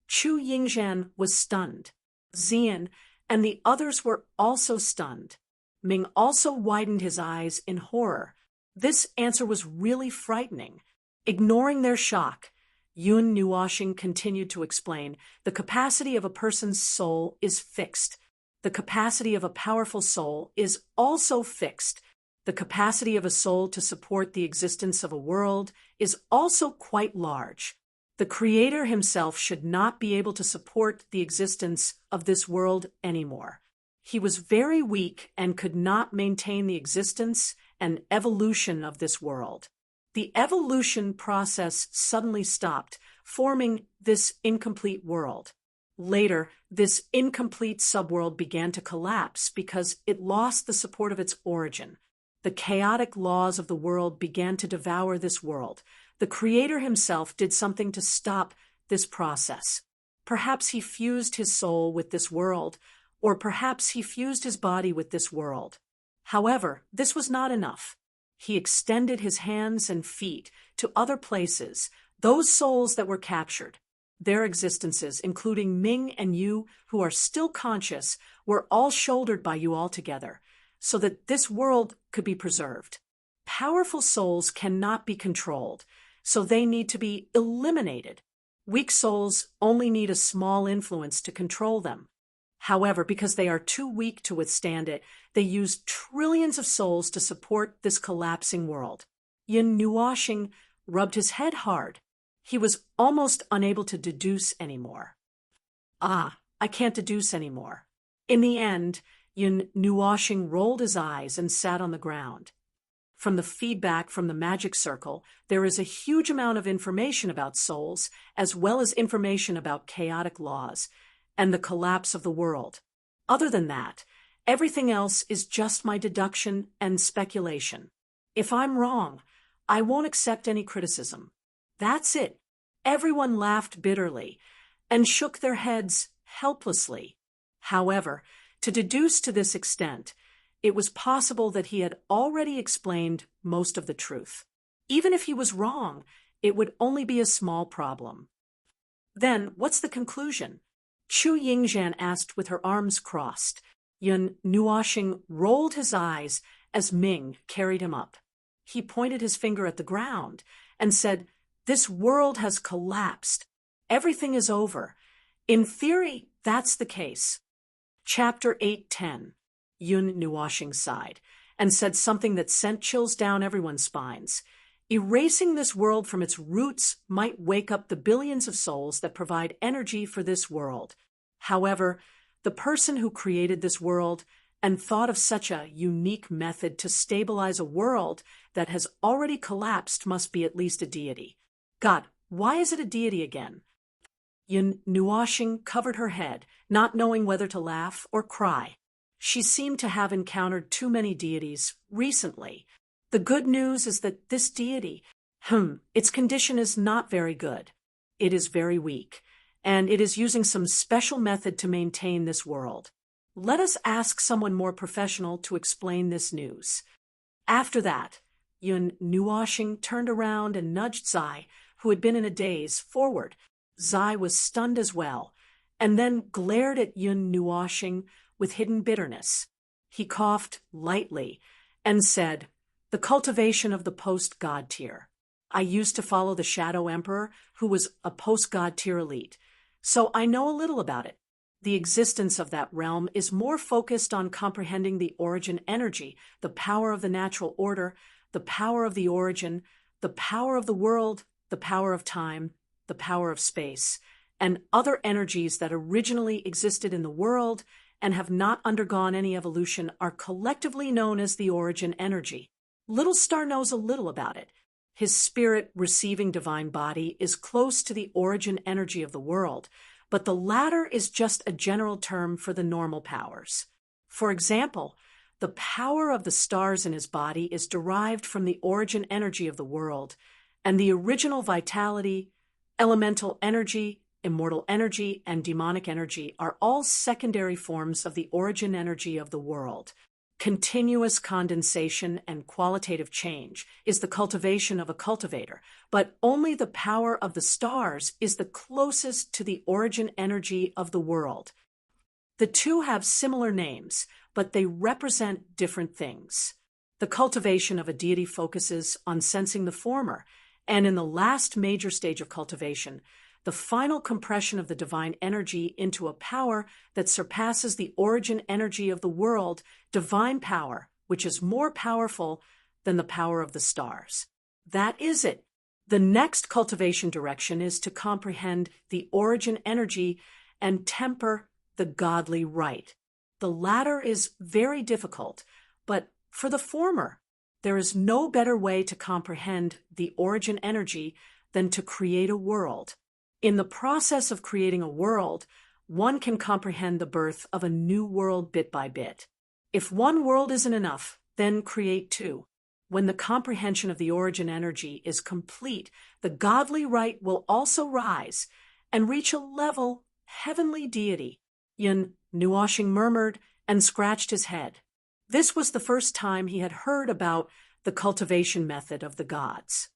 S1: Chu Yingzhan was stunned. Xian and the others were also stunned. Ming also widened his eyes in horror. This answer was really frightening. Ignoring their shock, Yun Nuwashing continued to explain, the capacity of a person's soul is fixed. The capacity of a powerful soul is also fixed. The capacity of a soul to support the existence of a world is also quite large. The Creator himself should not be able to support the existence of this world anymore. He was very weak and could not maintain the existence and evolution of this world. The evolution process suddenly stopped, forming this incomplete world. Later, this incomplete subworld began to collapse because it lost the support of its origin. The chaotic laws of the world began to devour this world. The Creator himself did something to stop this process. Perhaps he fused his soul with this world, or perhaps he fused his body with this world. However, this was not enough. He extended his hands and feet to other places, those souls that were captured. Their existences, including Ming and you, who are still conscious, were all shouldered by you altogether, so that this world could be preserved. Powerful souls cannot be controlled, so they need to be eliminated. Weak souls only need a small influence to control them. However, because they are too weak to withstand it, they use trillions of souls to support this collapsing world. Yun Nuwashing rubbed his head hard. He was almost unable to deduce anymore. I can't deduce anymore. In the end, Yun Nuwashing rolled his eyes and sat on the ground. From the feedback from the magic circle, there is a huge amount of information about souls, as well as information about chaotic laws and the collapse of the world. Other than that, everything else is just my deduction and speculation. If I'm wrong, I won't accept any criticism. That's it. Everyone laughed bitterly, and shook their heads helplessly. However, to deduce to this extent, it was possible that he had already explained most of the truth. Even if he was wrong, it would only be a small problem. Then, what's the conclusion? Chu Yingzhan asked with her arms crossed. Yun Nuoxing rolled his eyes as Ming carried him up. He pointed his finger at the ground and said, "This world has collapsed. Everything is over. In theory, that's the case." Chapter 8:10. Yun Nuoxing sighed and said something that sent chills down everyone's spines. Erasing this world from its roots might wake up the billions of souls that provide energy for this world. However, the person who created this world and thought of such a unique method to stabilize a world that has already collapsed must be at least a deity. God, why is it a deity again? Yun Nuoxing covered her head, not knowing whether to laugh or cry. She seemed to have encountered too many deities recently. The good news is that this deity, its condition is not very good. It is very weak, and it is using some special method to maintain this world. Let us ask someone more professional to explain this news. After that, Yun Nuoxing turned around and nudged Zai, who had been in a daze, forward. Zai was stunned as well, and then glared at Yun Nuoxing with hidden bitterness. He coughed lightly and said, "The cultivation of the post-god tier. I used to follow the Shadow Emperor, who was a post-god tier elite, so I know a little about it. The existence of that realm is more focused on comprehending the origin energy, the power of the natural order, the power of the origin, the power of the world, the power of time, the power of space, and other energies that originally existed in the world and have not undergone any evolution are collectively known as the origin energy. Little Star knows a little about it. His spirit receiving divine body is close to the origin energy of the world, but the latter is just a general term for the normal powers. For example, the power of the stars in his body is derived from the origin energy of the world, and the original vitality, elemental energy, immortal energy, and demonic energy are all secondary forms of the origin energy of the world. Continuous condensation and qualitative change is the cultivation of a cultivator, but only the power of the stars is the closest to the origin energy of the world. The two have similar names, but they represent different things. The cultivation of a deity focuses on sensing the former, and in the last major stage of cultivation, the final compression of the divine energy into a power that surpasses the origin energy of the world, divine power, which is more powerful than the power of the stars. That is it. The next cultivation direction is to comprehend the origin energy and temper the godly right. The latter is very difficult, but for the former, there is no better way to comprehend the origin energy than to create a world. In the process of creating a world, one can comprehend the birth of a new world bit by bit. If one world isn't enough, then create two. When the comprehension of the origin energy is complete, the godly right will also rise and reach a level heavenly deity. Yun Nuoxing murmured and scratched his head. This was the first time he had heard about the cultivation method of the gods.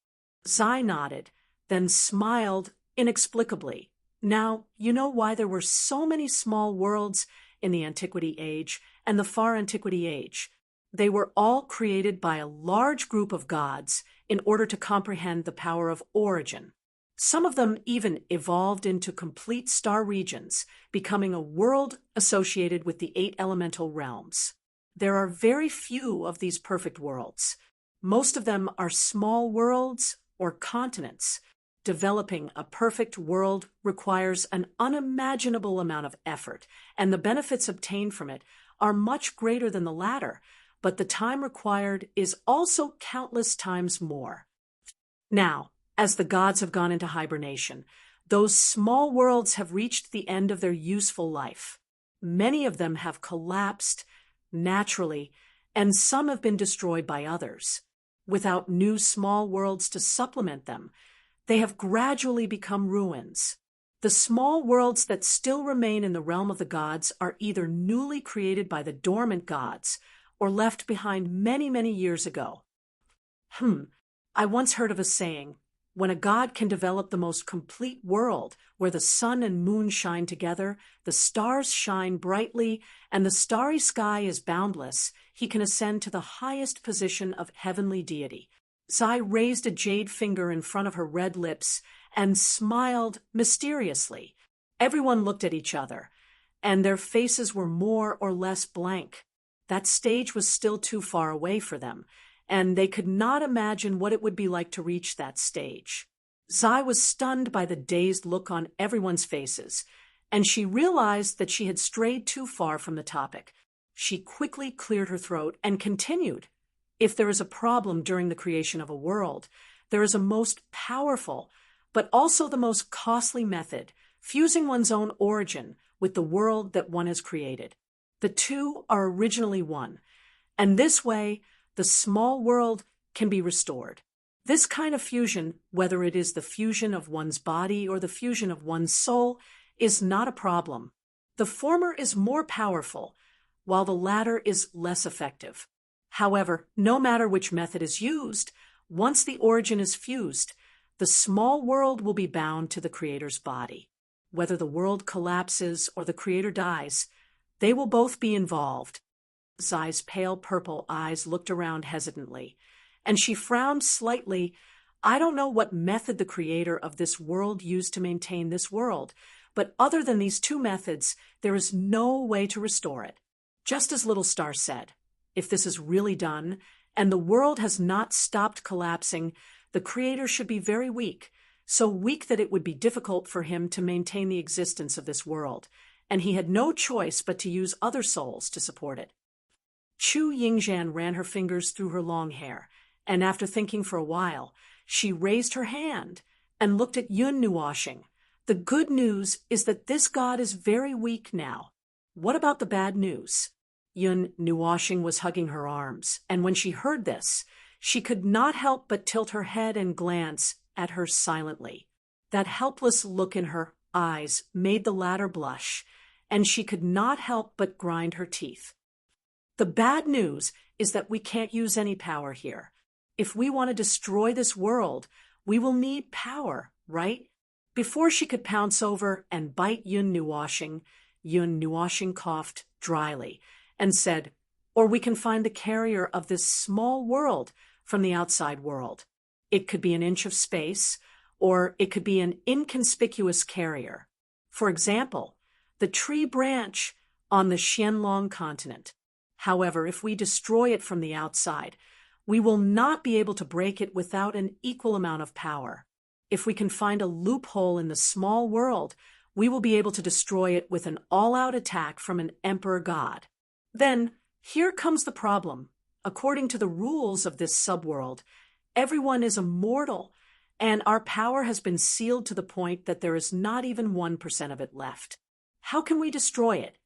S1: Zai nodded, then smiled inexplicably. Now, you know why there were so many small worlds in the Antiquity Age and the Far Antiquity Age. They were all created by a large group of gods in order to comprehend the power of origin. Some of them even evolved into complete star regions, becoming a world associated with the 8 elemental realms. There are very few of these perfect worlds. Most of them are small worlds or continents. Developing a perfect world requires an unimaginable amount of effort, and the benefits obtained from it are much greater than the latter, but the time required is also countless times more. Now, as the gods have gone into hibernation, those small worlds have reached the end of their useful life. Many of them have collapsed naturally, and some have been destroyed by others. Without new small worlds to supplement them, they have gradually become ruins. The small worlds that still remain in the realm of the gods are either newly created by the dormant gods or left behind many, many years ago. I once heard of a saying, when a god can develop the most complete world, where the sun and moon shine together, the stars shine brightly, and the starry sky is boundless, he can ascend to the highest position of heavenly deity. Zai raised a jade finger in front of her red lips and smiled mysteriously. Everyone looked at each other, and their faces were more or less blank. That stage was still too far away for them, and they could not imagine what it would be like to reach that stage. Zai was stunned by the dazed look on everyone's faces, and she realized that she had strayed too far from the topic. She quickly cleared her throat and continued. If there is a problem during the creation of a world, there is a most powerful, but also the most costly method, fusing one's own origin with the world that one has created. The two are originally one, and this way, the small world can be restored. This kind of fusion, whether it is the fusion of one's body or the fusion of one's soul, is not a problem. The former is more powerful, while the latter is less effective. However, no matter which method is used, once the origin is fused, the small world will be bound to the creator's body. Whether the world collapses or the creator dies, they will both be involved. Zai's pale purple eyes looked around hesitantly, and she frowned slightly. I don't know what method the creator of this world used to maintain this world, but other than these two methods, there is no way to restore it. Just as Little Star said, if this is really done, and the world has not stopped collapsing, the creator should be very weak, so weak that it would be difficult for him to maintain the existence of this world, and he had no choice but to use other souls to support it. Chu Yingzhan ran her fingers through her long hair, and after thinking for a while, she raised her hand and looked at Yun Nuoshing. The good news is that this god is very weak now. What about the bad news? Yun Nuoshing was hugging her arms, and when she heard this, she could not help but tilt her head and glance at her silently. That helpless look in her eyes made the latter blush, and she could not help but grind her teeth. The bad news is that we can't use any power here. If we want to destroy this world, we will need power, right? Before she could pounce over and bite Yun Nuoshing coughed dryly and said, or we can find the carrier of this small world from the outside world. It could be an inch of space, or it could be an inconspicuous carrier. For example, the tree branch on the Xianlong continent. However, if we destroy it from the outside, we will not be able to break it without an equal amount of power. If we can find a loophole in the small world, we will be able to destroy it with an all-out attack from an emperor god. Then, here comes the problem. According to the rules of this subworld, everyone is immortal, and our power has been sealed to the point that there is not even 1% of it left. How can we destroy it?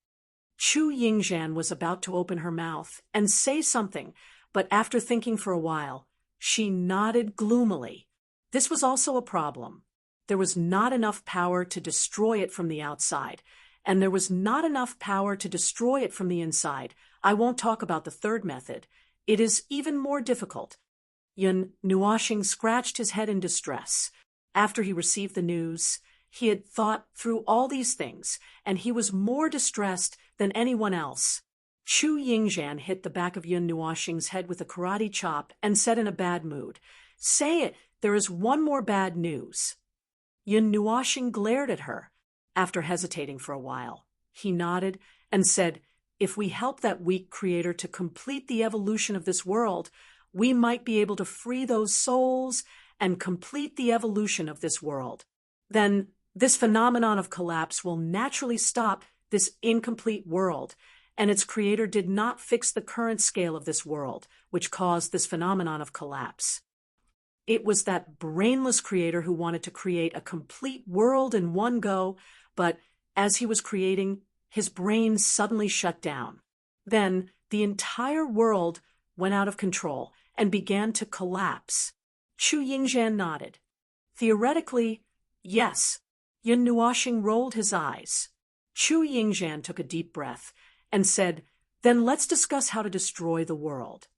S1: Chu Yingzhan was about to open her mouth and say something, but after thinking for a while, she nodded gloomily. This was also a problem. There was not enough power to destroy it from the outside, and there was not enough power to destroy it from the inside. I won't talk about the third method. It is even more difficult. Yun Nuoshing scratched his head in distress. After he received the news, he had thought through all these things, and he was more distressed than anyone else. Chu Yingzhan hit the back of Yun Nuoshing's head with a karate chop and said in a bad mood, "Say it, there is one more bad news." Yun Nuoshing glared at her. After hesitating for a while, he nodded and said, "If we help that weak creator to complete the evolution of this world, we might be able to free those souls and complete the evolution of this world. Then this phenomenon of collapse will naturally stop this incomplete world, and its creator did not fix the current scale of this world, which caused this phenomenon of collapse. It was that brainless creator who wanted to create a complete world in one go, but as he was creating, his brain suddenly shut down. Then the entire world went out of control and began to collapse." Chu Yingzhan nodded. "Theoretically, yes, Yun Nuoxing rolled his eyes. Chu Yingzhan took a deep breath and said, "Then let's discuss how to destroy the world."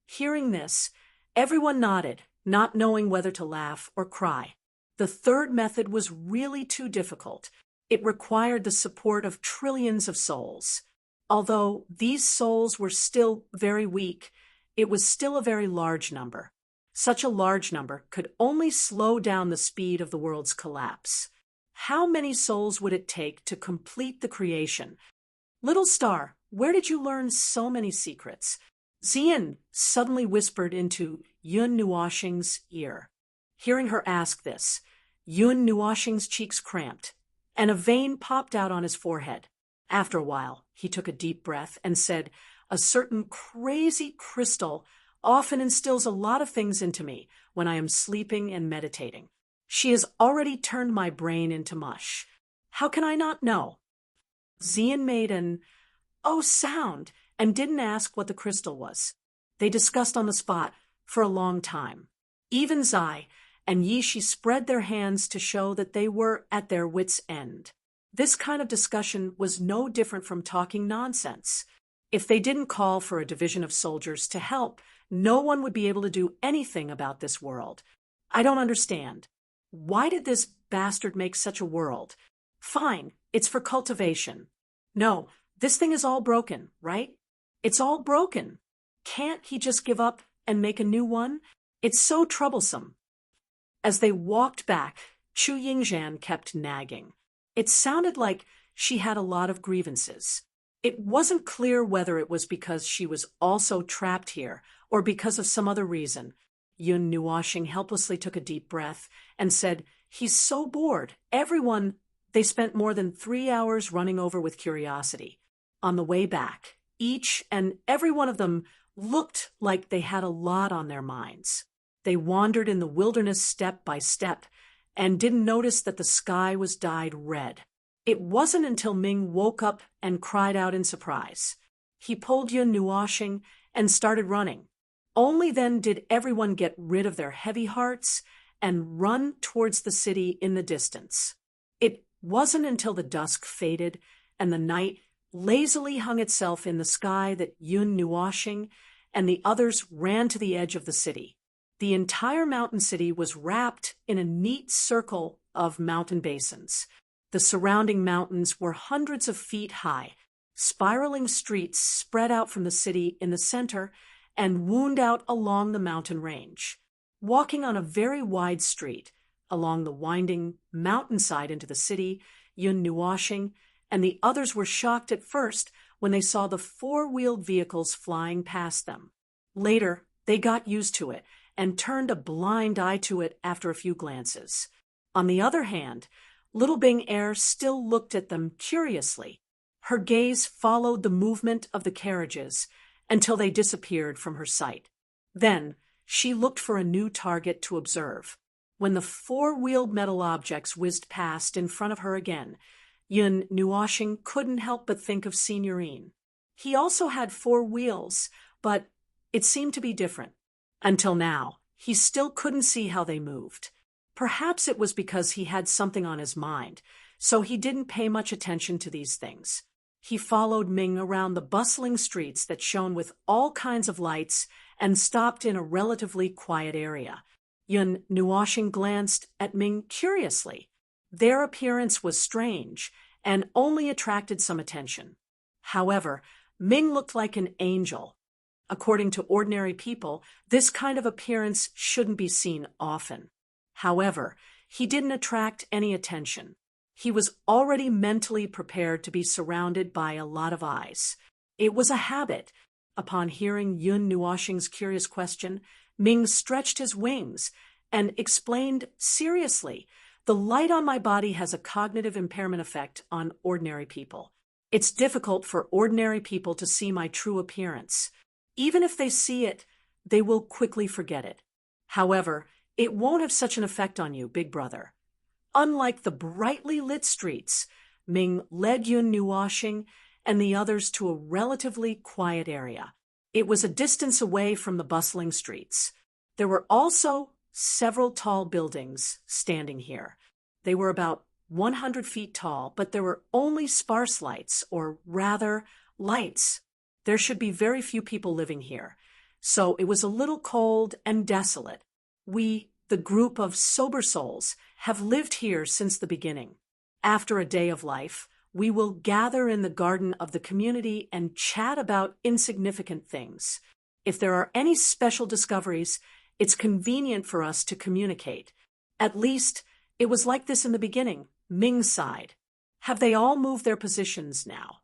S1: Hearing this, everyone nodded, not knowing whether to laugh or cry. The third method was really too difficult. It required the support of trillions of souls. Although these souls were still very weak, it was still a very large number. Such a large number could only slow down the speed of the world's collapse. How many souls would it take to complete the creation? "Little star, where did you learn so many secrets?" Xian suddenly whispered into Yun Nuoxing's ear. Hearing her ask this, Yun Nuoxing's cheeks cramped, and a vein popped out on his forehead. After a while, he took a deep breath and said, "A certain crazy crystal often instills a lot of things into me when I am sleeping and meditating. She has already turned my brain into mush. How can I not know?" Xian made an "oh" sound and didn't ask what the crystal was. They discussed on the spot for a long time. Even Zai and Yishi spread their hands to show that they were at their wits' end. This kind of discussion was no different from talking nonsense. If they didn't call for a division of soldiers to help, no one would be able to do anything about this world. "I don't understand. Why did this bastard make such a world? Fine, it's for cultivation. No, this thing is all broken, right? It's all broken. Can't he just give up and make a new one? It's so troublesome." As they walked back, Chu Yingzhan kept nagging. It sounded like she had a lot of grievances. It wasn't clear whether it was because she was also trapped here or because of some other reason. Yun Nuoxing helplessly took a deep breath and said, "He's so bored. Everyone—" They spent more than 3 hours running over with curiosity. On the way back, each and every one of them looked like they had a lot on their minds. They wandered in the wilderness step by step and didn't notice that the sky was dyed red. It wasn't until Ming woke up and cried out in surprise. He pulled Yun Nuoxing and started running. Only then did everyone get rid of their heavy hearts and run towards the city in the distance. It wasn't until the dusk faded and the night lazily hung itself in the sky that Yun Nuoxing and the others ran to the edge of the city. The entire mountain city was wrapped in a neat circle of mountain basins. The surrounding mountains were hundreds of feet high. Spiraling streets spread out from the city in the center and wound out along the mountain range. Walking on a very wide street, along the winding mountainside into the city, Yun Nuoxing and the others were shocked at first when they saw the 4-wheeled vehicles flying past them. Later, they got used to it and turned a blind eye to it after a few glances. On the other hand, Little Bing Air still looked at them curiously. Her gaze followed the movement of the carriages until they disappeared from her sight. Then she looked for a new target to observe. When the 4-wheeled metal objects whizzed past in front of her again, Yun Nuoxing couldn't help but think of Signorine. He also had 4 wheels, but it seemed to be different. Until now, he still couldn't see how they moved. Perhaps it was because he had something on his mind, so he didn't pay much attention to these things. He followed Ming around the bustling streets that shone with all kinds of lights and stopped in a relatively quiet area. Yun Nuoxing glanced at Ming curiously. Their appearance was strange and only attracted some attention. However, Ming looked like an angel. According to ordinary people, this kind of appearance shouldn't be seen often. However, he didn't attract any attention. He was already mentally prepared to be surrounded by a lot of eyes. It was a habit. Upon hearing Yun Nuoxing's curious question, Ming stretched his wings and explained seriously, "The light on my body has a cognitive impairment effect on ordinary people. It's difficult for ordinary people to see my true appearance. Even if they see it, they will quickly forget it. However, it won't have such an effect on you, big brother." Unlike the brightly lit streets, Ming led Yun Nuoxing and the others to a relatively quiet area. It was a distance away from the bustling streets. There were also several tall buildings standing here. They were about 100 feet tall, but there were only sparse lights, or rather, lights. There should be very few people living here, so it was a little cold and desolate. We, the group of sober souls, have lived here since the beginning. After a day of life, we will gather in the garden of the community and chat about insignificant things. If there are any special discoveries, it's convenient for us to communicate. At least, it was like this in the beginning, Ming sighed. Have they all moved their positions now?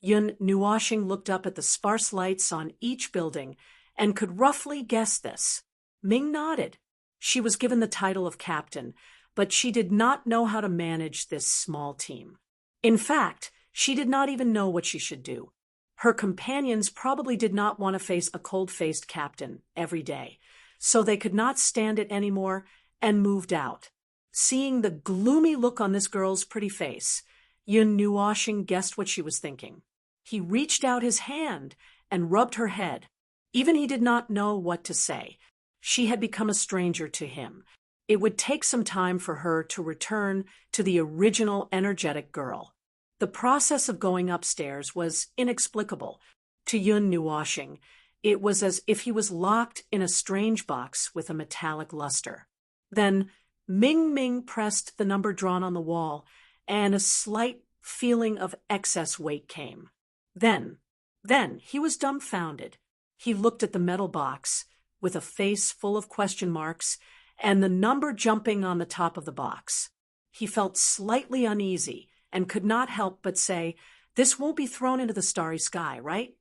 S1: Yun Nuoshing looked up at the sparse lights on each building and could roughly guess this. Ming nodded. She was given the title of captain, but she did not know how to manage this small team. In fact, she did not even know what she should do. Her companions probably did not want to face a cold-faced captain every day, so they could not stand it anymore and moved out. Seeing the gloomy look on this girl's pretty face, Yun Nuoshing guessed what she was thinking. He reached out his hand and rubbed her head. Even he did not know what to say. She had become a stranger to him. It would take some time for her to return to the original energetic girl. The process of going upstairs was inexplicable. To Yun Nuoshing, it was as if he was locked in a strange box with a metallic luster. Then Ming Ming pressed the number drawn on the wall, and a slight feeling of excess weight came. Then he was dumbfounded. He looked at the metal box, with a face full of question marks, and the number jumping on the top of the box. He felt slightly uneasy and could not help but say, "This won't be thrown into the starry sky, right?"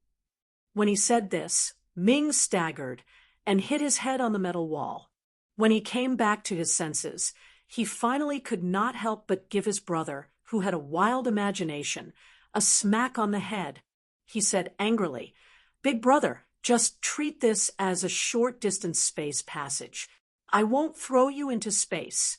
S1: When he said this, Ming staggered and hit his head on the metal wall. When he came back to his senses, he finally could not help but give his brother, who had a wild imagination, a smack on the head. He said angrily, "Big brother, just treat this as a short-distance space passage. I won't throw you into space."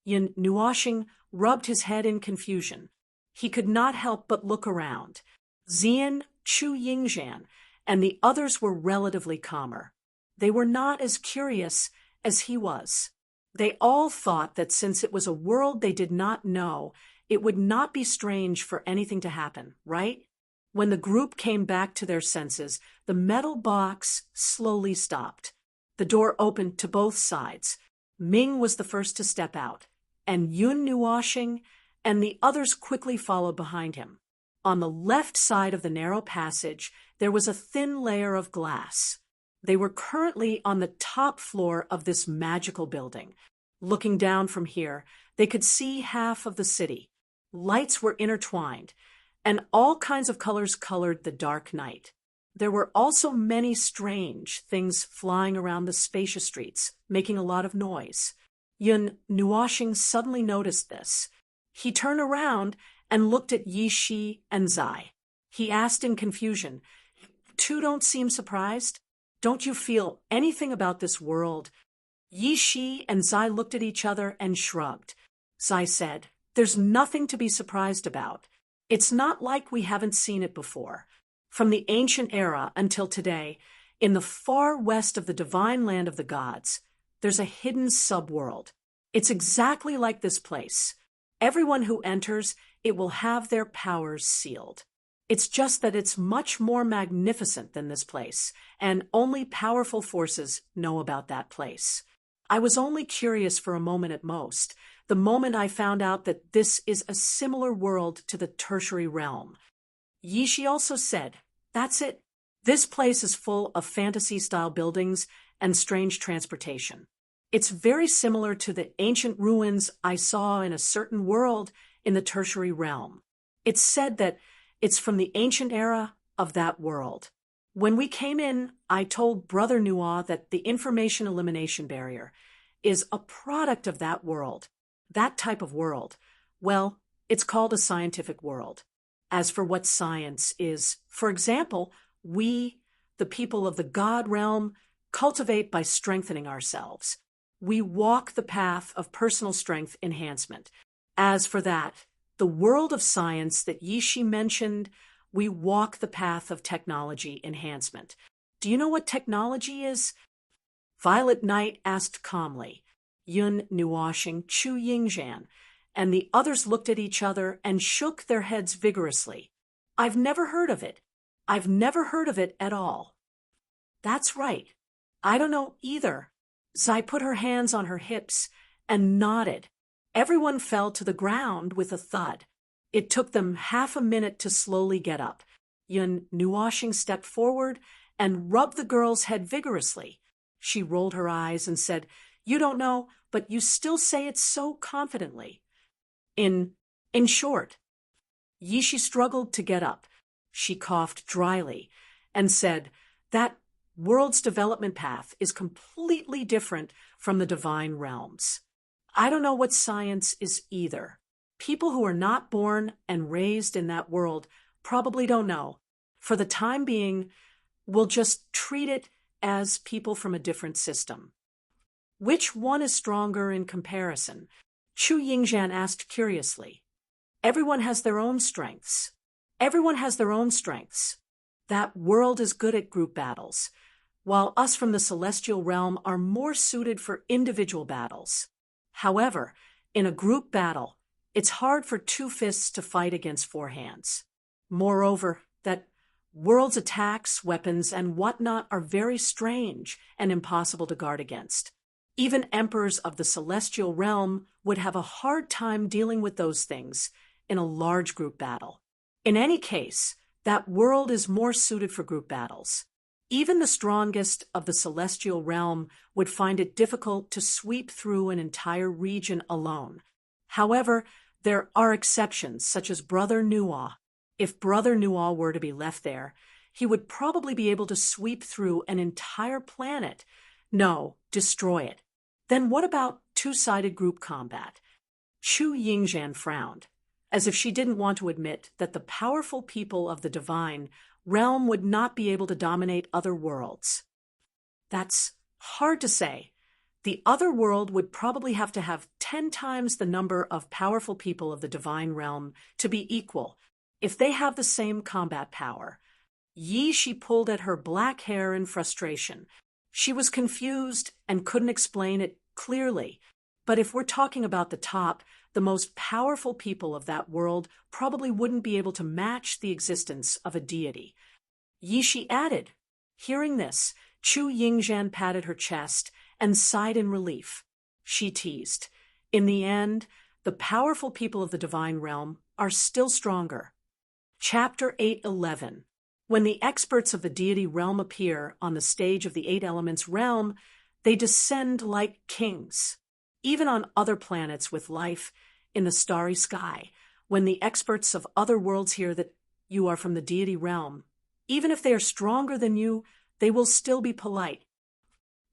S1: Yun Nuoshing rubbed his head in confusion. He could not help but look around. Xian, Chu Yingzhan, and the others were relatively calmer. They were not as curious as he was. They all thought that since it was a world they did not know, it would not be strange for anything to happen, right? When the group came back to their senses, the metal box slowly stopped. The door opened to both sides. Ming was the first to step out, and Yun Nuoshing and the others quickly followed behind him. On the left side of the narrow passage, there was a thin layer of glass. They were currently on the top floor of this magical building. Looking down from here, they could see half of the city. Lights were intertwined, and all kinds of colors colored the dark night. There were also many strange things flying around the spacious streets, making a lot of noise. Yun Nuoshing suddenly noticed this. He turned around and looked at Yi Shi and Zai. He asked in confusion, "Two don't seem surprised? Don't you feel anything about this world?" Yi Shi and Zai looked at each other and shrugged. Zai said, "There's nothing to be surprised about. It's not like we haven't seen it before. From the ancient era until today, in the far west of the divine land of the gods, there's a hidden subworld. It's exactly like this place. Everyone who enters, it will have their powers sealed. It's just that it's much more magnificent than this place, and only powerful forces know about that place. I was only curious for a moment at most, the moment I found out that this is a similar world to the tertiary realm." Yi Shi also said, "That's it. This place is full of fantasy-style buildings and strange transportation. It's very similar to the ancient ruins I saw in a certain world in the tertiary realm. It's said that it's from the ancient era of that world. When we came in, I told Brother Nuo that the information elimination barrier is a product of that world. That type of world. Well, it's called a scientific world. As for what science is, for example, we, the people of the God realm, cultivate by strengthening ourselves. We walk the path of personal strength enhancement. As for that, the world of science that Yi Shi mentioned, we walk the path of technology enhancement. Do you know what technology is?" Violet Knight asked calmly. Yun Nuoshing, Chu Yingzhan, and the others looked at each other and shook their heads vigorously. I've never heard of it. I've never heard of it at all. That's right. I don't know either. Zai put her hands on her hips and nodded. Everyone fell to the ground with a thud. It took them half a minute to slowly get up. Yun Nuoshing stepped forward and rubbed the girl's head vigorously. She rolled her eyes and said, "You don't know, but you still say it so confidently." In short, Yishi struggled to get up. She coughed dryly and said, "That world's development path is completely different from the divine realms. I don't know what science is either. People who are not born and raised in that world probably don't know. For the time being, we'll just treat it as people from a different system." "Which one is stronger in comparison?" Chu Yingzhan asked curiously. "Everyone has their own strengths. Everyone has their own strengths. That world is good at group battles, while us from the celestial realm are more suited for individual battles. However, in a group battle, it's hard for two fists to fight against four hands. Moreover, that world's attacks, weapons, and whatnot are very strange and impossible to guard against. Even emperors of the celestial realm would have a hard time dealing with those things in a large group battle. In any case, that world is more suited for group battles. Even the strongest of the celestial realm would find it difficult to sweep through an entire region alone. However, there are exceptions, such as Brother Nuo. If Brother Nuo were to be left there, he would probably be able to sweep through an entire planet. No, destroy it. Then what about two-sided group combat?" Chu Yingzhan frowned, as if she didn't want to admit that the powerful people of the divine realm would not be able to dominate other worlds. "That's hard to say. The other world would probably have to have 10 times the number of powerful people of the divine realm to be equal, if they have the same combat power." She pulled at her black hair in frustration. She was confused and couldn't explain it clearly. But if we're talking about the top, the most powerful people of that world probably wouldn't be able to match the existence of a deity. Yishi added. Hearing this, Chu Yingzhan patted her chest and sighed in relief. She teased. In the end, the powerful people of the divine realm are still stronger. Chapter 8:11. When the experts of the deity realm appear on the stage of the Eight Elements realm, they descend like kings. Even on other planets with life in the starry sky, when the experts of other worlds hear that you are from the deity realm, even if they are stronger than you, they will still be polite.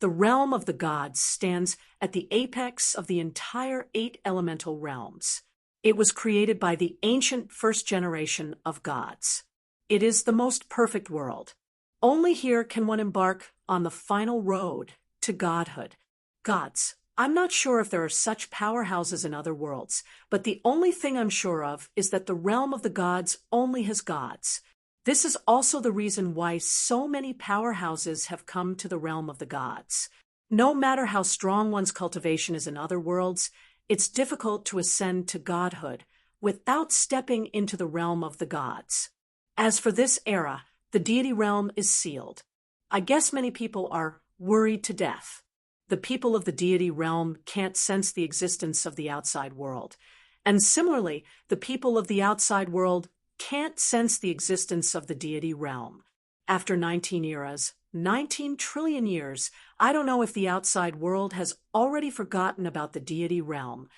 S1: The realm of the gods stands at the apex of the entire 8 elemental realms. It was created by the ancient first generation of gods. It is the most perfect world. Only here can one embark on the final road to godhood. Gods. I'm not sure if there are such powerhouses in other worlds, but the only thing I'm sure of is that the realm of the gods only has gods. This is also the reason why so many powerhouses have come to the realm of the gods. No matter how strong one's cultivation is in other worlds, it's difficult to ascend to godhood without stepping into the realm of the gods. As for this era, the deity realm is sealed. I guess many people are worried to death. The people of the deity realm can't sense the existence of the outside world. And similarly, the people of the outside world can't sense the existence of the deity realm. After 19 eras, 19 trillion years, I don't know if the outside world has already forgotten about the deity realm.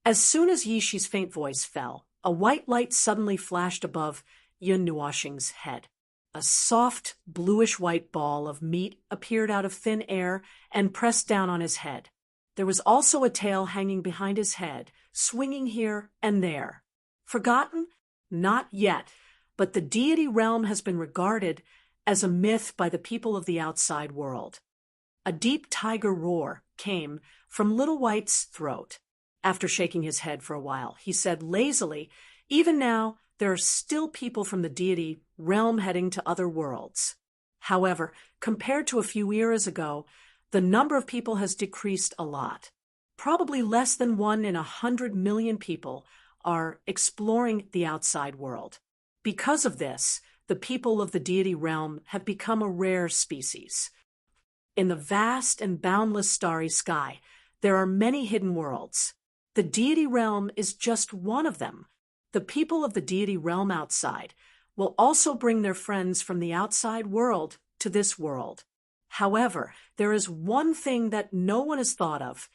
S1: As soon as Yishi's faint voice fell, a white light suddenly flashed above Yun Nuoshing's head. A soft, bluish-white ball of meat appeared out of thin air and pressed down on his head. There was also a tail hanging behind his head, swinging here and there. Forgotten? Not yet, but the deity realm has been regarded as a myth by the people of the outside world. A deep tiger roar came from Little White's throat. After shaking his head for a while, he said lazily, "Even now, there are still people from the deity realm heading to other worlds. However, compared to a few eras ago, the number of people has decreased a lot. Probably less than 1 in 100 million people are exploring the outside world. Because of this, the people of the deity realm have become a rare species. In the vast and boundless starry sky, there are many hidden worlds. The deity realm is just one of them. The people of the deity realm outside will also bring their friends from the outside world to this world. However, there is one thing that no one has thought of.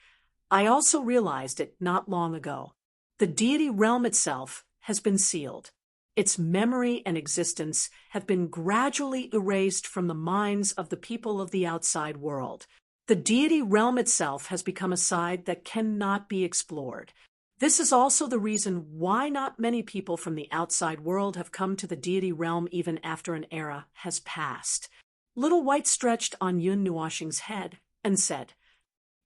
S1: I also realized it not long ago. The deity realm itself has been sealed. Its memory and existence have been gradually erased from the minds of the people of the outside world. The deity realm itself has become a side that cannot be explored. This is also the reason why not many people from the outside world have come to the deity realm even after an era has passed. Little White stretched on Yun Nuoxing's head and said,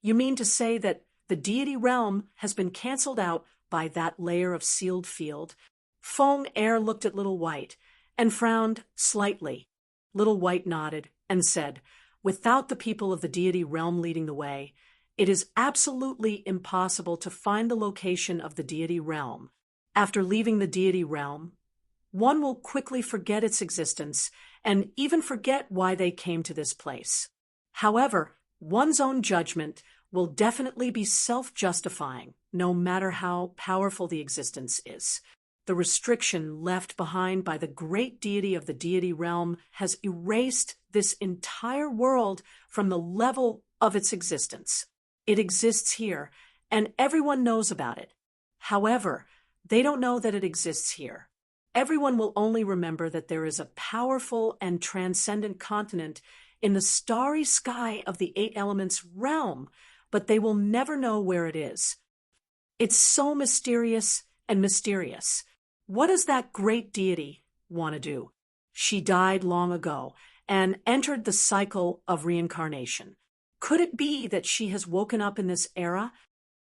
S1: "You mean to say that the deity realm has been cancelled out by that layer of sealed field?" Feng Er looked at Little White and frowned slightly. Little White nodded and said, "Without the people of the deity realm leading the way, it is absolutely impossible to find the location of the deity realm. After leaving the deity realm, one will quickly forget its existence and even forget why they came to this place. However, one's own judgment will definitely be self-justifying, no matter how powerful the existence is. The restriction left behind by the great deity of the deity realm has erased this entire world from the level of its existence. It exists here, and everyone knows about it. However, they don't know that it exists here. Everyone will only remember that there is a powerful and transcendent continent in the starry sky of the eight elements realm, but they will never know where it is. It's so mysterious and mysterious. What does that great deity want to do? She died long ago and entered the cycle of reincarnation. Could it be that she has woken up in this era?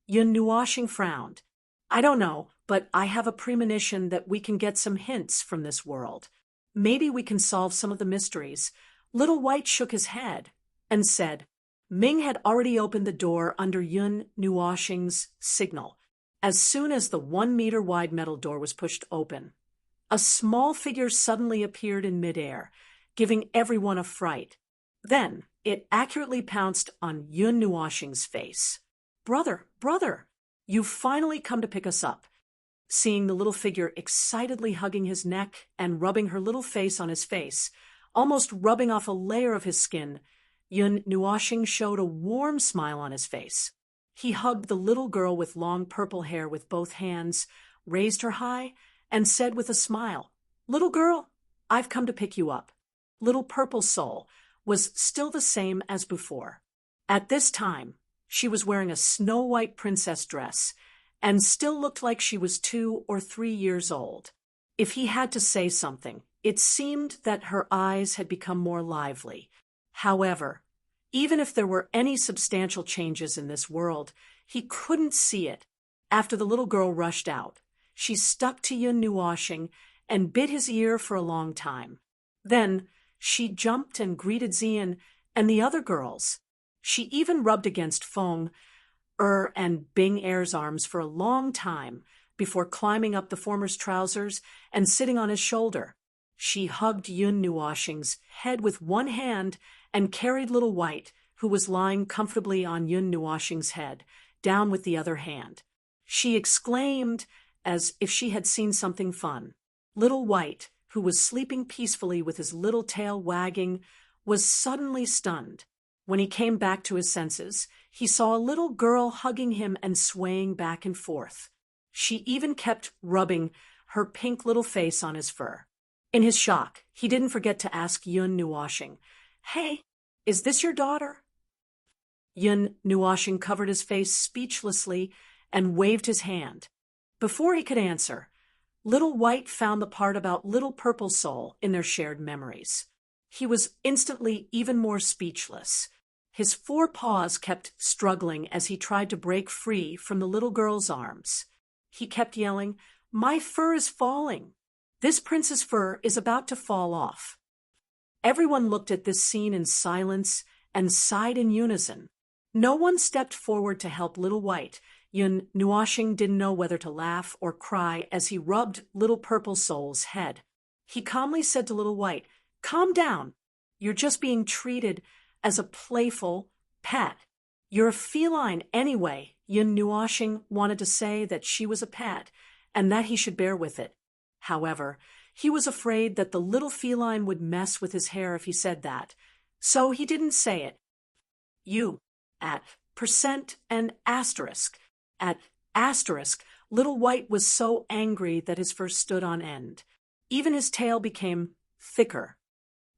S1: Yun Nuoxing frowned. I don't know, but I have a premonition that we can get some hints from this world. Maybe we can solve some of the mysteries. Little White shook his head and said, Ming had already opened the door under Yun Nuoxing's signal. As soon as the 1-meter-wide metal door was pushed open, a small figure suddenly appeared in midair, giving everyone a fright. Then it accurately pounced on Yun Nuoxing's face. Brother, you've finally come to pick us up." Seeing the little figure excitedly hugging his neck and rubbing her little face on his face, almost rubbing off a layer of his skin, Yun Nuoxing showed a warm smile on his face. He hugged the little girl with long purple hair with both hands, raised her high, and said with a smile, "Little girl, I've come to pick you up." Little Purple Soul was still the same as before. At this time, she was wearing a snow-white princess dress and still looked like she was 2 or 3 years old. If he had to say something, it seemed that her eyes had become more lively. However, even if there were any substantial changes in this world, he couldn't see it. After the little girl rushed out, she stuck to Yun Nuoxing and bit his ear for a long time. Then she jumped and greeted Xian and the other girls. She even rubbed against Feng Er and Bing Er's arms for a long time before climbing up the former's trousers and sitting on his shoulder. She hugged Yun Nuoxing's head with one hand and carried Little White, who was lying comfortably on Yun Nuoxing's head, down with the other hand. She exclaimed as if she had seen something fun. Little White, who was sleeping peacefully with his little tail wagging, was suddenly stunned. When he came back to his senses, he saw a little girl hugging him and swaying back and forth. She even kept rubbing her pink little face on his fur. In his shock, he didn't forget to ask Yun Nuoxing, "Hey, is this your daughter?" Yun Nuoxing covered his face speechlessly and waved his hand. Before he could answer, Little White found the part about Little Purple Soul in their shared memories. He was instantly even more speechless. His 4 paws kept struggling as he tried to break free from the little girl's arms. He kept yelling, "My fur is falling! This prince's fur is about to fall off." Everyone looked at this scene in silence and sighed in unison. No one stepped forward to help Little White. Yun Nuashing didn't know whether to laugh or cry as he rubbed Little Purple Soul's head. He calmly said to Little White, "Calm down. You're just being treated as a playful pet. You're a feline anyway." Yun Nuashing wanted to say that she was a pet and that he should bear with it. However, he was afraid that the little feline would mess with his hair if he said that, so he didn't say it. You, at percent and asterisk. At asterisk, Little White was so angry that his fur stood on end. Even his tail became thicker.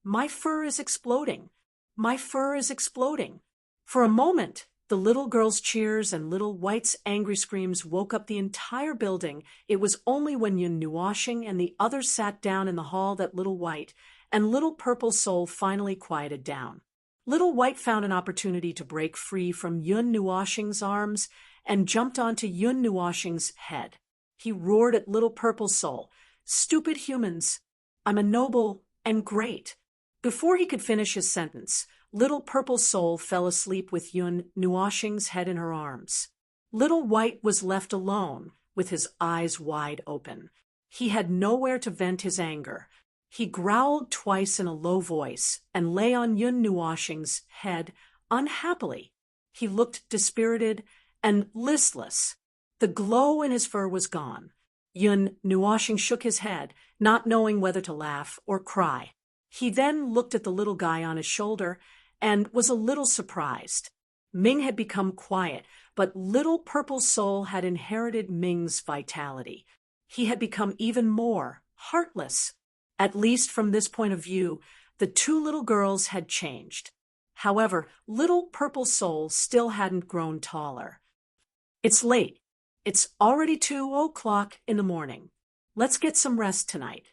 S1: "My fur is exploding. My fur is exploding." For a moment, the little girl's cheers and Little White's angry screams woke up the entire building. It was only when Yun Nuashing and the others sat down in the hall that Little White and Little Purple Soul finally quieted down. Little White found an opportunity to break free from Yun Nuashing's arms and jumped onto Yun Nuashing's head. He roared at Little Purple Soul, "Stupid humans, I'm a noble and great." Before he could finish his sentence, Little Purple Soul fell asleep with Yun Nuashing's head in her arms. Little White was left alone with his eyes wide open. He had nowhere to vent his anger. He growled twice in a low voice and lay on Yun Nuashing's head unhappily. He looked dispirited and listless. The glow in his fur was gone. Yun Nuashing shook his head, not knowing whether to laugh or cry. He then looked at the little guy on his shoulder and was a little surprised. Ming had become quiet, but Little Purple Soul had inherited Ming's vitality. He had become even more heartless. At least from this point of view, the two little girls had changed. However, Little Purple Soul still hadn't grown taller. "It's late. It's already 2 o'clock in the morning. Let's get some rest tonight."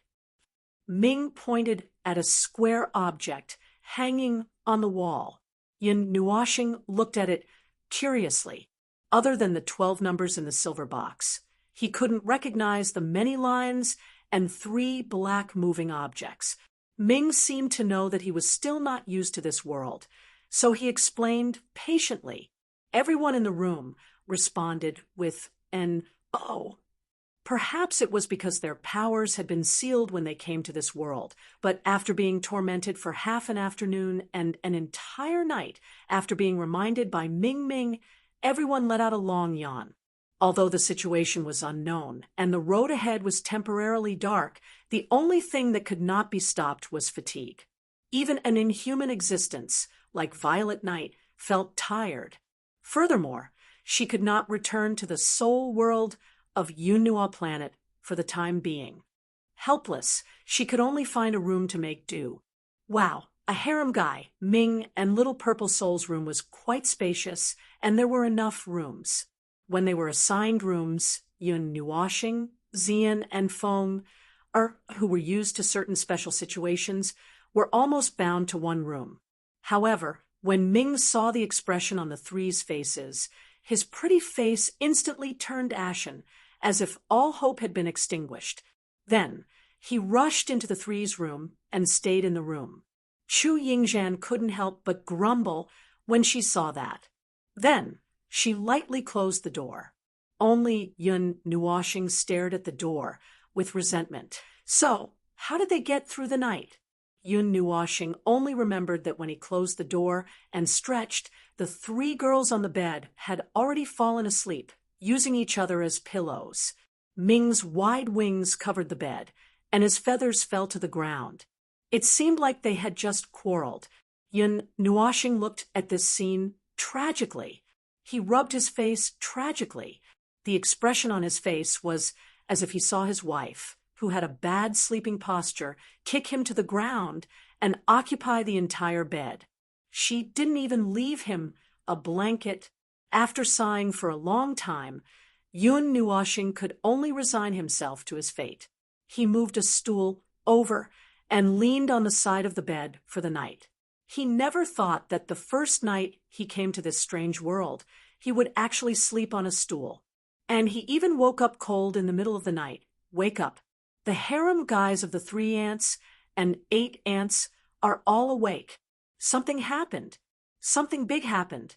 S1: Ming pointed at a square object hanging on the wall. Yun Nuashing looked at it curiously. Other than the 12 numbers in the silver box, he couldn't recognize the many lines and 3 black moving objects. Ming seemed to know that he was still not used to this world, so he explained patiently. Everyone in the room responded with an "oh." Perhaps it was because their powers had been sealed when they came to this world, but after being tormented for half an afternoon and an entire night, after being reminded by Ming Ming, everyone let out a long yawn. Although the situation was unknown and the road ahead was temporarily dark, the only thing that could not be stopped was fatigue. Even an inhuman existence, like Violet Night, felt tired. Furthermore, she could not return to the soul world of Yunua planet for the time being. Helpless, she could only find a room to make do. Wow, a harem guy, Ming, and Little Purple Soul's room was quite spacious, and there were enough rooms. When they were assigned rooms, Yun Nuashing, Xian, and Feng, who were used to certain special situations, were almost bound to one room. However, when Ming saw the expression on the 3's faces, his pretty face instantly turned ashen, as if all hope had been extinguished. Then, he rushed into the 3's room and stayed in the room. Chu Yingzhan couldn't help but grumble when she saw that. Then, she lightly closed the door. Only Yun Nuashing stared at the door with resentment. So, how did they get through the night? Yun Nuashing only remembered that when he closed the door and stretched, the 3 girls on the bed had already fallen asleep, using each other as pillows. Ming's wide wings covered the bed, and his feathers fell to the ground. It seemed like they had just quarreled. Yun Nuashing looked at this scene tragically. He rubbed his face tragically. The expression on his face was as if he saw his wife, who had a bad sleeping posture, kick him to the ground and occupy the entire bed. She didn't even leave him a blanket. After sighing for a long time, Yun Nuashing could only resign himself to his fate. He moved a stool over and leaned on the side of the bed for the night. He never thought that the first night he came to this strange world, he would actually sleep on a stool. And he even woke up cold in the middle of the night. Wake up. The harem guys of the 3 ants and 8 ants are all awake. Something happened. Something big happened.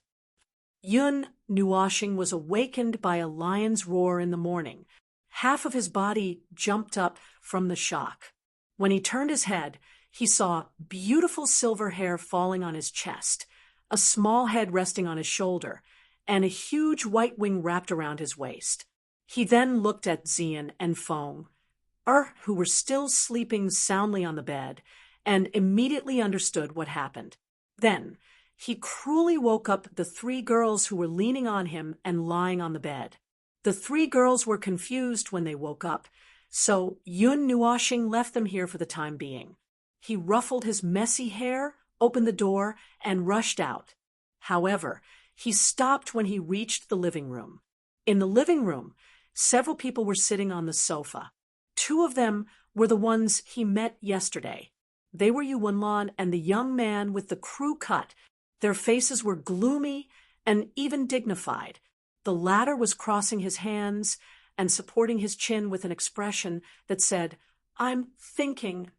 S1: Yun Nuashing was awakened by a lion's roar in the morning. Half of his body jumped up from the shock. When he turned his head, he saw beautiful silver hair falling on his chest, a small head resting on his shoulder, and a huge white wing wrapped around his waist. He then looked at Xian and Feng, who were still sleeping soundly on the bed, and immediately understood what happened. Then, he cruelly woke up the 3 girls who were leaning on him and lying on the bed. The 3 girls were confused when they woke up, so Yun Nuashing left them here for the time being. He ruffled his messy hair, opened the door, and rushed out. However, he stopped when he reached the living room. In the living room, several people were sitting on the sofa. 2 of them were the ones he met yesterday. They were Yu Wenlan and the young man with the crew cut. Their faces were gloomy and even dignified. The latter was crossing his hands and supporting his chin with an expression that said, "I'm thinking."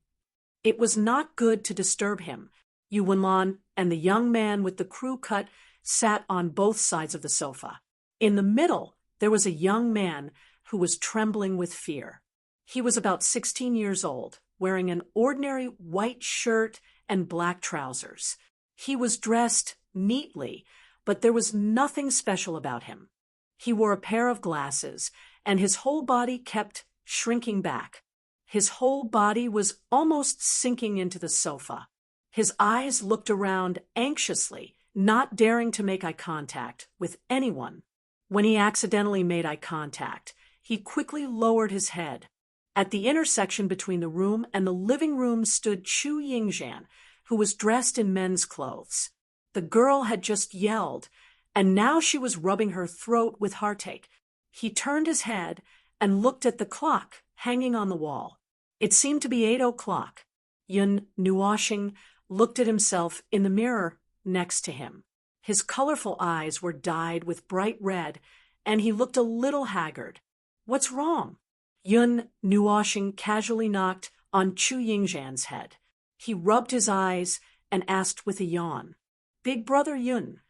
S1: It was not good to disturb him. Yu Wenlan and the young man with the crew cut sat on both sides of the sofa. In the middle, there was a young man who was trembling with fear. He was about 16 years old, wearing an ordinary white shirt and black trousers. He was dressed neatly, but there was nothing special about him. He wore a pair of glasses, and his whole body kept shrinking back. His whole body was almost sinking into the sofa. His eyes looked around anxiously, not daring to make eye contact with anyone. When he accidentally made eye contact, he quickly lowered his head. At the intersection between the room and the living room stood Chu Yingzhan, who was dressed in men's clothes. The girl had just yelled, and now she was rubbing her throat with heartache. He turned his head and looked at the clock hanging on the wall. It seemed to be 8 o'clock. Yun Nuashing looked at himself in the mirror next to him. His colorful eyes were dyed with bright red, and he looked a little haggard. "What's wrong?" Yun Nuashing casually knocked on Chu Yingzhan's head. He rubbed his eyes and asked with a yawn, "Big brother Yun."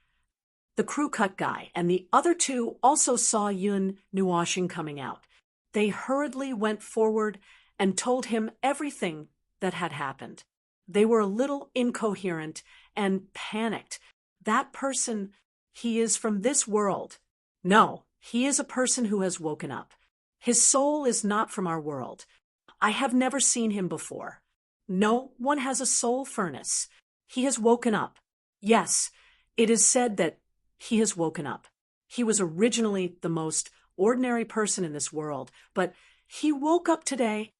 S1: The crew cut guy and the other 2 also saw Yun Nuashing coming out. They hurriedly went forward and told him everything that had happened. They were a little incoherent and panicked. "That person, he is from this world." "No, he is a person who has woken up. His soul is not from our world. I have never seen him before." "No one has a soul furnace. He has woken up." "Yes, it is said that he has woken up. He was originally the most ordinary person in this world, but he woke up today."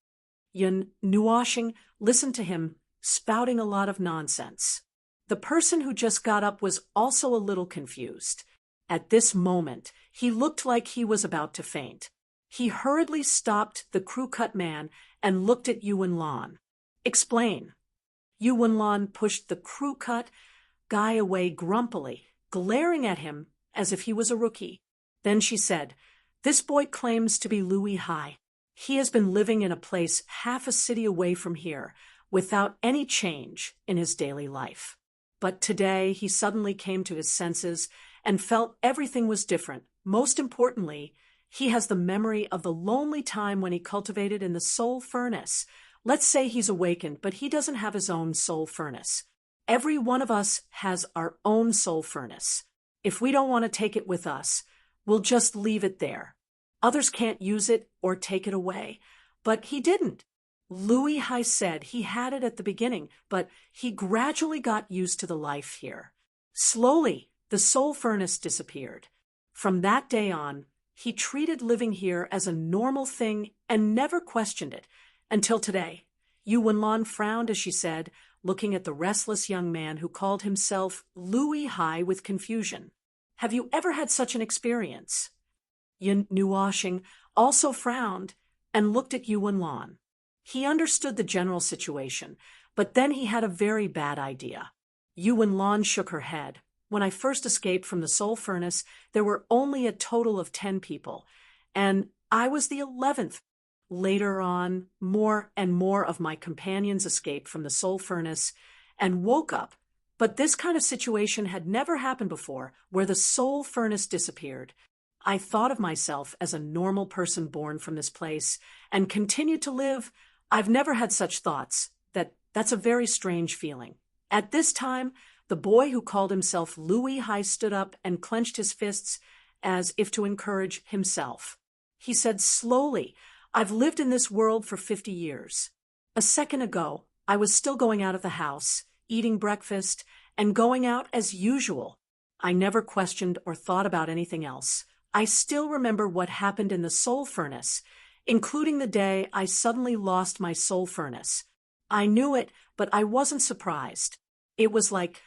S1: Yun Nuashing listened to him spouting a lot of nonsense. The person who just got up was also a little confused. At this moment, he looked like he was about to faint. He hurriedly stopped the crew cut man and looked at Yu Wenlan. "Explain." Yu Wenlan pushed the crew cut guy away grumpily, glaring at him as if he was a rookie. Then she said, "This boy claims to be Louis Hai. He has been living in a place half a city away from here, without any change in his daily life. But today he suddenly came to his senses and felt everything was different. Most importantly, he has the memory of the lonely time when he cultivated in the soul furnace. Let's say he's awakened, but he doesn't have his own soul furnace. Every one of us has our own soul furnace. If we don't want to take it with us, we'll just leave it there. Others can't use it or take it away. But he didn't. Louis Hai said he had it at the beginning, but he gradually got used to the life here. Slowly, the soul furnace disappeared. From that day on, he treated living here as a normal thing and never questioned it, until today." Yu Wenlan frowned as she said, looking at the restless young man who called himself Louis Hai with confusion, "Have you ever had such an experience?" Yun Nuashing also frowned and looked at Yu Wenlan. He understood the general situation, but then he had a very bad idea. Yu Wenlan shook her head. "When I first escaped from the soul furnace, there were only a total of 10 people, and I was the 11th. Later on, more and more of my companions escaped from the soul furnace and woke up But this kind of situation had never happened before, where the soul furnace disappeared. I thought of myself as a normal person born from this place and continued to live. I've never had such thoughts. That's a very strange feeling. At this time, the boy who called himself Louis High stood up and clenched his fists as if to encourage himself. He said slowly, "I've lived in this world for 50 years. A second ago, I was still going out of the house, eating breakfast, and going out as usual. I never questioned or thought about anything else. I still remember what happened in the soul furnace, including the day I suddenly lost my soul furnace. I knew it, but I wasn't surprised. It was like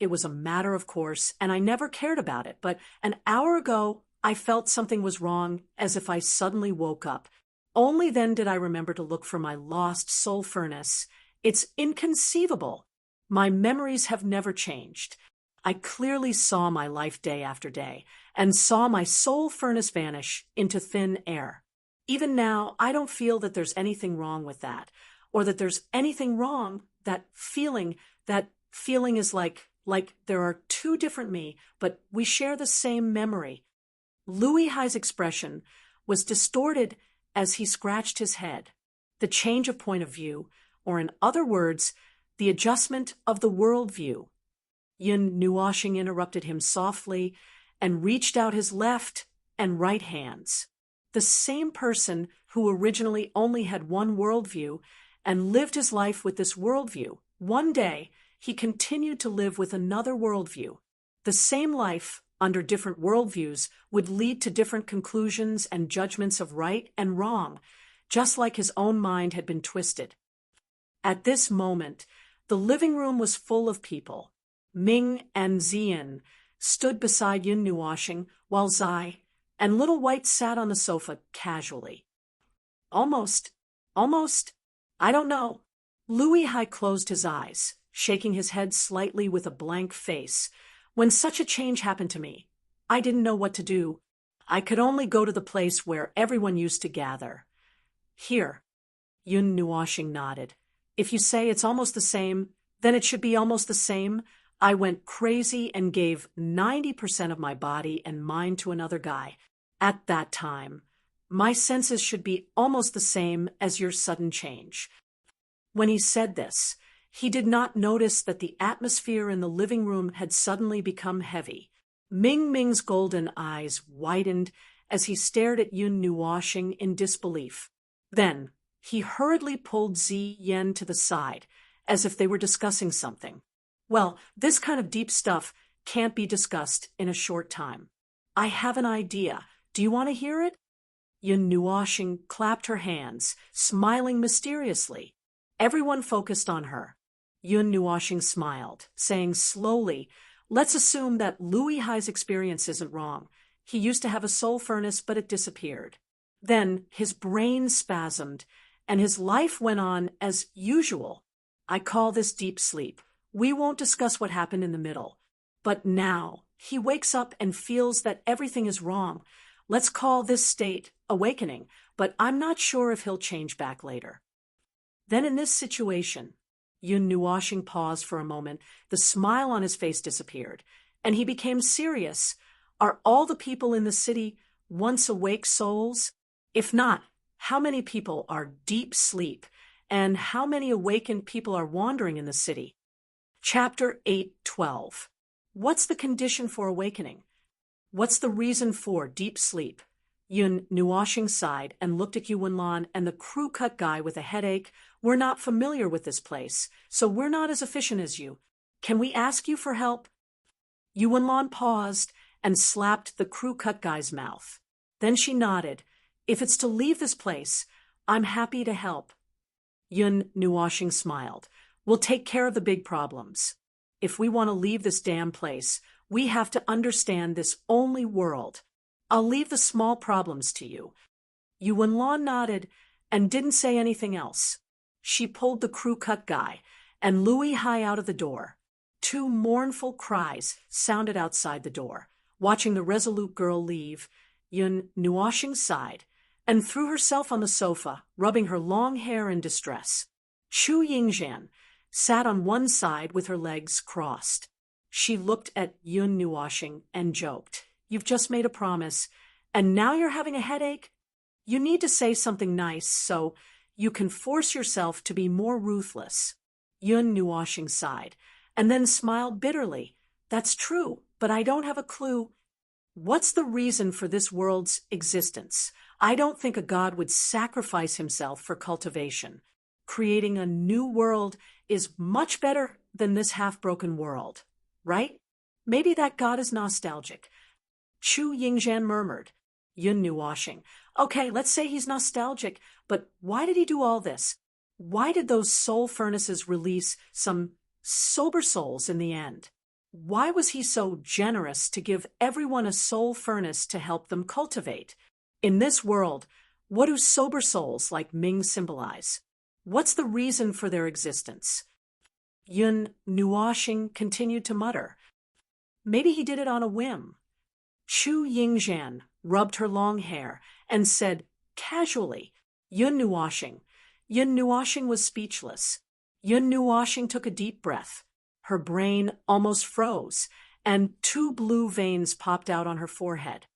S1: it was a matter of course, and I never cared about it. But an hour ago, I felt something was wrong, as if I suddenly woke up. Only then did I remember to look for my lost soul furnace. It's inconceivable. My memories have never changed. I clearly saw my life day after day, and saw my soul furnace vanish into thin air. Even now, I don't feel that there's anything wrong with that, or that there's anything wrong. That feeling is like there are two different me, but we share the same memory." Louis High's expression was distorted as he scratched his head. The change of point of view, or in other words, the adjustment of the worldview. Yun Nuoshing interrupted him softly and reached out his left and right hands. The same person who originally only had one worldview and lived his life with this worldview, one day he continued to live with another worldview. The same life, under different worldviews, would lead to different conclusions and judgments of right and wrong, just like his own mind had been twisted. At this moment, the living room was full of people. Ming and Zian stood beside Yun Nuoshing, while Zai and Little White sat on the sofa casually. Almost, I don't know. Louis High closed his eyes, shaking his head slightly with a blank face. When such a change happened to me, I didn't know what to do. I could only go to the place where everyone used to gather. Here. Yun Nuoshing nodded. If you say it's almost the same, then it should be almost the same. I went crazy and gave 90% of my body and mind to another guy. At that time, my senses should be almost the same as your sudden change. When he said this, he did not notice that the atmosphere in the living room had suddenly become heavy. Ming's golden eyes widened as he stared at Yun Nuoshing in disbelief. Then, he hurriedly pulled Zi Yen to the side, as if they were discussing something. Well, this kind of deep stuff can't be discussed in a short time. I have an idea. Do you want to hear it? Yun Nuoshing clapped her hands, smiling mysteriously. Everyone focused on her. Yun Nuoshing smiled, saying slowly, "Let's assume that Louis High's experience isn't wrong. He used to have a soul furnace, but it disappeared. Then his brain spasmed, and his life went on as usual. I call this deep sleep. We won't discuss what happened in the middle. But now, he wakes up and feels that everything is wrong. Let's call this state awakening, but I'm not sure if he'll change back later." Then in this situation, Yun Nuoshing paused for a moment. The smile on his face disappeared, and he became serious. Are all the people in the city once awake souls? If not, how many people are deep sleep, and how many awakened people are wandering in the city? Chapter 8:12. What's the condition for awakening? What's the reason for deep sleep? Yun Nuoshing sighed and looked at Yuanlan and the crew cut guy with a headache. "We're not familiar with this place, so we're not as efficient as you. Can we ask you for help?" Yuanlan paused and slapped the crew cut guy's mouth. Then she nodded. "If it's to leave this place, I'm happy to help." Yun Nuoshing smiled. "We'll take care of the big problems. If we want to leave this damn place, we have to understand this only world. I'll leave the small problems to you." Yuanlan nodded and didn't say anything else. She pulled the crew cut guy and Louis High out of the door. Two mournful cries sounded outside the door. Watching the resolute girl leave, Yun Nuoshing sighed and threw herself on the sofa, rubbing her long hair in distress. Chu Yingzhan sat on one side with her legs crossed. She looked at Yun Nuoshing and joked, "You've just made a promise, and now you're having a headache? You need to say something nice so you can force yourself to be more ruthless." Yun Nuoshing sighed, and then smiled bitterly. "That's true, but I don't have a clue. What's the reason for this world's existence? I don't think a god would sacrifice himself for cultivation. Creating a new world is much better than this half-broken world, right? Maybe that god is nostalgic." Chu Yingzhan murmured. Yun Nuoshing, "Okay, let's say he's nostalgic, but why did he do all this? Why did those soul furnaces release some sober souls in the end? Why was he so generous to give everyone a soul furnace to help them cultivate? In this world, what do sober souls like Ming symbolize? What's the reason for their existence?" Yun Nuoshing continued to mutter. "Maybe he did it on a whim." Chu Yingzhan rubbed her long hair and said casually, "Yun Nuoshing." Yun Nuoshing was speechless. Yun Nuoshing took a deep breath. Her brain almost froze, and 2 blue veins popped out on her forehead.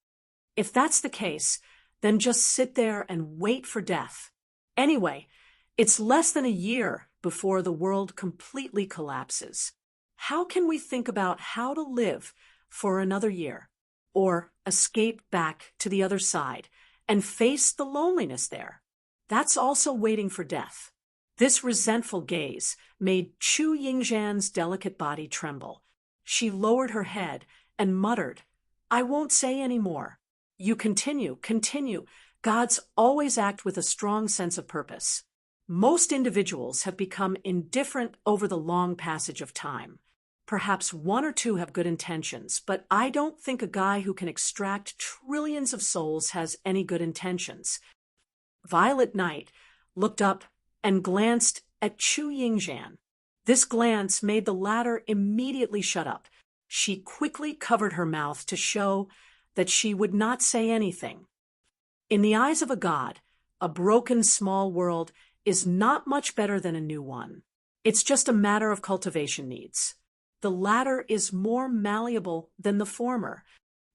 S1: If that's the case, then just sit there and wait for death. Anyway, it's less than a year before the world completely collapses. How can we think about how to live for another year, or escape back to the other side and face the loneliness there? That's also waiting for death. This resentful gaze made Chu Yingzhan's delicate body tremble. She lowered her head and muttered, "I won't say any more. You continue. Gods always act with a strong sense of purpose. Most individuals have become indifferent over the long passage of time. Perhaps 1 or 2 have good intentions, but I don't think a guy who can extract trillions of souls has any good intentions." Violet Knight looked up and glanced at Chu Yingzhan. This glance made the latter immediately shut up. She quickly covered her mouth to show that she would not say anything. In the eyes of a god, a broken small world is not much better than a new one. It's just a matter of cultivation needs. The latter is more malleable than the former.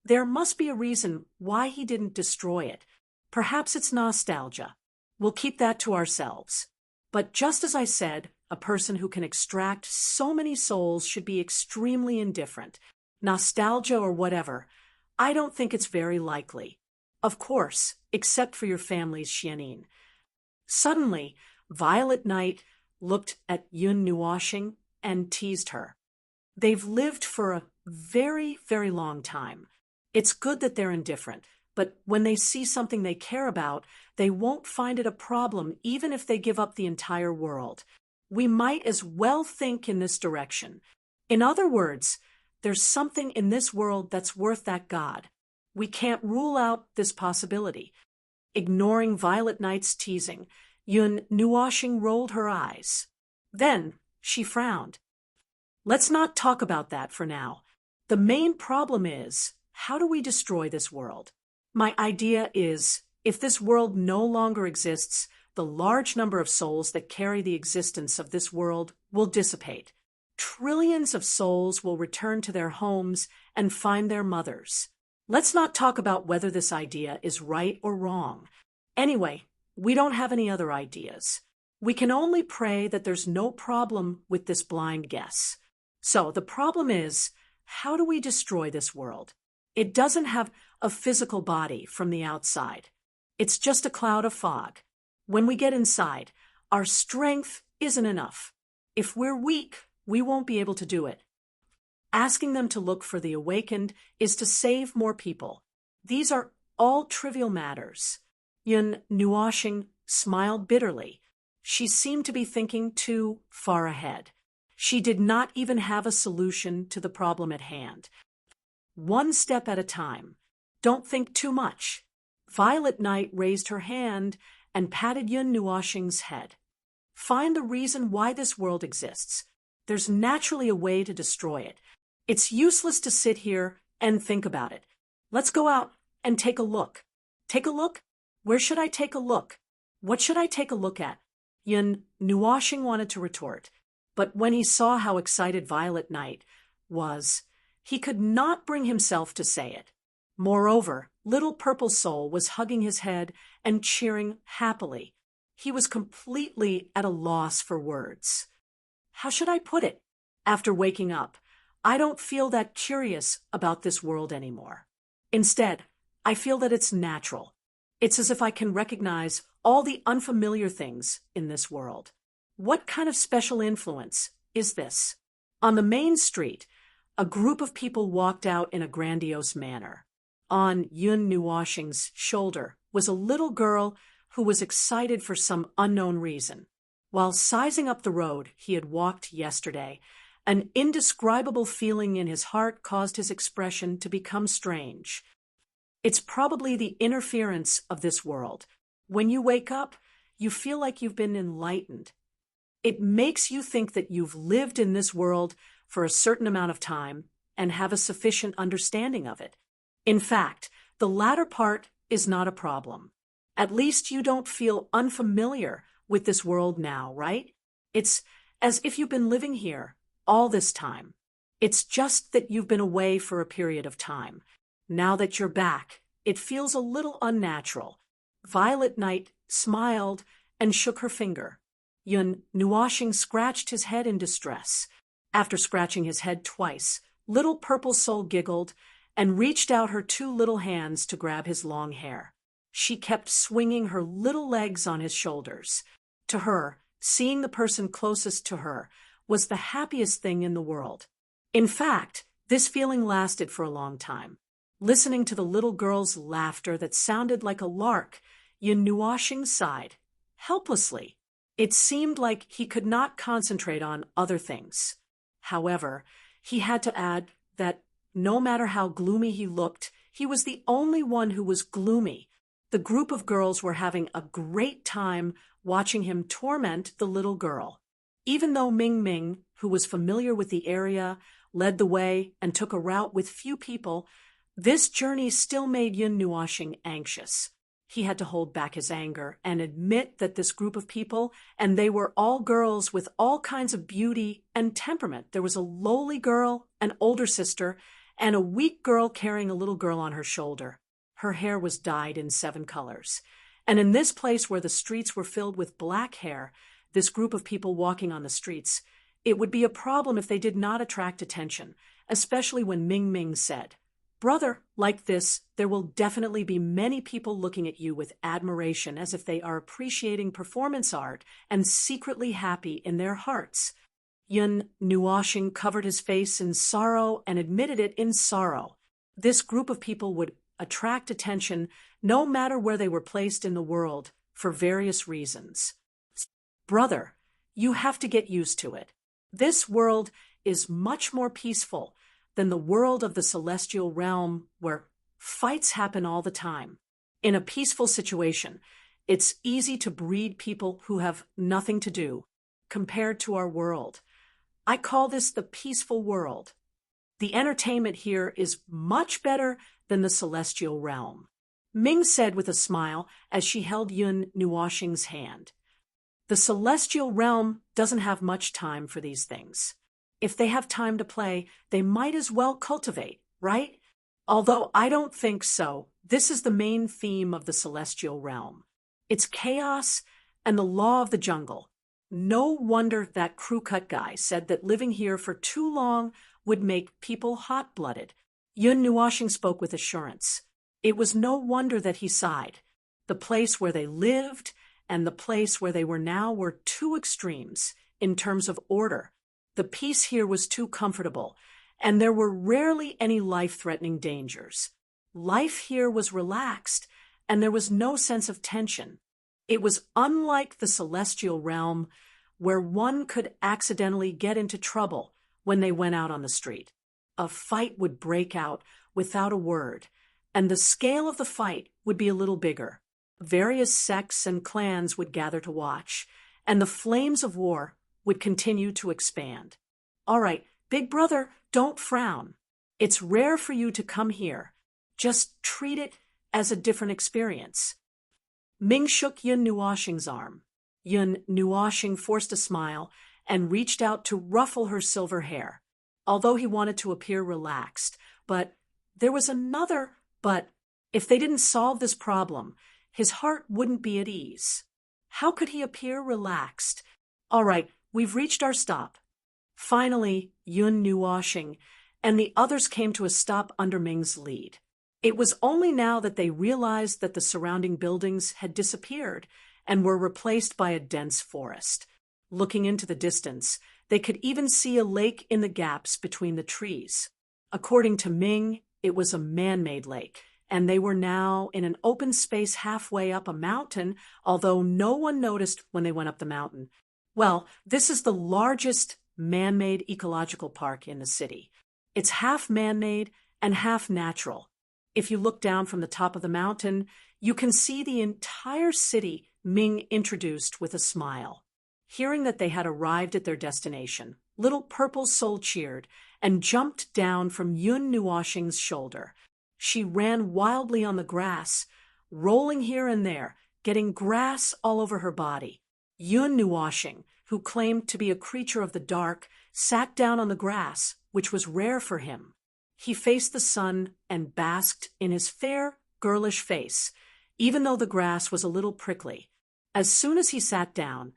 S1: There must be a reason why he didn't destroy it. Perhaps it's nostalgia. We'll keep that to ourselves. But just as I said, a person who can extract so many souls should be extremely indifferent. Nostalgia or whatever, I don't think it's very likely. Of course, except for your family's Xianin. Suddenly, Violet Knight looked at Yun Nuoshing and teased her. They've lived for a very, very long time. It's good that they're indifferent, but when they see something they care about, they won't find it a problem even if they give up the entire world. We might as well think in this direction. In other words, there's something in this world that's worth that god. We can't rule out this possibility. Ignoring Violet Knight's teasing, Yun Nuoshing rolled her eyes. Then she frowned. "Let's not talk about that for now. The main problem is, how do we destroy this world? My idea is, if this world no longer exists, the large number of souls that carry the existence of this world will dissipate. Trillions of souls will return to their homes and find their mothers. Let's not talk about whether this idea is right or wrong. Anyway, we don't have any other ideas. We can only pray that there's no problem with this blind guess. So the problem is, how do we destroy this world? It doesn't have a physical body from the outside. It's just a cloud of fog. When we get inside, our strength isn't enough. If we're weak, we won't be able to do it. Asking them to look for the awakened is to save more people. These are all trivial matters." Yun Nuoshing smiled bitterly. She seemed to be thinking too far ahead. She did not even have a solution to the problem at hand. One step at a time. Don't think too much. Violet Knight raised her hand and patted Yun Nuoshing's head. Find the reason why this world exists. There's naturally a way to destroy it. It's useless to sit here and think about it. Let's go out and take a look. Take a look? Where should I take a look? What should I take a look at? Yun Nuoshing wanted to retort. But when he saw how excited Violet Knight was, he could not bring himself to say it. Moreover, little Purple Soul was hugging his head and cheering happily. He was completely at a loss for words. How should I put it? After waking up, I don't feel that curious about this world anymore. Instead, I feel that it's natural. It's as if I can recognize all the unfamiliar things in this world. What kind of special influence is this? On the main street, a group of people walked out in a grandiose manner. On Yun Nuoshing's shoulder was a little girl who was excited for some unknown reason. While sizing up the road he had walked yesterday, an indescribable feeling in his heart caused his expression to become strange. It's probably the interference of this world. When you wake up, you feel like you've been enlightened. It makes you think that you've lived in this world for a certain amount of time and have a sufficient understanding of it. In fact, the latter part is not a problem. At least you don't feel unfamiliar with this world now, right? It's as if you've been living here all this time. It's just that you've been away for a period of time. Now that you're back, it feels a little unnatural. Violet Knight smiled and shook her finger. Yun Nuoshing scratched his head in distress. After scratching his head twice, little Purple Soul giggled and reached out her two little hands to grab his long hair. She kept swinging her little legs on his shoulders. To her, seeing the person closest to her was the happiest thing in the world. In fact, this feeling lasted for a long time. Listening to the little girl's laughter that sounded like a lark, Yun Nuoshing sighed, helplessly. It seemed like he could not concentrate on other things. However, he had to add that no matter how gloomy he looked, he was the only one who was gloomy. The group of girls were having a great time watching him torment the little girl. Even though Ming Ming, who was familiar with the area, led the way and took a route with few people, this journey still made Yun Nuoshing anxious. He had to hold back his anger and admit that this group of people, and they were all girls with all kinds of beauty and temperament. There was a lowly girl, an older sister, and a weak girl carrying a little girl on her shoulder. Her hair was dyed in 7 colors. And in this place where the streets were filled with black hair, this group of people walking on the streets, it would be a problem if they did not attract attention, especially when Ming Ming said, "Brother, like this, there will definitely be many people looking at you with admiration as if they are appreciating performance art and secretly happy in their hearts." Yun Nuoshing covered his face in sorrow and admitted it in sorrow. This group of people would attract attention no matter where they were placed in the world for various reasons. Brother, you have to get used to it. This world is much more peaceful than the world of the celestial realm where fights happen all the time. In a peaceful situation, it's easy to breed people who have nothing to do, compared to our world. I call this the peaceful world. The entertainment here is much better than the celestial realm, Ming said with a smile as she held Yun Nuoshing's hand. The celestial realm doesn't have much time for these things. If they have time to play, they might as well cultivate, right? Although I don't think so. This is the main theme of the celestial realm. It's chaos and the law of the jungle. No wonder that crew-cut guy said that living here for too long would make people hot-blooded. Yun Nuoshing spoke with assurance. It was no wonder that he sighed. The place where they lived and the place where they were now were two extremes in terms of order. The peace here was too comfortable, and there were rarely any life-threatening dangers. Life here was relaxed, and there was no sense of tension. It was unlike the celestial realm, where one could accidentally get into trouble when they went out on the street. A fight would break out without a word, and the scale of the fight would be a little bigger. Various sects and clans would gather to watch, and the flames of war would continue to expand. All right, big brother, don't frown. It's rare for you to come here. Just treat it as a different experience. Ming shook Yun Nuoshing's arm. Yun Nuoshing forced a smile and reached out to ruffle her silver hair, although he wanted to appear relaxed. But there was another but. If they didn't solve this problem, his heart wouldn't be at ease. How could he appear relaxed? All right, we've reached our stop. Finally, Yun Nuoshing and the others came to a stop under Ming's lead. It was only now that they realized that the surrounding buildings had disappeared and were replaced by a dense forest. Looking into the distance, they could even see a lake in the gaps between the trees. According to Ming, it was a man-made lake, and they were now in an open space halfway up a mountain, although no one noticed when they went up the mountain. Well, this is the largest man-made ecological park in the city. It's half man-made and half natural. If you look down from the top of the mountain, you can see the entire city Ming introduced with a smile. Hearing that they had arrived at their destination, little Purple Soul cheered and jumped down from Yun Nuoshing's shoulder. She ran wildly on the grass, rolling here and there, getting grass all over her body. Yun Nuoshing, who claimed to be a creature of the dark, sat down on the grass, which was rare for him. He faced the sun and basked in his fair, girlish face, even though the grass was a little prickly. As soon as he sat down,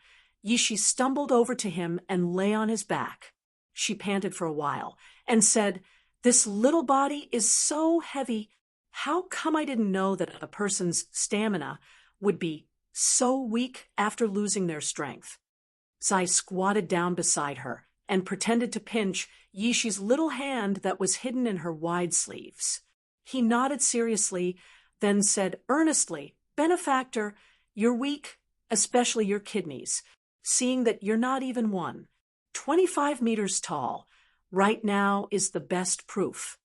S1: Yishi stumbled over to him and lay on his back. She panted for a while and said, "This little body is so heavy. How come I didn't know that a person's stamina would be so weak after losing their strength?" Zai squatted down beside her and pretended to pinch Yishi's little hand that was hidden in her wide sleeves. He nodded seriously, then said earnestly, "Benefactor, you're weak, especially your kidneys, seeing that you're not even one. 25 meters tall, right now is the best proof."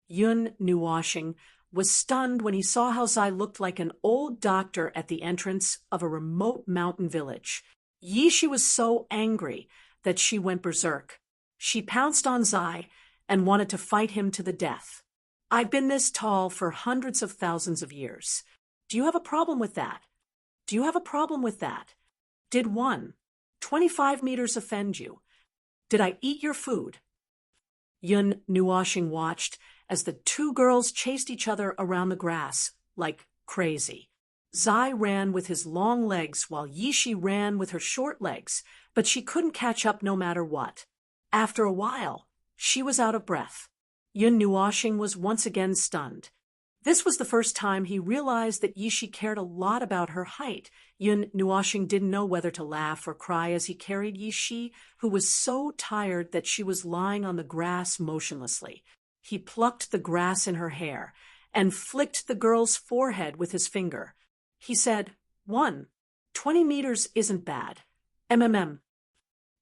S1: Yun Nuoshing was stunned when he saw how Zai looked like an old doctor at the entrance of a remote mountain village. Yishi was so angry that she went berserk. She pounced on Zai and wanted to fight him to the death. "I've been this tall for hundreds of thousands of years. Do you have a problem with that? Do you have a problem with that? Did 25 meters offend you? Did I eat your food?" Yun Nuoshing watched as the two girls chased each other around the grass like crazy. Zai ran with his long legs while Yishi ran with her short legs, but she couldn't catch up no matter what. After a while, she was out of breath. Yun Nuoshing was once again stunned. This was the first time he realized that Yishi cared a lot about her height. Yun Nuoshing didn't know whether to laugh or cry as he carried Yishi, who was so tired that she was lying on the grass motionlessly. He plucked the grass in her hair and flicked the girl's forehead with his finger. He said, 20 meters isn't bad.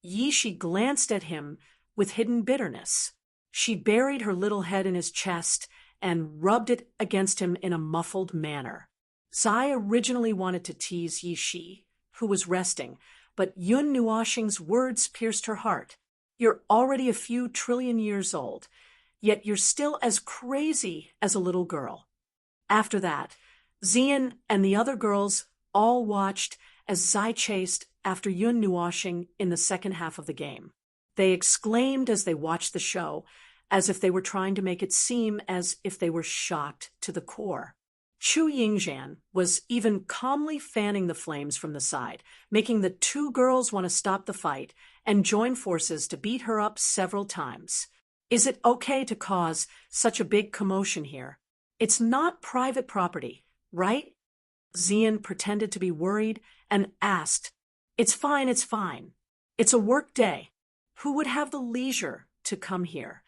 S1: Yishi glanced at him with hidden bitterness. She buried her little head in his chest and rubbed it against him in a muffled manner. Zai originally wanted to tease Yishi, who was resting, but Yun Nuoshing's words pierced her heart. "You're already a few trillion years old, yet you're still as crazy as a little girl." After that, Xian and the other girls all watched as Zai chased after Yun Nuoshing in the second half of the game. They exclaimed as they watched the show, as if they were trying to make it seem as if they were shocked to the core. Chu Yingzhan was even calmly fanning the flames from the side, making the two girls want to stop the fight and join forces to beat her up several times. "Is it okay to cause such a big commotion here? It's not private property, right?" Xian pretended to be worried and asked, It's fine. It's a work day. Who would have the leisure to come here?"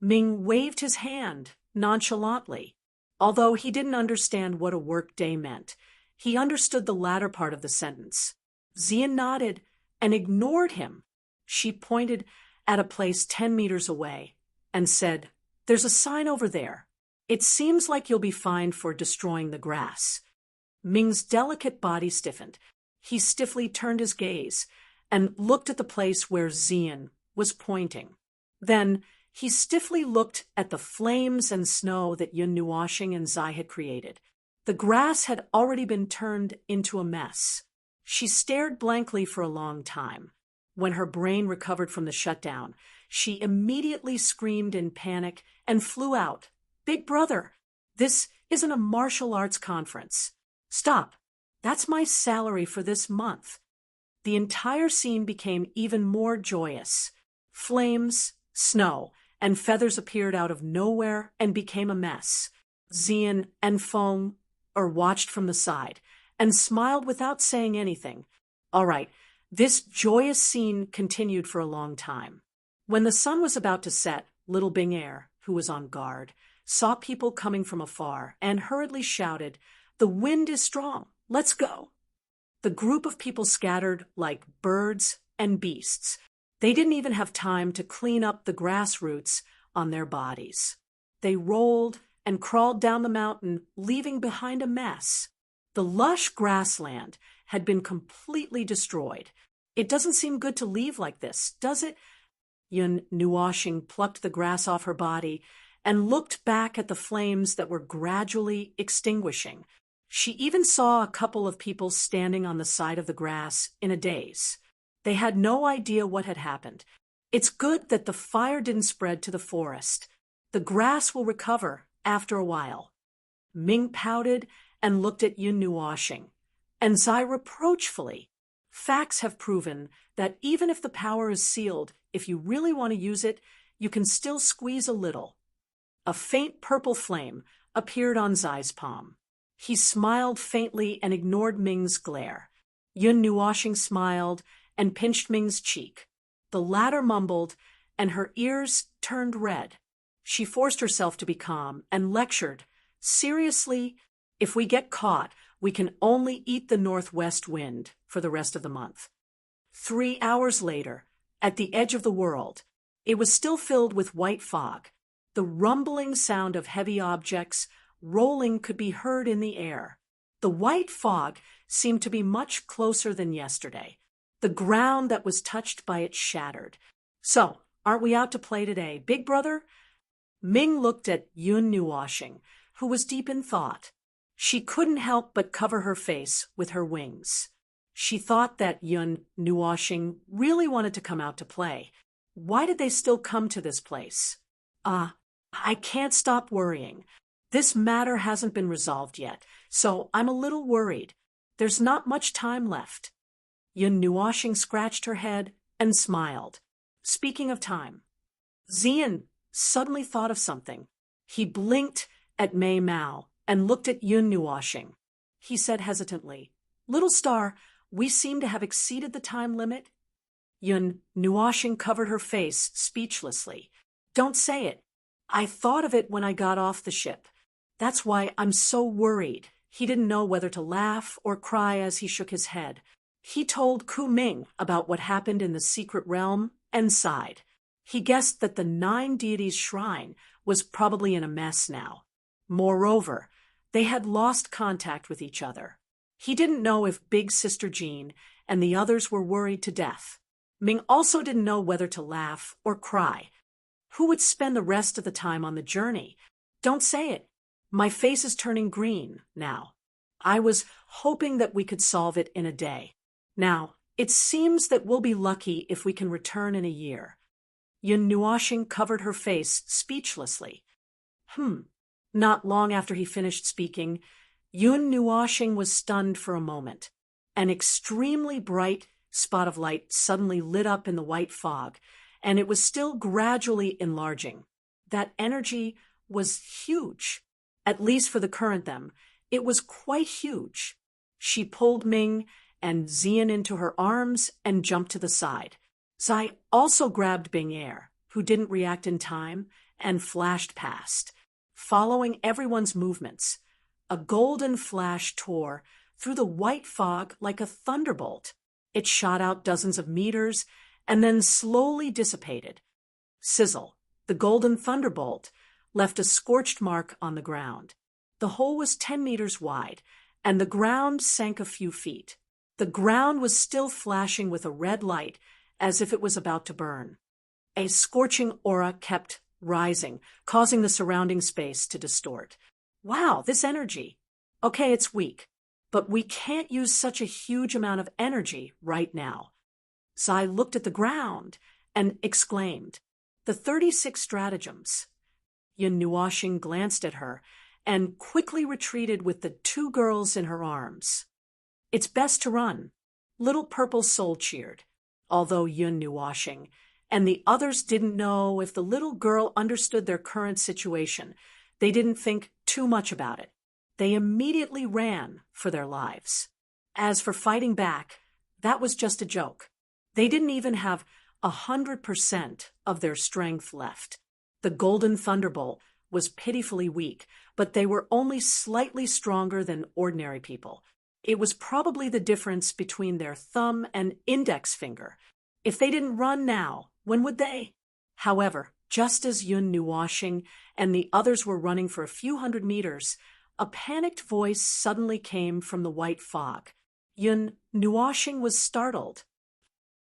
S1: Ming waved his hand nonchalantly. Although he didn't understand what a work day meant, he understood the latter part of the sentence. Xian nodded and ignored him. She pointed at a place 10 meters away and said, "There's a sign over there. It seems like you'll be fined for destroying the grass." Ming's delicate body stiffened. He stiffly turned his gaze and looked at the place where Xian was pointing. Then he stiffly looked at the flames and snow that Yun Nuoshing and Zai had created. The grass had already been turned into a mess. She stared blankly for a long time. When her brain recovered from the shutdown, she immediately screamed in panic and flew out. "Big brother, this isn't a martial arts conference. Stop. That's my salary for this month." The entire scene became even more joyous. Flames, snow, and feathers appeared out of nowhere and became a mess. Xian and Feng watched from the side and smiled without saying anything. All right, this joyous scene continued for a long time. When the sun was about to set, little Bing Er, who was on guard, saw people coming from afar and hurriedly shouted, "The wind is strong. Let's go." The group of people scattered like birds and beasts. They didn't even have time to clean up the grass roots on their bodies. They rolled and crawled down the mountain, leaving behind a mess. The lush grassland had been completely destroyed. It doesn't seem good to leave like this, does it? Yun Nuoxing plucked the grass off her body and looked back at the flames that were gradually extinguishing. She even saw a couple of people standing on the side of the grass in a daze. They had no idea what had happened. It's good that the fire didn't spread to the forest. The grass will recover after a while. Ming pouted and looked at Yun Nuoxing, and Zai reproachfully. Facts have proven that even if the power is sealed, if you really want to use it, you can still squeeze a little. A faint purple flame appeared on Zai's palm. He smiled faintly and ignored Ming's glare. Yun Nuoxing smiled and pinched Ming's cheek. The latter mumbled, and her ears turned red. She forced herself to be calm and lectured, "Seriously, if we get caught, we can only eat the northwest wind for the rest of the month." 3 hours later, at the edge of the world, it was still filled with white fog. The rumbling sound of heavy objects rolling could be heard in the air. The white fog seemed to be much closer than yesterday. The ground that was touched by it shattered. "So, aren't we out to play today, big brother?" Ming looked at Yun Nuoxing, who was deep in thought. She couldn't help but cover her face with her wings. She thought that Yun Nuoxing really wanted to come out to play. Why did they still come to this place? I can't stop worrying. This matter hasn't been resolved yet, so I'm a little worried. There's not much time left. Yun Nuoxing scratched her head and smiled. Speaking of time, Xian suddenly thought of something. He blinked at Mei Mao and looked at Yun Nuoxing. He said hesitantly, "Little star, we seem to have exceeded the time limit." Yun Nuoxing covered her face speechlessly. "Don't say it. I thought of it when I got off the ship. That's why I'm so worried." He didn't know whether to laugh or cry as he shook his head. He told Ku Ming about what happened in the secret realm and sighed. He guessed that the 9 deities' shrine was probably in a mess now. Moreover, they had lost contact with each other. He didn't know if Big Sister Jean and the others were worried to death. Ming also didn't know whether to laugh or cry. Who would spend the rest of the time on the journey? Don't say it. My face is turning green now. I was hoping that we could solve it in a day. Now, it seems that we'll be lucky if we can return in a year. Yun Nuoxing covered her face speechlessly. Not long after he finished speaking, Yun Nuoxing was stunned for a moment. An extremely bright spot of light suddenly lit up in the white fog, and it was still gradually enlarging. That energy was huge. At least for the current them, it was quite huge. She pulled Ming and Xian into her arms and jumped to the side. Zai also grabbed Bing Er, who didn't react in time, and flashed past. Following everyone's movements, a golden flash tore through the white fog like a thunderbolt. It shot out dozens of meters and then slowly dissipated. Sizzle, the golden thunderbolt, left a scorched mark on the ground. The hole was 10 meters wide, and the ground sank a few feet. The ground was still flashing with a red light, as if it was about to burn. A scorching aura kept rising, causing the surrounding space to distort. Wow, this energy. Okay, it's weak, but we can't use such a huge amount of energy right now. Zai looked at the ground and exclaimed, "The 36 stratagems." Yun Nuoxing glanced at her and quickly retreated with the 2 girls in her arms. "It's best to run," Little Purple Soul cheered, although Yun Nuoxing and the others didn't know if the little girl understood their current situation. They didn't think too much about it. They immediately ran for their lives. As for fighting back, that was just a joke. They didn't even have 100% of their strength left. The Golden Thunderbolt was pitifully weak, but they were only slightly stronger than ordinary people. It was probably the difference between their thumb and index finger. If they didn't run now, when would they? However, just as Yun Nuoxing and the others were running for a few hundred meters, a panicked voice suddenly came from the white fog. Yun Nuoxing was startled.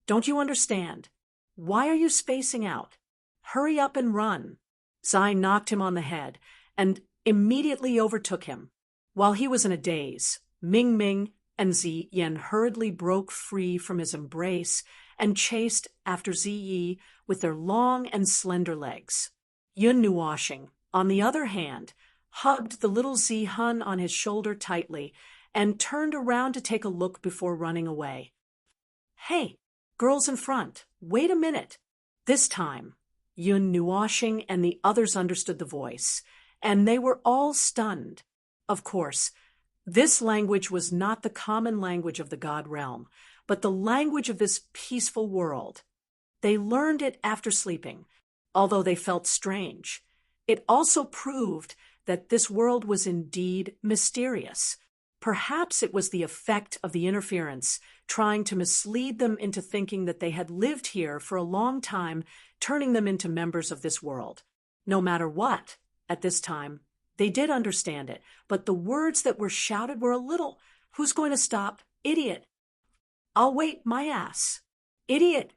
S1: "Don't you understand? Why are you spacing out? Hurry up and run." Zai knocked him on the head and immediately overtook him. While he was in a daze, Ming Ming and Ziyin hurriedly broke free from his embrace and chased after Ziyi with their long and slender legs. Yun Nuoxing, on the other hand, hugged the little Zihun on his shoulder tightly and turned around to take a look before running away. "Hey, girls in front, wait a minute." This time, Yun Nuoxing and the others understood the voice, and they were all stunned. Of course, this language was not the common language of the God realm, but the language of this peaceful world. They learned it after sleeping, although they felt strange. It also proved that this world was indeed mysterious. Perhaps it was the effect of the interference, trying to mislead them into thinking that they had lived here for a long time, turning them into members of this world. No matter what, at this time, they did understand it, but the words that were shouted were a little, "Who's going to stop? Idiot. I'll wait my ass. Idiot."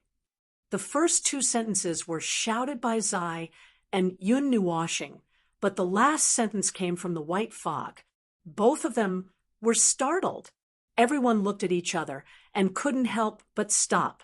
S1: The first 2 sentences were shouted by Zai and Yun Nuoxing, but the last sentence came from the white fog. Both of them were startled. Everyone looked at each other and couldn't help but stop.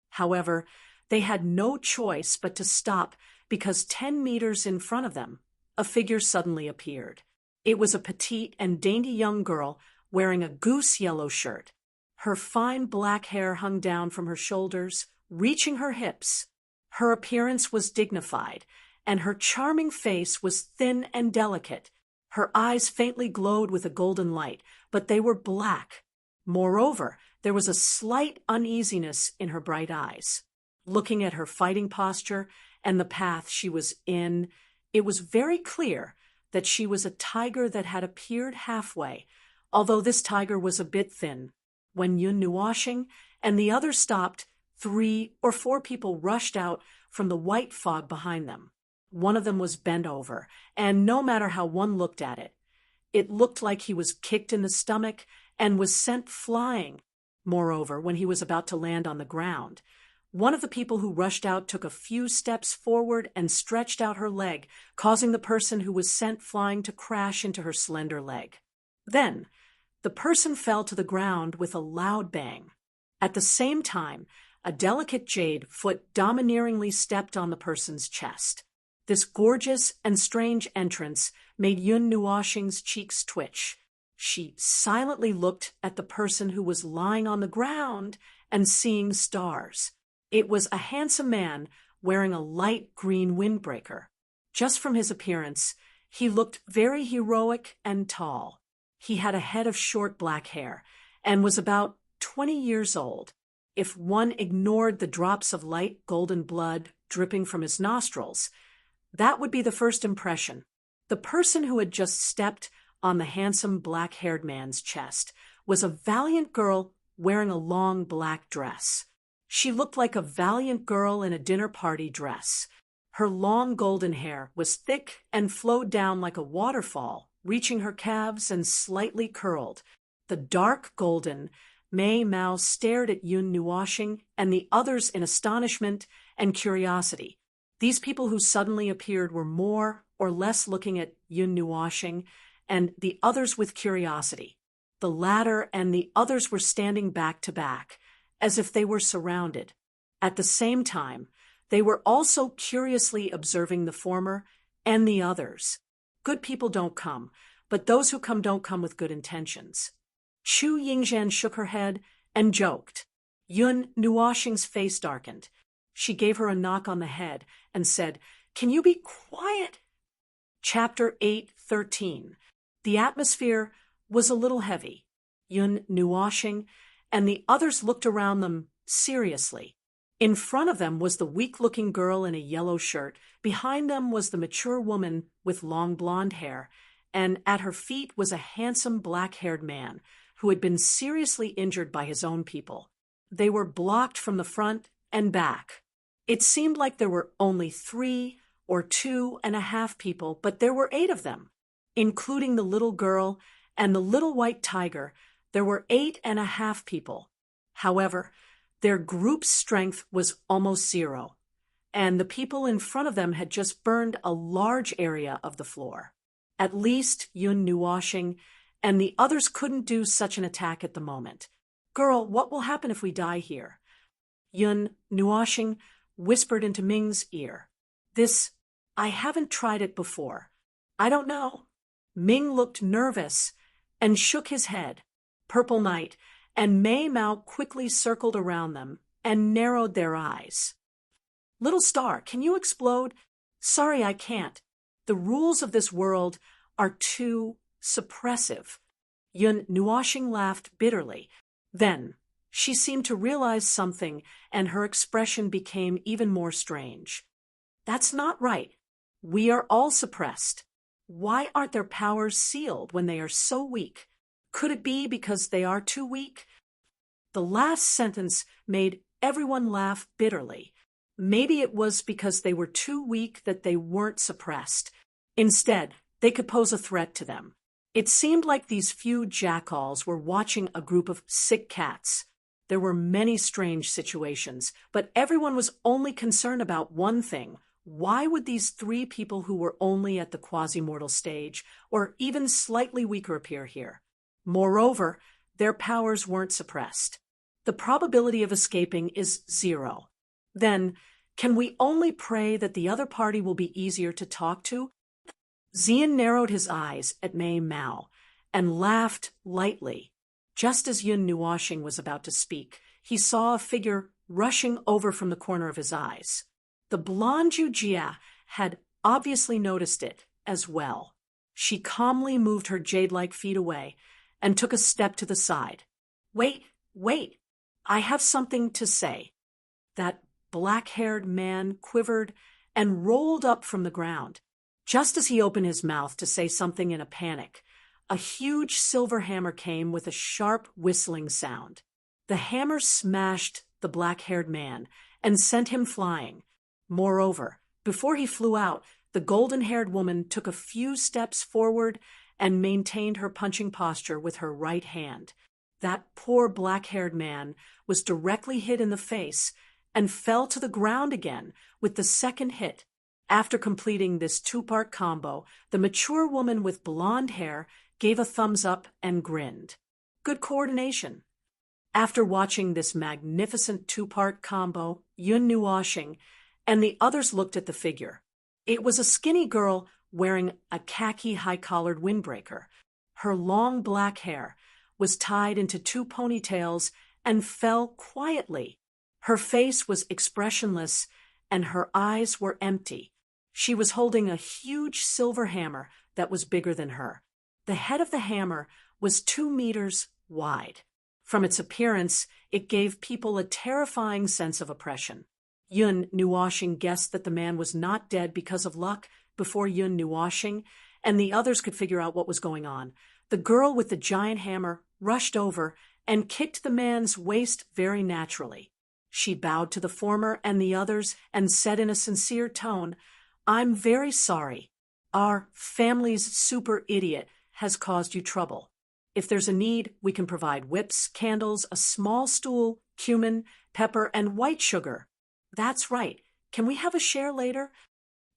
S1: However, they had no choice but to stop because 10 meters in front of them, a figure suddenly appeared. It was a petite and dainty young girl wearing a goose yellow shirt. Her fine black hair hung down from her shoulders, reaching her hips. Her appearance was dignified, and her charming face was thin and delicate. Her eyes faintly glowed with a golden light, but they were black. Moreover, there was a slight uneasiness in her bright eyes. Looking at her fighting posture and the path she was in, it was very clear that she was a tiger that had appeared halfway, although this tiger was a bit thin. When Yun Nuoxing and the others stopped, 3 or 4 people rushed out from the white fog behind them. One of them was bent over, and no matter how one looked at it, it looked like he was kicked in the stomach and was sent flying. Moreover, when he was about to land on the ground, one of the people who rushed out took a few steps forward and stretched out her leg, causing the person who was sent flying to crash into her slender leg. Then, the person fell to the ground with a loud bang. At the same time, a delicate jade foot domineeringly stepped on the person's chest. This gorgeous and strange entrance made Yun Nuoxing's cheeks twitch. She silently looked at the person who was lying on the ground and seeing stars. It was a handsome man wearing a light green windbreaker. Just from his appearance, he looked very heroic and tall. He had a head of short black hair and was about 20 years old. If one ignored the drops of light golden blood dripping from his nostrils, that would be the first impression. The person who had just stepped on the handsome black-haired man's chest was a valiant girl wearing a long black dress. She looked like a valiant girl in a dinner party dress. Her long golden hair was thick and flowed down like a waterfall, reaching her calves and slightly curled. The dark golden Mei Mao stared at Yun Nuoxing and the others in astonishment and curiosity. These people who suddenly appeared were more or less looking at Yun Nuoxing and the others with curiosity. The latter and the others were standing back to back, as if they were surrounded. At the same time, they were also curiously observing the former and the others. Good people don't come, but those who come don't come with good intentions. Chu Yingzhan shook her head and joked. Yun Nuoxing's face darkened. She gave her a knock on the head and said, "Can you be quiet?" Chapter 8:13. The atmosphere was a little heavy. Yun Nuoxing and the others looked around them seriously. In front of them was the weak-looking girl in a yellow shirt. Behind them was the mature woman with long blonde hair, and at her feet was a handsome black-haired man who had been seriously injured by his own people. They were blocked from the front and back. It seemed like there were only 3 or 2.5 people, but there were 8 of them. Including the little girl and the little white tiger, there were 8.5 people. However, their group's strength was almost 0, and the people in front of them had just burned a large area of the floor. At least Yun Nuoxing and the others couldn't do such an attack at the moment. "Girl, what will happen if we die here?" Yun Nuoxing whispered into Ming's ear. I haven't tried it before. I don't know." Ming looked nervous and shook his head. Purple Night and Mei Mao quickly circled around them and narrowed their eyes. "Little star, can you explode?" "Sorry, I can't. The rules of this world are too suppressive." Yun Nuoxing laughed bitterly. Then she seemed to realize something, and her expression became even more strange. "That's not right. We are all suppressed. Why aren't their powers sealed when they are so weak? Could it be because they are too weak?" The last sentence made everyone laugh bitterly. Maybe it was because they were too weak that they weren't suppressed. Instead, they could pose a threat to them. It seemed like these few jackals were watching a group of sick cats. There were many strange situations, but everyone was only concerned about one thing. Why would these 3 people who were only at the quasi-mortal stage, or even slightly weaker, appear here? Moreover, their powers weren't suppressed. The probability of escaping is 0. Then, can we only pray that the other party will be easier to talk to? Xian narrowed his eyes at Mei Mao and laughed lightly. Just as Yun Nuoxing was about to speak, he saw a figure rushing over from the corner of his eyes. The blonde Jujia had obviously noticed it as well. She calmly moved her jade-like feet away and took a step to the side. Wait, I have something to say." That black-haired man quivered and rolled up from the ground. Just as he opened his mouth to say something in a panic, a huge silver hammer came with a sharp whistling sound. The hammer smashed the black-haired man and sent him flying. Moreover, before he flew out, the golden-haired woman took a few steps forward and maintained her punching posture with her right hand. That poor black-haired man was directly hit in the face and fell to the ground again with the second hit. After completing this 2-part combo, the mature woman with blonde hair gave a thumbs up and grinned. Good coordination. After watching this magnificent 2-part combo, Yun Nuoxing and the others looked at the figure. It was a skinny girl wearing a khaki high-collared windbreaker. Her long black hair was tied into 2 ponytails and fell quietly. Her face was expressionless and her eyes were empty. She was holding a huge silver hammer that was bigger than her. The head of the hammer was 2 meters wide. From its appearance, it gave people a terrifying sense of oppression. Yun Nuoxing guessed that the man was not dead because of luck before Yun Nuoxing and the others could figure out what was going on. The girl with the giant hammer rushed over and kicked the man's waist very naturally. She bowed to the former and the others and said in a sincere tone, "I'm very sorry. Our family's super idiot has caused you trouble. If there's a need, we can provide whips, candles, a small stool, cumin, pepper, and white sugar." "That's right. Can we have a share later?"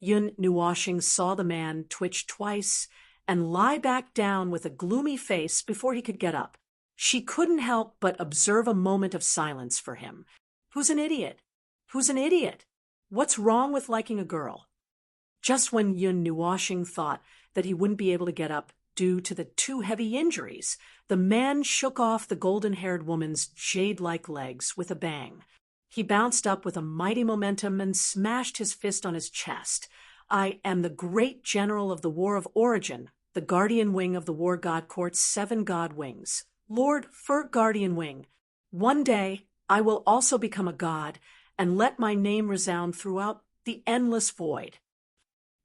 S1: Yun Nuoxing saw the man twitch twice and lie back down with a gloomy face before he could get up. She couldn't help but observe a moment of silence for him. Who's an idiot? Who's an idiot? What's wrong with liking a girl? Just when Yun Nuoshing thought that he wouldn't be able to get up due to the too heavy injuries, the man shook off the golden-haired woman's jade-like legs with a bang. He bounced up with a mighty momentum and smashed his fist on his chest. I am the great general of the War of Origin, the guardian wing of the War God Court's 7 god wings. Lord Fur Guardian Wing. One day, I will also become a god and let my name resound throughout the endless void.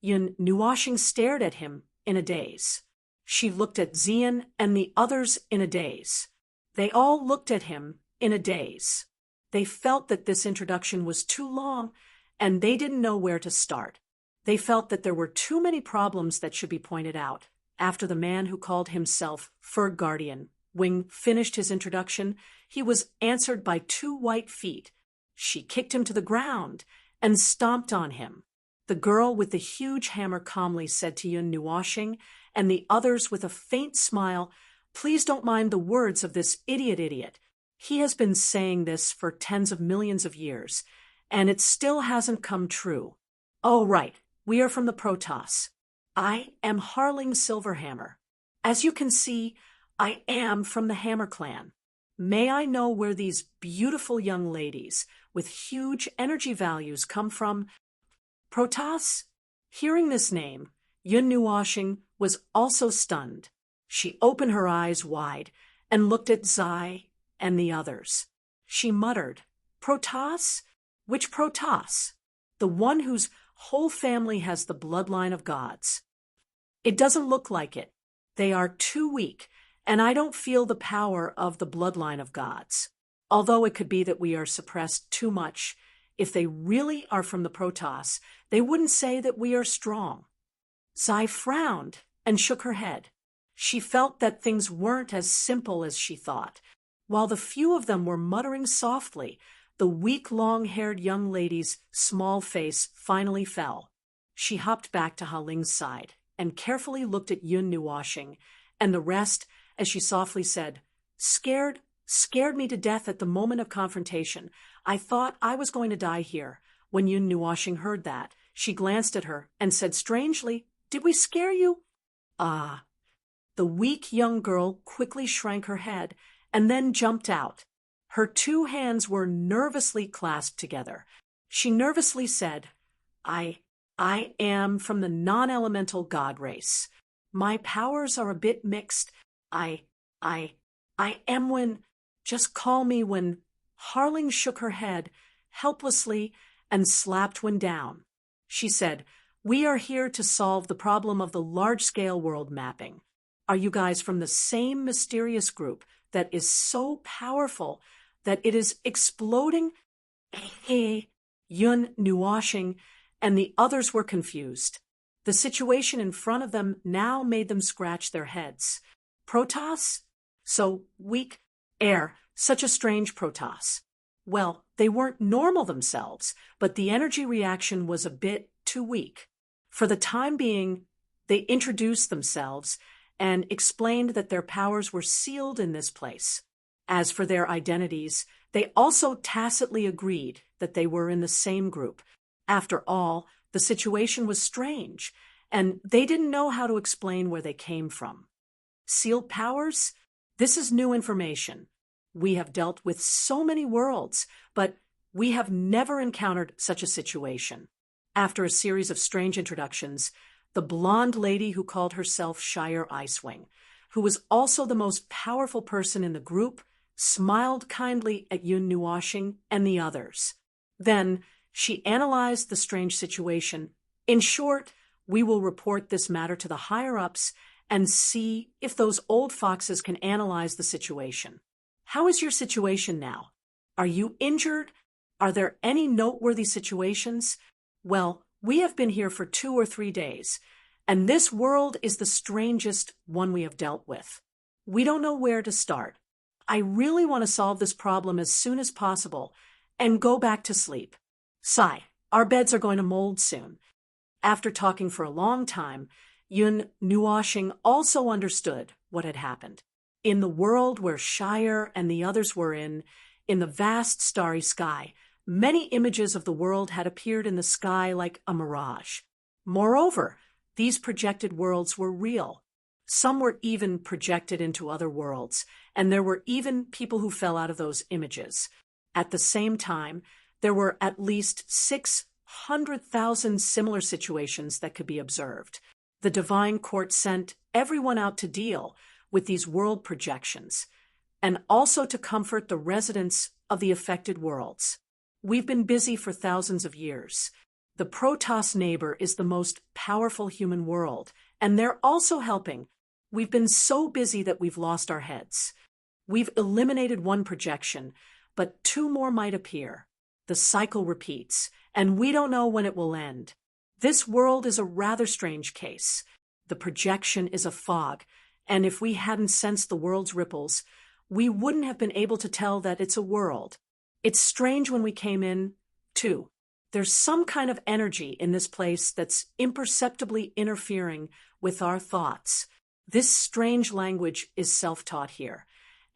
S1: Yun Nuoshing stared at him in a daze. She looked at Xian and the others in a daze. They all looked at him in a daze. They felt that this introduction was too long, and they didn't know where to start. They felt that there were too many problems that should be pointed out. After the man who called himself Fur Guardian Wing finished his introduction, he was answered by 2 white feet. She kicked him to the ground and stomped on him. The girl with the huge hammer calmly said to Yun Nuoshing and the others with a faint smile, "Please don't mind the words of this idiot. He has been saying this for tens of millions of years, and it still hasn't come true. Oh, right, we are from the Protoss. I am Harling Silverhammer. As you can see, I am from the Hammer Clan. May I know where these beautiful young ladies with huge energy values come from?" Protoss? Hearing this name, Yun Nuoshing was also stunned. She opened her eyes wide and looked at Zai and the others. She muttered, "Protoss? Which Protoss? The one whose whole family has the bloodline of gods. It doesn't look like it. They are too weak, and I don't feel the power of the bloodline of gods. Although it could be that we are suppressed too much. If they really are from the Protoss, they wouldn't say that we are strong." Zai frowned and shook her head. She felt that things weren't as simple as she thought. While the few of them were muttering softly, the weak, long-haired young lady's small face finally fell. She hopped back to Haling's side and carefully looked at Yun Nuoshing and the rest as she softly said, Scared me to death at the moment of confrontation. I thought I was going to die here." When Yun Nuoshing heard that, she glanced at her and said strangely, "Did we scare you?" "Ah." The weak young girl quickly shrank her head and then jumped out. Her 2 hands were nervously clasped together. She nervously said, I am from the non-elemental god race. My powers are a bit mixed. I am when... Just call me when..." Harling shook her head helplessly and slapped Wynn down. She said, "We are here to solve the problem of the large-scale world mapping. Are you guys from the same mysterious group that is so powerful that it is exploding?" Yun Nuoshing and the others were confused. The situation in front of them now made them scratch their heads. Protoss? So weak? Such a strange Protoss. Well, they weren't normal themselves, but the energy reaction was a bit too weak. For the time being, they introduced themselves and explained that their powers were sealed in this place. As for their identities, they also tacitly agreed that they were in the same group. After all, the situation was strange, and they didn't know how to explain where they came from. Sealed powers? This is new information. We have dealt with so many worlds, but we have never encountered such a situation. After a series of strange introductions, the blonde lady who called herself Shire Icewing, who was also the most powerful person in the group, smiled kindly at Yun Nuoshing and the others. Then she analyzed the strange situation. "In short, we will report this matter to the higher-ups and see if those old foxes can analyze the situation. How is your situation now? Are you injured? Are there any noteworthy situations? Well, we have been here for 2 or 3 days, and this world is the strangest one we have dealt with. We don't know where to start. I really want to solve this problem as soon as possible and go back to sleep. Sigh, our beds are going to mold soon." After talking for a long time, Yun Nuoshing also understood what had happened. In the world where Shire and the others were in the vast starry sky, Many images of the world had appeared in the sky like a mirage. Moreover, these projected worlds were real. Some were even projected into other worlds, and there were even people who fell out of those images. At the same time, there were at least 600,000 similar situations that could be observed. The divine court sent everyone out to deal with these world projections, and also to comfort the residents of the affected worlds. We've been busy for thousands of years. The Protoss neighbor is the most powerful human world, and they're also helping. We've been so busy that we've lost our heads. We've eliminated one projection, but 2 more might appear. The cycle repeats, and we don't know when it will end. This world is a rather strange case. The projection is a fog, and if we hadn't sensed the world's ripples, we wouldn't have been able to tell that it's a world. It's strange when we came in, too. There's some kind of energy in this place that's imperceptibly interfering with our thoughts. This strange language is self-taught here,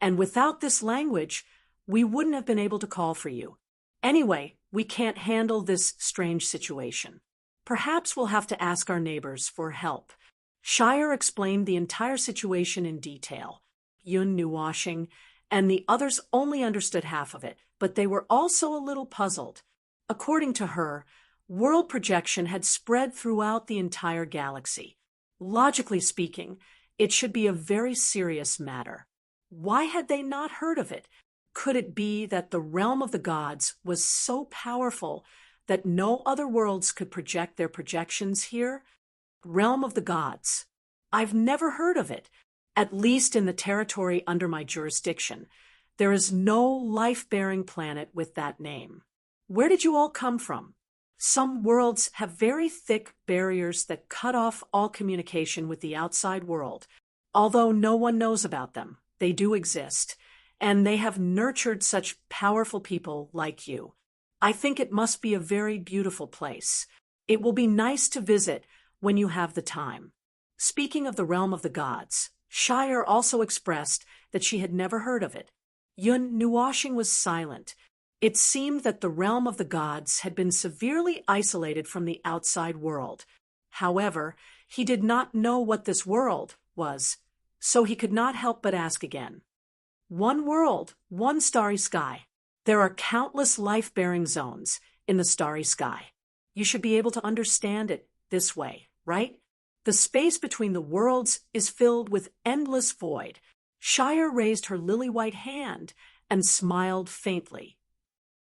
S1: and without this language, we wouldn't have been able to call for you. Anyway, we can't handle this strange situation. Perhaps we'll have to ask our neighbors for help. Shire explained the entire situation in detail. Yun knew washing, and the others only understood half of it, but they were also a little puzzled. According to her, world projection had spread throughout the entire galaxy. Logically speaking, it should be a very serious matter. Why had they not heard of it? Could it be that the realm of the gods was so powerful that no other worlds could project their projections here? Realm of the gods. I've never heard of it, at least in the territory under my jurisdiction. There is no life-bearing planet with that name. Where did you all come from? Some worlds have very thick barriers that cut off all communication with the outside world. Although no one knows about them, they do exist, and they have nurtured such powerful people like you. I think it must be a very beautiful place. It will be nice to visit when you have the time. Speaking of the realm of the gods, Shire also expressed that she had never heard of it. Yun Nuwashing was silent. It seemed that the realm of the gods had been severely isolated from the outside world. However, he did not know what this world was, so he could not help but ask again. One world, one starry sky. There are countless life-bearing zones in the starry sky. You should be able to understand it this way, right? The space between the worlds is filled with endless void. Shire raised her lily-white hand and smiled faintly.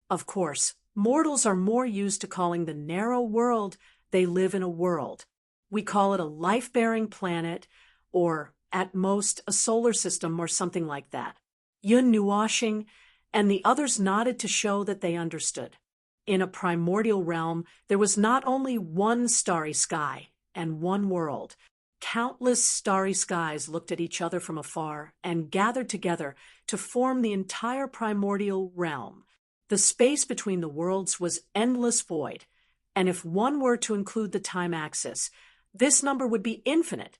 S1: Of course, mortals are more used to calling the narrow world they live in a world. We call it a life-bearing planet, or at most a solar system or something like that. Yun Nuwashing and the others nodded to show that they understood. In a primordial realm, there was not only one starry sky and one world. Countless starry skies looked at each other from afar and gathered together to form the entire primordial realm. The space between the worlds was endless void, and if one were to include the time axis, this number would be infinite.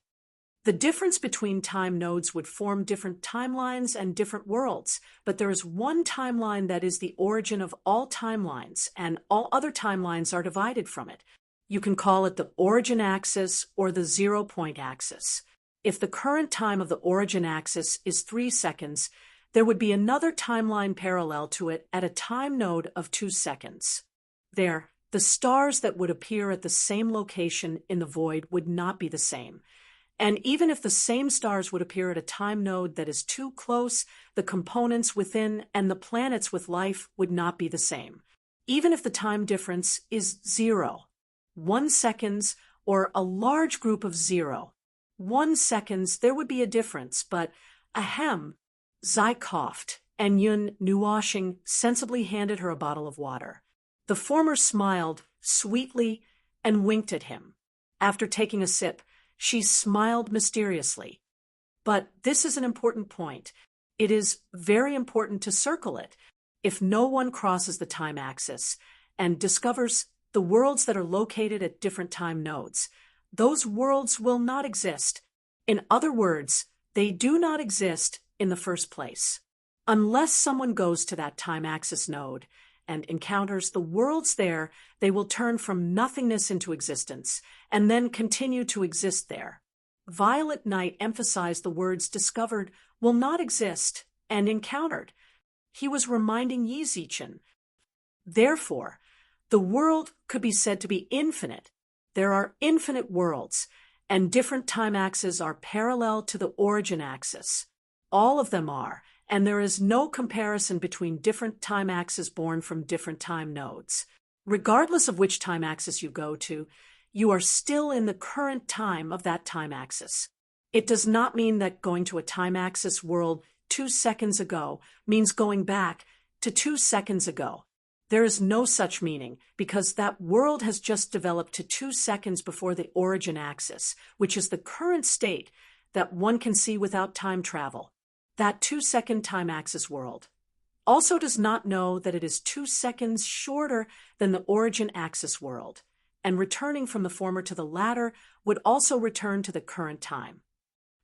S1: The difference between time nodes would form different timelines and different worlds, but there is one timeline that is the origin of all timelines, and all other timelines are divided from it. You can call it the origin axis or the 0-point axis. If the current time of the origin axis is 3 seconds, there would be another timeline parallel to it at a time node of 2 seconds. There, the stars that would appear at the same location in the void would not be the same. And even if the same stars would appear at a time node that is too close, the components within and the planets with life would not be the same. Even if the time difference is 0, 1 seconds, or a large group of 0. 1 seconds, there would be a difference, but ahem. Zai coughed, and Yun Nuwashing sensibly handed her a bottle of water. The former smiled sweetly and winked at him. After taking a sip, she smiled mysteriously. But this is an important point. It is very important to circle it. If no one crosses the time axis and discovers the worlds that are located at different time nodes, those worlds will not exist. In other words, they do not exist in the first place. Unless someone goes to that time axis node and encounters the worlds there, they will turn from nothingness into existence, and then continue to exist there. Violet Knight emphasized the words discovered will not exist and encountered. He was reminding Yi Zichen. Therefore, the world could be said to be infinite. There are infinite worlds, and different time axes are parallel to the origin axis. All of them are, and there is no comparison between different time axes born from different time nodes. Regardless of which time axis you go to, you are still in the current time of that time axis. It does not mean that going to a time axis world 2 seconds ago means going back to 2 seconds ago. There is no such meaning, because that world has just developed to 2 seconds before the origin axis, which is the current state that one can see without time travel. That 2-second time axis world also does not know that it is 2 seconds shorter than the origin axis world, and returning from the former to the latter would also return to the current time.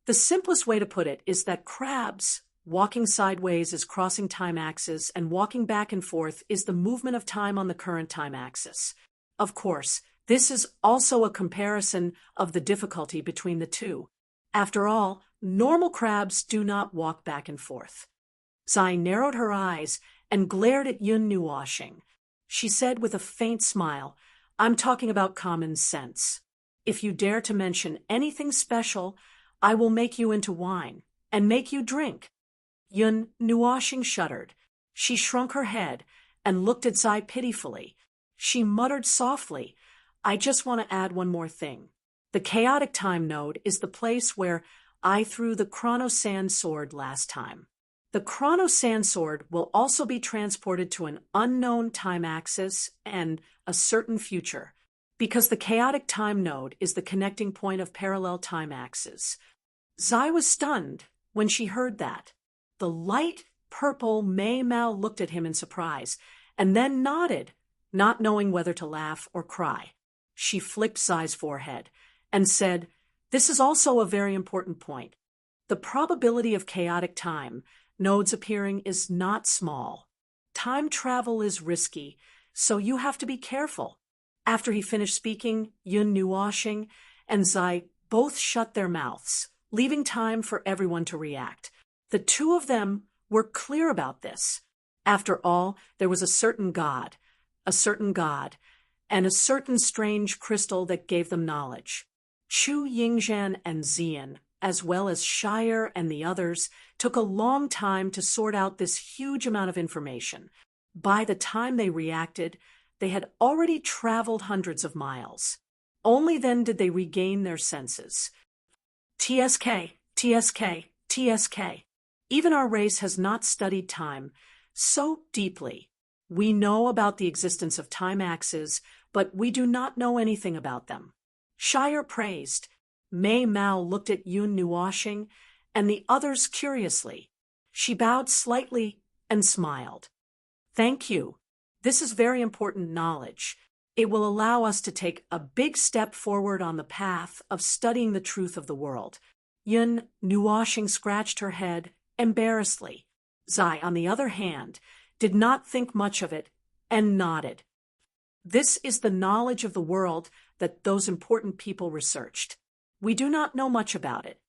S1: The simplest way to put it is that crabs walking sideways is crossing time axes, and walking back and forth is the movement of time on the current time axis. Of course, this is also a comparison of the difficulty between the two. After all, normal crabs do not walk back and forth. Zai narrowed her eyes and glared at Yun Nuoxing. She said with a faint smile, "I'm talking about common sense. If you dare to mention anything special, I will make you into wine and make you drink." Yun Nuoxing shuddered. She shrunk her head and looked at Zai pitifully. She muttered softly, "I just want to add one more thing. The chaotic time node is the place where I threw the Chrono Sand Sword last time. The Chrono Sand Sword will also be transported to an unknown time axis and a certain future, because the chaotic time node is the connecting point of parallel time axes." Zai was stunned when she heard that. The light purple Mei Mao looked at him in surprise, and then nodded, not knowing whether to laugh or cry. She flicked Zai's forehead and said, "This is also a very important point. The probability of chaotic time nodes appearing is not small. Time travel is risky, so you have to be careful." After he finished speaking, Yun Nuoxing and Zai both shut their mouths, leaving time for everyone to react. The two of them were clear about this. After all, there was a certain god, and a certain strange crystal that gave them knowledge. Chu Yingzhan and Xian, as well as Shire and the others, took a long time to sort out this huge amount of information. By the time they reacted, they had already traveled hundreds of miles. Only then did they regain their senses. TSK, TSK, TSK. Even our race has not studied time so deeply. We know about the existence of time axes, but we do not know anything about them. Shire praised. Mei Mao looked at Yun Nuoxing and the others curiously. She bowed slightly and smiled. "Thank you. This is very important knowledge. It will allow us to take a big step forward on the path of studying the truth of the world." Yun Nuoxing scratched her head embarrassedly. Zai, on the other hand, did not think much of it and nodded. This is the knowledge of the world that those important people researched. We do not know much about it.